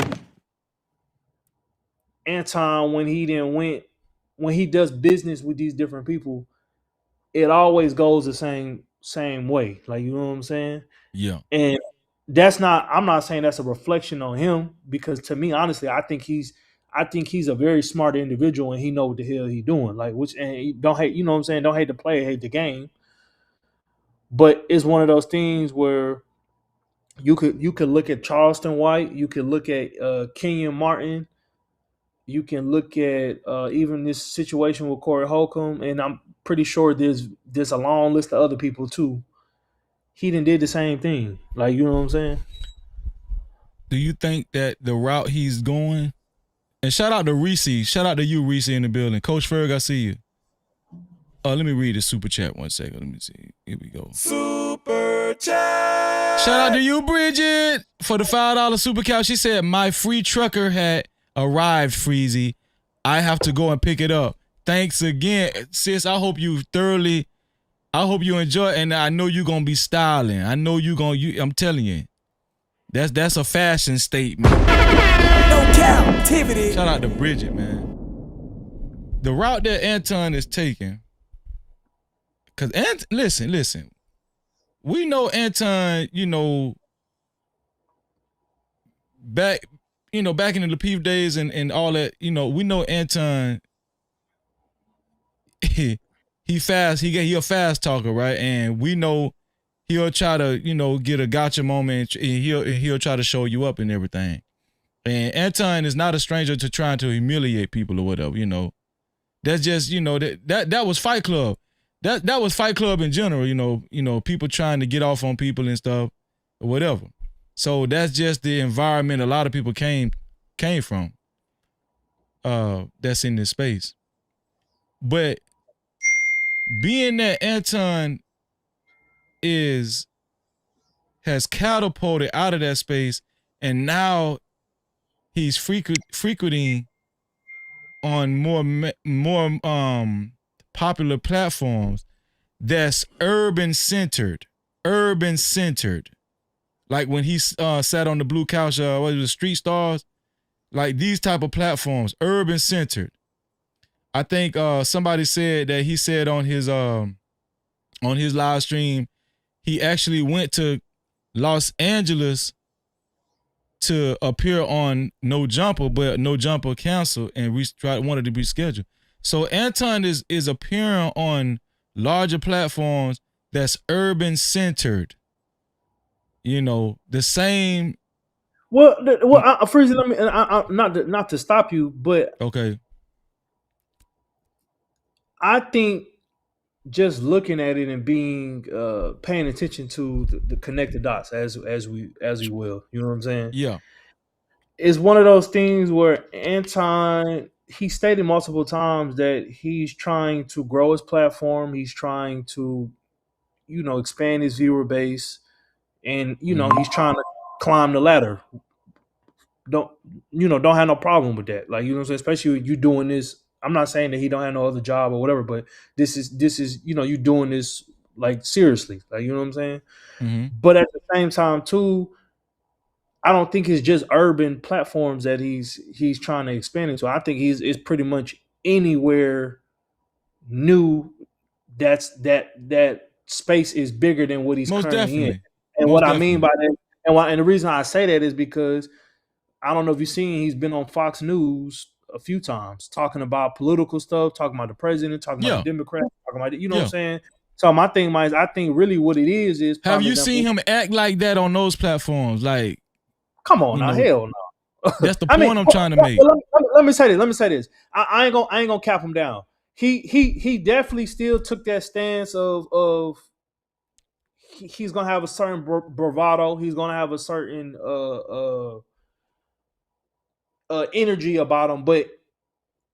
Anton when he does business with these different people, it always goes the same way. Like, you know what I'm saying? Yeah. And I'm not saying that's a reflection on him, because to me, honestly, I think he's a very smart individual and he know what the hell he doing. Like, and don't hate, you know what I'm saying? Don't hate the player, hate the game. But it's one of those things where you could look at Charleston White, you could look at Kenyon Martin, you can look at even this situation with Corey Holcomb, and I'm pretty sure there's a long list of other people too. He did the same thing. Like, you know what I'm saying? Do you think that the route he's going, and shout out to Reese, shout out to you, Reese, in the building. Coach Ferg, I see you. Let me read the super chat 1 second. Let me see. Here we go. Super chat. Shout out to you, Bridget, for the $5 super chat. She said, my free trucker had arrived, Freezy. I have to go and pick it up. Thanks again. Sis, I hope you enjoy it, and I know you're going to be styling. I know I'm telling you. That's a fashion statement. No Cap-tivity. Shout out to Bridget, man. The route that Anton is taking, because listen. We know Anton, back in the Lapeef days and all that, we know Anton, he fast, he a fast talker, right? And we know he'll try to, get a gotcha moment, and he'll try to show you up and everything. And Anton is not a stranger to trying to humiliate people or whatever, That's just, that was Fight Club. That was Fight Club in general, people trying to get off on people and stuff or whatever. So that's just the environment a lot of people came from. That's in this space. But being that Anton has catapulted out of that space, and now he's frequenting on more popular platforms that's urban centered. Like when he sat on the blue couch, what was it, Street Stars? Like these type of platforms, urban centered. I think somebody said that he said on his live stream, he actually went to Los Angeles to appear on No Jumper, but No Jumper canceled and wanted to reschedule. So Anton is appearing on larger platforms that's urban centered. The same. Well, Freezy, let me not to stop you, but okay. I think just looking at it and being paying attention to the connected dots as we will, you know what I'm saying? Yeah. It's one of those things where Anton, he stated multiple times that he's trying to grow his platform. He's trying to, expand his viewer base, and he's trying to climb the ladder. Don't have no problem with that. Like, you know what I'm saying? Especially when you doing this. I'm not saying that he don't have no other job or whatever, but this is you doing this like seriously. Like, you know what I'm saying? Mm-hmm. But at the same time too, I don't think it's just urban platforms that he's trying to expand into. I think it's pretty much anywhere new that space is bigger than what he's currently definitely. in. And what I mean by that, and the reason I say that is because I don't know if you've seen, he's been on Fox News a few times talking about political stuff, talking about the president, talking about the Democrats, talking about what I'm saying. So my thing, I think really what it is Have you seen him act like that on those platforms? Like, come on now, hell no. That's the point I'm trying to make. Let me say this. I ain't gonna cap him down. He definitely still took that stance of he's gonna have a certain bravado. He's gonna have a certain energy about him, but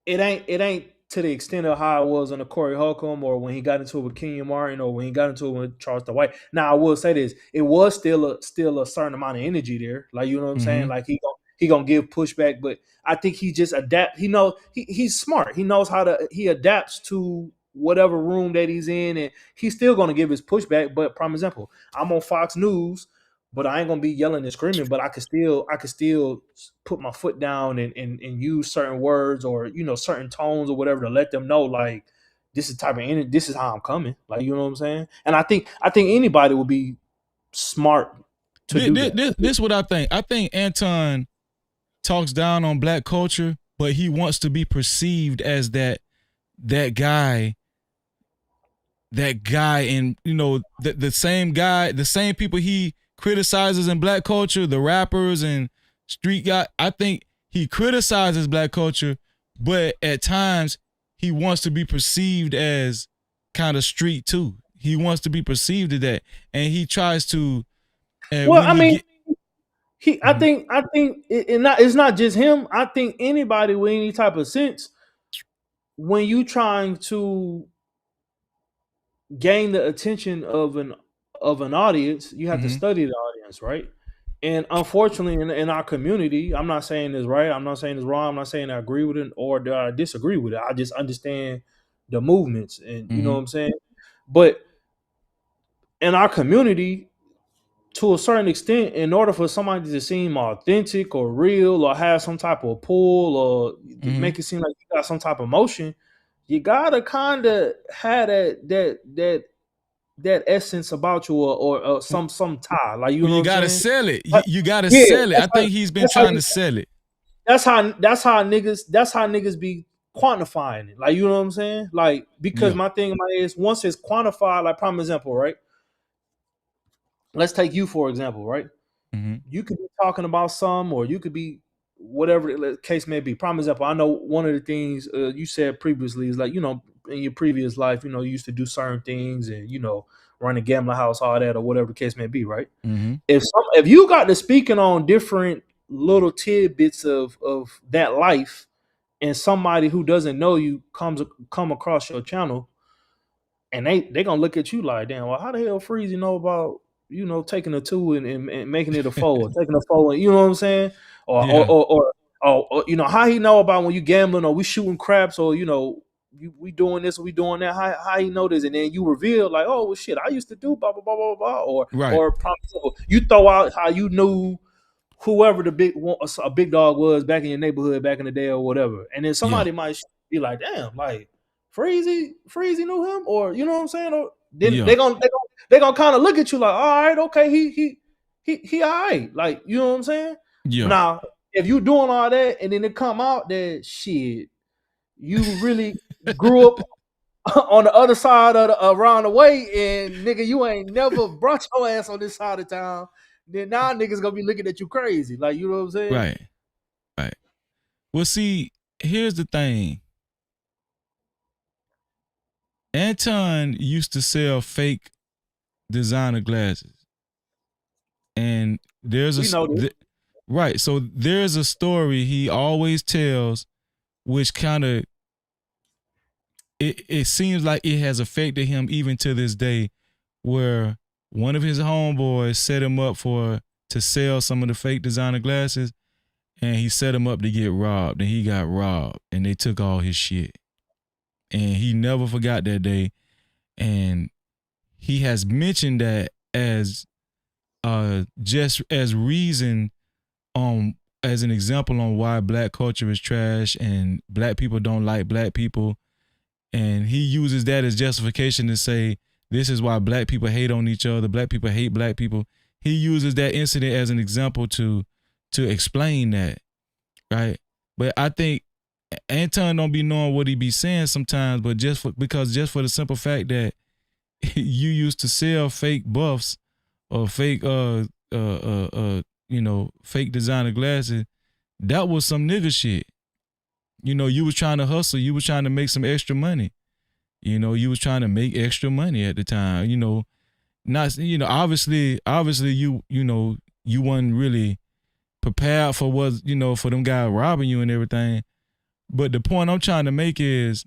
it ain't to the extent of how it was on the Corey Holcomb or when he got into it with Kenyon Martin or when he got into it with Charles the White. Now I will say this: it was still a certain amount of energy there. Like, you know what I'm saying? Like he gonna give pushback, but I think he just adapt. He's smart. He knows he adapts to whatever room that he's in, and he's still gonna give his pushback. But prime example, I'm on Fox News, but I ain't gonna be yelling and screaming. But I could still put my foot down and use certain words or certain tones or whatever to let them know, like, this is type of energy. This is how I'm coming. Like, you know what I'm saying? And I think anybody would be smart to do that. This what I think. I think Anton talks down on black culture, but he wants to be perceived as that guy, and the same guy, the same people he criticizes in black culture, the rappers and street guy. I think he criticizes black culture, but at times he wants to be perceived as kind of street too. He wants to be perceived as that, and he tries to. I think it's not just him. I think anybody with any type of sense, when you trying to gain the attention of an audience, you have to study the audience, right? And unfortunately, in our community, I'm not saying it's right, I'm not saying it's wrong, I'm not saying I agree with it or that I disagree with it. I just understand the movements, and you know what I'm saying. But in our community, to a certain extent, in order for somebody to seem authentic or real or have some type of pull or make it seem like you got some type of emotion, you gotta kind of have that essence about you or some tie. Like, you know, you gotta sell it. You gotta sell it. I think he's been trying to sell it. That's how niggas be quantifying it. Like, you know what I'm saying? Like, because my thing is, once it's quantified, like, prime example, right? Let's take you for example, right? You could be talking about some, or you could be whatever the case may be. Prime example, I know one of the things you said previously is like, in your previous life, you used to do certain things and, run a gambling house, all that, or whatever the case may be, right? If you got to speaking on different little tidbits of that life, and somebody who doesn't know you come across your channel, and they gonna look at you like, damn, well, how the hell Freezy know about taking a 2 and making it a 4, or taking a 4, and you know what I'm saying, or how he know about when you gambling or we shooting craps, or we doing this or we doing that, how he know this, and then you reveal like, oh well, shit, I used to do blah blah blah blah blah, or you throw out how you knew whoever a big dog was back in your neighborhood back in the day or whatever, and then somebody might be like, damn, like Freezy knew him, or you know what I'm saying, or then they gonna kind of look at you like, all right, okay, he all right, like, you know what I'm saying. Now, if you doing all that and then it come out that shit, you really grew up on the other side of around the way, and nigga, you ain't never brought your ass on this side of town, then now niggas gonna be looking at you crazy, like, you know what I'm saying. Right. Well, see, here's the thing. Anton used to sell fake designer glasses, and there's right. So there's a story he always tells, which kind of it seems like it has affected him even to this day, where one of his homeboys set him up to sell some of the fake designer glasses, and he set him up to get robbed, and he got robbed, and they took all his shit. And he never forgot that day. And he has mentioned that as just as reason as an example on why black culture is trash and black people don't like black people. And he uses that as justification to say this is why black people hate on each other, black people hate black people. He uses that incident as an example to explain that, right? But I think Anton don't be knowing what he be saying sometimes, but just for the simple fact that you used to sell fake buffs or fake fake designer glasses, that was some nigga shit. You know, you was trying to hustle, you was trying to make some extra money. You know, you was trying to make extra money at the time. You know, not obviously you wasn't really prepared for for them guys robbing you and everything. But the point I'm trying to make is,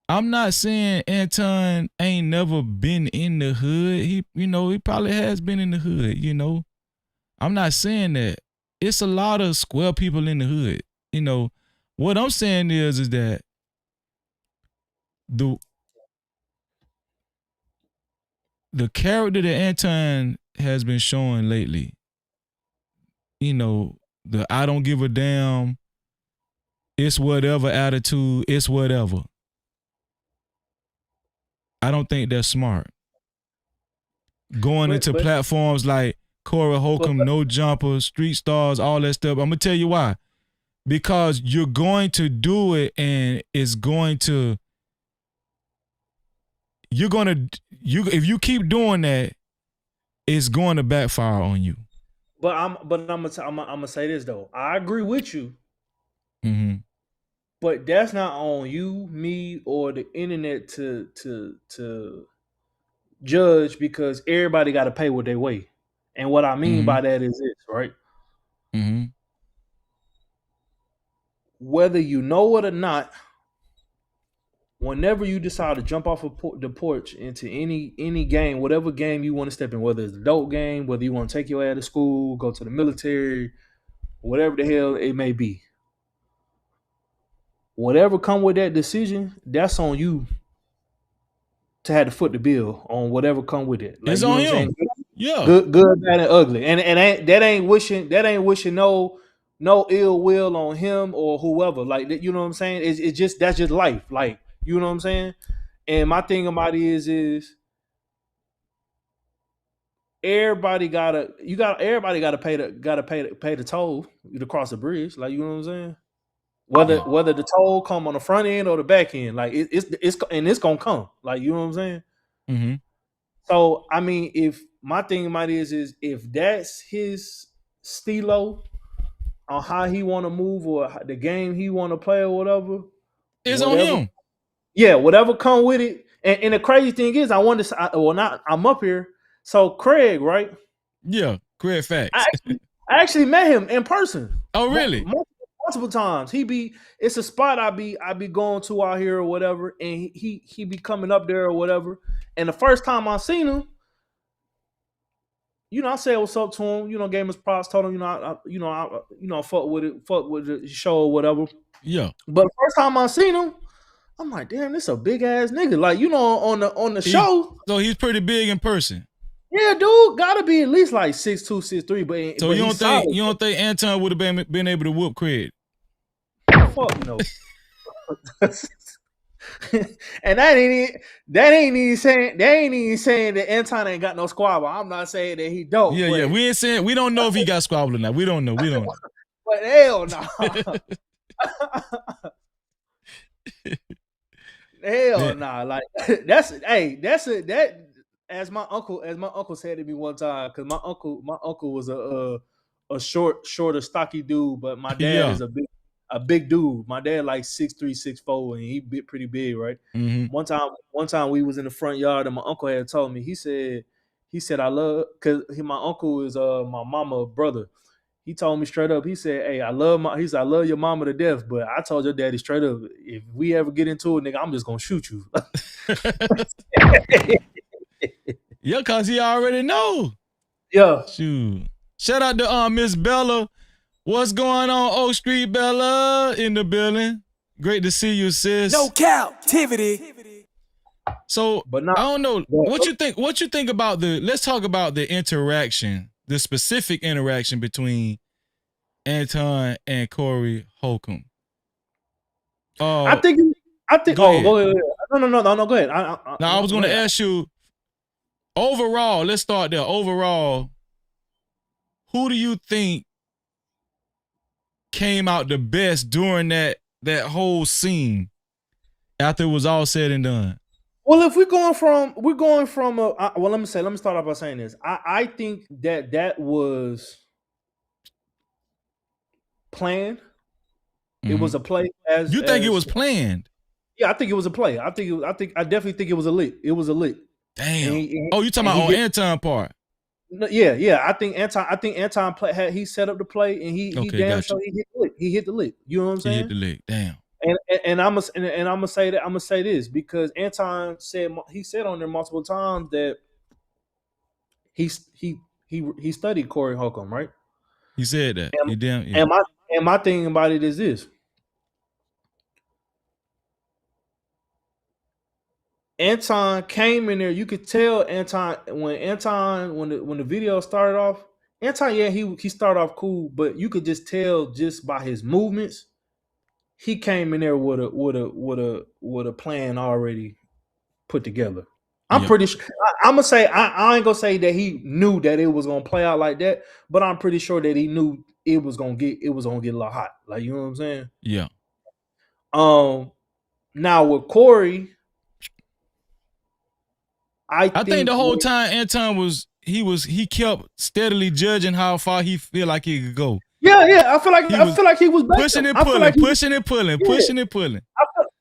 I'm not saying Anton ain't never been in the hood. He probably has been in the hood, I'm not saying that. It's a lot of square people in the hood. What I'm saying is that the character that Anton has been showing lately, the I don't give a damn, it's whatever attitude, it's whatever. I don't think that's smart. Going into platforms like Corey Holcomb, No Jumper, Street Stars, all that stuff. I'm gonna tell you why. Because you're going to do it, and it's going to. If you keep doing that, it's going to backfire on you. But I'm gonna say this though. I agree with you. Mm-hmm. But that's not on you, me, or the internet to judge, because everybody got to pay what they weigh. And what I mean by that is this, right? Mm-hmm. Whether you know it or not, whenever you decide to jump off the porch into any game, whatever game you want to step in, whether it's an adult game, whether you want to take your ass to school, go to the military, whatever the hell it may be, whatever come with that decision, that's on you to have to foot the bill on whatever come with it. Like, it's on him. Yeah. Good, bad, and ugly. And that ain't wishing no ill will on him or whoever. Like, you know what I'm saying? It's just, that's just life. Like, you know what I'm saying? And my thing about it is everybody gotta pay the toll to cross the bridge. Like, you know what I'm saying? Whether the toll come on the front end or the back end, like it's gonna come. Like, you know what I'm saying? Mm-hmm. So I mean, if my thing about it is if that's his stilo on how he want to move or the game he want to play or whatever, it's on him. Yeah, whatever come with it. And the crazy thing is, I'm up here. So Craig, right? Yeah, Craig Facts. I actually met him in person. Oh, really? Multiple times. It's a spot I be going to out here or whatever, and he be coming up there or whatever. And the first time I seen him, I said what's up to him, gave him his props, told him, I fuck with the show or whatever. Yeah. But the first time I seen him, I'm like, damn, this a big ass nigga. Like, on the show. So he's pretty big in person. Yeah, dude, gotta be at least like 6'2", 6'3", but so you don't think Anton would have been able to whoop Craig? Fuck no. And that ain't even saying that Anton ain't got no squabble. I'm not saying that he don't. Yeah. We ain't saying, we don't know if he got squabble or not. We don't know. But hell no. Hell nah. Like that's as my uncle said to me one time, because my uncle was a shorter, stocky dude, but my dad is a big dude. My dad like 6'3", 6'4", and he pretty big, right? Mm-hmm. One time we was in the front yard, and my uncle had told me, he said I love, because my uncle is my mama brother. He told me straight up, he said, hey, I love your mama to death, but I told your daddy straight up, if we ever get into it, nigga, I'm just gonna shoot you. Yeah, because he already know. Yeah. Shoot. Shout out to Miss Bella. What's going on, Oak Street Bella in the building? Great to see you, sis. No Cap-tivity. So, I don't know. What you think about let's talk about the interaction, the specific interaction between Anton and Corey Holcomb. I think. Go ahead. No, go ahead. I was going to ask you, overall, let's start there. Overall, who do you think came out the best during that whole scene after it was all said and done? Well, if we're going from well, let me start off by saying this. I think that was planned. It was a play. You think it was planned? Yeah, I think it was a play. I definitely think it was a lick. It was a lick. Damn. You talking about on Anton part? Yeah. I think Anton he set up the play, and he damn sure he hit the lick. He hit the lick. You know what I'm saying? He hit the lick. Damn. And I'm gonna say that. I'm gonna say this because Anton said on there multiple times that he studied Corey Holcomb, right? He said that. And my thing about it is this. Anton came in there. You could tell Anton when the video started off. Anton, yeah, he started off cool, but you could just tell just by his movements, he came in there with a plan already put together. I'm pretty sure. I'm gonna say I ain't gonna say that he knew that it was gonna play out like that, but I'm pretty sure that he knew it was gonna get a little hot. Like, you know what I'm saying? Yeah. Now with Corey, I think the whole time Anton he kept steadily judging how far he feel like he could go. Yeah. I feel like he was pushing and pulling, pushing and pulling.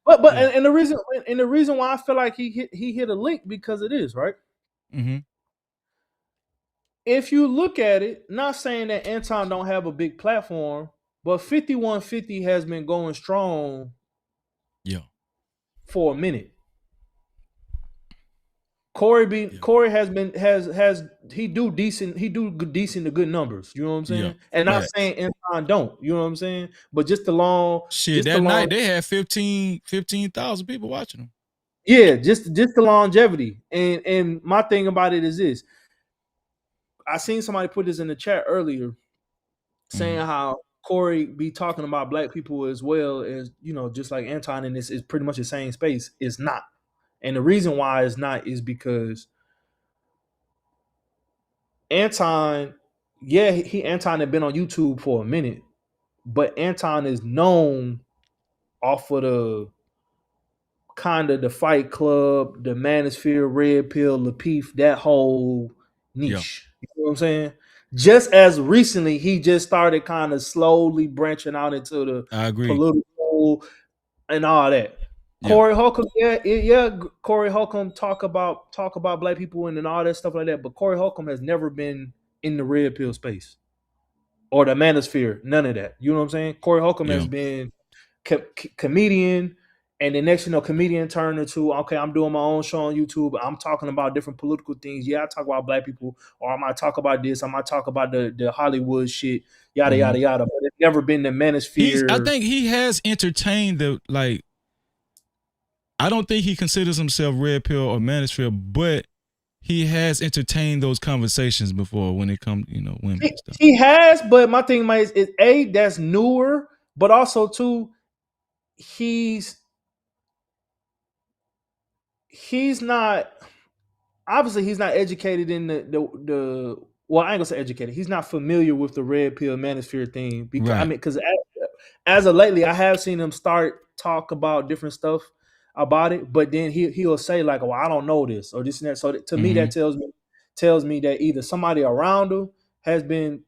And the reason why I feel like he hit a lick because of this, right? Mm-hmm. If you look at it, not saying that Anton don't have a big platform, but 5150 has been going strong. Yeah. For a minute. Corey has do decent to good numbers. You know what I'm saying? Yeah. And not saying Anton don't. You know what I'm saying? But just the long night they had 15,000 people watching them. Yeah, just the longevity. And my thing about it is this. I seen somebody put this in the chat earlier, saying how Corey be talking about black people as well as, you know, just like Anton in this is pretty much the same space. It's not. And the reason why it's not is because Anton had been on YouTube for a minute, but Anton is known off of the kind of the Fight Club, the Manosphere, Red Pill, Lapeef, that whole niche. Yeah. You know what I'm saying? Just as recently, he just started kind of slowly branching out into the political and all that. Yeah. Corey Holcomb, Corey Holcomb talk about black people and all that stuff like that. But Corey Holcomb has never been in the red pill space or the manosphere. None of that. You know what I'm saying? Corey Holcomb has been comedian, and the next, comedian turned into, okay, I'm doing my own show on YouTube. I'm talking about different political things. Yeah, I talk about black people, or I might talk about this. I might talk about the Hollywood shit, yada yada yada. But it's never been the manosphere. I think he has entertained I don't think he considers himself red pill or manosphere, but he has entertained those conversations before when it comes, women and stuff. He has, but my thing is A, that's newer, but also two, he's not, obviously he's not educated in the well, I ain't gonna say educated. He's not familiar with the red pill manosphere thing because because as of lately, I have seen him talk about different stuff about it, but then he'll say like, "Oh, I don't know this or this and that." So to me, that tells me that either somebody around him has been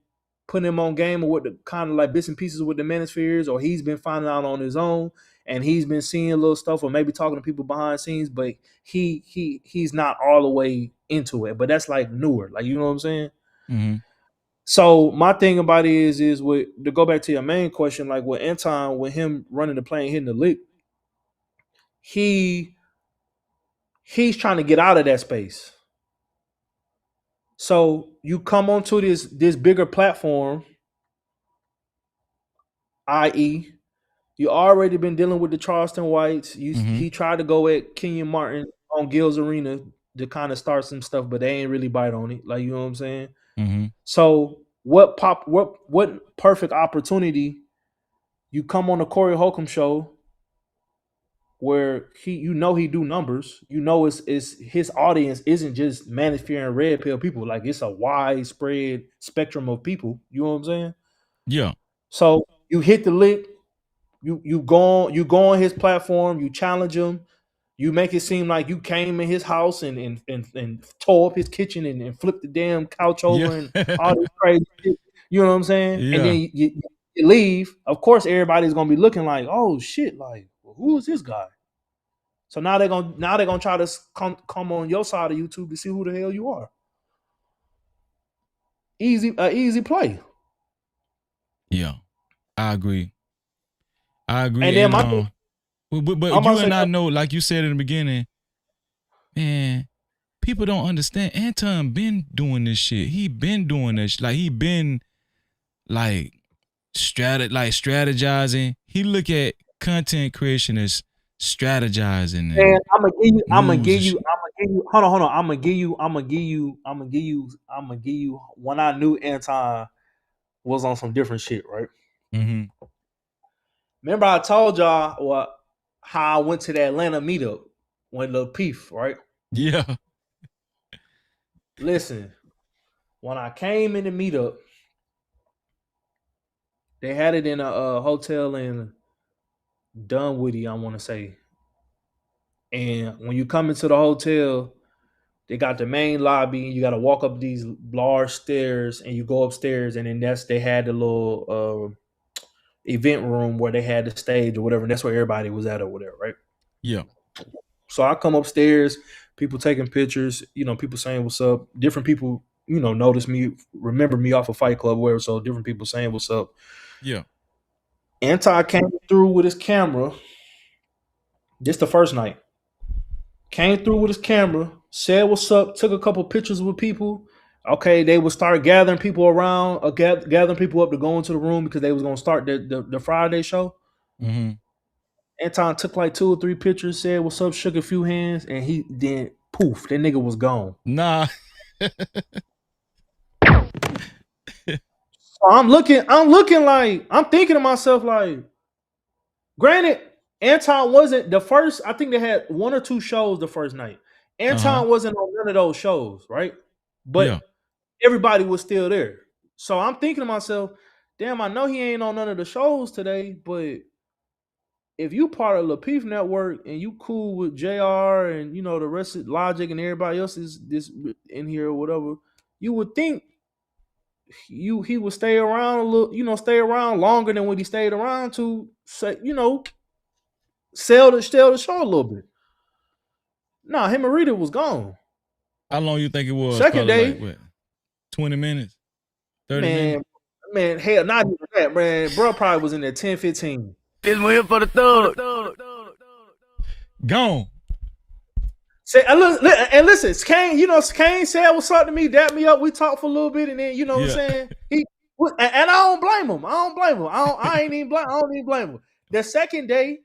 putting him on game with the kind of like bits and pieces with the manospheres, or he's been finding out on his own and he's been seeing little stuff, or maybe talking to people behind the scenes, but he's not all the way into it. But that's like newer, like, you know what I'm saying? Mm-hmm. So my thing about it is to go back to your main question, like with Anton, with him running the play and hitting the lick, he's trying to get out of that space. So you come onto this bigger platform, i.e., you already been dealing with the Charleston Whites. He tried to go at Kenyon Martin on Gil's Arena to kind of start some stuff, but they ain't really bite on it. Like, you know what I'm saying? Mm-hmm. So what perfect opportunity, you come on the Corey Holcomb show where he do numbers. It's his audience isn't just manosphere and red pill people. Like, it's a widespread spectrum of people. You know what I'm saying? Yeah. So you hit the lick, you go on his platform, you challenge him, You make it seem like you came in his house and tore up his kitchen and flipped the damn couch over and all this crazy shit. You know what I'm saying? And then you leave. Of course, everybody's gonna be looking like, oh shit, like who is this guy? So now they're gonna try to come on your side of YouTube to see who the hell you are. Easy play. Yeah, I agree. And then but you and I know, like you said in the beginning, man, people don't understand. Anton been doing this shit. He been doing this. Like he been like strategizing. He look at content creation as strategizing. And I'm gonna give you. Hold on. I'm gonna give you. When I knew Anton was on some different shit, right? Mm-hmm. Remember I told y'all how I went to the Atlanta meetup with Lil Peef, right? Yeah. Listen, when I came in the meetup, they had it in a hotel in Dunwoody, I want to say. And when you come into the hotel, they got the main lobby. You got to walk up these large stairs, and you go upstairs, and then they had the little event room where they had the stage or whatever. And that's where everybody was at or whatever, right? Yeah. So I come upstairs, people taking pictures, people saying what's up. Different people, notice me, remember me off of Fight Club, whatever. So different people saying what's up. Yeah. Anton came through with his camera. This the first night. Came through with his camera, said what's up, took a couple pictures with people. Okay, they would start gathering people around, gathering people up to go into the room because they was gonna start the Friday show. Mm-hmm. Anton took like 2 or 3 pictures, said what's up, shook a few hands, and he then poof, that nigga was gone. Nah. So I'm looking like, I'm thinking to myself, like, granted, Anton wasn't the first. I think they had 1 or 2 shows the first night. Anton wasn't on none of those shows, right? But everybody was still there. So I'm thinking to myself, damn, I know he ain't on none of the shows today, but if you part of Lapeef Network and you cool with JR and the rest of Logic and everybody else is this in here or whatever, you would think he would stay around a little, stay around longer than what he stayed around to say, sell the show a little bit. Nah, him and Rita was gone. How long you think it was? Second day, like, what, 20 minutes? 30 minutes? Man, hell, not even that, man. Bro probably was in there 10, 15. This one here for the thug. Gone. Say, and listen, Kane said what's up to me, dapped me up. We talked for a little bit, and then what I'm saying. And I don't blame him. I don't even blame him. The second day,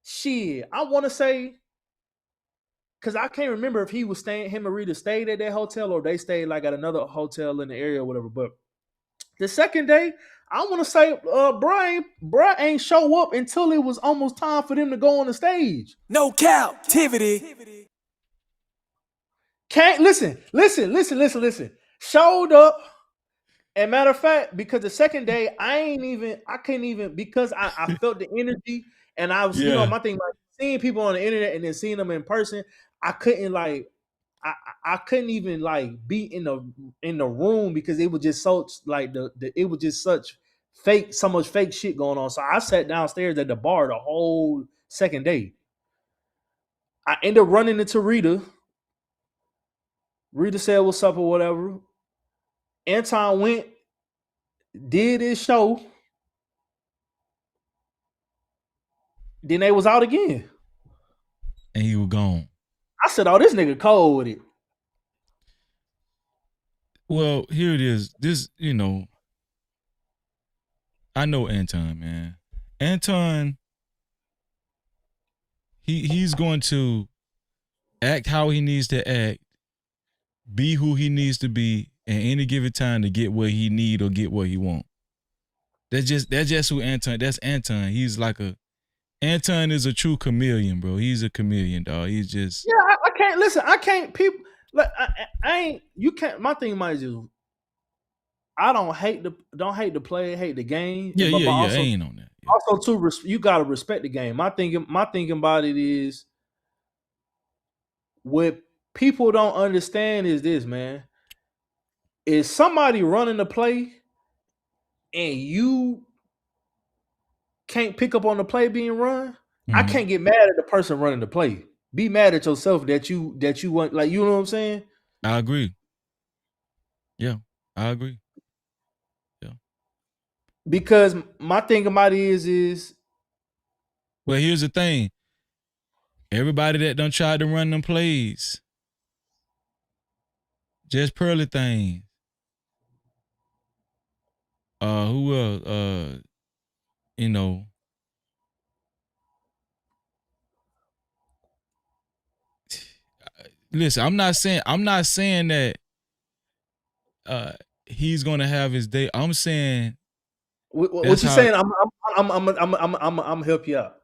shit, I want to say, because I can't remember if he was staying, him and Rita stayed at that hotel or they stayed like at another hotel in the area or whatever. But the second day, I want to say, bruh ain't show up until it was almost time for them to go on the stage. No Cap-tivity. Can't listen. Showed up. And matter of fact, because the second day, I couldn't even, because I felt the energy and I was, my thing, like seeing people on the internet and then seeing them in person, I couldn't like, I couldn't even like be in the room because it was just so like it was just such so much fake shit going on. So I sat downstairs at the bar the whole second day. I ended up running into Rita. Rita said what's up or whatever. Anton went, did his show. Then they was out again. And he was gone. I said, oh, this nigga cold with it. Well, here it is. This, I know Anton, man. Anton, he's going to act how he needs to act, be who he needs to be at any given time to get what he need or get what he want. That's just who Anton. That's Anton. He's like Anton is a true chameleon, bro. He's a chameleon, dog. He's just I can't listen. I can't people. Like, I ain't. You can't. My thing might just. I don't hate the play, hate the game. Yeah. Also, I ain't on that. Yeah. Also, too, you gotta respect the game. My thinking about it is, what people don't understand is this, man. Is somebody running the play and you can't pick up on the play being run, I can't get mad at the person running the play. Be mad at yourself that you want, like, you know what I'm saying? I agree. Yeah, I agree. Yeah. Because my thing about it is But here's the thing. Everybody that done tried to run them plays, just pearly things. Who else? You know, listen, I'm not saying that he's gonna have his day. I'm saying what you saying. I'm help you out.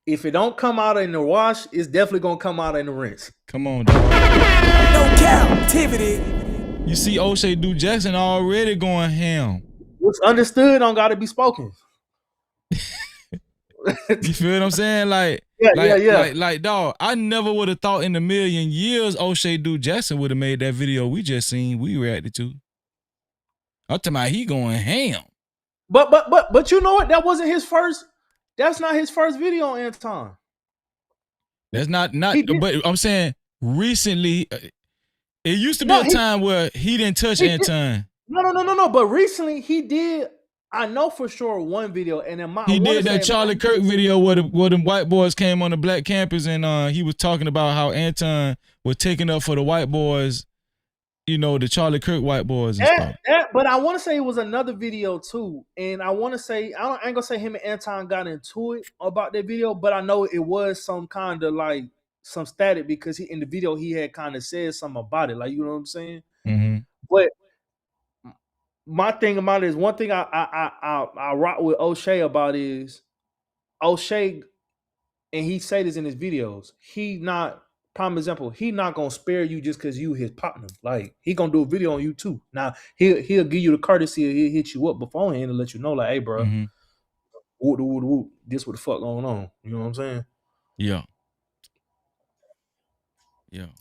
If it don't come out in the wash, it's definitely gonna come out in the rinse. Come on, dog. No captivity. You see O'Shea Duke Jackson already going ham. What's understood don't gotta be spoken. You feel what I'm saying? Like, Like, dog, I never would have thought in a million years O'Shea Duke Jackson would have made that video we just seen, we reacted to. I'm talking about he going ham. But you know what? That wasn't his first. That's not his first video on Anton. That's not. But I'm saying recently, it used to be a time where he didn't touch Anton. No. But recently he did. I know for sure one video, and then he did that Charlie Kirk video where the white boys came on the black campus, and he was talking about how Anton was taking up for the white boys. You know, the Charlie Kirk white boys and stuff. But I want to say it was another video too, and I want to say I ain't gonna say him and Anton got into it about that video, but I know it was some kind of like some static because in the video he had kind of said something about it, like, you know what I'm saying. Mm-hmm. But my thing about it is one thing I rock with O'Shea about is O'Shea, and he say this in his videos. He not. Prime example, he not gonna spare you just because you his partner. Like, he gonna do a video on you too. Now he'll give you the courtesy, he'll hit you up beforehand to let you know, like, hey, bro, whoop, this what the fuck going on. You know what I'm saying? Yeah.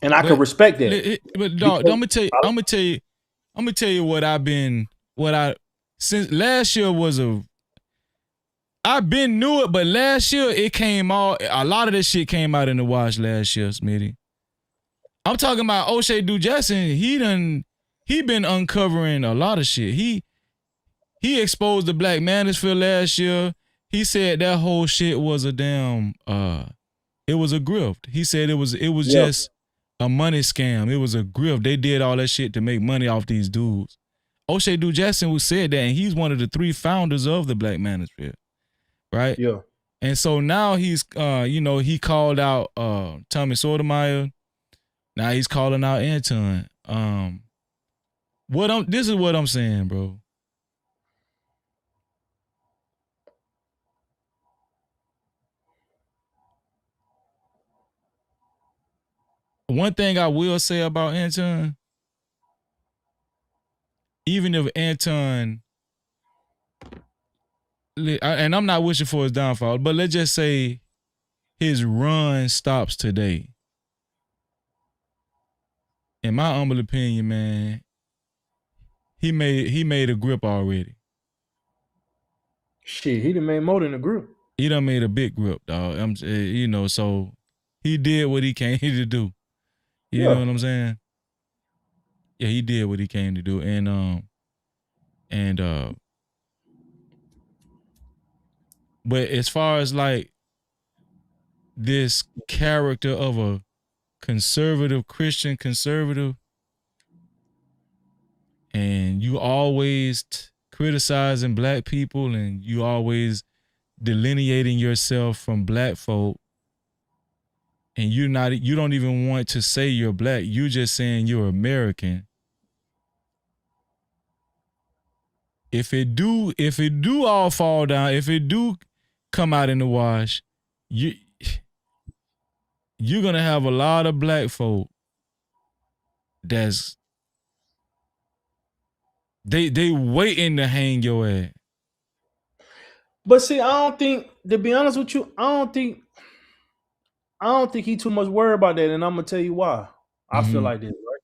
And I can respect that. But dog, I'm gonna tell you since last year was I've been knew it, but last year it came out. A lot of this shit came out in the wash last year, Smitty. I'm talking about O'Shea Duke Jackson. He been uncovering a lot of shit. He exposed the Black Manosphere last year. He said that whole shit was a damn it was a grift. He said it was just a money scam. It was a grift. They did all that shit to make money off these dudes. O'Shea Duke Jackson said that, and he's one of the 3 founders of the Black Manosphere. Right? Yeah. And so now he's he called out Tommy Sotomayor. Now he's calling out Anton. This is what I'm saying, bro. One thing I will say about Anton, even if Anton, and I'm not wishing for his downfall, but let's just say his run stops today. In my humble opinion, man, he made a grip already. Shit, he done made more than a grip. He done made a big grip, dog. So he did what he came to do. You know what I'm saying? Yeah, he did what he came to do, but as far as like this character of a conservative, Christian conservative, and you always criticizing black people and you always delineating yourself from black folk, and you don't even want to say you're black, you're just saying you're American. If it do all fall down, if it do come out in the wash, you're gonna have a lot of black folk that's they waiting to hang your ass. But see, I don't think, to be honest with you, I don't think I don't think he too much worried about that, and I'm gonna tell you why. I feel like this, right?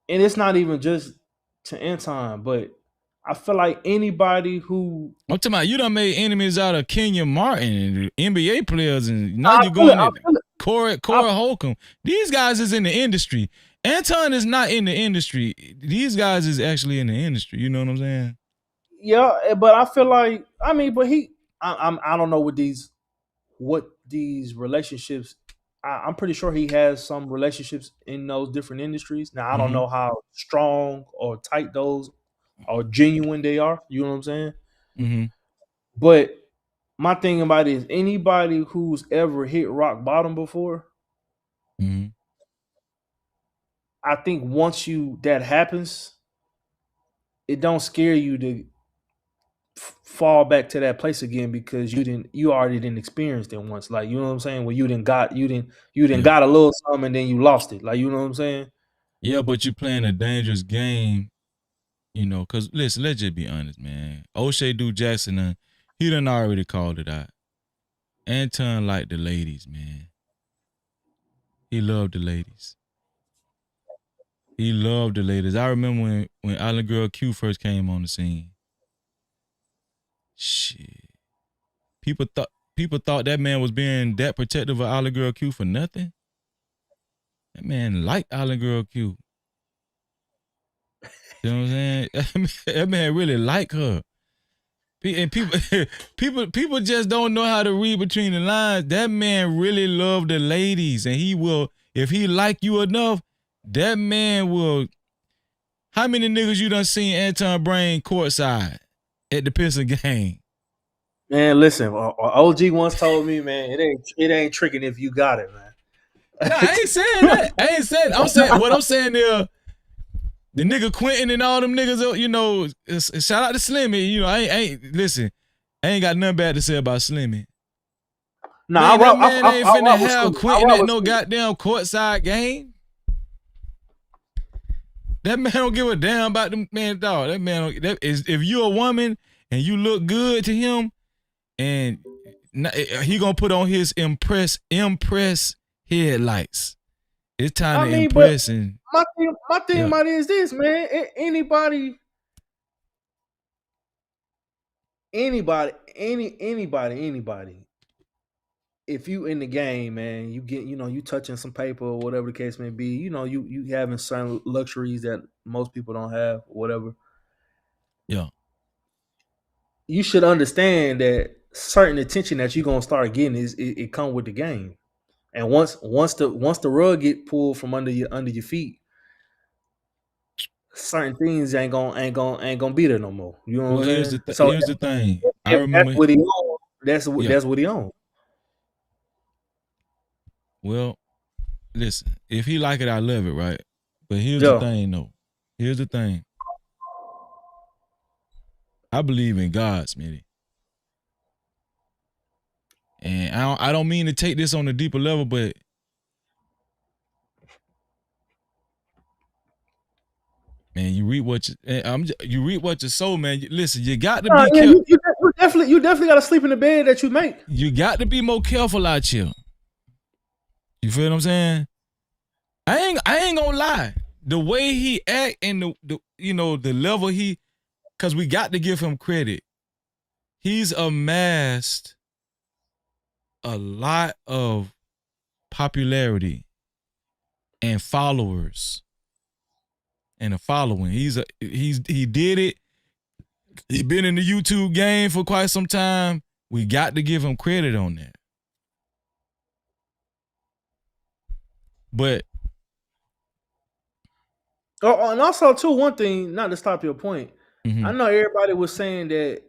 And it's not even just to Anton, but I feel like anybody who I'm talking about you done made enemies out of Kenyon Martin and NBA players, and now I you're feel it, going I at feel it. Corey Holcomb. These guys is in the industry. Anton is not in the industry. These guys is actually in the industry. You know what I'm saying? Yeah, but I feel like but I don't know what these relationships. I'm pretty sure he has some relationships in those different industries. Now I don't know how strong or tight those or genuine they are. You know what I'm saying? Mm-hmm. But my thing about it is anybody who's ever hit rock bottom before, Mm-hmm. I think once that happens, it don't scare you to fall back to that place again because you already didn't experience it once. Like, you know what I'm saying? Where you didn't got a little something and then you lost it. Like, you know what I'm saying? Yeah, but you're playing a dangerous game, you know, because listen, let's just be honest, man. O'Shea Duke Jackson, he done already called it out. Anton liked the ladies, man. He loved the ladies. He loved the ladies. I remember when Island Girl Q first came on the scene. Shit. People thought that man was being that protective of Island Girl Q for nothing. That man liked Island Girl Q. You know what I'm saying? That man really liked her. And people just don't know how to read between the lines. That man really loved the ladies, and he will, if he like you enough, that man will. How many niggas you done seen Anton bring courtside at the Piston game? Man, listen, OG once told me, man, it ain't tricking if you got it, man. Nah, I ain't saying that. I'm saying what I'm saying there. The nigga Quentin and all them niggas, you know, shout out to Slimmy. You know, I ain't listen. I ain't got nothing bad to say about Slimmy. Nah, man, ain't finna have Slimmy. Quentin at no goddamn courtside game. That man don't give a damn about them, man, dog. That man, if you a woman and you look good to him, and he gonna put on his impress headlights. It's time to impress. And my thing about it is this, man. Anybody, if you in the game, man, you get, you touching some paper or whatever the case may be, you having certain luxuries that most people don't have, or whatever. Yeah. You should understand that certain attention that you're gonna start getting it come with the game. And once the rug get pulled from under your feet, certain things ain't gonna be there no more. You know what I'm saying? Here's the thing. I remember that's what he owned. That's what he owned. Well, listen, if he like it, I love it, right? But here's the thing, though. Here's the thing. I believe in God, Smitty. And I don't mean to take this on a deeper level, but man, you reap what you sow, man. Listen, you got to be careful. You definitely got to sleep in the bed that you make. You got to be more careful out here. You feel what I'm saying? I ain't gonna lie. The way he act and the level cause we got to give him credit. He's amassed a lot of popularity and followers and a following. He did it. He been in the YouTube game for quite some time. We got to give him credit on that. But and also too, one thing, not to stop your point. Mm-hmm. I know everybody was saying that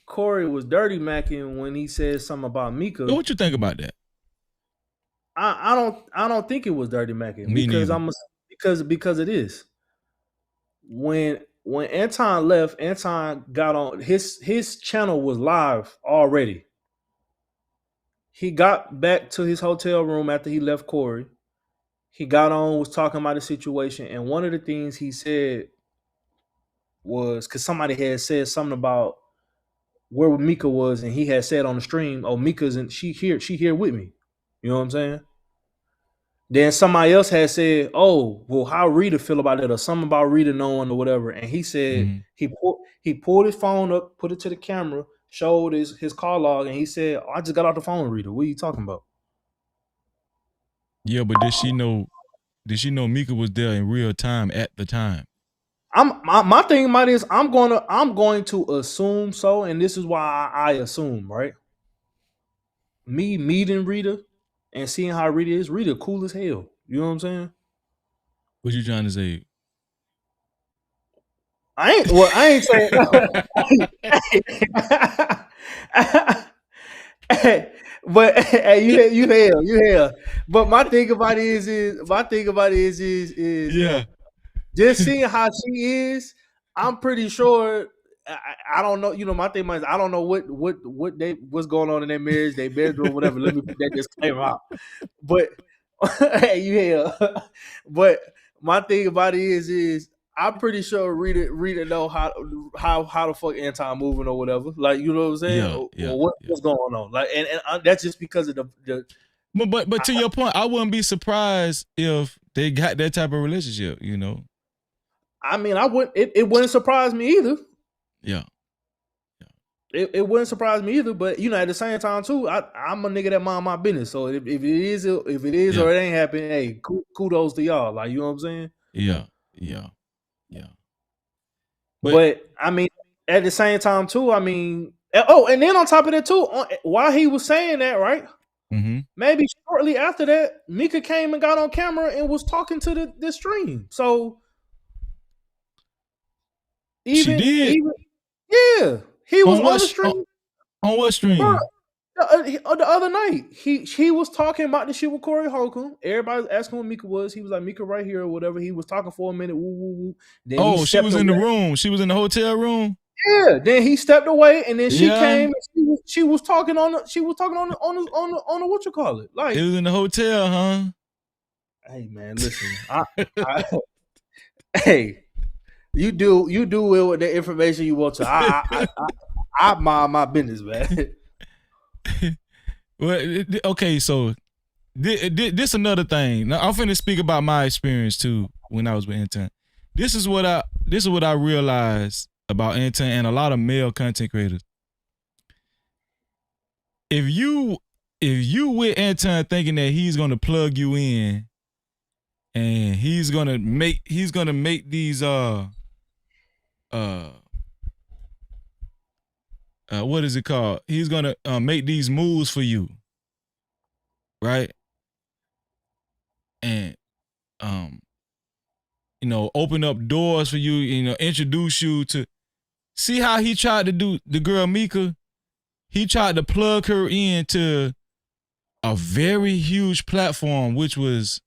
Corey was dirty macking when he said something about Mika. What you think about that? I don't think it was dirty macking. Me because it is. When Anton left, Anton got on his channel was live already. He got back to his hotel room after he left Corey. He got on, was talking about the situation, and one of the things he said was, because somebody had said something about where Mika was, and he had said on the stream, "Oh, Mika's and she here with me." You know what I'm saying? Then somebody else had said, "Oh, well, how Rita feel about it, or something about Rita knowing or whatever." And he said he pulled his phone up, put it to the camera, showed his call log, and he said, "Oh, I just got off the phone, Rita. What are you talking about?" Yeah, but did she know? Did she know Mika was there in real time at the time? My thing about it is I'm going to assume so, and this is why I assume, right? Me meeting Rita and seeing how Rita is, Rita cool as hell. You know what I'm saying? What you trying to say? I ain't saying no. But hey, you hell. But my thing about it is Yeah. just seeing how she is, I'm pretty sure. I don't know. You know, my thing is I don't know what's going on in their marriage, their bedroom, whatever. Let me put that disclaimer out. But hey, you hell. But my thing about it is I'm pretty sure Rita know how the fuck Anton moving or whatever. Like, you know what I'm saying? Yeah, Or what's going on? Like, and that's just because of the. But to your point, I wouldn't be surprised if they got that type of relationship. You know. I mean, I wouldn't. It wouldn't surprise me either. Yeah. It wouldn't surprise me either. But you know, at the same time too, I'm a nigga that mind my business. So if it is or it ain't happening, hey, kudos to y'all. Like, you know what I'm saying? Yeah. But I mean, at the same time too, I mean, and then on top of that too, while he was saying that, right? Mm-hmm. Maybe shortly after that, Mika came and got on camera and was talking to the stream. So She did. Yeah, he was on the stream. On what stream? Bro, the other night, he was talking about the shit with Corey Holcomb. Everybody was asking what Mika was. He was like, Mika right here or whatever. He was talking for a minute. Woo, woo, woo. Then she was in the room. She was in the hotel room. Yeah. Then he stepped away, and then she came. And she was talking on the what you call it? Like, it was in the hotel, huh? Hey man, listen. Hey, you do with the information you want to. I mind my business, man. Well, okay, so this another thing. Now I'm finna speak about my experience too when I was with Anton. This is what I realized about Anton and a lot of male content creators. If you with Anton thinking that he's gonna plug you in and he's gonna make these what is it called? He's gonna make these moves for you, right? And you know, open up doors for you, you know, introduce you to. See how he tried to do the girl Mika? He tried to plug her into a very huge platform, which was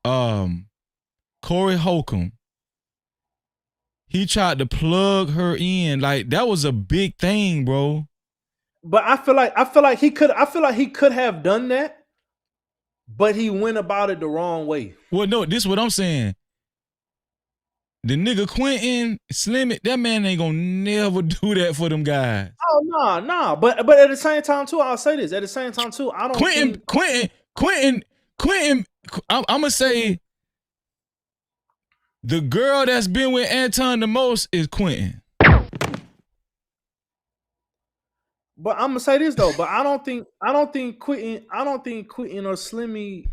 Corey Holcomb. He tried to plug her in. Like, that was a big thing, bro. But I feel like he could have done that, but he went about it the wrong way. Well, no, this is what I'm saying. The nigga Quentin Slim, that man ain't gonna never do that for them guys. Oh nah. But at the same time too, I'll say this. At the same time too, I don't Quentin. I'm gonna say the girl that's been with Anton the most is Quentin. But I'm gonna say this though. But I don't think Quentin or Slimmy.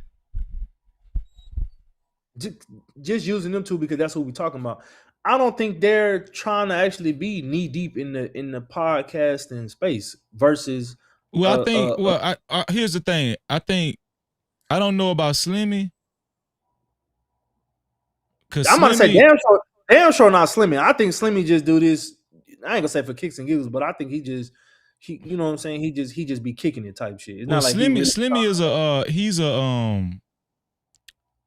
Just using them two because that's what we're talking about. I don't think they're trying to actually be knee deep in the podcasting space versus. Well, I think. I here's the thing. I don't know about Slimmy. I'm gonna say damn sure not Slimmy. I think Slimmy just do this. I ain't gonna say for kicks and giggles, but I think he you know what I'm saying. He just be kicking it type shit. It's not like Slimmy is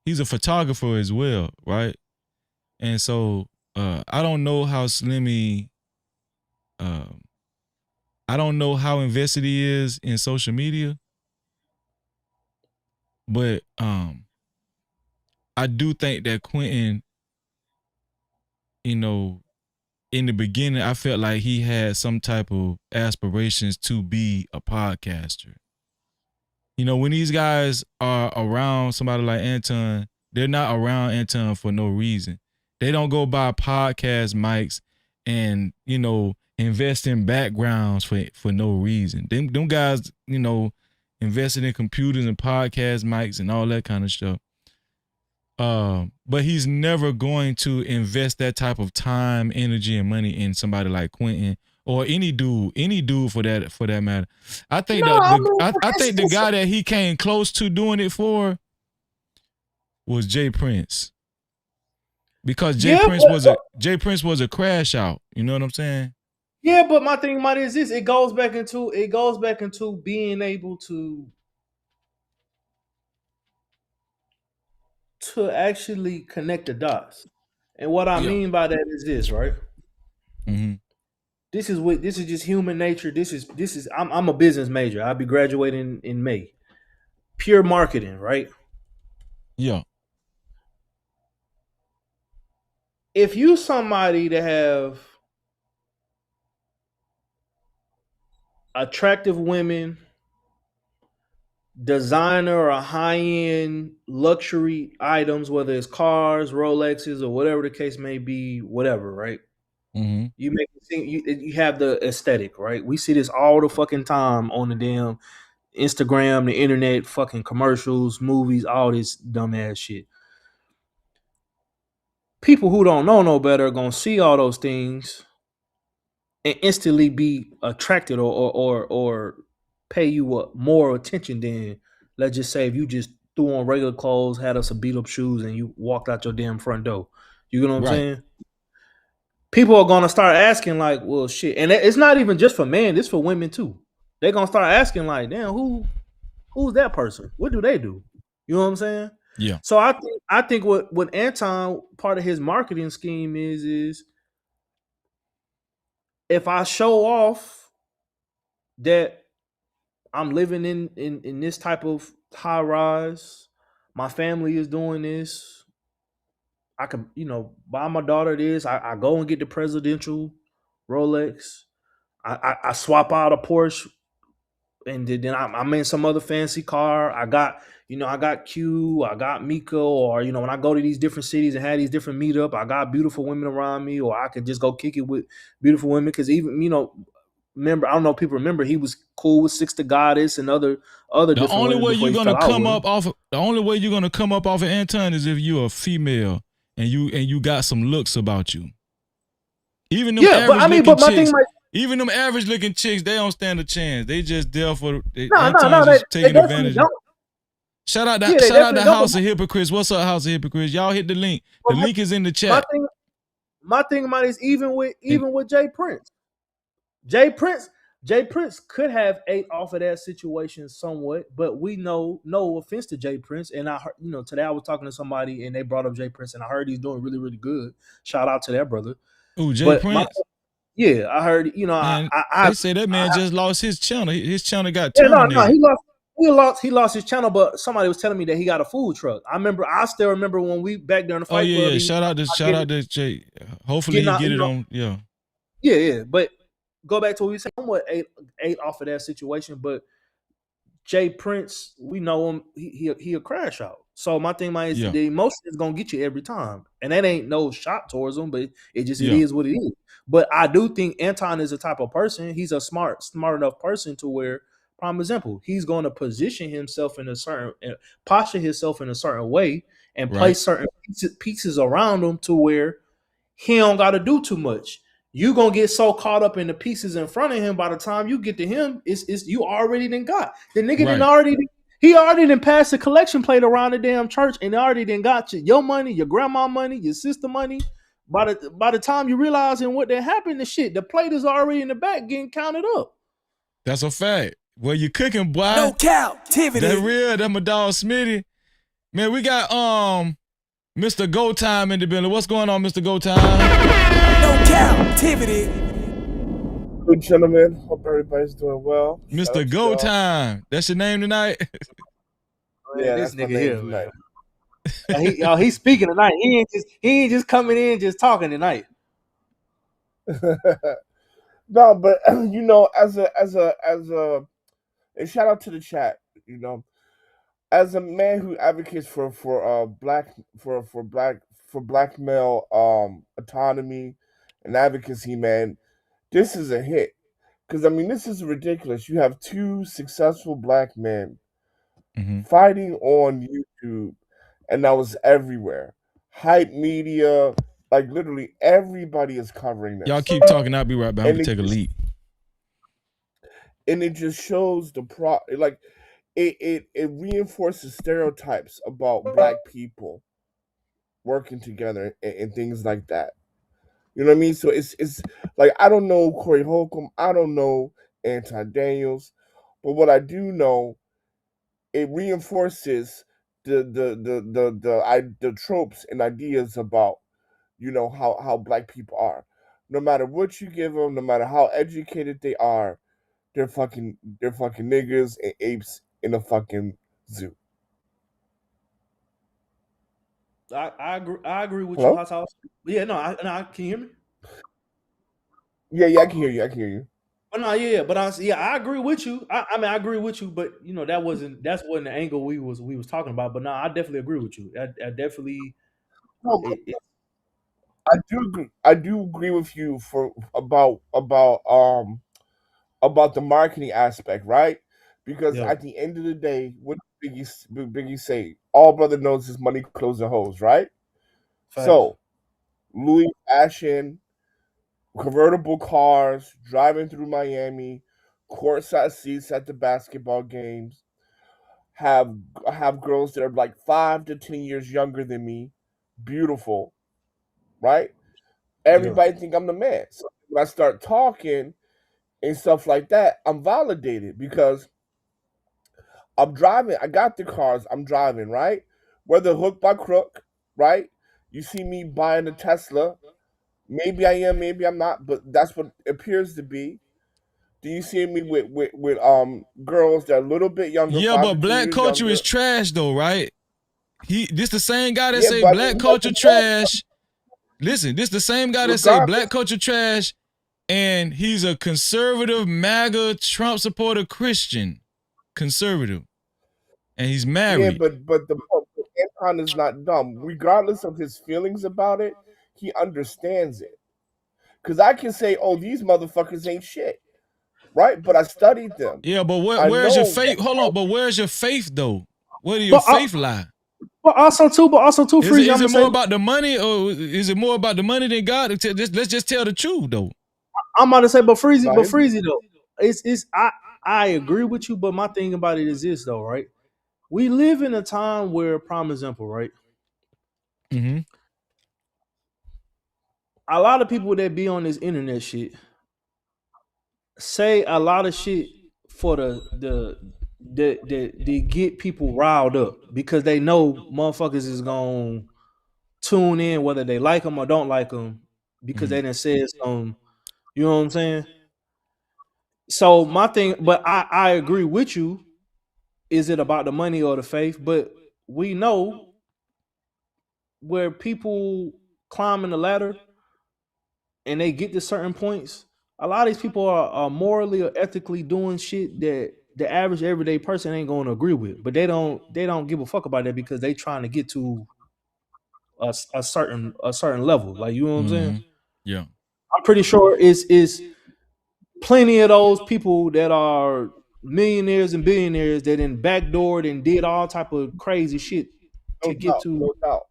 he's a photographer as well, right? And so I don't know how Slimmy. I don't know how invested he is in social media, but I do think that Quentin, you know, in the beginning, I felt like he had some type of aspirations to be a podcaster. You know, when these guys are around somebody like Anton, they're not around Anton for no reason. They don't go buy podcast mics and, you know, invest in backgrounds for no reason. Them guys, you know, invested in computers and podcast mics and all that kind of stuff. But he's never going to invest that type of time, energy, and money in somebody like Quentin or any dude for that matter. I think I think the guy that he came close to doing it for was Jay Prince. Because Jay Prince was a crash out. You know what I'm saying? Yeah, but my thing about it is this: it goes back into being able to actually connect the dots. And what I mean by that is this, right? Mm-hmm. This is just human nature. This is I'm a business major. I'll be graduating in May. Pure marketing, right? Yeah. If you somebody to have attractive women, designer or high-end luxury items, whether it's cars, Rolexes, or whatever the case may be, whatever, right? Mm-hmm. You make it seem you have the aesthetic, right? We see this all the fucking time on the damn Instagram, the internet, fucking commercials, movies, all this dumbass shit. People who don't know no better are gonna see all those things and instantly be attracted or pay you more attention than, let's just say, if you just threw on regular clothes, had us some beat up shoes, and you walked out your damn front door. You know what I'm saying? People are gonna start asking like, well, shit, and it's not even just for men; it's for women too. They're gonna start asking like, damn, who's that person? What do they do? You know what I'm saying? Yeah. So I think what Anton, part of his marketing scheme is if I show off that I'm living in this type of high rise, my family is doing this, I could, buy my daughter this. I go and get the presidential Rolex. I swap out a Porsche, and then I'm in some other fancy car. I got Q, I got Mika, or when I go to these different cities and have these different meetup, I got beautiful women around me, or I could just go kick it with beautiful women. Because even remember, I don't know if people remember, he was cool with Six the Goddess and other different only women way before you're he gonna fell out come with up him. off the only way you're gonna come up off of Anton is if you're a female and you got some looks about you. Even them even them average looking chicks, they don't stand a chance. They just there for Anton's just taking advantage. Shout out the House of Hypocrites. What's up, House of Hypocrites? Y'all hit the link. The link is in the chat. My thing about it is even with Jay Prince. Jay Prince could have ate off of that situation somewhat, but we know, no offense to Jay Prince, and I heard, today I was talking to somebody and they brought up Jay Prince, and I heard he's doing really, really good. Shout out to that brother. Ooh, Jay Prince. Yeah, I heard. They say that man just lost his channel. His channel got terminated. No, he lost his channel, but somebody was telling me that he got a food truck. I still remember when we back there in the fight club. Yeah. Shout out to Jay. Hopefully he get it on. Yeah. Yeah. But go back to what we said. Somewhat ate off of that situation, but Jay Prince, we know him. He a crash out. So my thing is the emotion is gonna get you every time, and that ain't no shot towards him, but it is what it is. But I do think Anton is a type of person. He's a smart enough person to where, prime example, he's going to position himself in a certain, posture himself in a certain way, and place certain pieces around him to where he don't got to do too much. You gonna get so caught up in the pieces in front of him. By the time you get to him, it's you already done got the nigga. He already done passed the collection plate around the damn church, and already done got your money, your grandma money, your sister money. By the time you realizing what that happened, the plate is already in the back getting counted up. That's a fact. Well, you cooking, boy. No Cap-tivity. That real. That my dog Smitty. Man, we got Mr. Go Time in the building. What's going on, Mr. Go Time? No Cap-tivity. Good gentlemen. Hope everybody's doing well. Mr. Go Time. That's your name tonight? Yeah, this that's my nigga name here, tonight. He's speaking tonight. He ain't just coming in just talking tonight. No, but as a and shout out to the chat. You know, as a man who advocates for black for black male autonomy and advocacy, man, this is a hit. Because I mean, this is ridiculous. You have two successful black men fighting on YouTube, and that was everywhere. Hype media, like literally everybody is covering this. Y'all keep talking. I'll be right back. I'm And gonna it take a just, leak. and it just shows like it reinforces stereotypes about black people working together and things like that. You know what I mean? So it's like I don't know Corey Holcomb, I don't know Anton Daniels, but what I do know, it reinforces the tropes and ideas about how black people are. No matter what you give them, no matter how educated they are, they're fucking niggas and apes in a fucking zoo. I agree with you, Hello? Hot Sauce. Yeah, can you hear me? Yeah, I can hear you. I can hear you. But no, yeah, but I agree with you. I mean, I agree with you, but that wasn't the angle we was talking about. But no, I definitely agree with you. I definitely. No, I do agree with you for about the marketing aspect, right? Because Yeah. at the end of the day, what Biggie say? All brother knows is money, clothes, and hoes, right? Facts. So Louis fashion, convertible cars, driving through Miami, courtside seats at the basketball games, have have girls that are like 5 to 10 years younger than me, beautiful, right? Yeah. Everybody think I'm the man. So when I start talking and stuff like that, I'm validated because I'm driving. I got the cars. I'm driving, right? Whether hook by crook, right? You see me buying a Tesla. Maybe I am, maybe I'm not, but that's what it appears to be. Do you see me with girls that are a little bit younger, Yeah, five but to ten black years culture younger? is trash though, right? This the same guy that Yeah, say but I black mean, culture trash. Listen, this the same guy that say regardless, black culture trash, and he's a conservative MAGA Trump supporter Christian conservative, and he's yeah, married. but Anton is not dumb. Regardless of his feelings about it, he understands it. Cause I can say, "Oh, these motherfuckers ain't shit," right? But I studied them. Yeah, but I where's your know that. faith? Hold on, but where's your faith though? Where do your But faith lie? also too, Freezy. I'm Is gonna it say, more about the money, or is it more about the money than God? Let's just tell the truth though. I'm about to say, but No, Freezy though, it's I agree with you, but my thing about it is this though, right? We live in a time where, prime example, right? Mm-hmm. A lot of people that be on this internet shit say a lot of shit for the get people riled up because they know motherfuckers is gonna tune in whether they like them or don't like them because they done said some. You know what I'm saying? So my thing, but I agree with you. Is it about the money or the faith? But we know where people climbing the ladder and they get to certain points, a lot of these people are morally or ethically doing shit that the average everyday person ain't going to agree with. But they don't give a fuck about that because they trying to get to a certain level. Like, you know what I'm saying? Yeah. I'm pretty sure is plenty of those people that are millionaires and billionaires that in backdoored and did all type of crazy shit no to get doubt, to. no doubt.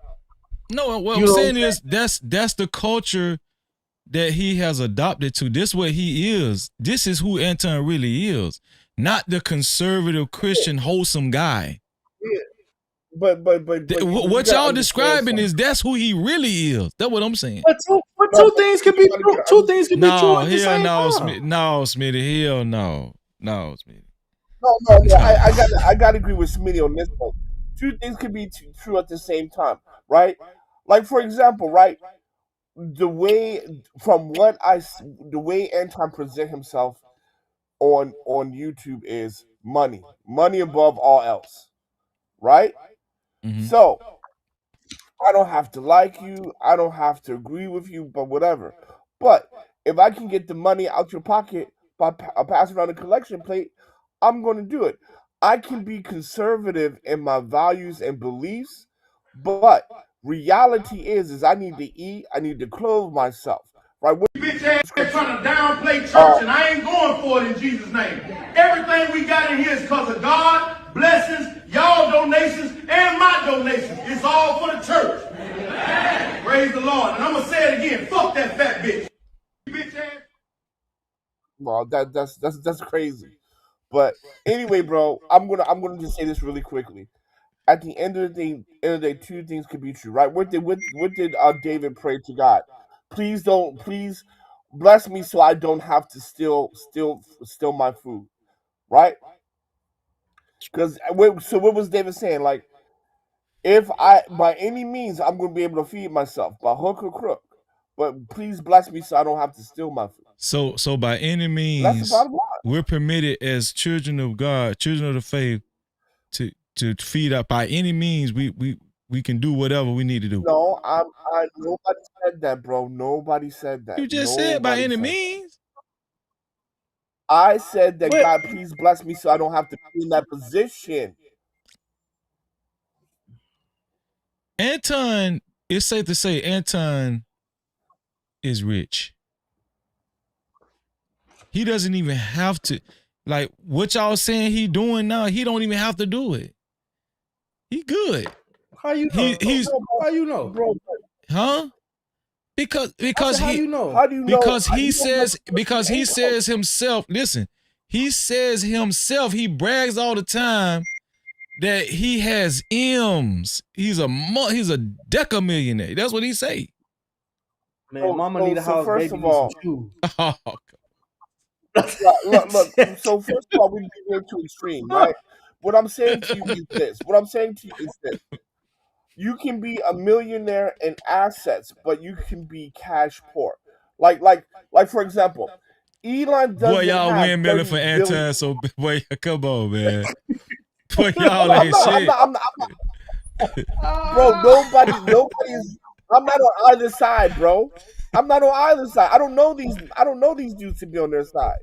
No, what You I'm know what I'm saying is that's the culture that he has adopted to. This what he is. This is who Anton really is. Not the conservative Christian wholesome guy. Yeah, but you What gotta y'all understand describing something. is that's who he really is. That's what I'm saying. But two things can be true. Two things can be true No, at the hell same no, time. Smith. No, Smitty. Hell no. No, Smitty. No. I gotta agree with Smitty on this one. Two things can be true at the same time, right? Like for example, right? The way the way Anton present himself on YouTube is money above all else, right? So I don't have to like you, I don't have to agree with you, but whatever. But if I can get the money out your pocket by passing around a collection plate, I'm going to do it. I can be conservative in my values and beliefs, but reality is I need to eat, I need to clothe myself. Right? Bitch ass trying to downplay church, and I ain't going for it in Jesus' name. Everything we got in here is because of God, blessings, y'all donations, and my donations. It's all for the church. Praise the Lord. And I'm gonna say it again. Fuck that fat bitch. Bitch ass. Well, that's crazy. But anyway, bro, I'm gonna just say this really quickly. At the end of the day, two things could be true, right? What did David pray to God? Please bless me so I don't have to steal my food, right? Because so what was David saying? Like, if I by any means I'm gonna be able to feed myself by hook or crook, but please bless me so I don't have to steal my food. So by any That's the means, bottom line. we're permitted as children of God, children of the faith, to feed up. By any means, we can do whatever we need to do. No, nobody said that, bro. Nobody said that. You just said by any said that. means. I said that God, please bless me so I don't have to be in that position. Anton, it's safe to say Anton is rich. He doesn't even have to, like what y'all saying he doing now, he don't even have to do it. He good. How you know? How you know? Bro, huh? Because how he you know? How do you because know? he says himself, listen, he says himself, he brags all the time that he has M's. He's a decamillionaire. That's what he say. Man, mama need a house, first baby of need some all, shoes. look. So first of all, we get too extreme, right? What I'm saying to you is this. You can be a millionaire in assets, but you can be cash poor. Like for example, Elon doesn't Boy, y'all have windmilling 30 for billion. Anton, so boy, come on, man. Boy, y'all I'm ain't not, shit. bro, nobody's. I'm not on either side, bro. I'm not on either side. I don't know these dudes to be on their side.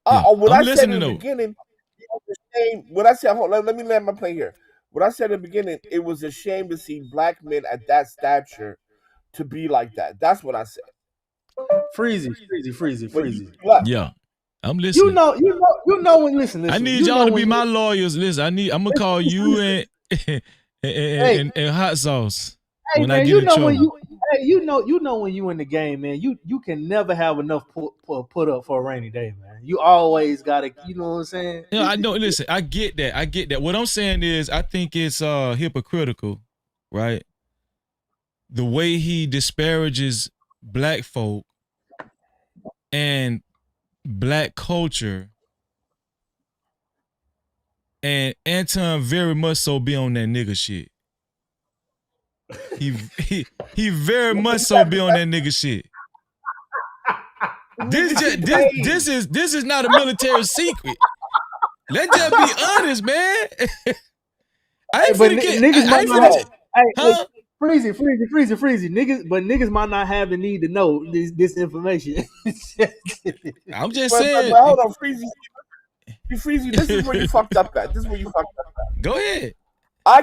What I'm I said in listening the though. beginning, it was a shame. What I said, hold on, let me land my plane here. What I said in the beginning, it was a shame to see black men at that stature to be like that. That's what I said. Freezy. Yeah, I'm listening. You know when listen. I need you y'all know to when be my lawyers. Listen, I'm gonna call you and hot sauce Hey when I man, get in trouble. you know when you in the game, man. You can never have enough put up for a rainy day, man. You always gotta, you know what I'm saying? Yeah, I know. Listen, I get that. What I'm saying is, I think it's hypocritical, right? The way he disparages black folk and black culture, and Anton very much so be on that nigga shit. He very much so be on that nigga shit. This is not a military secret. Let's just be honest, man. I ain't finna get. Niggas might not have. Huh? Freezy. Niggas, but niggas might not have the need to know this information. I'm just but saying. hold on, Freezy. This is where you fucked up at. Go ahead. I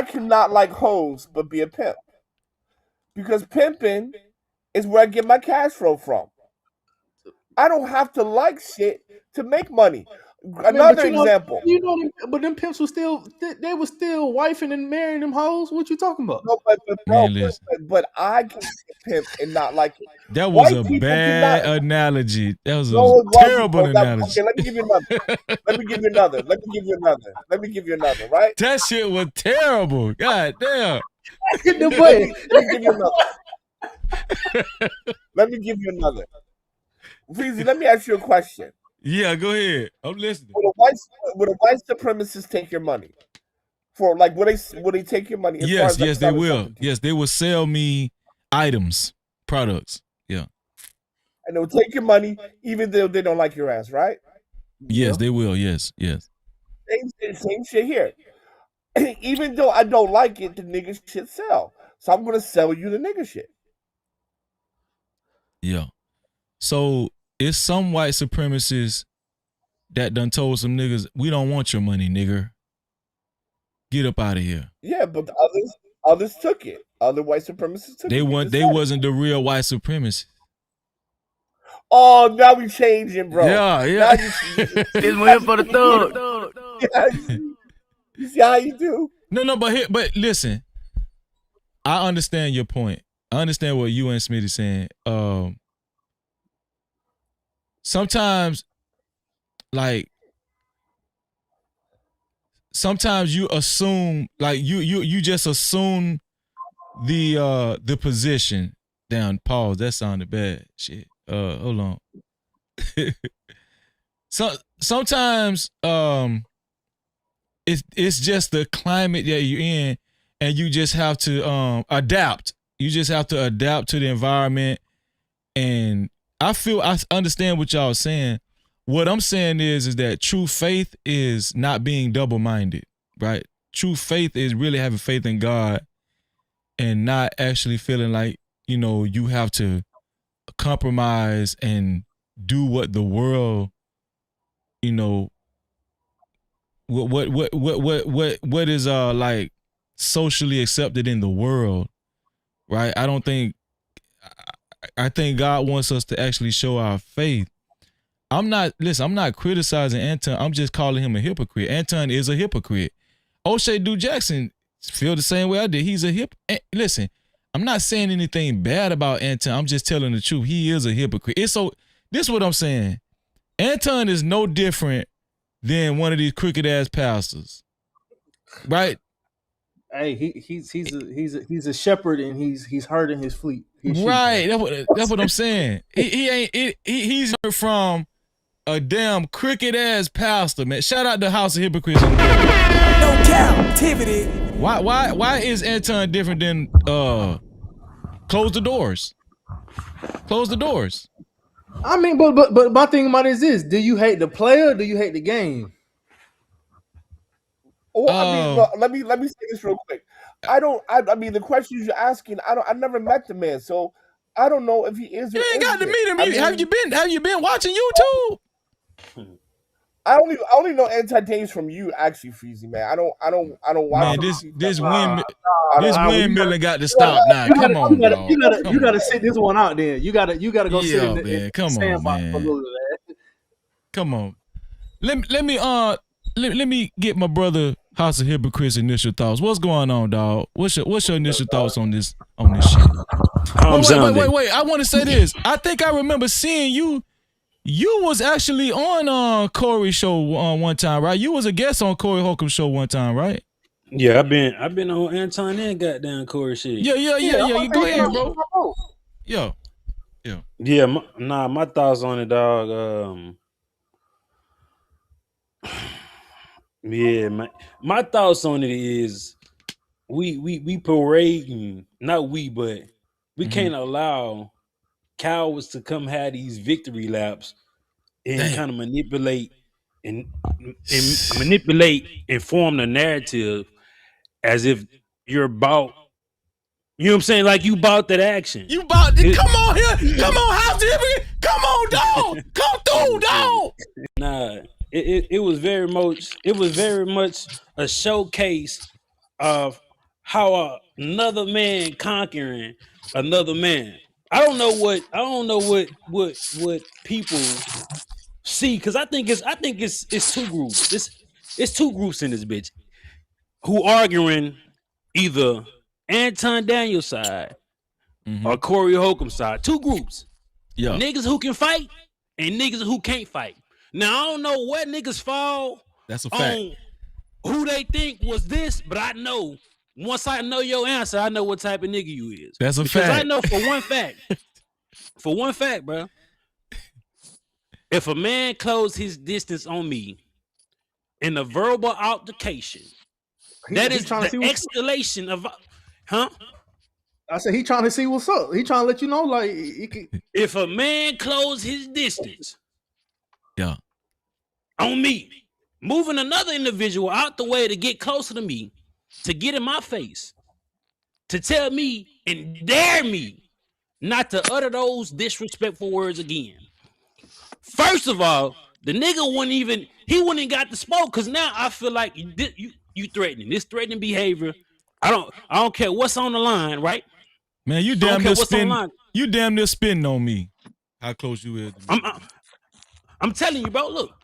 cannot like hoes but be a pimp. Because pimping is where I get my cash flow from. I don't have to like shit to make money. Another example. But them pimps were still they were still wifing and marrying them hoes. What you talking about? No, but I can be a pimp and not like it. That was a bad analogy. That was a terrible analogy. Okay, let me give you another. Right? That shit was terrible. God damn. Let me give you another. Freezy, let me ask you a question. Yeah, go ahead. I'm listening. Would a white supremacist take your money? For like, would they take your money? Yes, they will. Yes, they will sell me items, products. Yeah. And they'll take your money even though they don't like your ass, right? Yes, they will. Yes. Same shit here. Even though I don't like it, the nigga shit sell. So I'm gonna sell you the nigga shit. Yeah. So it's some white supremacists that done told some niggas, we don't want your money, nigger. Get up out of here. Yeah, but the others took it. Other white supremacists took it. They wasn't the real white supremacists. Oh, now we changing, bro. Yeah. It's win for the thug. You see how you do? No, but listen. I understand your point. I understand what you and Smith is saying. Sometimes you assume, like you just assume the position. Down, pause. That sounded bad. Shit. Hold on. Sometimes it's just the climate that you're in, and you just have to adapt. You just have to adapt to the environment. And I understand what y'all are saying. What I'm saying is that true faith is not being double-minded, right? True faith is really having faith in God and not actually feeling like, you have to compromise and do what the world, what is like socially accepted in the world, right? I think God wants us to actually show our faith. I'm not criticizing Anton. I'm just calling him a hypocrite. Anton is a hypocrite. O'Shea Duke Jackson feel the same way I did. He's a listen, I'm not saying anything bad about Anton. I'm just telling the truth. He is a hypocrite. This is what I'm saying. Anton is no different than one of these crooked ass pastors, right? Hey, he's a shepherd, and he's herding his fleet. Right. That's what I'm saying. He's from a damn crooked ass pastor, man. Shout out to House of Hypocrites. No Cap-tivity. Why is Anton different than close the doors? Close the doors. I mean, but my thing about it is this: do you hate the player? Or do you hate the game? Oh, I mean, look, let me say this real quick. I mean, the questions you're asking, I never met the man, so I don't know if he is. You ain't got to meet him. Have you been watching YouTube? I only know anti-days from you, actually, Freezy, man. I don't watch. Man, this windmilling got to stop now. Come on, dog. You gotta sit this one out. Then you gotta go sit in the sandbox for a little bit. Come on. Let me get my brother House of Hypocrites initial thoughts. What's going on, dog? What's your initial thoughts on this shit? Wait. I want to say this. I think I remember seeing you. You was actually on Corey's show one time, right? You was a guest on Corey Holcomb's show one time, right? Yeah, I've been on Anton and goddamn Corey shit. Yeah. You go ahead, bro. Yeah. Yeah, my thoughts on it, dog. Yeah, my thoughts on it is we parading, not we, but we can't allow cowards to come have these victory laps and kind of manipulate and form the narrative as if you're about, you know what I'm saying? Like you bought that action. You bought it. Come on here. Come on, House Jimmy. Come on, dog. Come through, dog. Nah, it was very much a showcase of how another man conquering another man. I don't know what people see, because I think it's two groups. It's two groups in this bitch who arguing either Anton Daniels side or Corey Holcomb side. Two groups. Yeah. Niggas who can fight and niggas who can't fight. Now I don't know what niggas fall That's a fact. on who they think was this, but I know once I know your answer, I know what type of nigga you is. That's a because fact. I know for one fact, bro. If a man closed his distance on me in a verbal altercation, that is the escalation of, huh? I said he trying to see what's up. He trying to let you know, like, if a man closed his distance, yeah, on me, moving another individual out the way to get closer to me, to get in my face, to tell me and dare me not to utter those disrespectful words again. First of all, The nigga wouldn't got the smoke because now I feel like you threatening. This threatening behavior. I don't care what's on the line, right? Man, you damn near spitting on me. How close you is to me. I'm telling you, bro, look.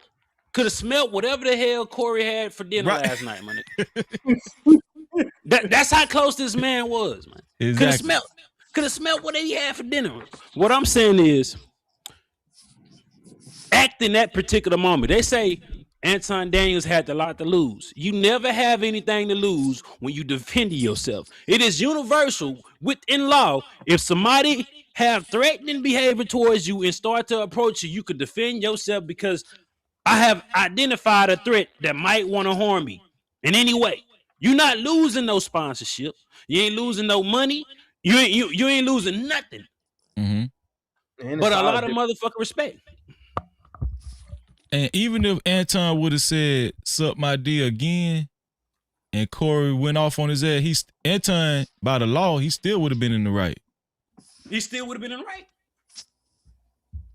Could have smelled whatever the hell Corey had for dinner last night, my nigga. That's how close this man was, man. Exactly. Could have smelled what he had for dinner. What I'm saying is, act in that particular moment. They say Anton Daniels had a lot to lose. You never have anything to lose when you defend yourself. It is universal within law. If somebody have threatening behavior towards you and start to approach you, you could defend yourself because I have identified a threat that might want to harm me in any way. You're not losing no sponsorship. You ain't losing no money. You ain't losing nothing. Mm-hmm. But a lot of motherfucking respect. And even if Anton would have said "suck my D" again, and Corey went off on his ass, Anton by the law he still would have been in the right. He still would have been in the right.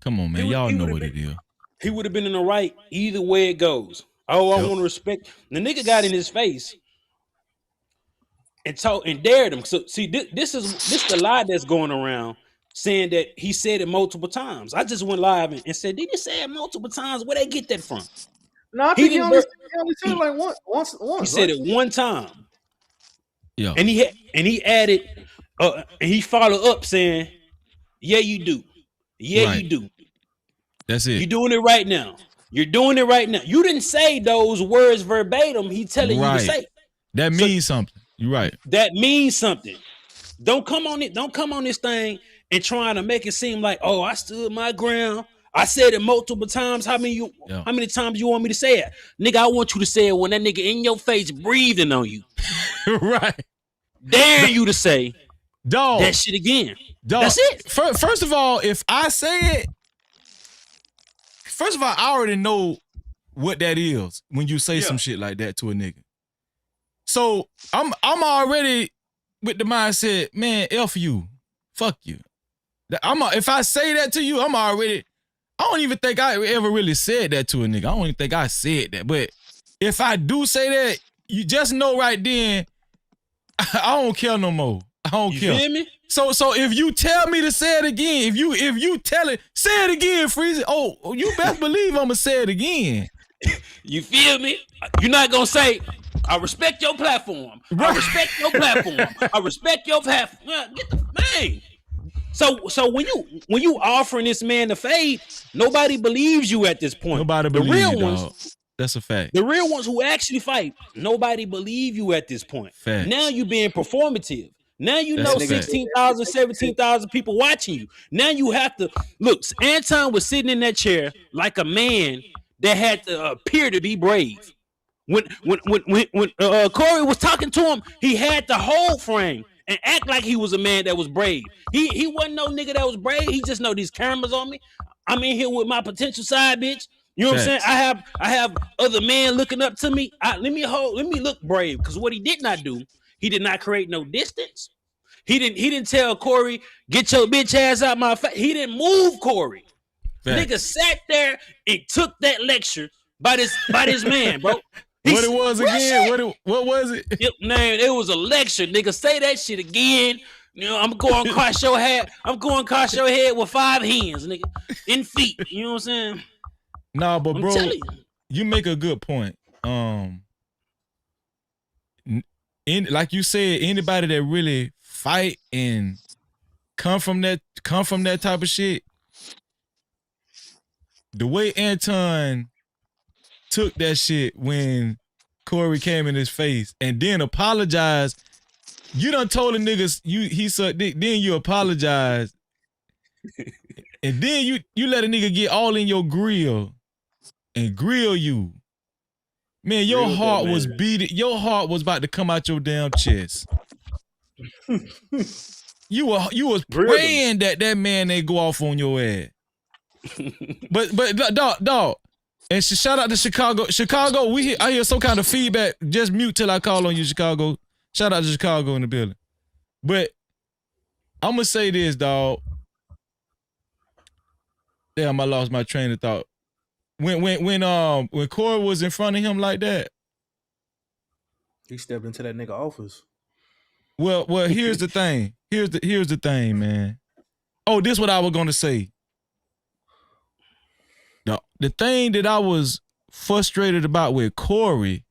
Come on, man, y'all know what it is. He would have been in the right either way it goes. Oh, I want to respect. The nigga got in his face and dared him. So see, this is the lie that's going around saying that he said it multiple times. I just went live and said, did he say it multiple times? Where they get that from? No, I think he only said it like once. He said it one time. Yeah. And he added and he followed up saying, yeah, you do. Yeah, right. You do. That's it. You're doing it right now. You're doing it right now. You didn't say those words verbatim. He telling you to say. That means something. You're right. That means something. Don't come on it. Don't come on this thing and trying to make it seem like, oh, I stood my ground. I said it multiple times. How many times you want me to say it? Nigga, I want you to say it when that nigga in your face breathing on you. Right. Dare you to say dog that shit again. Dog. That's it. First of all, if I say it, first of all, I already know what that is when you say some shit like that to a nigga. So I'm already with the mindset, man, F you. Fuck you. If I say that to you, I don't even think I ever really said that to a nigga. I don't even think I said that. But if I do say that, you just know right then, I don't care no more. I don't care. You feel me? So if you tell me to say it again, if you tell it, say it again, Freezy. Oh, you best believe I'ma say it again. You feel me? You're not gonna say, I respect your platform. I respect your platform. I respect your platform. Get the man. So when you offering this man the fade, nobody believes you at this point. Nobody believes you, dog. That's a fact. The real ones who actually fight, nobody believe you at this point. Fact. Now you being performative. Now you know 16,000, 17,000 people watching you. Now you have to look. Anton was sitting in that chair like a man that had to appear to be brave. When Corey was talking to him, he had to hold frame and act like he was a man that was brave. He wasn't no nigga that was brave. He just know these cameras on me. I'm in here with my potential side bitch. You know what I'm saying? I have other men looking up to me. Let me look brave, because what he did not do, he did not create no distance. He didn't tell Corey, get your bitch ass out my face. He didn't move Corey. Nigga sat there and took that lecture by this man, bro. What it was again? What was it? Man, it was a lecture. Nigga, say that shit again. You know, I'm going across your head. I'm going across your head with 5 hands, nigga, in feet. You know what I'm saying? Nah, but bro, you make a good point. Like you said, anybody that really fight and come from that type of shit, the way Anton took that shit when Corey came in his face and then apologized. You done told the niggas he sucked dick, then you apologize. And then you let a nigga get all in your grill and grill you. Man, your heart was beating. Your heart was about to come out your damn chest. You was praying that man ain't go off on your ass. But dog. And shout out to Chicago. Chicago, I hear some kind of feedback. Just mute till I call on you, Chicago. Shout out to Chicago in the building. But I'm gonna say this, dog. Damn, I lost my train of thought. when Corey was in front of him like that. He stepped into that nigga office. Well, here's the thing. Here's the thing, man. Oh, this is what I was gonna say. The thing that I was frustrated about with Corey,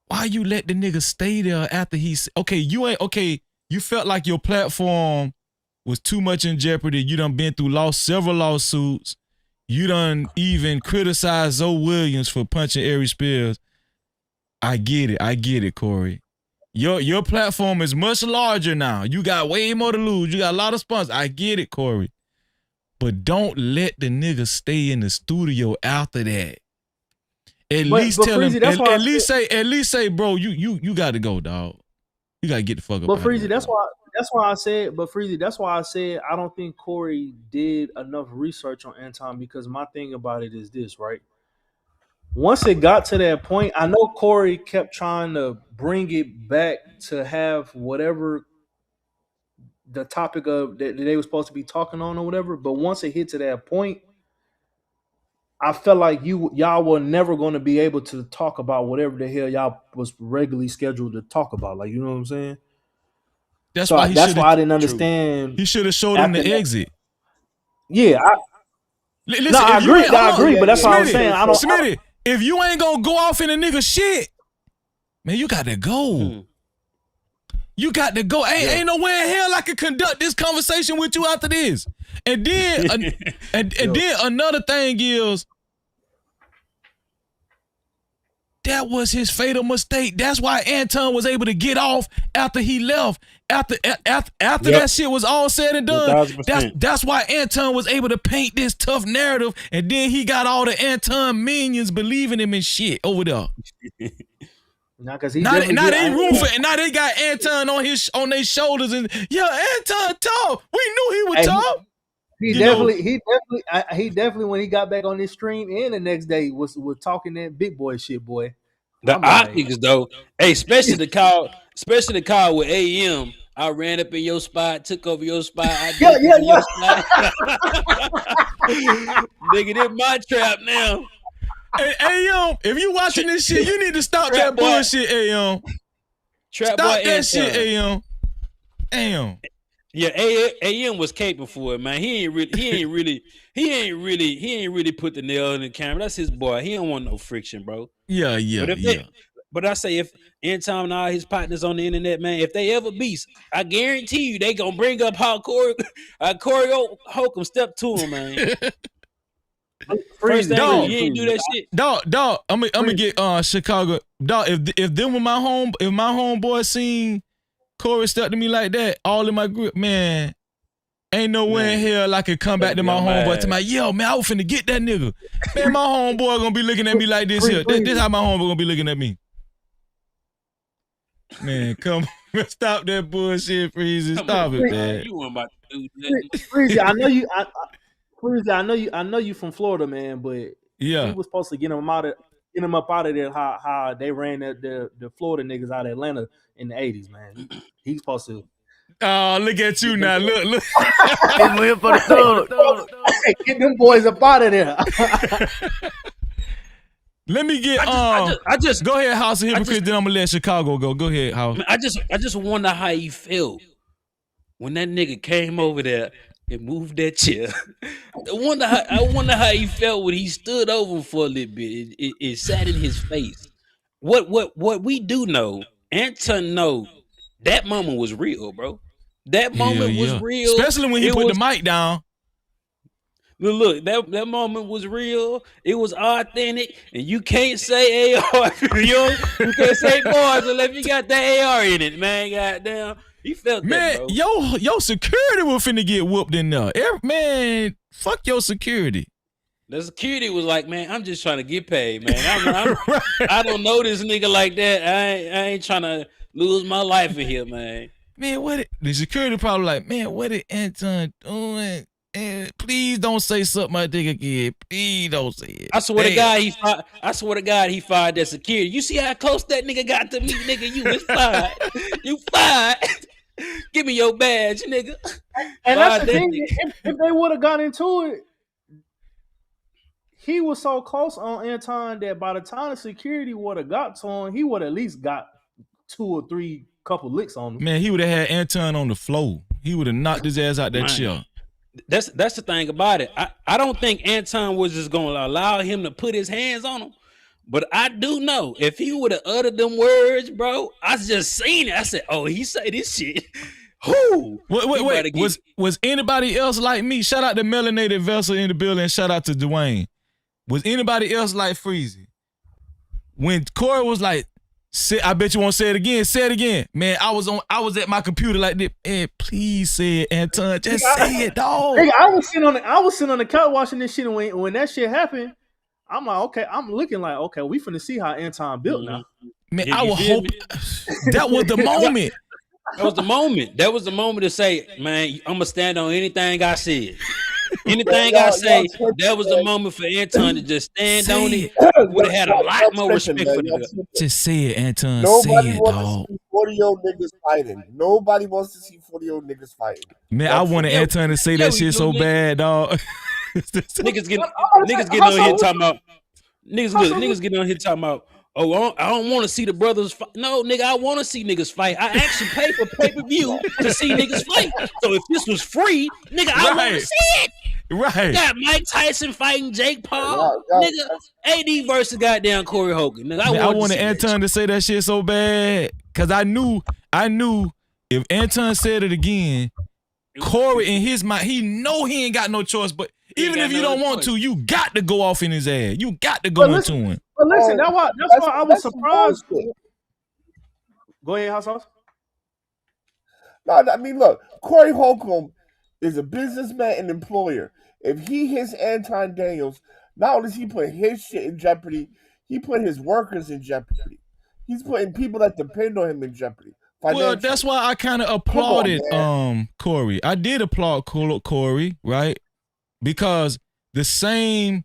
why you let the nigga stay there after he's you felt like your platform was too much in jeopardy. You done been through several lawsuits. You done even criticized Zoe Williams for punching Ari Spears. I get it, Corey. Your platform is much larger now. You got way more to lose. You got a lot of sponsors. I get it, Corey. But don't let the nigga stay in the studio after that. At least tell him. At least say, bro, you got to go, dog. You got to get the fuck up. But Freezy, that's why I said. But Freezy, that's why I said I don't think Corey did enough research on Anton, because my thing about it is this, right? Once it got to that point, I know Corey kept trying to bring it back to have whatever the topic of that they were supposed to be talking on or whatever. But once it hit to that point, I felt like y'all were never going to be able to talk about whatever the hell y'all was regularly scheduled to talk about. Like, you know what I'm saying? That's why I didn't understand. He should have showed him the exit. Yeah, listen, I agree, but that's what I'm saying. Smitty, if you ain't gonna go off in a nigga shit, man, you got to go. You got to go. Ain't no way in hell I can conduct this conversation with you after this. And then, then another thing is, that was his fatal mistake. That's why Anton was able to get off after he left. After that shit was all said and done, that's why Anton was able to paint this tough narrative, and then he got all the Anton minions believing him and shit over there. Now they got Anton on their shoulders, and Anton tough. We knew he was tough. He definitely when he got back on this stream and the next day was talking that big boy shit, boy. The optics though, especially the call with AM. I ran up in your spot, took over your spot. Your spot. Nigga, this my trap now. Hey, AM, if you watching this shit, you need to stop that bullshit, AM. Stop that shit, AM. AM. Yeah, AM was capable for it, man. He ain't really put the nail in the camera. That's his boy. He don't want no friction, bro. Yeah. But I say if Anton and all his partners on the internet, man, if they ever beast, I guarantee you they gonna bring up how Corey Holcomb stepped to him, man. First thing, you ain't do that shit. Dog, I'm gonna get Chicago. Dog, if my homeboy seen Corey step to me like that, all in my group, man, ain't no way in hell I could come back to my homeboy to my, yo, man, I was finna get that nigga. Man, my homeboy gonna be looking at me like this here. This how my homeboy gonna be looking at me. Man, come on. Stop that bullshit, Freezy. Stop it, man. You weren't about to do that. Freezy, I know you from Florida, man, but he was supposed to get him up out of there how they ran the Florida niggas out of Atlanta in the 80s, man. He's supposed to. Oh, look at you now. Look. Get them boys up out of there. Let me get I just go ahead, House of Hypocrites, then I'm gonna let Chicago go. Go ahead, House. I just wonder how he felt when that nigga came over there and moved that chair. I wonder how he felt when he stood over for a little bit. It sat in his face. What we do know, Anton know that moment was real, bro. That moment was real, especially when he put the mic down. Look, that moment was real. It was authentic, and you can't say AR. you can't say bars unless you got that AR in it, man. Goddamn, he felt that, bro. Yo, security was finna get whooped in there. Man, fuck your security. The security was like, man, I'm just trying to get paid, man. I don't know this nigga like that. I ain't trying to lose my life in here, man. Man, the security probably like, man, what is Anton doing? And please don't say something I think again. Please don't say it. I swear to God, he fired that security. You see how close that nigga got to me, nigga? You was fired. You fired. Give me your badge, nigga. And that's the thing. If they would have got into it, he was so close on Anton that by the time the security would have got to him, he would at least got 2 or 3 couple licks on him. Man, he would have had Anton on the floor. He would have knocked his ass out that chair. That's the thing about it. I don't think Anton was just going to allow him to put his hands on him. But I do know if he would have uttered them words, bro, I just seen it. I said, oh, he say this shit. Whoo. Wait. Was anybody else like me? Shout out to Melanated Vessel in the building. Shout out to Dwayne. Was anybody else like Freezy? When Corey was like, I bet you won't say it again. Say it again. Man, I was at my computer like this. Man, please say it, Anton. Just say it, dog. I was sitting on the couch watching this shit, and when that shit happened, I'm like, okay, I'm looking like, okay, we finna see how Anton built now. Man, I would hope that was the moment. That was the moment. That was the moment to say, man, I'm gonna stand on anything I said. Anything I say, that was the moment for Anton to just stand on it. Would have had a lot more respect for the. Just say it, Anton. Nobody say it, wants dog. to see 40-year-old niggas fighting. Nobody wants to see 40-year-old niggas fighting. Man, I wanted Anton to say that shit so bad, dog. Niggas getting on here talking about. Niggas getting on here talking about. Oh, I don't want to see the brothers fight. No, nigga, I want to see niggas fight. I actually pay for pay-per-view to see niggas fight. So if this was free, nigga, I want to see it. Right. Got Mike Tyson fighting Jake Paul. Nigga, AD versus goddamn Corey Hogan. Nigga, I wanted Anton to say that shit so bad. Cause I knew if Anton said it again, Corey in his mind, he know he ain't got no choice. But even if you don't want to, you got to go off in his ass. You got to go into him. But listen, that's why I was surprised. Go ahead, House House. No, I mean, look, Corey Holcomb is a businessman and employer. If he hits Anton Daniels, not only does he put his shit in jeopardy, he put his workers in jeopardy. He's putting people that depend on him in jeopardy. Well, that's why I kind of applauded Corey. I did applaud Corey, right? Because the same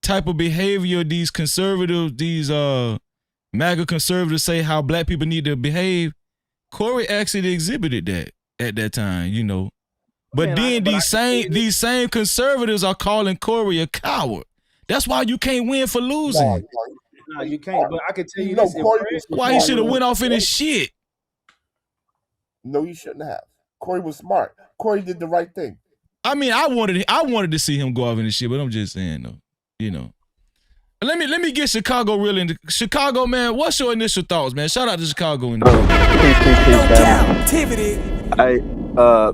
type of behavior these conservatives, these MAGA conservatives say how black people need to behave, Corey actually exhibited that at that time, you know. But then these same conservatives are calling Corey a coward. That's why you can't win for losing. No, you can't. But I can tell you this. Why he should have went off in his shit. No, he shouldn't have. Corey was smart. Corey did the right thing. I mean, I wanted to see him go off in his shit, but I'm just saying though, you know. Let me get Chicago real into Chicago, man. What's your initial thoughts, man? Shout out to Chicago in the Cap-tivity. Hey,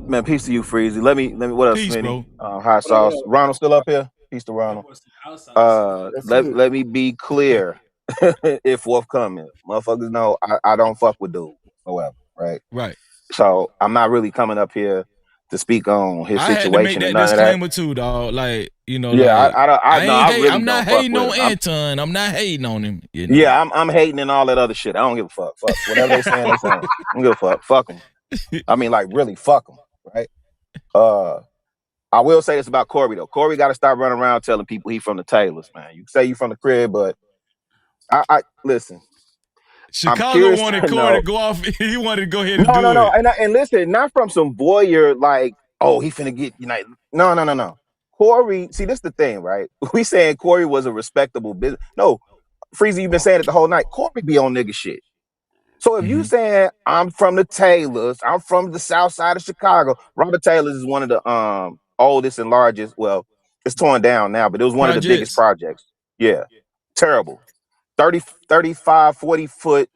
man, peace to you, Freezy. Let me. What up, peace, Smitty? Hot sauce. Ronald still up here? Peace to Ronald. Let me be clear. If forthcoming, motherfuckers know I don't fuck with dude. However, right? Right. So I'm not really coming up here to speak on his situation. I had to make that disclaimer too, dog. Like, you know, yeah, like, I'm not hating on Anton. I'm not hating on him. You know? Yeah, I'm hating and all that other shit. I don't give a fuck. Fuck whatever they saying. They saying. I don't give a fuck. Fuck them. I mean, like, really, fuck them. Right. I will say this about Corey though. Corey got to stop running around telling people he from the Taylors, man. You say you from the crib, but I listen. Chicago wanted Corey to go off. He wanted to go ahead and do it. No. And listen, not from some voyeur like, oh, he finna get United. No. Corey, see, this is the thing, right? We saying Corey was a respectable business. No, Freezy, you've been saying it the whole night. Corey be on nigga shit. So if you saying I'm from the Taylors, I'm from the South Side of Chicago. Robert Taylor's is one of the oldest and largest. Well, it's torn down now, but it was one of the biggest projects. Yeah, terrible. 35, 40 foot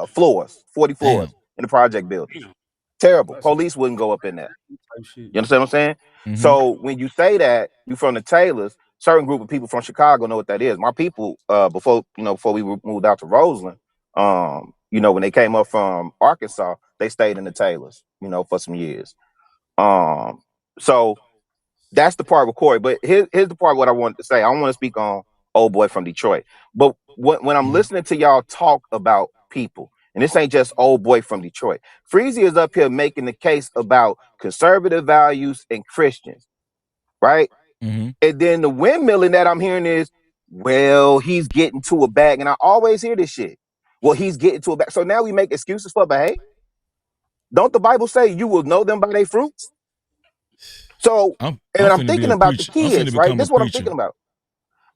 floors, 40 floors in the project building. Terrible. Police wouldn't go up in there. You understand what I'm saying? Mm-hmm. So when you say that you from the Taylors, certain group of people from Chicago know what that is. My people, before we moved out to Roseland, when they came up from Arkansas, they stayed in the Taylors, for some years. So that's the part with Corey. But here's the part what I wanted to say. I don't want to speak on old boy from Detroit. But when I'm listening to y'all talk about people, and this ain't just old boy from Detroit, Freezy is up here making the case about conservative values and Christians, right? Mm-hmm. And then the windmilling that I'm hearing is, well, he's getting to a bag. And I always hear this shit. Well, he's getting to a bag. So now we make excuses for behavior. Don't the Bible say you will know them by their fruits? So, I'm and I'm finna be thinking a about the preacher. I'm finna kids, right? become a This is what I'm preacher. thinking about.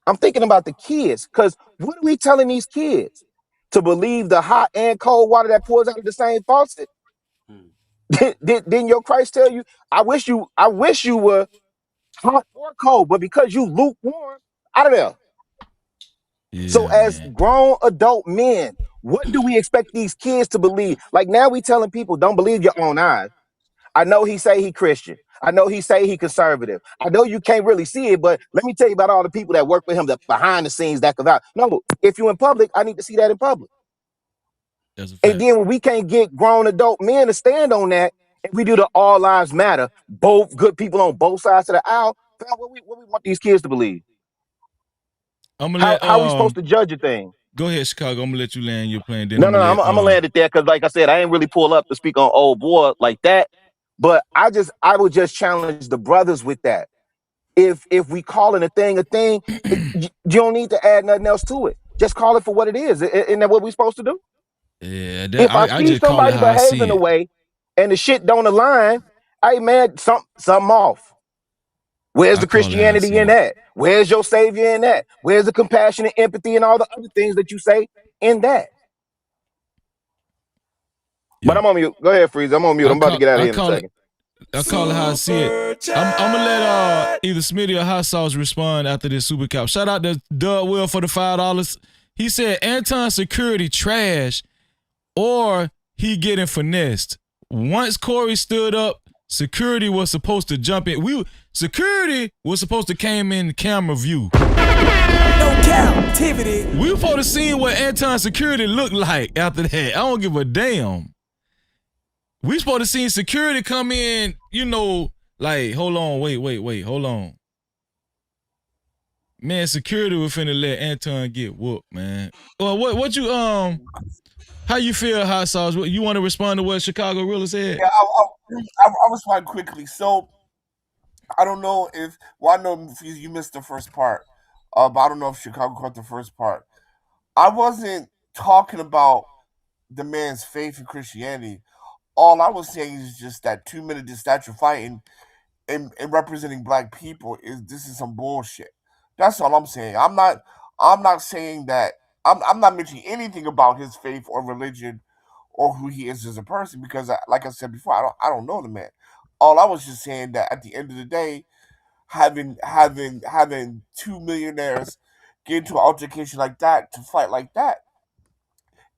I'm thinking about the kids, because what are we telling these kids? To believe the hot and cold water that pours out of the same faucet? Didn't your Christ tell you, I wish you were hot or cold, but because you lukewarm, out of there. So Yeah, as man. grown adult men, what do we expect these kids to believe? Like now we telling people, don't believe your own eyes. I know he say he Christian. I know he say he conservative. I know you can't really see it, but let me tell you about all the people that work with him, that behind the scenes that could out. No, if you in public, I need to see that in public. That's a And fact. then when we can't get grown adult men to stand on that, and we do the all lives matter, both good people on both sides of the aisle, what we want these kids to believe? I'm gonna How let are we supposed to judge a thing? go ahead, Chicago. I'm gonna let you land your plane. Then No, I'm no, gonna I'm let gonna land it there because, like I said, I ain't really pull up to speak on old boy like that. But I would just challenge the brothers with that. If we calling a thing, you don't need to add nothing else to it. Just call it for what it is. Isn't that what we're supposed to do? yeah. If I I see just call it somebody how I behaving see a it. way and the shit don't align, hey man, something off. Where's I the call it how I Christianity see in it. that? Where's your savior in that? Where's the compassion and empathy and all the other things that you say in that? But Yeah. I'm on mute. Go ahead, Freeze. I'm on mute. I'm about to get out of here in a second. I call it how I see it. I'm gonna let either Smitty or Hot Sauce respond after this super cap. Shout out to Doug Will for the $5. He said Anton security trash or he getting finessed. Once Corey stood up, security was supposed to jump in. Security was supposed to came in camera view. No Cap-tivity. We were supposed to see what Anton security looked like after that. I don't give a damn. We supposed to see security come in, like, hold on, wait, hold on. Man, security was finna let Anton get whooped, man. Well, what you, how you feel, Hot Sauce? You want to respond to what Chicago Rilla said? Yeah, I'll respond quickly. So I don't know I know you missed the first part, but I don't know if Chicago caught the first part. I wasn't talking about the man's faith in Christianity. All I was saying is just that 2 minute statue fighting and representing black people is some bullshit. That's all I'm saying. I'm not saying that I'm not mentioning anything about his faith or religion or who he is as a person because like I said before, I don't know the man. All I was just saying that at the end of the day, having two millionaires get into an altercation like that to fight like that,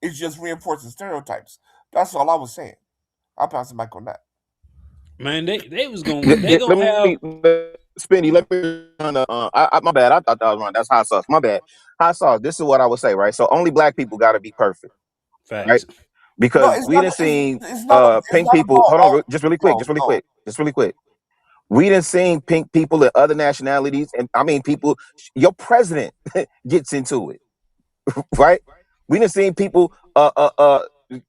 it's just reinforcing stereotypes. That's all I was saying. I'll pass the mic on that. Man, they was gonna they Let gonna have me, Spinny, let me my bad. I thought that was wrong. That's Hot Sauce. My bad. Hot Sauce, this is what I would say, right? So only black people got to be perfect, right? facts. No, Because it's we not. didn't see It's pink not people. about Hold on, all. just really quick, No, no. just really quick. We didn't see pink people and other nationalities, and I mean people. Your president gets into it, right? We done seen people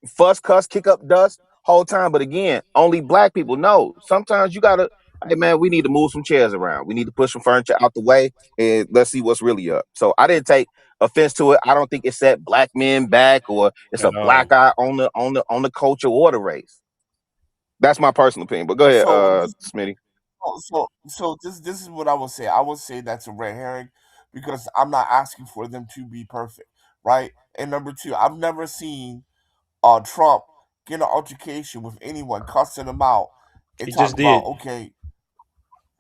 fuss, cuss, kick up dust whole time. But again, only black people know. Sometimes you gotta, hey man, we need to move some chairs around. We need to push some furniture out the way and let's see what's really up. So I didn't take offense to it. I don't think it set black men back or it's a At all. black eye on the culture or the race. That's my personal opinion. But go ahead, So, Smitty. this is what I will say. I will say that's a red herring because I'm not asking for them to be perfect, right? And number two, I've never seen Trump get an altercation with anyone, cussing them out, and He talk just about did. okay,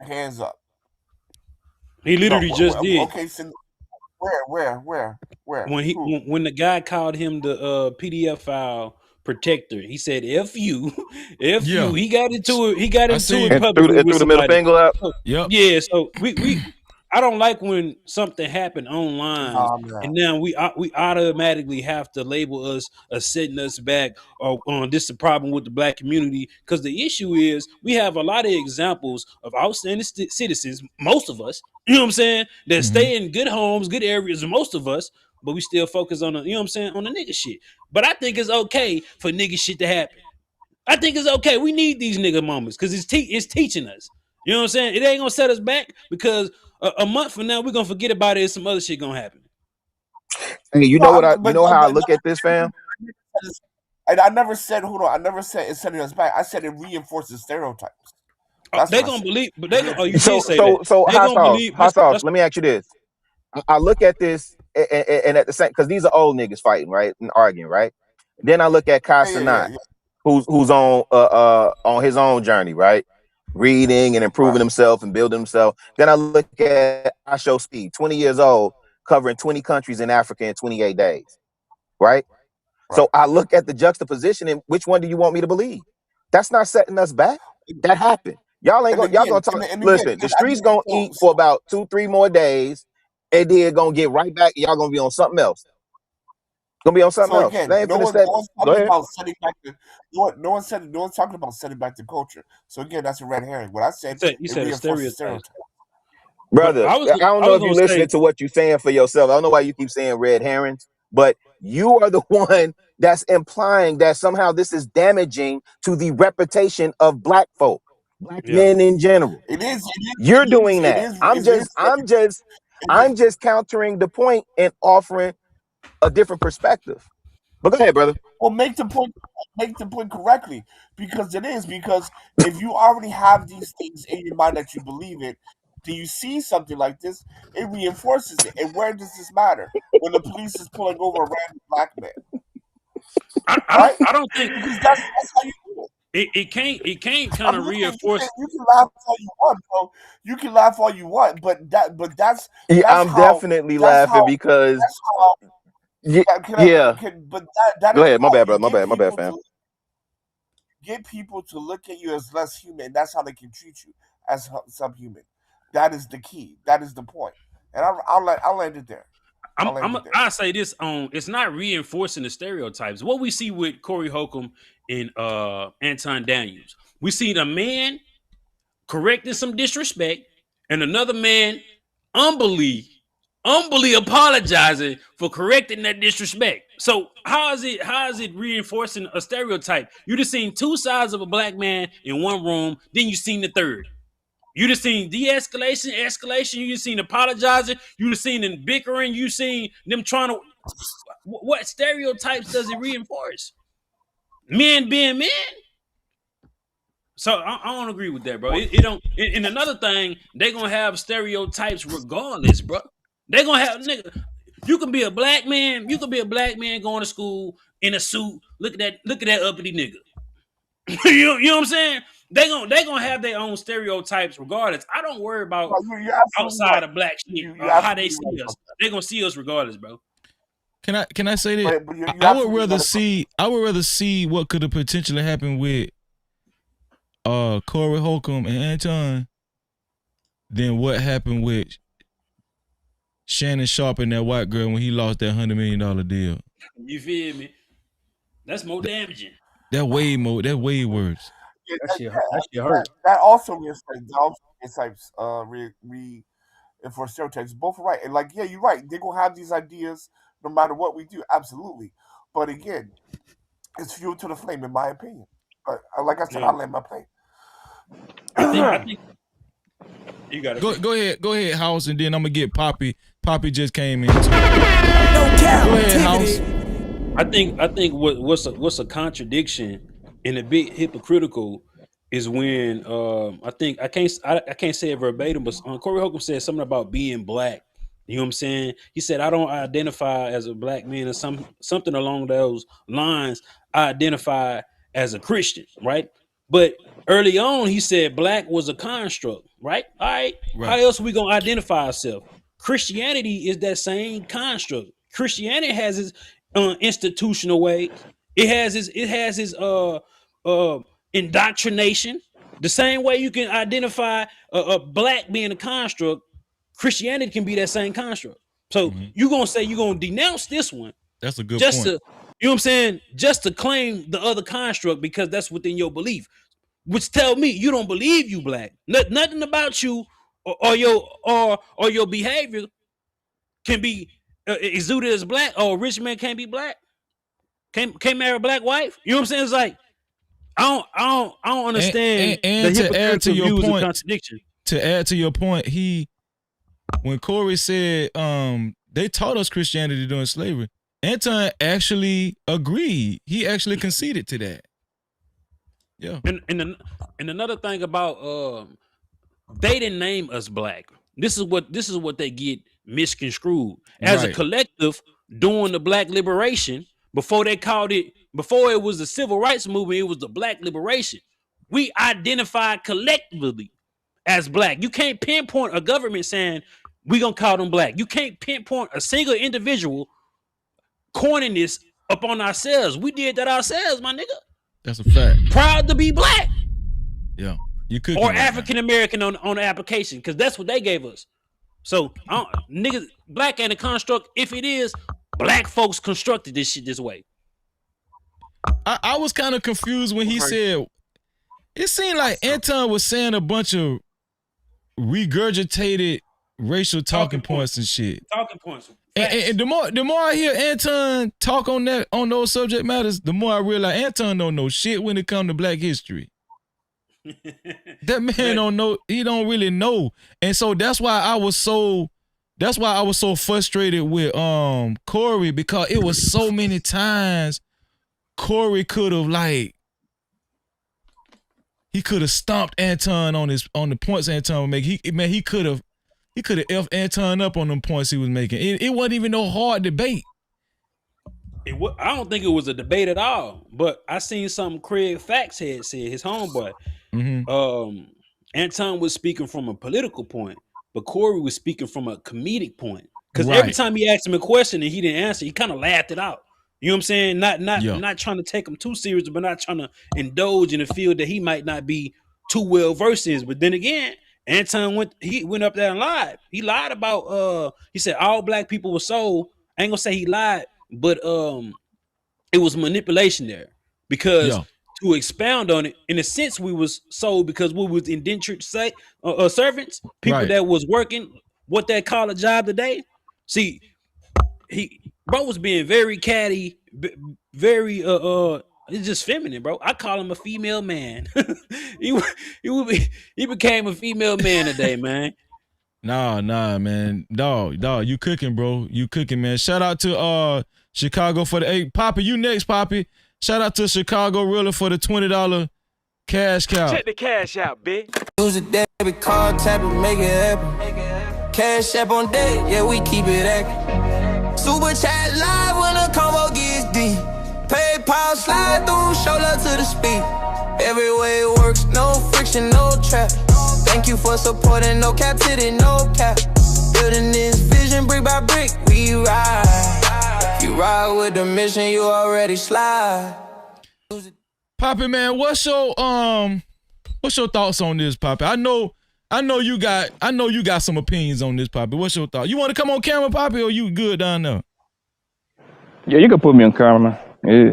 hands up. He No, literally just did. okay, so where, who? When the guy called him the PDF file protector, he said "F you, F you." Yeah. He got into it. He got I into seen it it. publicly with Threw the middle somebody. finger up. So, Yep. yeah. So we I don't like when something happened online Nah, man. and now we automatically have to label us as setting us back or this is a problem with the black community because the issue is we have a lot of examples of outstanding citizens, most of us, you know what I'm saying, that stay in good homes, good areas, most of us, but we still focus on the, you know what I'm saying, on the nigga shit. But I think it's okay for nigga shit to happen. I think it's okay. We need these nigga moments because it's teaching us. You know what I'm saying? It ain't gonna set us back because a month from now we're gonna forget about it and some other shit gonna happen. Hey, you No, know what you know how I look at this, fam? I never said hold on. I never said it's setting us back. I said it reinforces stereotypes. They gonna believe, but they gonna. Oh, you did say that. So They hot gonna sauce, believe. hot sauce. That's Let me ask you this. I look at this and at the same, because these are old niggas fighting, right, and arguing, right. Then I look at Casanat, who's on his own journey, right, reading and improving himself and building himself. Then I look at Asho Speed, 20 years old, covering 20 countries in Africa in 28 days, right. So I look at the juxtaposition, and which one do you want me to believe? That's not setting us back. That happened. Y'all gonna talk. Listen, the streets gonna eat for about 2-3 more days, and then gonna get right back. Y'all gonna be on something else. Gonna be on something So else. again, They ain't no finna one's set. Go talking ahead. about setting back the. No one's talking about setting back the culture. So again, that's a red herring. What I said, you it said a reinforces stereotype. stereotypes. Brother, I I don't know was if you're gonna listening say to what you're saying for yourself. I don't know why you keep saying red herrings, but you are the one that's implying that somehow this is damaging to the reputation of black folk, black men in general. It is. You're doing that. It is. I'm just countering the point and offering a different perspective. But go ahead, brother. Well, make the point correctly, because if you already have these things in your mind that you believe it, do you see something like this? It reinforces it. And where does this matter? When the police is pulling over a random black man, right? I don't think Because that's how you do it. it can't I kind of mean, reinforce. you can laugh all you want, bro. You can laugh all you want, but that's Yeah, I'm how definitely laughing because that's how yeah. but that Go is ahead. My how bad, you brother. My bad, fam. get people to look at you as less human. That's how they can treat you as subhuman. That is the key. That is the point. And I'll land it there. I say this on. It's not reinforcing the stereotypes. What we see with Corey Holcomb and Anton Daniels, we see the man correcting some disrespect, and another man humbly apologizing for correcting that disrespect. So how is it reinforcing a stereotype? You just seen two sides of a black man in one room, then you seen the third. You just seen de-escalation, escalation. You just seen apologizing. You just seen them bickering. You seen them trying to. What stereotypes does it reinforce? Men being men. So I don't agree with that, bro. It don't. And another thing, they gonna have stereotypes regardless, bro. They gonna have nigga. You can be a black man. You can be a black man going to school in a suit. Look at that uppity nigga. you know what I'm saying? They gonna have their own stereotypes regardless. I don't worry about outside of black shit how they see us. They gonna see us regardless, bro. Can I say that? But I would rather see what could have potentially happened with Corey Holcomb and Anton than what happened with Shannon Sharp and that white girl when he lost that $100 million deal. You feel me? That's more damaging. That way worse. Yeah, that shit hurt. That also reinforces stereotypes. Both are right. And like, yeah, you're right. They're gonna have these ideas no matter what we do. Absolutely. But again, it's fuel to the flame, in my opinion. But like I said, I'll land my plane. I think you got it. Go ahead, House, and then I'm gonna get Poppy. Poppy just came in. Go ahead, House. I think what's a contradiction and a bit hypocritical is when I can't say it verbatim, but Corey Holcomb said something about being black. You know what I'm saying? He said, I don't identify as a black man or something along those lines. I identify as a Christian, right? But early on, he said black was a construct, right? All right. How else are we gonna identify ourselves? Christianity is that same construct. Christianity has its institutional way. It has its indoctrination. The same way you can identify a black being a construct, Christianity can be that same construct. So you're gonna say you're gonna denounce this one. That's a good just point. To, you know what I'm saying? Just to claim the other construct because that's within your belief. Which tell me you don't believe you black. Nothing about you or your behavior can be exuded as black. Or a rich man can't be black. Can't marry a black wife. You know what I'm saying? It's like I don't understand and the to add to your views point, and contradiction. To add to your point, when Corey said they taught us Christianity during slavery, Anton actually agreed. He actually conceded to that. Yeah. And another thing about they didn't name us black. This is what they get misconstrued. As a Right. collective during the black liberation, before it was the civil rights movement, it was the black liberation. We identified collectively as black. You can't pinpoint a government saying we gonna call them black. You can't pinpoint a single individual coining this upon ourselves. We did that ourselves, my nigga. That's a fact. Proud to be black. Yeah. You cooking Or right African American on the application, because that's what they gave us. So niggas, black ain't a construct. If it is, black folks constructed this shit this way. I was kind of confused when he said, it seemed like Anton was saying a bunch of regurgitated racial talking points and shit. Talking points. And the more I hear Anton talk on those subject matters, the more I realize Anton don't know shit when it comes to black history. That man don't know. He don't really know. And so that's why I was so frustrated with Corey, because it was so many times Corey could have stomped Anton on the points Anton was making. He could have effed Anton up on them points he was making. It wasn't even no hard debate. I don't think it was a debate at all. But I seen something Craig Fax had said, his homeboy. Mm-hmm. Anton was speaking from a political point, but Corey was speaking from a comedic point. Because every time he asked him a question and he didn't answer, he kind of laughed it out. You know what I'm saying? Not trying to take him too serious, but not trying to indulge in a field that he might not be too well versed in. But then again, Anton went up there and lied. He lied about he said all black people were sold. I ain't gonna say he lied, but it was manipulation there. Because to expound on it, in a sense, we was sold because we was indentured servants, people that was working what they call a job today. See, bro was being very catty, very it's just feminine, bro. I call him a female man. he became a female man today, man. Nah, man. Dog, you cooking, bro. You cooking, man. Shout out to Chicago for the 8. Poppy, you next, Poppy. Shout out to Chicago Realer for the $20 cash cow. Check the cash out, bitch. Use a debit card, tap it, make it happen. Cash app on deck, yeah, we keep it active. Super chat live when the combo gets deep. PayPal slide through, shoulder to the speed. Every way it works, no friction, no trap. Thank you for supporting, no Cap-tivity, no cap. Building this vision brick by brick, we ride. You ride with the mission, you already slide. Poppy, man, what's your thoughts on this, Poppy? I know you got some opinions on this, Poppy. What's your thought? You want to come on camera, Poppy, or you good down there? Yeah, you can put me on camera. Yeah.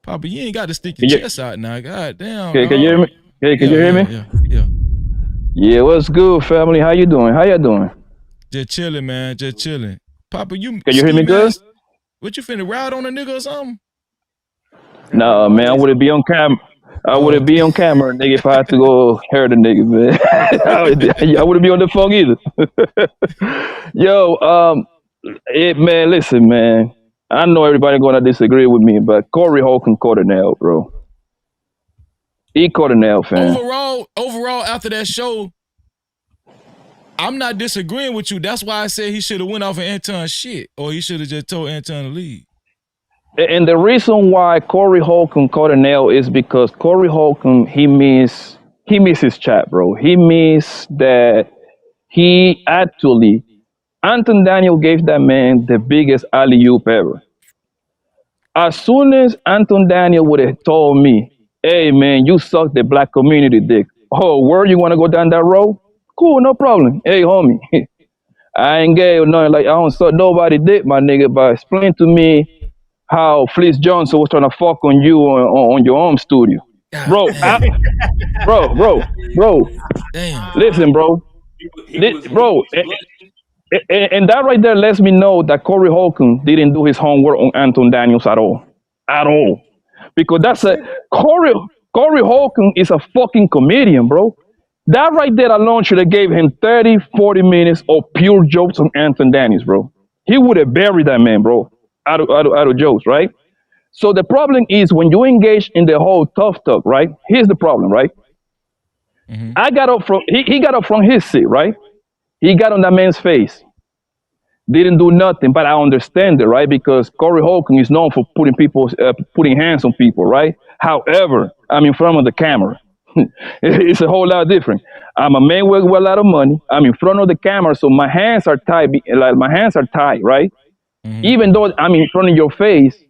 Poppy, you ain't got to stick your chest out now. God damn. Okay, can you hear me? Hey, can you hear me? Yeah. Yeah, what's good, family? How you doing? How you doing? Just chilling, man. Just chilling. Poppy, can you hear me good? What, you finna ride on a nigga or something? No, man, I wouldn't be on camera. I wouldn't be on camera, nigga, if I had to go hurt a nigga, man. I wouldn't be on the phone either. Yo, man, listen, man. I know everybody gonna disagree with me, but Corey Holcomb caught a nail, bro. He caught a nail, fam. Overall, after that show, I'm not disagreeing with you. That's why I said he should have went off of Anton's shit, or he should have just told Anton to leave. And the reason why Corey Holcomb caught a nail is because Corey Holcomb, he miss his chat, bro. He missed that Anton Daniel gave that man the biggest alley-oop ever. As soon as Anton Daniel would have told me, hey, man, you suck the black community dick. Oh, where you want to go down that road? Cool, no problem. Hey, homie, I ain't gay or nothing. Like, I don't suck nobody dick, my nigga, but explain to me how Fleece Johnson was trying to fuck on you on your home studio. Bro, bro. Damn. Listen, bro. And that right there lets me know that Corey Holcomb didn't do his homework on Anton Daniels at all. At all. Because Corey Holcomb is a fucking comedian, bro. That right there alone should have gave him 30, 40 minutes of pure jokes on Anton Daniels, bro. He would have buried that man, bro, out of jokes, right? So the problem is when you engage in the whole tough talk, right? Here's the problem, right? I got up from he got up from his seat, right? He got on that man's face, didn't do nothing, but I understand it, right? Because Corey Holcomb is known for putting hands on people, right? However, I'm in front of the camera. It's a whole lot different. I'm a man with a lot of money. I'm in front of the camera, so my hands are tied. Like my hands are tied, right? Even though I'm in front of your face,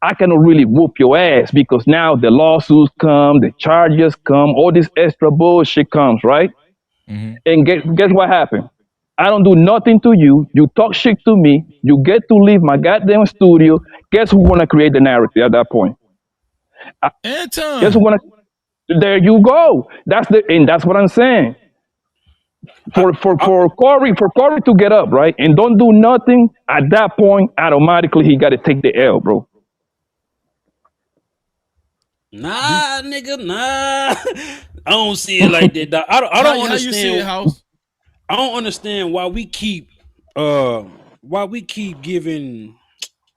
I cannot really whoop your ass because now the lawsuits come, the charges come, all this extra bullshit comes, right? And guess what happened? I don't do nothing to you. You talk shit to me. You get to leave my goddamn studio. Guess who's gonna create the narrative at that point? Anton. Guess who's gonna? There you go. That's what I'm saying. For Corey to get up, right, and don't do nothing at that point, automatically he got to take the L, bro. Nah, nigga, nah. I don't see it like that, dog. I don't understand. How you see it, House? I don't understand why we keep giving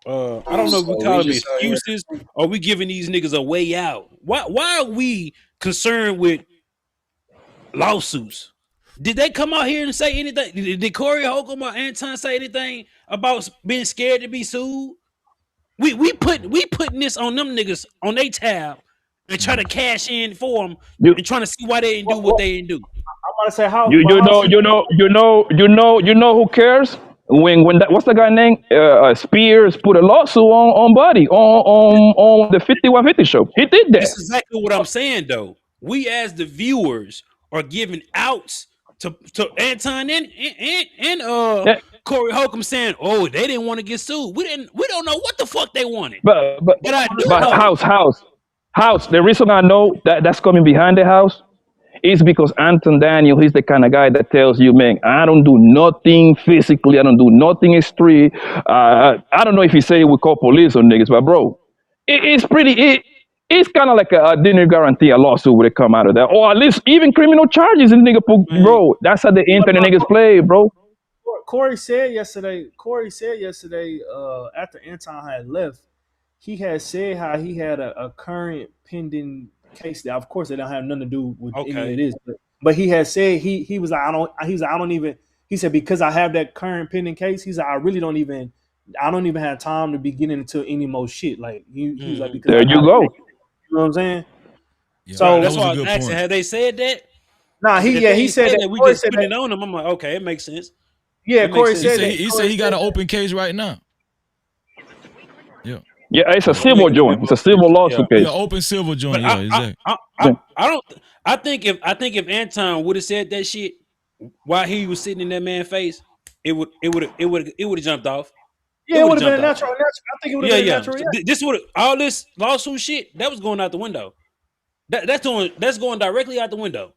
I don't know if we call them excuses or we giving these niggas a way out. Why are we concerned with lawsuits? Did they come out here and say anything? Did Corey Holcomb or Anton say anything about being scared to be sued? We putting this on them niggas on their tab and try to cash in for them and trying to see why they didn't do what they didn't do. I'm about to say how you know who cares when that, what's the guy name Spears put a lawsuit on Buddy on the 5150 show. He did that. That's exactly what I'm saying though. We as the viewers are giving outs to Anton and Corey Holcomb saying, "Oh, they didn't want to get sued. We don't know what the fuck they wanted." But I do know. House. The reason I know that's coming behind the house is because Anton Daniel, he's the kind of guy that tells you, man, I don't do nothing physically. I don't do nothing extreme. I don't know if he say he would call police on niggas, but bro, it's kind of like a didn't guarantee a lawsuit would come out of that, or at least even criminal charges. And nigga, bro, that's how the internet niggas play, bro. Corey said yesterday. After Anton had left, he had said how he had a current pending case that, of course, they don't have nothing to do with any of this. But he had said he was like, he said because I have that current pending case, he's like, I don't even have time to be getting into any more shit. Like he was like, because there you go. You know what I'm saying? Yeah, so that's why I was asking, have they said that? Nah, he said that. We just putting it on him. I'm like, okay, it makes sense. Yeah, Corey said that. He said he got an open case right now. Yeah. Yeah, it's a civil joint. It's a civil lawsuit case. Yeah, open civil joint. Yeah, exactly. I think if Anton would have said that shit while he was sitting in that man's face, it would have jumped off. Yeah, it would have been a natural. I think it would have been a natural. This would all this lawsuit shit that was going out the window. That's going directly out the window.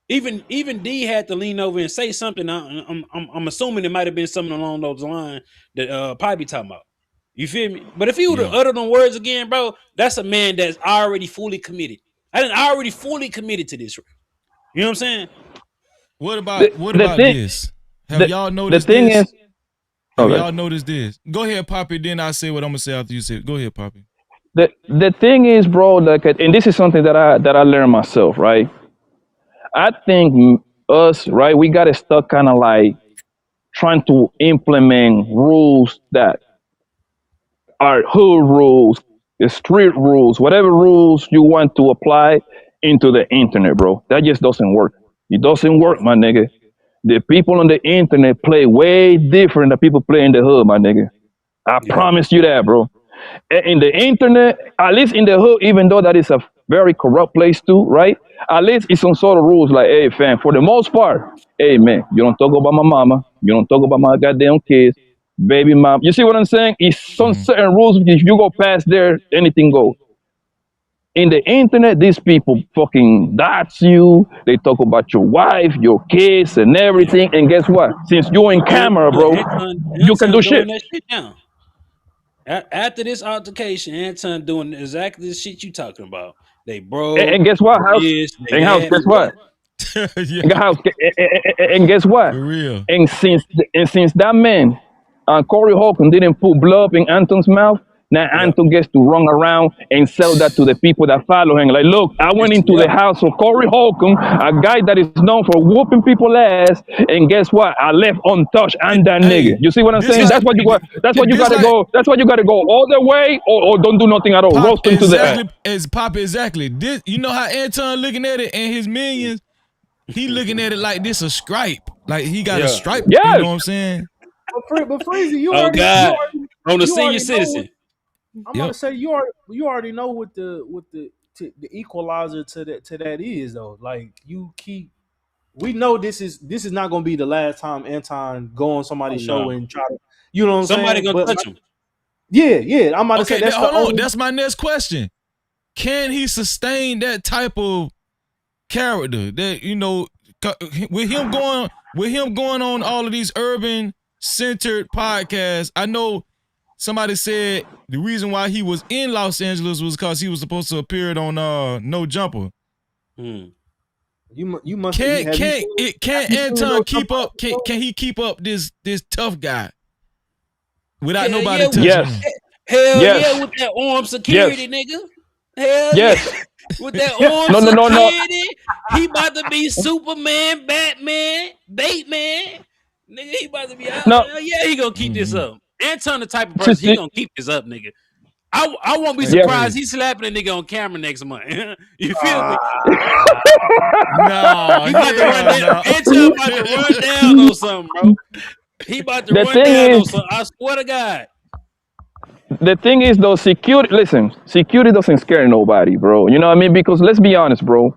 Even D had to lean over and say something. I'm assuming it might have been something along those lines that Pipey talking about. You feel me? But if he would have uttered them words again, bro, that's a man that's already fully committed. I already fully committed to this. You know what I'm saying? What about this? Have y'all noticed this? Have y'all noticed this? Go ahead, Poppy. Then I'll say what I'm gonna say after you say it. Go ahead, Poppy. The thing is, bro, like, and this is something that I learned myself, right? I think us, right, we got stuck kind of like trying to implement rules that are hood rules, the street rules, whatever rules you want to apply into the internet, bro. That just doesn't work. It doesn't work, my nigga. The people on the internet play way different than people play in the hood, my nigga. I promise you that, bro. In the internet, at least in the hood, even though that is a very corrupt place too, right? At least it's some sort of rules like, hey, fam, for the most part, hey, man, you don't talk about my mama. You don't talk about my goddamn kids, baby mom. You see what I'm saying? It's some certain rules. If you go past there, anything goes. In the internet, these people fucking dox you. They talk about your wife, your kids, and everything. And guess what? Since you're in camera, bro, you can do shit. After this altercation, Anton doing exactly the shit you talking about. They broke. And guess what, House? Guess what? And guess what? For real. And since that man, Corey Holcomb, didn't put blood in Anton's mouth, Now Anton gets to run around and sell that to the people that follow him. Like, look, I went into the house of Corey Holcomb, a guy that is known for whooping people ass, and guess what? I left untouched. I'm that nigga. You see what I'm saying? That's what you got. That's what you got to go. That's what you got to go all the way, or don't do nothing at all. Pop, Roast him to the end. Exactly. This, you know how Anton looking at it and his millions. He looking at it like this a stripe. Like he got a stripe. Yes. You know what I'm saying? But Freezy, you Oh already, God, on the you senior already know citizen. I'm gonna say you already know what the equalizer to that is though. Like we know this is not gonna be the last time Anton go on somebody's show and try to, you know what I'm Somebody saying? gonna touch him. Yeah. I'm about to say that's hold the on. only. That's my next question. Can he sustain that type of character? That, you know, with him going on all of these urban centered podcasts. I know somebody said the reason why he was in Los Angeles was because he was supposed to appear on No Jumper. You must can Anton keep up? Can he keep up this tough guy without nobody touching him? Hell yeah, with that armed security, nigga. Hell yeah. With that armed security, he about to be Superman, Batman, Bateman. Nigga, he about to be out. Hell yeah, he gonna keep this up. Anton the type of person, he gonna keep this up, nigga. I won't be surprised he's slapping a nigga on camera next month. You feel me? No, he about to run down. Anton about to run down on something, bro. He about to run down on something. I swear to God. The thing is, though, security doesn't scare nobody, bro. You know what I mean? Because let's be honest, bro.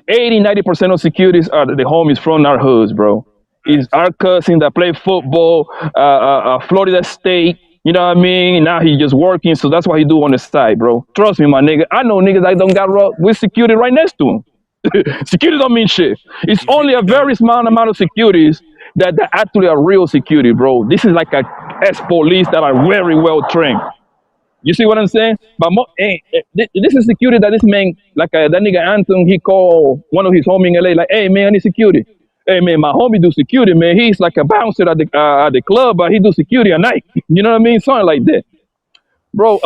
80-90% of securities are the homies from our hoods, bro. It's our cousin that play football, Florida State. You know what I mean? Now he just working, so that's what he do on the side, bro. Trust me, my nigga. I know niggas that don't got robbed with security right next to him. Security don't mean shit. It's only a very small amount of securities that actually are real security, bro. This is like a ex-police that are very well trained. You see what I'm saying? But this is security that this man, like that nigga Anton, he called one of his homies in LA, like, hey man, I need security. Hey man, my homie do security, man. He's like a bouncer at the club, but he do security at night. You know what I mean? Something like that, bro.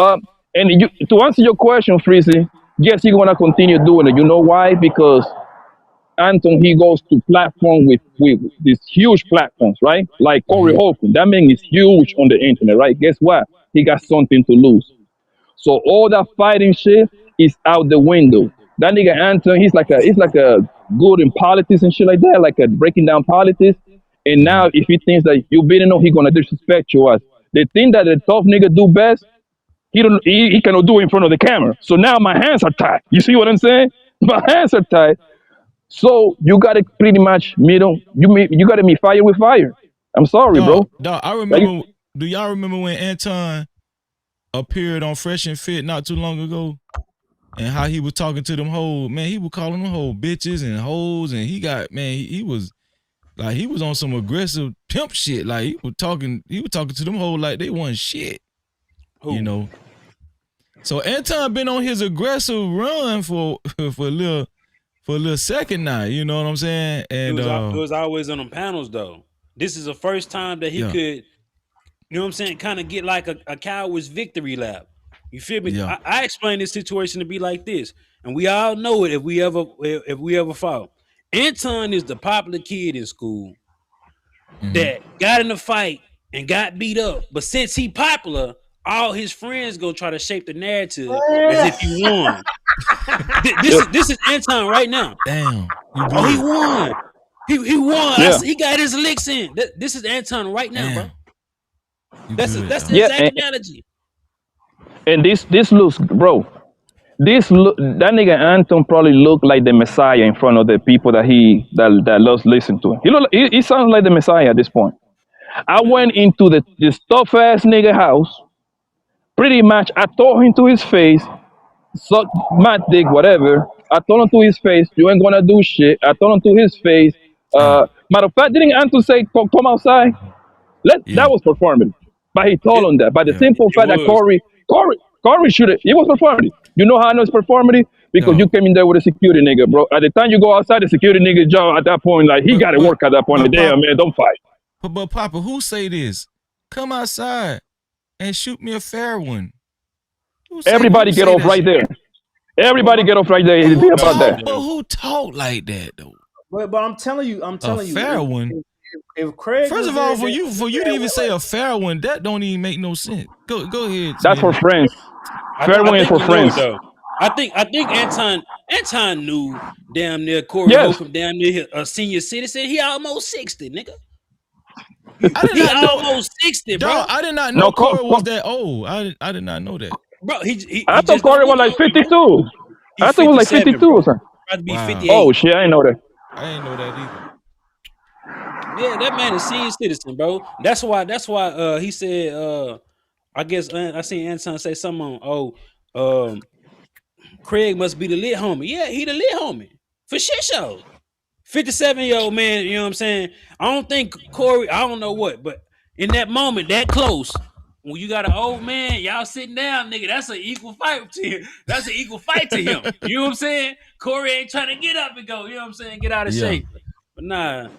And to answer your question, Freezy, yes, you're gonna continue doing it. You know why? Because Anton, he goes to platform with these huge platforms, right? Like Corey Holcomb. That man is huge on the internet, right? Guess what? He got something to lose. So all that fighting shit is out the window. That nigga Anton, he's like a good in politics and shit like that, like a breaking down politics. And now if he thinks that you beating him, he gonna disrespect you as the thing that the tough nigga do best, he cannot do in front of the camera. So now my hands are tied. You see what I'm saying? My hands are tied. So you gotta pretty much you gotta meet fire with fire. I'm sorry, bro. Dog, I remember. Do y'all remember when Anton appeared on Fresh and Fit not too long ago, and how he was talking to them hoes? Man, he was calling them hoes bitches and hoes, and he was on some aggressive pimp shit. Like he was talking to them hoes like they wasn't shit. You know. So Anton been on his aggressive run for a little second now. You know what I'm saying? And it was always on them panels though. This is the first time that he could. You know what I'm saying? Kind of get like a coward's victory lap. You feel me? Yeah. I explained this situation to be like this, and we all know it if we ever fought. Anton is the popular kid in school that got in a fight and got beat up, but since he popular, all his friends gonna try to shape the narrative as if he won. This is Anton right now. Damn. Oh, he won. He won. Yeah. He got his licks in. This is Anton right now, bro. That's the exact analogy. And this looks, bro. That nigga Anton probably looked like the Messiah in front of the people that loves listen to him. He sounds like the Messiah at this point. I went into this tough ass nigga house. Pretty much, I told him to his face, suck my dick, whatever. I told him to his face, you ain't gonna do shit. I told him to his face. Matter of fact, didn't Anton say come outside? That was performative. But he told him that. But the simple fact that Corey should have, it was performative. You know how I know it's performative? Because you came in there with a security nigga, bro. At the time you go outside, the security nigga job at that point, like he got to work at that point. Damn, man, don't fight. But Papa, who say this? Come outside and shoot me a fair one. Everybody get off right there. Everybody get off right there. About that. But who talk like that though? But I'm telling you, A fair one. If Craig, first of all, for you to even say a fair one, that don't even make no sense. Go ahead. That's for friends. Fair one is for friends. I think Anton knew damn near Corey Holcomb, damn near a senior citizen. He almost 60, nigga. He almost 60, bro. Dog, I did not know Corey was that old. I did not know that. Bro, I thought Corey was like 52. I thought it was like 52 or something. About to be 58. Oh shit, I didn't know that. I didn't know that either. Yeah, that man is senior citizen, bro. That's why he said I guess I seen Anton say something on Craig must be the lit homie. Yeah, he the lit homie. For shit show. 57-year-old man, you know what I'm saying? I don't think Corey, I don't know what, but in that moment, that close, when you got an old man, y'all sitting down, nigga, that's an equal fight to him. That's an equal fight to him. You know what I'm saying? Corey ain't trying to get up and go, you know what I'm saying? Get out of shape. But nah,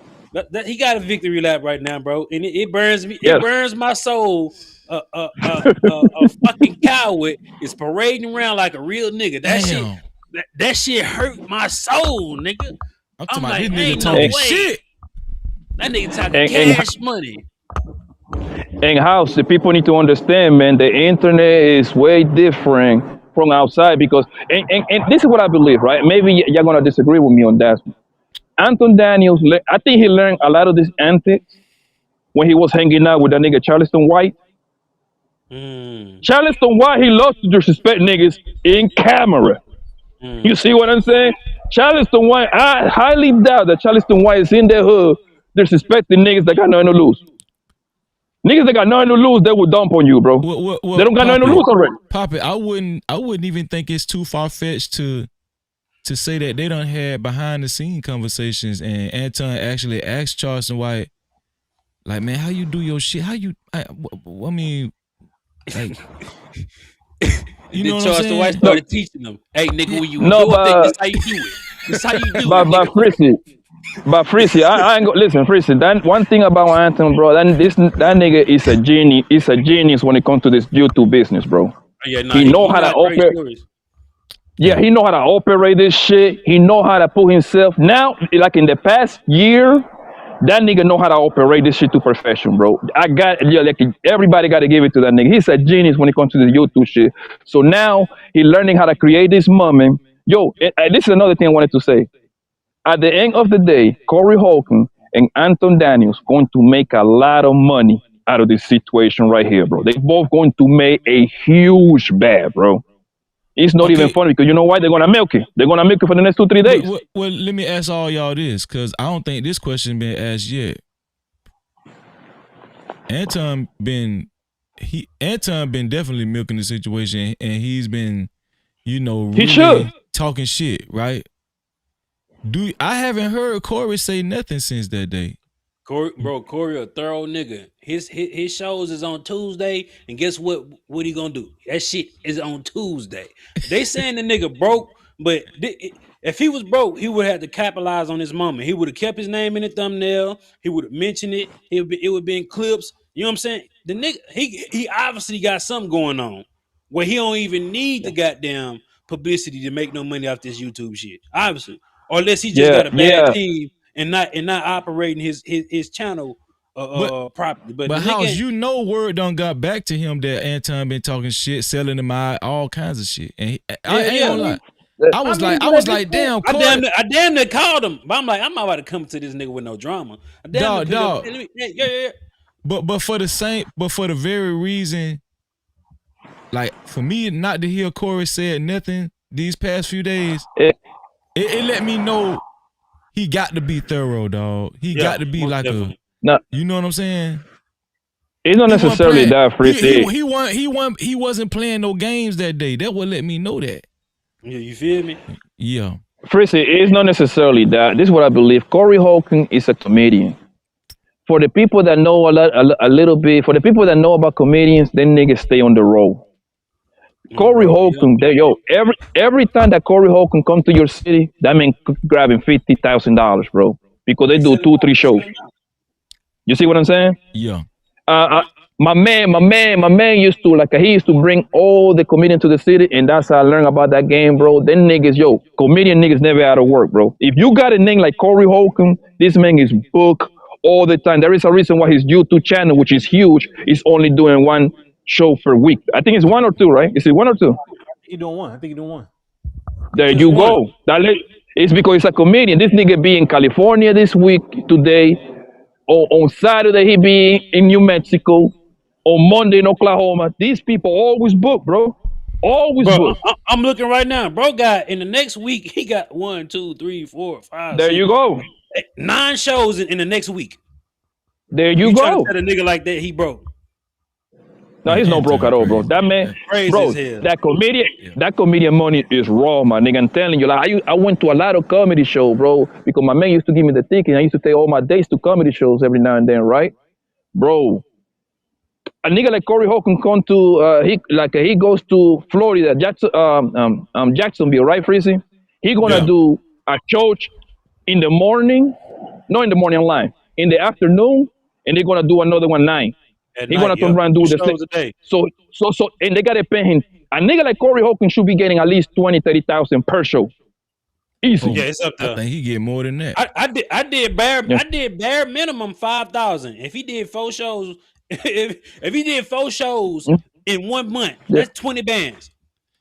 he got a victory lap right now, bro. And it burns me, it burns my soul. A fucking coward is parading around like a real nigga. That shit hurt my soul, nigga. I'm like, ain't no way. Shit. That nigga talking cash money. And house, the people need to understand, man, the internet is way different from outside because, and this is what I believe, right? Maybe you're going to disagree with me on that. Anton Daniels, I think he learned a lot of these antics when he was hanging out with that nigga Charleston White. Charleston White, he loves to disrespect niggas in camera. You see what I'm saying? Charleston White, I highly doubt that Charleston White is in their hood disrespecting niggas that got nothing to lose. Niggas that got nothing to lose, they will dump on you, bro. They don't got nothing to lose already. Poppy, I wouldn't even think it's too far-fetched to say that they done had behind the scene conversations and Anton actually asked Charleston White, like, man, how you do your shit? How you I mean, like, you know what I'm saying? White started teaching them, hey, nigga, when you do it, this how you do it. This how you do it. But Frizzy, I ain't go listen, Frizzy. That one thing about Anton, bro, that nigga is a genius. He's a genius when it comes to this YouTube business, bro. Yeah, nah, he know how to operate. Yeah, he know how to operate this shit. He know how to put himself now, like in the past year. That nigga know how to operate this shit to perfection, bro. Everybody got to give it to that nigga. He's a genius when it comes to the YouTube shit. So now he learning how to create this moment. Yo, this is another thing I wanted to say. At the end of the day, Corey Holcomb and Anton Daniels going to make a lot of money out of this situation right here, bro. They both going to make a huge bag, bro. It's not even funny because you know why? They're going to milk it. They're going to milk it for the next 2-3 days. Well, let me ask all y'all this because I don't think this question been asked yet. Anton been definitely milking the situation and he's been, really talking shit, right? I haven't heard Corey say nothing since that day. Corey a thorough nigga. His shows is on Tuesday, and guess what he gonna do? That shit is on Tuesday. They saying the nigga broke, but if he was broke, he would have to capitalize on his moment. He would have kept his name in the thumbnail. He would have mentioned it. It would be in clips. You know what I'm saying? The nigga, he obviously got something going on where he don't even need the goddamn publicity to make no money off this YouTube shit. Obviously. Or unless he just got a bad team and not operating his channel properly. But House, word done got back to him that Anton been talking shit, selling him out, all kinds of shit. And I ain't gonna lie. I was like, damn, Corey. I damn near called him, but I'm like, I'm not about to come to this nigga with no drama. Dog. But for the very reason, like for me not to hear Corey said nothing these past few days. It let me know he got to be thorough, dog. He got to be like definitely. You know what I'm saying? It's not necessarily that Frizzy. He wasn't playing no games that day. That would let me know that. Yeah, you feel me? Yeah. Frizzy, it's not necessarily that. This is what I believe. Corey Holcomb is a comedian. For the people that know a little bit, for the people that know about comedians, then niggas stay on the road. Corey Holcomb, every time that Corey Holcomb come to your city, that means grabbing $50,000, bro, because they do 2-3 shows. You see what I'm saying? Yeah. my man used to like he used to bring all the comedians to the city, and that's how I learned about that game, bro. Then niggas, comedian niggas never out of work, bro. If you got a name like Corey Holcomb, this man is booked all the time. There is a reason why his YouTube channel, which is huge, is only doing one show per week. I think it's one or two, right? Is it one or two? He doing one. I think he doing one. There Just you one. go. It's because he's a comedian. This nigga be in California this week today. On Saturday he be in New Mexico. On Monday in Oklahoma. These people always book, bro. Always Bro, book. I'm looking right now. Bro got in the next week, he got 1, 2, 3, 4, 5, There 6, you go. 9 shows in the next week. There you trying go. to tell a nigga like that he broke. No, he's no broke at all, bro. That man, Crazy bro, as hell. that comedian money is raw, my nigga. I'm telling you, like I went to a lot of comedy shows, bro, because my man used to give me the ticket. I used to take all my dates to comedy shows every now and then, right, bro? A nigga like Corey Holcomb come to he goes to Florida, Jacksonville, right, Freezy? He gonna do a church in the morning, not in the morning line, in the afternoon, and they're gonna do another one 9. He gonna turn around and do the same. shows a day. So, and they gotta pay him. A nigga like Corey Holcomb should be getting at least 20,000-30,000 per show. Easy. Yeah, it's up there. I think he get more than that. I did bare minimum 5,000. If he did 4 shows, if he did 4 shows in 1 month, that's 20 bands.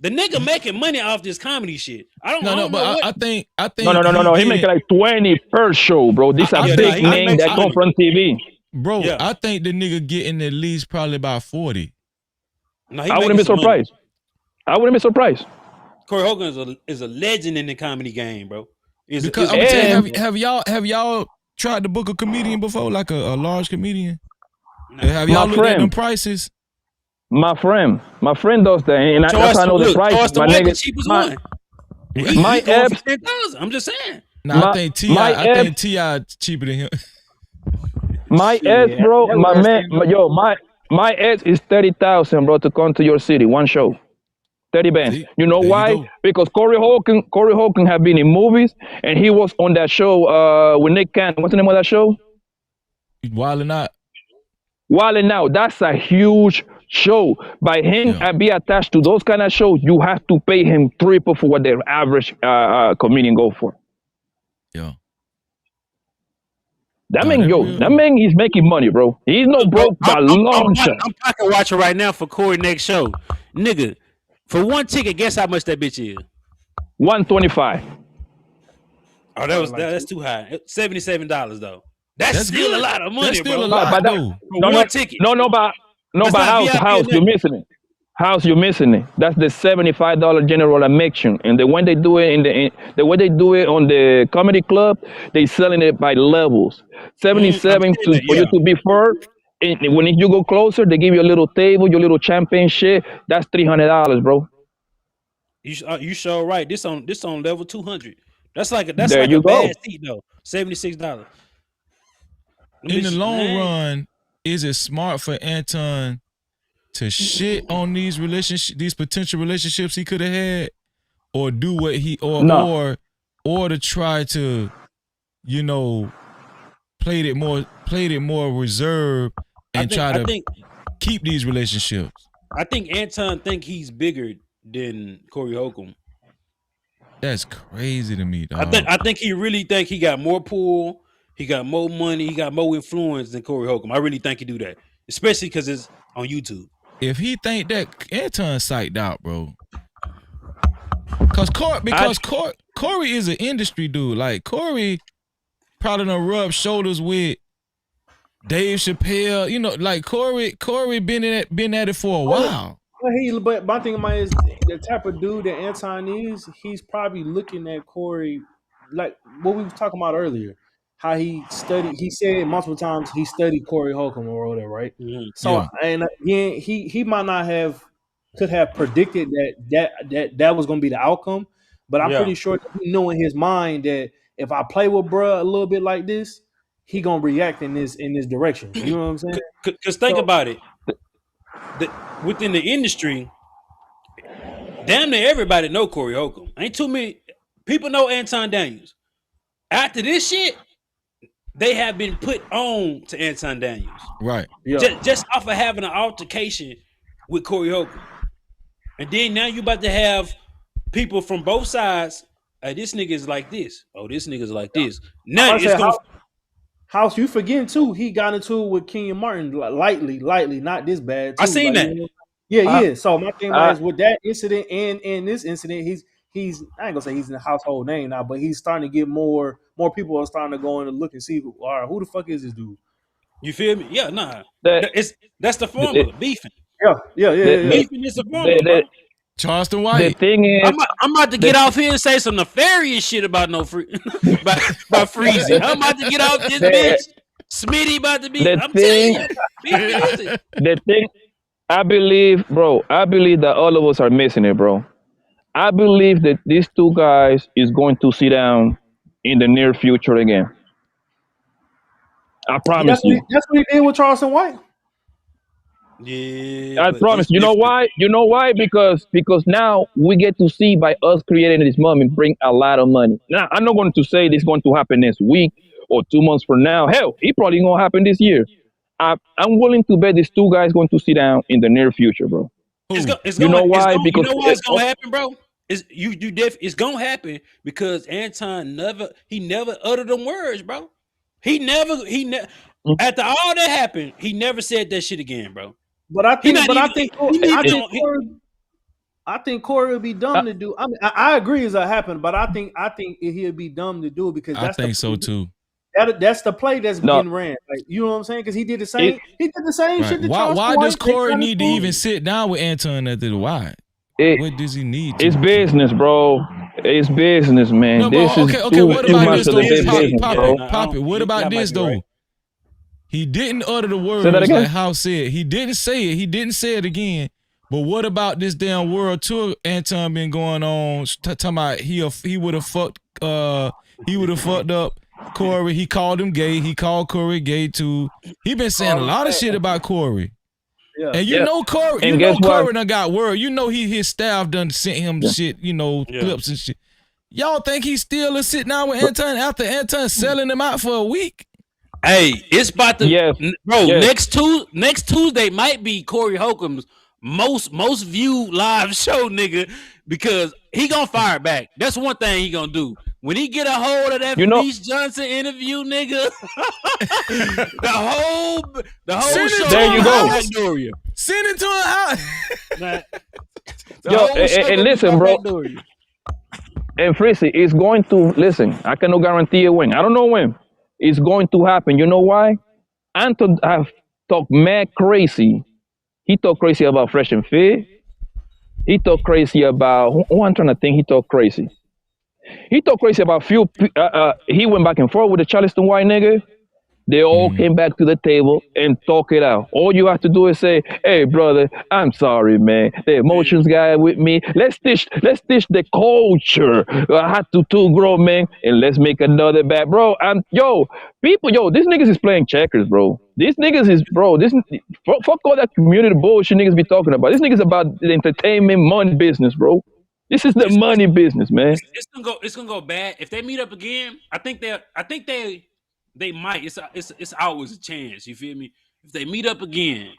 The nigga making money off this comedy shit. I don't know. I think No. He making like 20 per show, bro. This a big name that come from TV. Bro, I think the nigga getting at least probably about 40. No, I wouldn't be surprised. I wouldn't be surprised. Corey Hogan is a legend in the comedy game, bro. Because I'm gonna tell you, have y'all tried to book a comedian before, like a large comedian? Have y'all looked at them prices? My friend does that, and that's how I know the price. My nigga, cheapest one. My apps. 10,000. I'm just saying. Nah, I think T.I. cheaper than him. My ads, bro, my ads is 30,000, bro, to come to your city, one show. 30 bands. You know why? Because Corey Holcomb have been in movies, and he was on that show with Nick Cannon. What's the name of that show? Wildin' Out. Wildin' Out. That's a huge show. By him be attached to those kind of shows, you have to pay him triple for what the average comedian go for. Yeah. That man is making money, bro. He's no broke by long shot. I'm pocket watching right now for Corey next show. Nigga, for one ticket, guess how much that bitch is? $125. Oh, that's too high. $77 though. That's still good. a lot of money, That's still bro. a lot, though. One ticket. But house, you're missing it. House, you're missing it. That's the $75 general admission, and the way they do it the way they do it on the comedy club, they selling it by levels. 77 for you to be first. And when you go closer, they give you a little table, your little champagne shit. That's $300, bro. You sure right. This on level 200. That's like a bad seat though. $76. In the long run, is it smart for Anton to shit on these potential relationships he could have had, or do what he or to try to, played it more reserved and try to keep these relationships? I think Anton think he's bigger than Corey Holcomb. That's crazy to me, dog. I think he really think he got more pull, he got more money, he got more influence than Corey Holcomb. I really think he do that, especially because it's on YouTube. If he think that, Anton's psyched out, bro. Because Corey is an industry dude. Like, Corey probably done rubbed shoulders with Dave Chappelle. Like Corey been at it for a while. But my thing about it is the type of dude that Anton is. He's probably looking at Corey like what we were talking about earlier. How he studied. He said multiple times he studied Corey Holcomb or whatever, right? Mm-hmm. So and again, he might not could have predicted that was going to be the outcome, but I'm pretty sure that he knew in his mind that if I play with bruh a little bit like this, he gonna react in this direction. You know what I'm saying? Because think about it. Within the industry, damn near everybody know Corey Holcomb. Ain't too many people know Anton Daniels. After this shit, they have been put on to Anton Daniels. Right. Yeah. Just off of having an altercation with Corey Holcomb. And then now you about to have people from both sides. This nigga is like this. Oh, this nigga's like this. Now it's going to... House, you forgetting too, he got into it with Kenyon Martin lightly, not this bad too. I seen that. Yeah. So my thing is with that incident and this incident, he's I ain't gonna say he's in the household name now, but he's starting to get more people are starting to go in and look and see who the fuck is this dude? You feel me? Yeah, nah. That's the formula, beefing. Yeah. Beefing is the formula, bro. Charleston White. The thing is, I'm about to get off here and say some nefarious shit about about Freezy. I'm about to get off this bitch. Smitty about to be. I'm telling you. The thing, I believe that all of us are missing it, bro. I believe that these two guys is going to sit down in the near future again. I promise you. That's what he did with Charleston White. Yeah, I promise. You know why? Because now we get to see by us creating this moment bring a lot of money. Now I'm not going to say this is going to happen next week or 2 months from now. Hell, it probably gonna happen this year. I'm willing to bet these two guys going to sit down in the near future, bro. It's you know why? Because you know why it's gonna happen, bro. It's gonna happen because Anton never uttered them words, bro. He never after all that happened, he never said that shit again, bro. But I think Corey would be dumb to do. I mean, I agree as it happened, but I think he'll be dumb to do it because I think so too. That's the play that's being ran. Like, you know what I'm saying? Because he did the same. He did the same shit. Why does Corey need to even sit down with Anton at the why? What does he need? It's business, bro. It's business, man. No, this is okay. What about this though? Pop it. What about this though? Right. He didn't utter the words like House said. He didn't say it. He didn't say it again. But what about this damn world tour Anton been going on? Talking about he would have fucked up Corey. He called him gay. He called Corey gay too. He been saying a lot of shit about Corey. Yeah. And you know Corey. Corey done got word. You know his staff done sent him shit. Clips and shit. Y'all think he still is sitting down with Anton after Anton selling him out for a week? Hey, it's about to next Tuesday might be Corey Holcomb's most viewed live show, nigga, because he gonna fire back. That's one thing he gonna do. When he get a hold of that Reese Johnson interview, nigga, the whole show. There you go. Send it to him out. Yo, and listen, bro. And Frizzy is going to listen. I cannot guarantee a win. I don't know when. It's going to happen. You know why? Anton have talked mad crazy. He talked crazy about Fresh and Fit. He talked crazy about who I'm trying to think. He talked crazy. He talked crazy about few. He went back and forth with the Charleston White nigga. They all came back to the table and talk it out. All you have to do is say, "Hey, brother, I'm sorry, man. The emotions guy with me. Let's teach the culture. I had to two grown men, and let's make another bad, bro." And these niggas is playing checkers, bro. These niggas is, bro. Fuck all that community bullshit niggas be talking about. This niggas about the entertainment money business, bro. This is the money business, man. It's gonna go bad if they meet up again. I think they might. It's always a chance. You feel me? If they meet up again,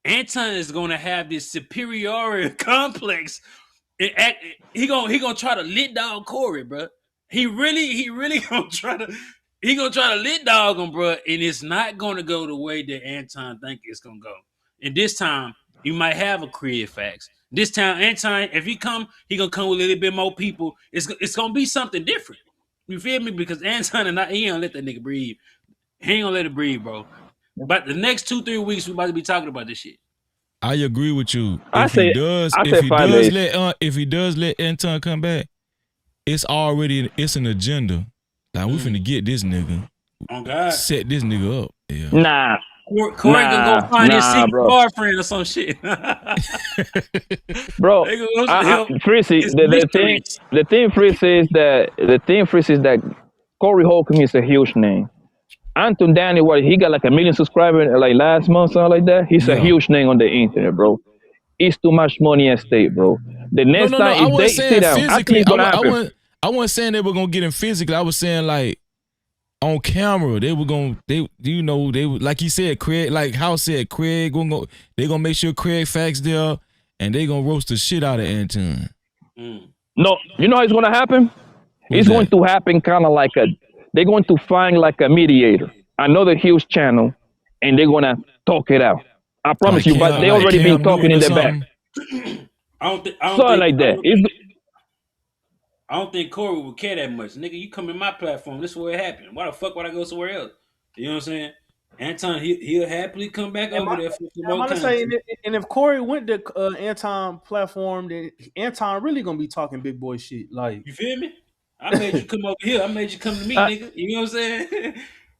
Anton is gonna have this superiority complex. He gonna try to lit dog Corey, bro. He really gonna try to lit dog him, bro. And it's not gonna go the way that Anton think it's gonna go. And this time, you might have a creative facts. This time, Anton, if he gonna come with a little bit more people. It's gonna be something different. You feel me? Because Anton he ain't gonna let that nigga breathe. He ain't gonna let it breathe, bro. But the next 2-3 weeks, we about to be talking about this shit. I agree with you. If he does let Anton come back, it's an agenda. Like, we finna get this nigga. Oh God. Set this nigga up. Yeah. Nah. Corey gonna go find his secret boyfriend or some shit. Bro, Frizzy, the thing Frizzy is that Corey Holcomb is a huge name. Anton Daniel, he got like 1 million subscribers like last month, something like that. He's a huge name on the internet, bro. It's too much money at stake, bro. The next time if they sit down, I think it's gonna happen. I wasn't saying they were gonna get him physically. I was saying like on camera. They were gonna, they would, like he said, Craig, like House said, Craig they gonna make sure Craig Facts there, and they gonna roast the shit out of Anton. No, you know how it's gonna happen? It's going to happen kind of like they're going to find like a mediator, another huge channel, and they're gonna talk it out. I promise you, but they already been talking in the back. Something like that. I don't think Corey would care that much. Nigga, you come in my platform, this is where it happened. Why the fuck would I go somewhere else? You know what I'm saying? Anton, he'll happily come back over there for some more content. And if Corey went to Anton platform, then Anton really gonna be talking big boy shit. Like, you feel me? I made you come over here. I made you come to me, nigga. You know what I'm saying?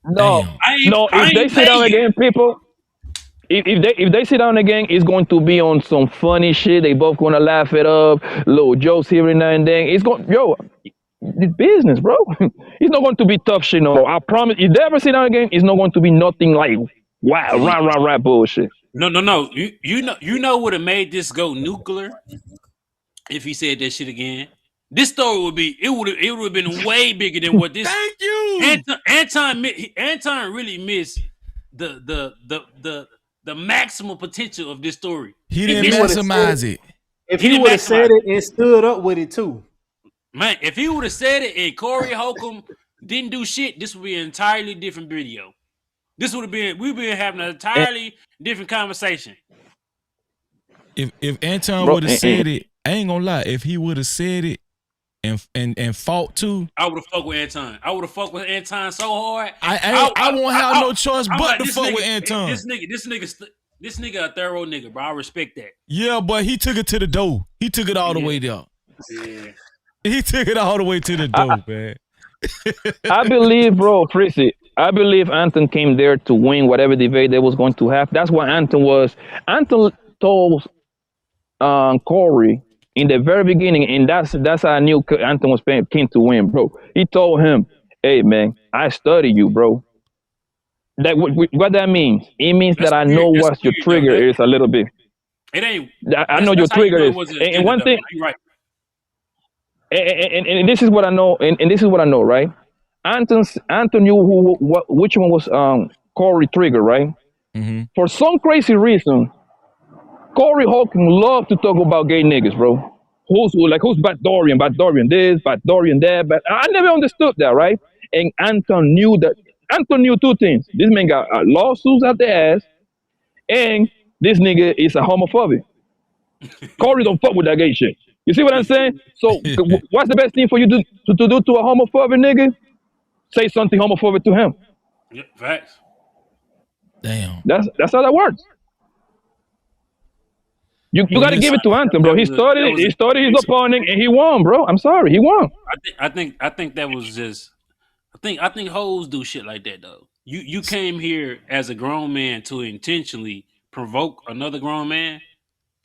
No, if they sit down again, people. If they sit down again, it's going to be on some funny shit. They both gonna laugh it up, little jokes here and now and then. It's it's business, bro. It's not going to be tough shit, no. I promise. If they ever sit down again, it's not going to be nothing like wow, rah bullshit. No. You know what have made this go nuclear? If he said that shit again, this story would have been way bigger than what this. Thank you. Anton really missed the maximum potential of this story. He didn't maximize it. If he would have said it and stood up with it too. Man, if he would have said it and Corey Holcomb didn't do shit, this would be an entirely different video. This would have been, we've been having an entirely different conversation. If Anton would have said it, I ain't gonna lie, if he would have said it and fought too, I would have fucked with Anton. I would have fucked with Anton so hard. I won't have no choice but to fuck with Anton. This nigga a thorough nigga, bro. I respect that. Yeah, but he took it to the door. He took it all the way there. Yeah. He took it all the way to the door, man. I believe, bro, Frizzy, I believe Anton came there to win whatever debate they was going to have. That's what Anton was. Anton told Corey in the very beginning, and that's how I knew Anton was keen to win, bro. He told him, "Hey, man, I study you, bro." That what that means? It means that I know what your trigger is a little bit. It ain't. I know your trigger is. And one thing. You're right. And this is what I know, and this is what I know, right? Anton knew which one was Corey trigger, right? Mm-hmm. For some crazy reason, Corey Holcomb loved to talk about gay niggas, bro. Who's Bad Dorian this, Bad Dorian that, but I never understood that, right? And Anton knew two things. This man got lawsuits out the ass, and this nigga is a homophobic. Corey don't fuck with that gay shit. You see what I'm saying? So what's the best thing for you to do to a homophobic nigga? Say something homophobic to him. Yeah, facts. Damn. That's how that works. You got to give it to Anton, bro. He started his opponent and he won, bro. I'm sorry, he won. I think that was just. I think hoes do shit like that though. You came here as a grown man to intentionally provoke another grown man,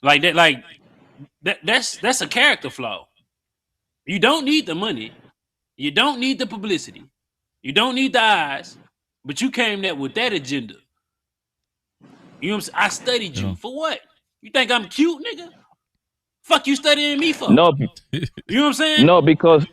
like that. Like that's a character flaw. You don't need the money. You don't need the publicity. You don't need the eyes. But you came there with that agenda. You know what I'm saying? I studied you for what? You think I'm cute, nigga? Fuck you studying me for? No. You know what I'm saying? No, because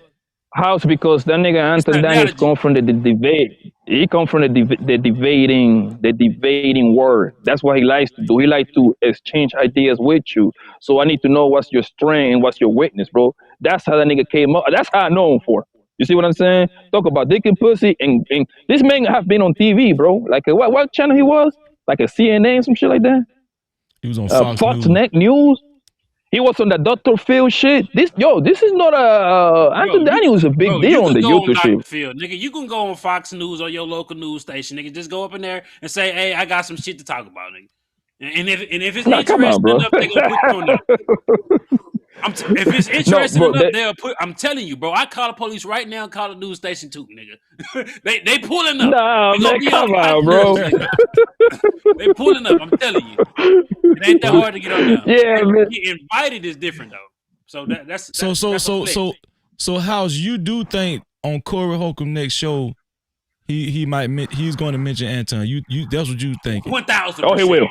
that nigga Anton Daniels come from the debate. He come from the debating word. That's what he likes to do. He likes to exchange ideas with you. So I need to know what's your strength and what's your weakness, bro. That's how that nigga came up. That's how I know him for. You see what I'm saying? Talk about dick and pussy, and this man have been on TV, bro. Like what channel he was? Like a CNN, some shit like that. He was on Fox News. He was on the Dr. Phil shit. This is not Anton Daniels is a big deal on the YouTube shit. Phil, nigga, you can go on Fox News or your local news station, nigga. Just go up in there and say, "Hey, I got some shit to talk about, nigga." And if it's interesting enough, they gonna put you on there. If it's interesting enough, they'll put. I'm telling you, bro. I call the police right now and call the news station too, nigga. they pulling up. Nah, man, come on, bro. They pulling up. I'm telling you, it ain't that hard to get on there. Yeah, man. Get invited is different though. So that's so House, you do think on Corey Holcomb next show he's going to mention Anton? You that's what you think? 1,000%. Oh, he will.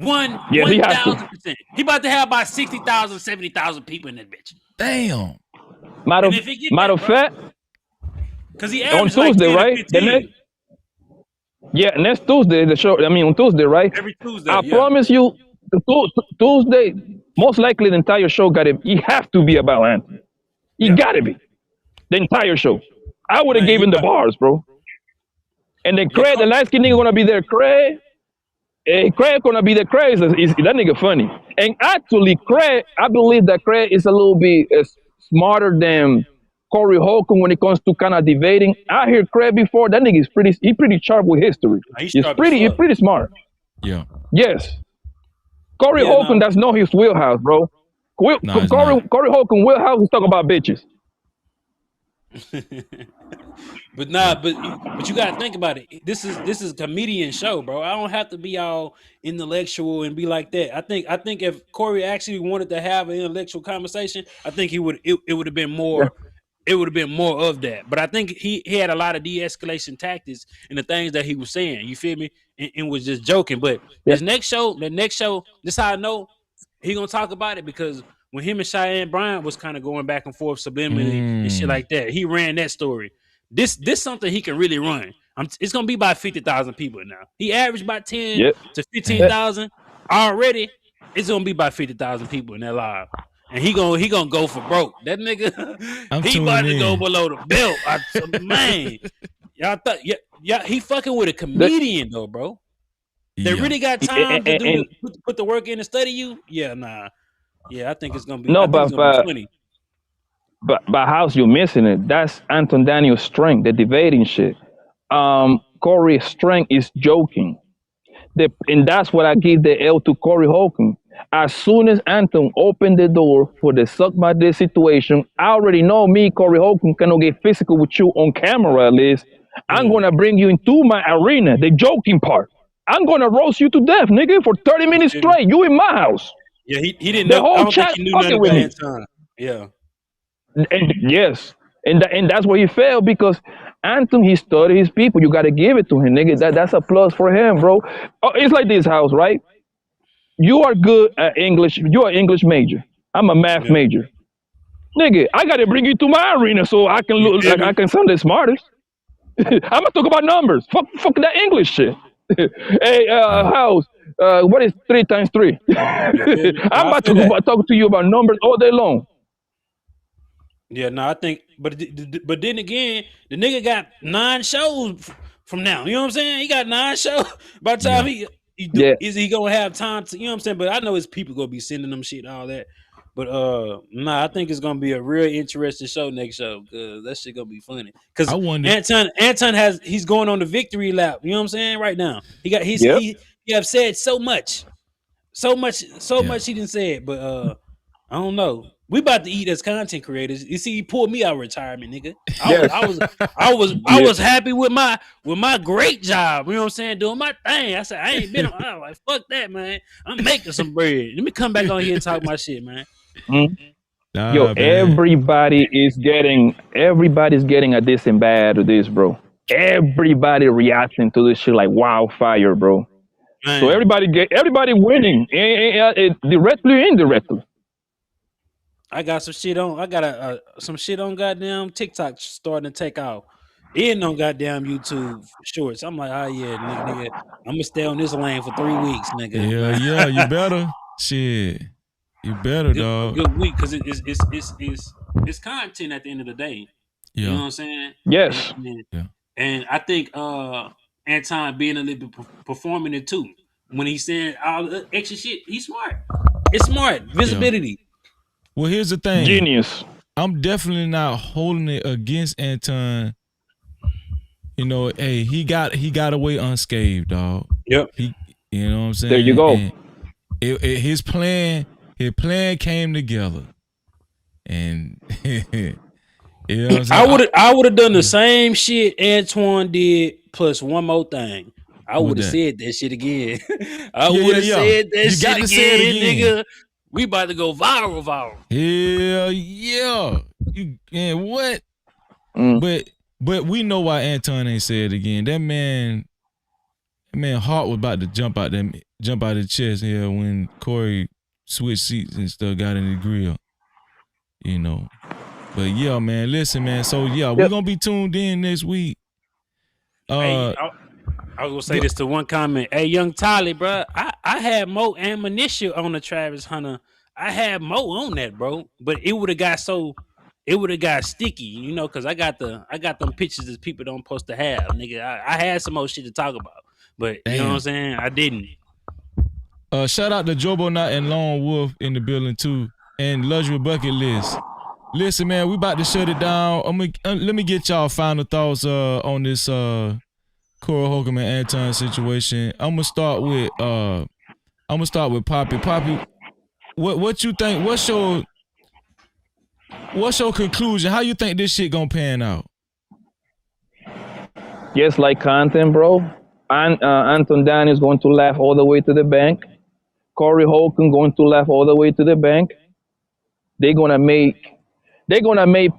1,000%. He about to have about 60,000, 70,000 people in that bitch. Damn. Matter of fact, Because he on averaged like Tuesday, 10 or right? The 15 next Tuesday, the show. I mean, on Tuesday, right? every Tuesday. I Yeah. promise you, Tuesday, most likely the entire show he have to be about Anthony. He gotta be the entire show. I would have Man, given the bars, bro. And then Craig, the light skin nigga gonna be there. Craig gonna be there. Craig is that nigga funny. And actually, Craig, I believe that Craig is a little bit smarter than Corey Holcomb when it comes to kind of debating. I hear Craig before. That nigga is pretty sharp with history. He's pretty smart. Yeah. Yes. Corey Holcomb, that's not his wheelhouse, bro. Corey Holcomb wheelhouse is talk about bitches. But you gotta think about it. This is a comedian show, bro. I don't have to be all intellectual and be like that. I think if Corey actually wanted to have an intellectual conversation, I think it would have been more. Yeah. It would have been more of that. But I think he had a lot of de-escalation tactics in the things that he was saying. You feel me? And was just joking. But the next show, this how I know he gonna talk about it, because when him and Cheyenne Bryant was kind of going back and forth subliminally and shit like that, he ran that story. This something he can really run. It's gonna be about 50,000 people now. He averaged about 10 to 15,000 already. It's gonna be about 50,000 people in that live, and he gonna go for broke. That nigga, he about to go below the belt. Man, y'all thought he fucking with a comedian though, bro. They really got time to put the work in and study you. Yeah, nah. Yeah, I think it's gonna be. No, but 20. But how's you missing it? That's Anton Daniel's strength, the debating shit. Corey's strength is joking. And that's what I give the L to Corey Holcomb. As soon as Anton opened the door for the suck my dick situation, I already know Corey Holcomb cannot get physical with you on camera, at least. I'm gonna bring you into my arena, the joking part. I'm gonna roast you to death, nigga, for 30 minutes straight. You in my house. Yeah, he didn't know. I don't think he knew nothing about Anton. Yeah. And yes, and that's where he failed, because Anton, he studied his people. You got to give it to him, nigga. That's a plus for him, bro. Oh, it's like this house, right? You are good at English. You are English major. I'm a math major, nigga. I got to bring you to my arena so I can look like I can sound the smartest. I'm gonna talk about numbers. Fuck that English shit. Hey, house. What is 3 times 3? I'm about to talk to you about numbers all day long. Yeah, no, I think, but then again, the nigga got 9 shows from now. You know what I'm saying? He got 9 shows. By the time is he gonna have time to? You know what I'm saying? But I know his people gonna be sending them shit and all that. But nah, I think it's gonna be a real interesting show next show, because that shit gonna be funny. Because Anton he's going on the victory lap. You know what I'm saying? Right now, he have said so much he didn't say it, but I don't know. We about to eat as content creators. You see, he pulled me out of retirement, nigga. I was happy with my great job. You know what I'm saying? Doing my thing. I said I ain't been. I was like, fuck that, man. I'm making some bread. Let me come back on here and talk my shit, man. Yo, everybody's getting a this and bad to this, bro. Everybody reacting to this shit like wildfire, bro. Man. So everybody winning, directly or indirectly. I got some shit on. I got some shit on goddamn TikTok starting to take off. And on goddamn YouTube shorts. I'm like, oh yeah, nigga, I'm gonna stay on this lane for 3 weeks, nigga. Yeah, you better. Shit, you better, dog. Good week, because it's content at the end of the day. Yeah. You know what I'm saying? Yes. And I think Anton being a little bit performing it too. When he's saying all the extra shit, he's smart. It's smart. Visibility. Yeah. Well, here's the thing. Genius. I'm definitely not holding it against Anton. You know, hey, he got away unscathed, dog. Yep. You know what I'm saying? There you go. And his plan came together. And you know what I'm saying? I would have done the same shit Antoine did, plus one more thing. I would have said that shit again. I would have said that shit again, nigga. We about to go viral. Hell yeah. What? But we know why Anton ain't said it again. That man heart was about to jump out the chest here when Corey switched seats and stuff, got in the grill. You know. But yeah, man, listen, man. So yeah, we're gonna be tuned in next week. Hey, I was gonna say this to one comment. Hey, young Tolly, bro, I had more ammunition on the Travis Hunter. I had more on that, bro. But it would have got sticky, you know, because I got them pictures that people don't supposed to have, nigga. I had some more shit to talk about, but you know what I'm saying? I didn't. Shout out to Jobo Knot and Lone Wolf in the building too, and Luxury Bucket List. Listen, man, we about to shut it down. Let me get y'all final thoughts on this Corey Holcomb and Anton situation. I'm gonna start with Poppy. Poppy, what you think? What's your conclusion? How you think this shit gonna pan out? Just like content, bro. Anton Dan is going to laugh all the way to the bank. Corey Holcomb going to laugh all the way to the bank. They're gonna make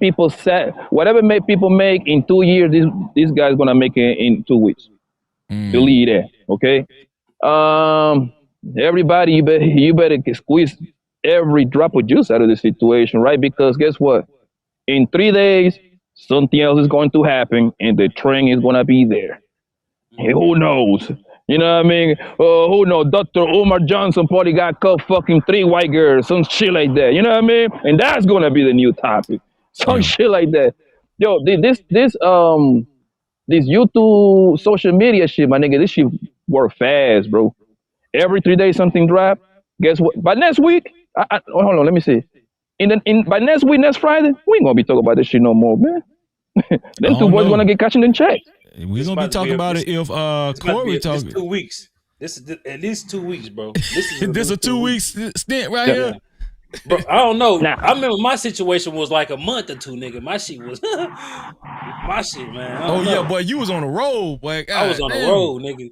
people sad. Whatever make people make in 2 years, this guy's gonna make it in 2 weeks. Believe that, okay? Everybody, you better squeeze every drop of juice out of the situation, right? Because guess what? In 3 days, something else is going to happen, and the train is gonna be there. And who knows? You know what I mean? Who knows? Dr. Umar Johnson probably got caught fucking 3 white girls, some shit like that. You know what I mean? And that's gonna be the new topic. Some shit like that. Yo, this YouTube social media shit, my nigga, this shit work fast, bro. Every 3 days something drop. Guess what? By next week, hold on, let me see. By next week, next Friday, we ain't gonna be talking about this shit no more, man. Them 2 boys gonna get catching in check. We're gonna be talking about it if Corey talking. This 2 weeks. This is at least 2 weeks, bro. This a 2 week stint right here. Bro, I don't know. I remember my situation was like a month or two, nigga. My shit was my shit, man. Oh yeah, boy, you was on the road, boy. I was on the road, nigga.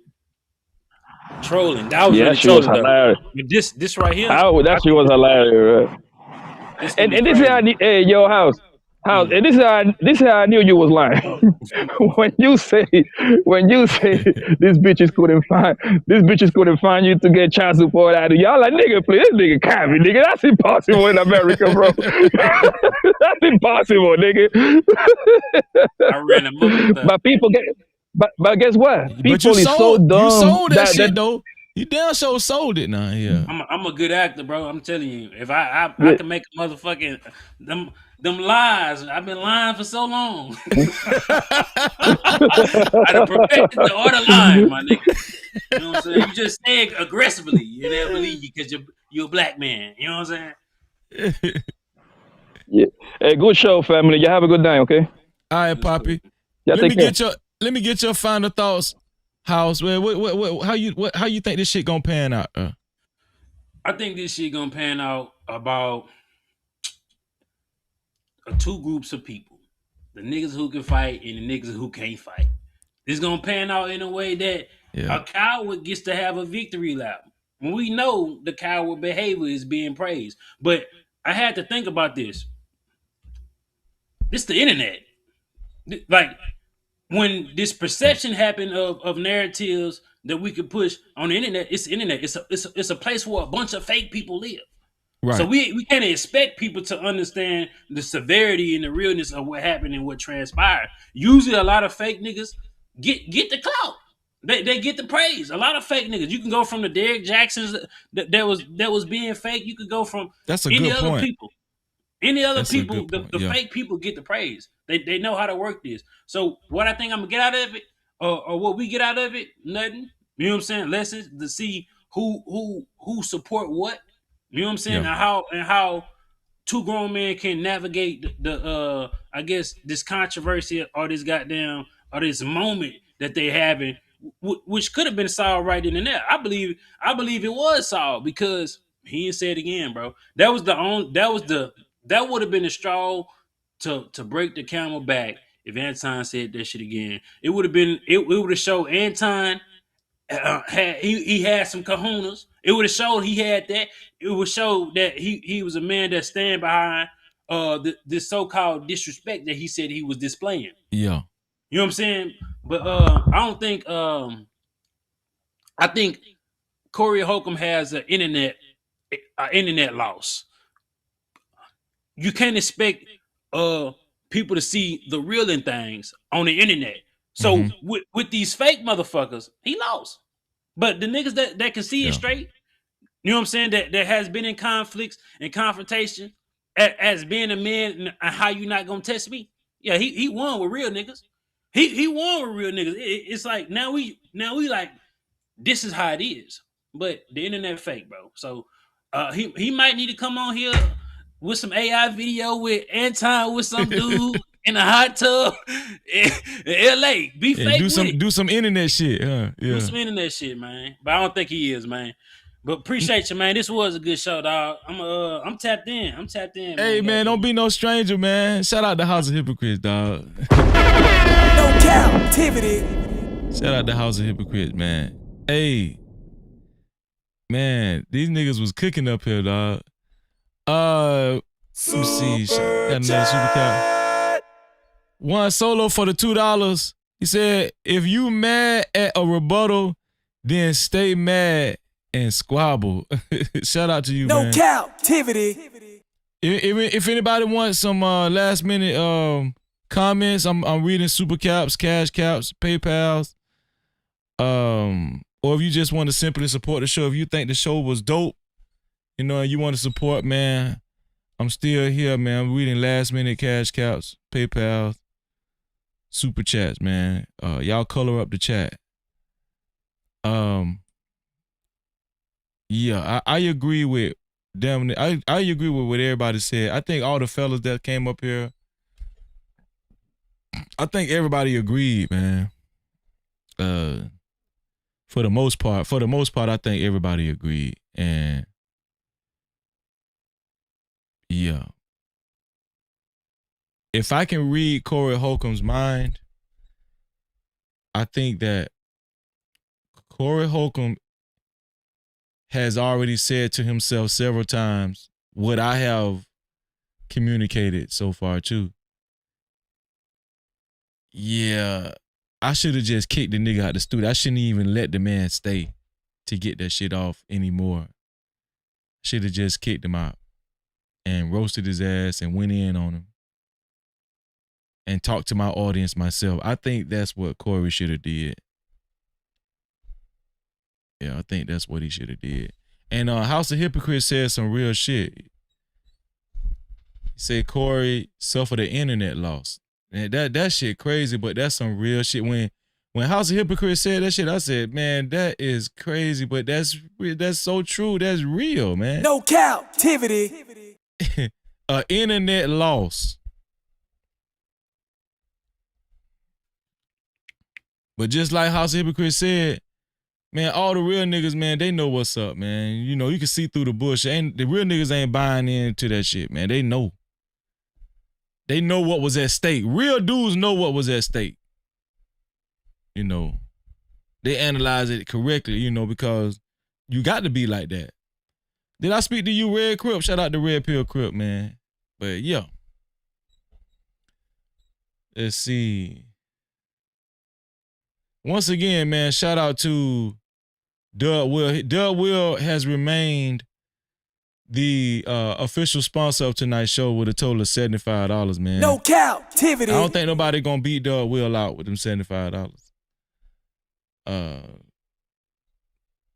Trolling. That was Yeah, really that shit was trolling. hilarious. This right here. That shit was hilarious, right? And this is how, hey, yo, House. And this is how I knew you was lying. when you say these bitches couldn't find you to get child support out of y'all, like, nigga, please, this nigga copy, nigga. That's impossible in America, bro. That's impossible, nigga. I ran a movie. But guess what? People is so dumb. You sold that shit though. You damn sure sold it now. Yeah. I'm a good actor, bro. I'm telling you. If I can make a motherfucking them lies. I've been lying for so long. I done perfected the art of lying, my nigga. You know what I'm saying? You just say it aggressively. You never believe you because you're a black man. You know what I'm saying? Yeah. Hey, good show, family. You have a good night, okay? All right, Poppy. Yeah, let me get your final thoughts, House. How you think this shit gonna pan out? I think this shit gonna pan out about 2 groups of people: the niggas who can fight and the niggas who can't fight. This gonna pan out in a way that a coward gets to have a victory lap. When we know the coward behavior is being praised, but I had to think about this. This the internet. Like, when this perception happened of narratives that we could push on the internet, it's the internet. It's a place where a bunch of fake people live. Right. So we can't expect people to understand the severity and the realness of what happened and what transpired. Usually a lot of fake niggas get the clout. They get the praise. A lot of fake niggas. You can go from the Derrick Jacksons that was being fake. You could go from any other people. Any other people, the fake people get the praise. They know how to work this. So what I think I'm gonna get out of it, or what we get out of it, nothing. You know what I'm saying? Lessons to see who support what. You know what I'm saying? And how 2 grown men can navigate the I guess this controversy or this goddamn or this moment that they having, which could have been solved right in there. I believe it was solved because he didn't say it again, bro. That would have been a straw to break the camel back if Anton said that shit again. It would have showed Anton he had some kahunas. It would have showed he had that. It would show that he was a man that stand behind this so-called disrespect that he said he was displaying. Yeah. You know what I'm saying? But I don't think I think Corey Holcomb has an internet loss. You can't expect people to see the real in things on the internet. So with these fake motherfuckers, he lost. But the niggas that can see it straight, you know what I'm saying, that has been in conflicts and confrontation as being a man, and how you not gonna test me? Yeah, he won with real niggas. He won with real niggas. It's like now we like, this is how it is. But the internet fake, bro. So he might need to come on here with some AI video with Anton with some dude in a hot tub in LA. Be fake with it. Do some internet shit. Yeah. Do some internet shit, man. But I don't think he is, man. But appreciate you, man. This was a good show, dog. I'm tapped in. Hey, man, don't be no stranger, man. Shout out the House of Hypocrites, dog. No Cap-tivity. Shout out the House of Hypocrites, man. Hey, man, these niggas was cooking up here, dog. Let me see. Got another super cap. One solo for the $2. He said, if you mad at a rebuttal, then stay mad and squabble. Shout out to you, man. No Cap-tivity. If anybody wants some last minute comments, I'm reading super caps, cash caps, PayPals. Or if you just want to simply support the show, if you think the show was dope, you know, and you want to support, man, I'm still here, man. I'm reading last minute cash caps, PayPals, super chats, man. Y'all color up the chat. Yeah, I agree with them. I agree with what everybody said. I think all the fellas that came up here, I think everybody agreed, man. For the most part, I think everybody agreed. And yeah. If I can read Corey Holcomb's mind, I think that Corey Holcomb has already said to himself several times what I have communicated so far too. Yeah, I should have just kicked the nigga out the studio. I shouldn't even let the man stay to get that shit off anymore. Should have just kicked him out and roasted his ass and went in on him and talked to my audience myself. I think that's what Corey should have did. Yeah, I think that's what he should have did. And House of Hypocrites said some real shit. He said Corey suffered an internet loss. And that shit crazy, but that's some real shit. When House of Hypocrites said that shit, I said, man, that is crazy, but that's so true. That's real, man. No Cap-tivity. Internet loss. But just like House of Hypocrites said, man, all the real niggas, man, they know what's up, man. You know, you can see through the bullshit. The real niggas ain't buying into that shit, man. They know. They know what was at stake. Real dudes know what was at stake. You know, they analyze it correctly, you know, because you got to be like that. Did I speak to you, Red Crip? Shout out to Red Pill Crip, man. But yeah. Let's see. Once again, man, shout out to Doug Will. Doug Will has remained the official sponsor of tonight's show with a total of $75, man. No Cap-tivity. I don't think nobody gonna beat Doug Will out with them $75.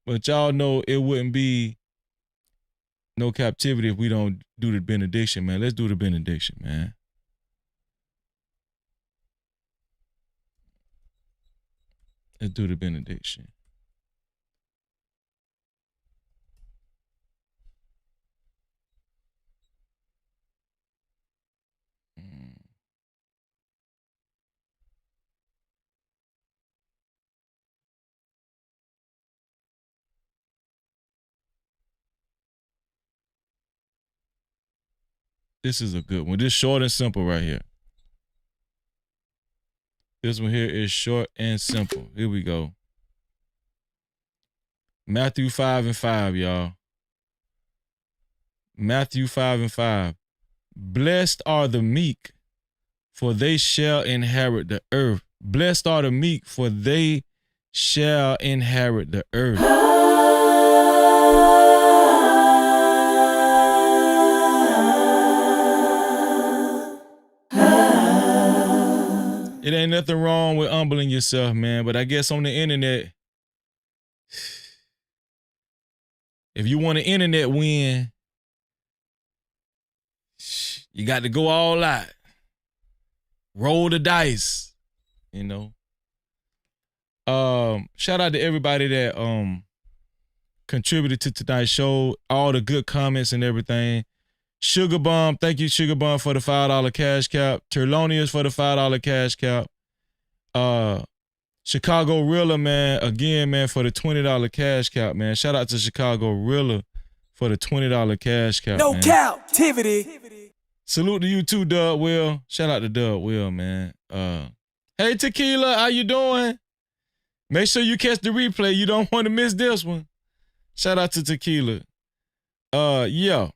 But y'all know it wouldn't be no captivity if we don't do the benediction, man. Let's do the benediction, man. Let's do the benediction. This is a good one. This is short and simple right here. This one here is short and simple. Here we go. Matthew 5:5, y'all. Matthew 5:5. Blessed are the meek, for they shall inherit the earth. Blessed are the meek, for they shall inherit the earth. It ain't nothing wrong with humbling yourself, man. But I guess on the internet, if you want an internet win, you got to go all out. Roll the dice, you know. Shout out to everybody that contributed to tonight's show, all the good comments and everything. Sugar Bomb, thank you, Sugar Bomb, for the $5 cash cap. Terlonius for the $5 cash cap. Chicago Rilla, man, again, man, for the $20 cash cap, man. Shout out to Chicago Rilla for the $20 cash cap. No man. Cap-tivity. Salute to you too, Doug Will. Shout out to Doug Will, man. Hey Tequila, how you doing? Make sure you catch the replay. You don't want to miss this one. Shout out to Tequila. Yeah.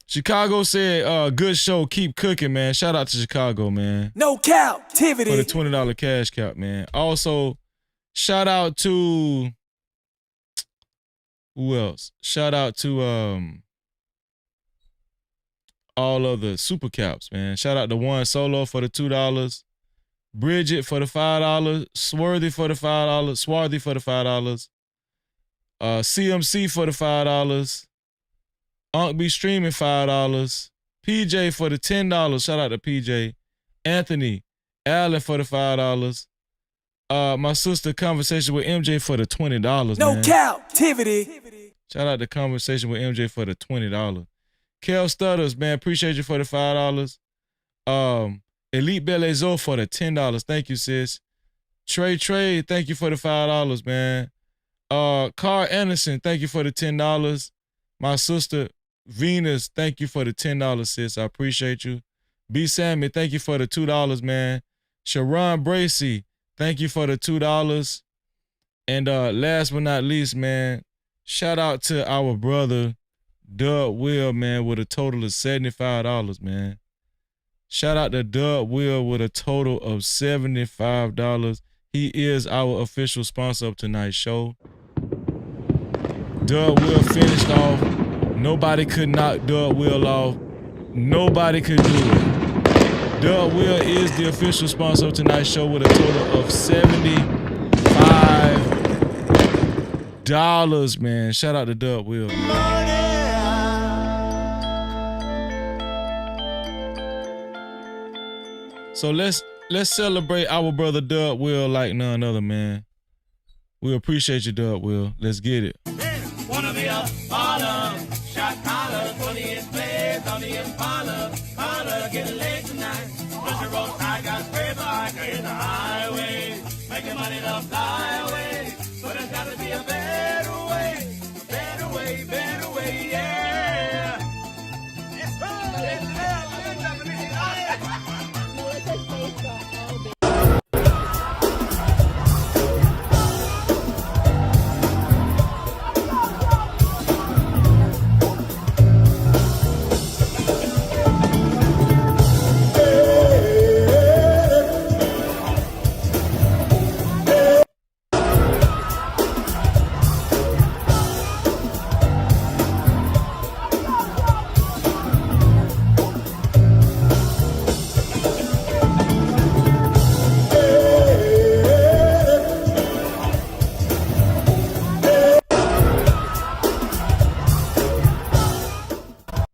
Chicago said, good show, keep cooking, man. Shout out to Chicago, man. No Cap-tivity. For the $20 cash cap, man. Also, shout out to who else? Shout out to all of the super caps, man. Shout out to One Solo for the $2. Bridget for the $5. Swarthy for the $5. Swarthy for the $5. CMC for the $5. Unc be streaming $5. PJ for the $10. Shout out to PJ. Anthony, Allen for the $5. My sister Conversation with MJ for the $20. No man. Cap-tivity. Shout out to Conversation with MJ for the $20. Kel Stutters, man, appreciate you for the $5. Elite Belezo for the $10. Thank you, sis. Trey, thank you for the $5, man. Carl Anderson, thank you for the $10. My sister Venus, thank you for the $10, sis. I appreciate you. B. Sammy, thank you for the $2, man. Sharon Bracy, thank you for the $2. And last but not least, man, shout out to our brother Doug Will, man, with a total of $75, man. Shout out to Doug Will with a total of $75. He is our official sponsor of tonight's show. Doug Will finished off. Nobody could knock Doug Will off. Nobody could do it. Doug Will is the official sponsor of tonight's show with a total of $75, man. Shout out to Doug Will, man. So let's celebrate our brother Doug Will like none other, man. We appreciate you, Doug Will. Let's get it. Wanna be a baller, shot collar, 20-inch blades on the Impala. Holla, get laid tonight. Country road, I got spray vodka in the highway. Making money to fly away. But there's gotta be a better way, better way, better way, yeah. It's fun, it's love, it's Japanese.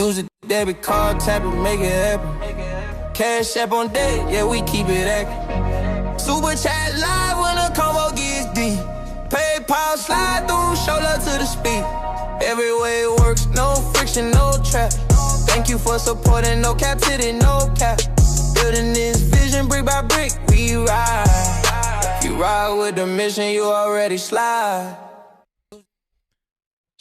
Use a debit card, tap it, make it happen. Cash app on deck, yeah, we keep it active. Super chat live when the combo gets deep. PayPal slide through, shoulder to the speed. Every way it works, no friction, no trap. Thank you for supporting, no captivity, no cap. Building this vision brick by brick, we ride. You ride with the mission, you already slide.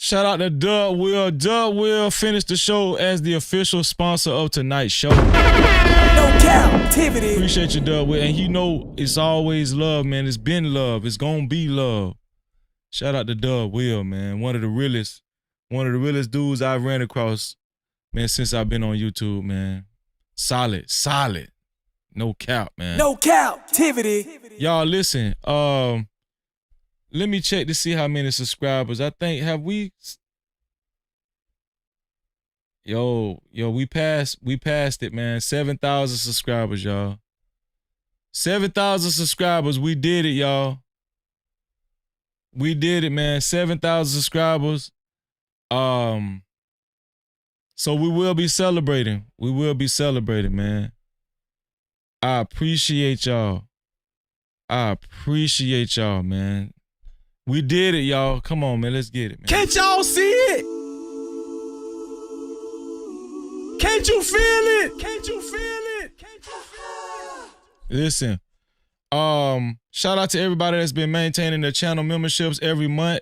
Shout out to Doug Will. Doug Will finished the show as the official sponsor of tonight's show. No Cap-tivity. Appreciate you, Doug Will. And you know it's always love, man. It's been love. It's gonna be love. Shout out to Doug Will, man. One of the realest dudes I've ran across, man, since I've been on YouTube, man. Solid. No cap, man. No Cap-tivity. Y'all listen, let me check to see how many subscribers. I think we passed it, man. 7,000 subscribers, y'all. 7,000 subscribers. We did it, y'all. We did it, man. 7,000 subscribers. So we will be celebrating. We will be celebrating, man. I appreciate y'all. I appreciate y'all, man. We did it, y'all. Come on, man. Let's get it, man. Can't y'all see it? Can't you feel it? Can't you feel it? Can't you feel it? Listen, shout out to everybody that's been maintaining their channel memberships every month.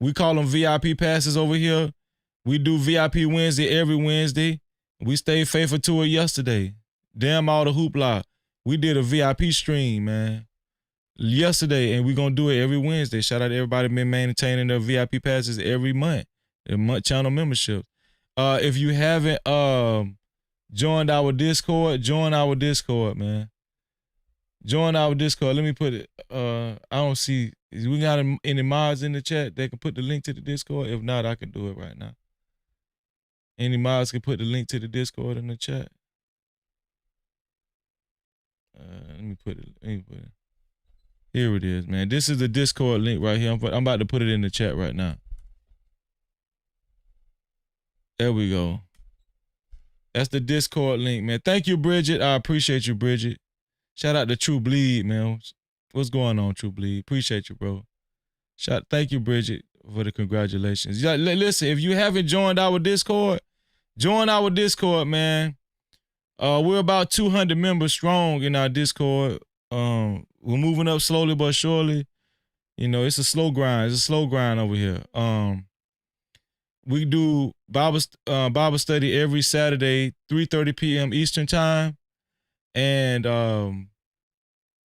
We call them VIP passes over here. We do VIP Wednesday every Wednesday. We stayed faithful to it yesterday. Damn all the hoopla. We did a VIP stream, man, yesterday, and we're going to do it every Wednesday. Shout out to everybody been maintaining their VIP passes every month, their month channel membership. If you haven't joined our Discord, join our Discord, man. Join our Discord. Let me put it. I don't see. We got any mods in the chat that can put the link to the Discord? If not, I can do it right now. Any mods can put the link to the Discord in the chat. Let me put it. Here it is, man. This is the Discord link right here. I'm about to put it in the chat right now. There we go. That's the Discord link, man. Thank you, Bridget. I appreciate you, Bridget. Shout out to True Bleed, man. What's going on, True Bleed? Appreciate you, bro. Thank you, Bridget, for the congratulations. Listen, if you haven't joined our Discord, join our Discord, man. We're about 200 members strong in our Discord. We're moving up slowly but surely. You know, it's a slow grind. It's a slow grind over here. We do Bible study every Saturday, 3:30 p.m. Eastern time. And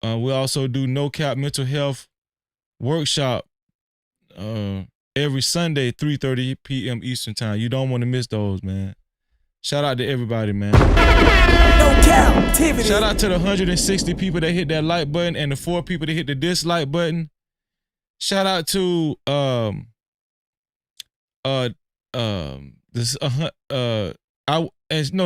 we also do No Cap Mental Health workshop every Sunday, 3:30 p.m. Eastern time. You don't want to miss those, man. Shout out to everybody, man. No Cap-tivity. Shout out to the 160 people that hit that like button and the 4 people that hit the dislike button. Shout out to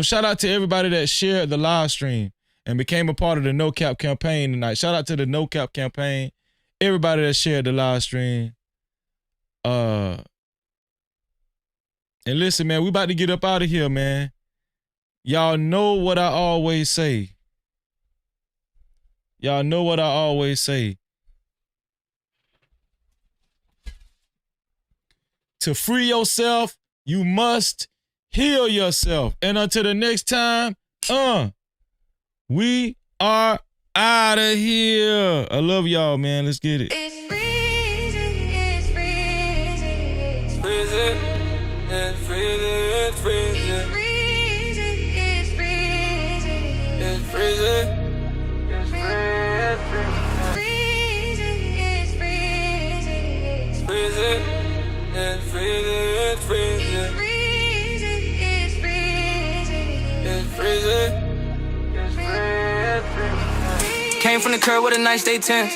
shout out to everybody that shared the live stream and became a part of the No Cap campaign tonight. Shout out to the No Cap campaign. Everybody that shared the live stream. And listen, man, we about to get up out of here, man. Y'all know what I always say. Y'all know what I always say. To free yourself, you must heal yourself. And until the next time, we are out of here. I love y'all, man. Let's get it. It's freezing, it's freezing, it's freezing, it's freezing, it's freezing, it's freezing, it's freezing, it's freezing, it's freezing, it's freezing, it's freezing, it's freezing, it's freezing, it's freezing, it's freezing, it's freezing, it's freezing. Came from the curb with a nice day 10.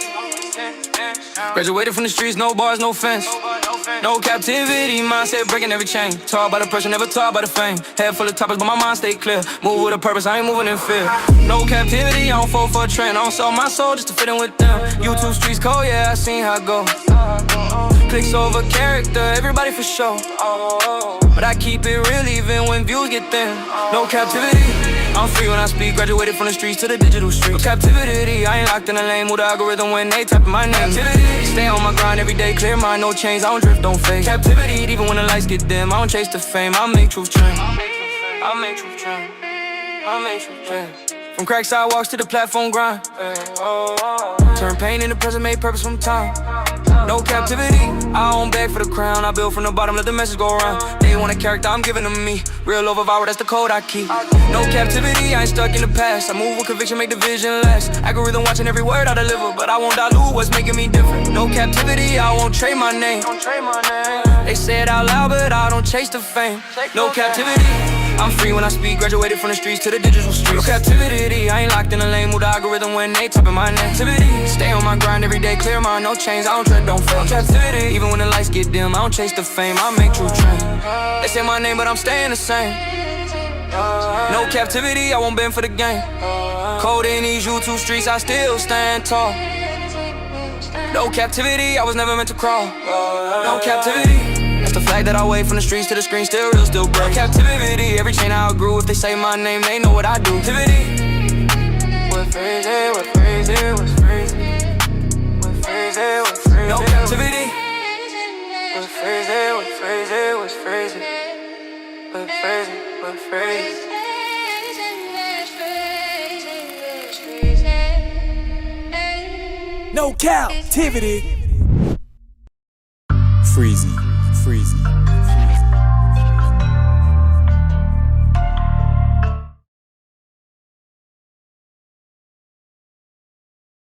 Graduated from the streets, no bars, no fence. No captivity, mindset breaking every chain. Taught by the pressure, never taught by the fame. Head full of topics, but my mind stay clear. Move with a purpose, I ain't moving in fear. No captivity, I don't fall for a trend. I don't sell my soul just to fit in with them. YouTube streets cold, yeah, I seen how it go. Clicks over character, everybody for sure. But I keep it real even when views get thin. No captivity, I'm free when I speak. Graduated from the streets to the digital streets. No captivity, I ain't locked in a lane with the algorithm when they typing my name. Captivity, stay on my grind every day, clear mind, no chains. I don't drift, don't fake. Captivity, even when the lights get dim, I don't chase the fame. I make truth trend. I make truth trend. I make truth trend. From crack sidewalks to the platform grind. Turn pain into present, made purpose from time. No captivity, I don't beg for the crown. I build from the bottom, let the message go around. They want a character, I'm giving them me. Real love of our, that's the code I keep. No captivity, I ain't stuck in the past. I move with conviction, make the vision last. Algorithm watching every word I deliver, but I won't dilute what's making me different. No captivity, I won't trade my name. They say it out loud, but I don't chase the fame. No captivity, I'm free when I speak. Graduated from the streets to the digital streets. No captivity, I ain't locked in a lane with the algorithm when they typing my name. Captivity, stay on my grind every day, clear mind, no chains. I don't tread, don't fail. Captivity, even when the lights get dim, I don't chase the fame. I make true trend. They say my name, but I'm staying the same. No captivity, I won't bend for the game. Cold in these YouTube streets, I still stand tall. No captivity, I was never meant to crawl. No captivity. That's the flag that I wave from the streets to the screen, still real, still brave. Captivity, every chain I outgrew. If they say my name, they know what I do. Captivity. What phrase it, what phrase it, what phrase it, what phrase it, what phrase it. No captivity. What phrase it, what phrase it, what phrase it, what phrase it, what phrase it. No captivity. Freezy, freezy.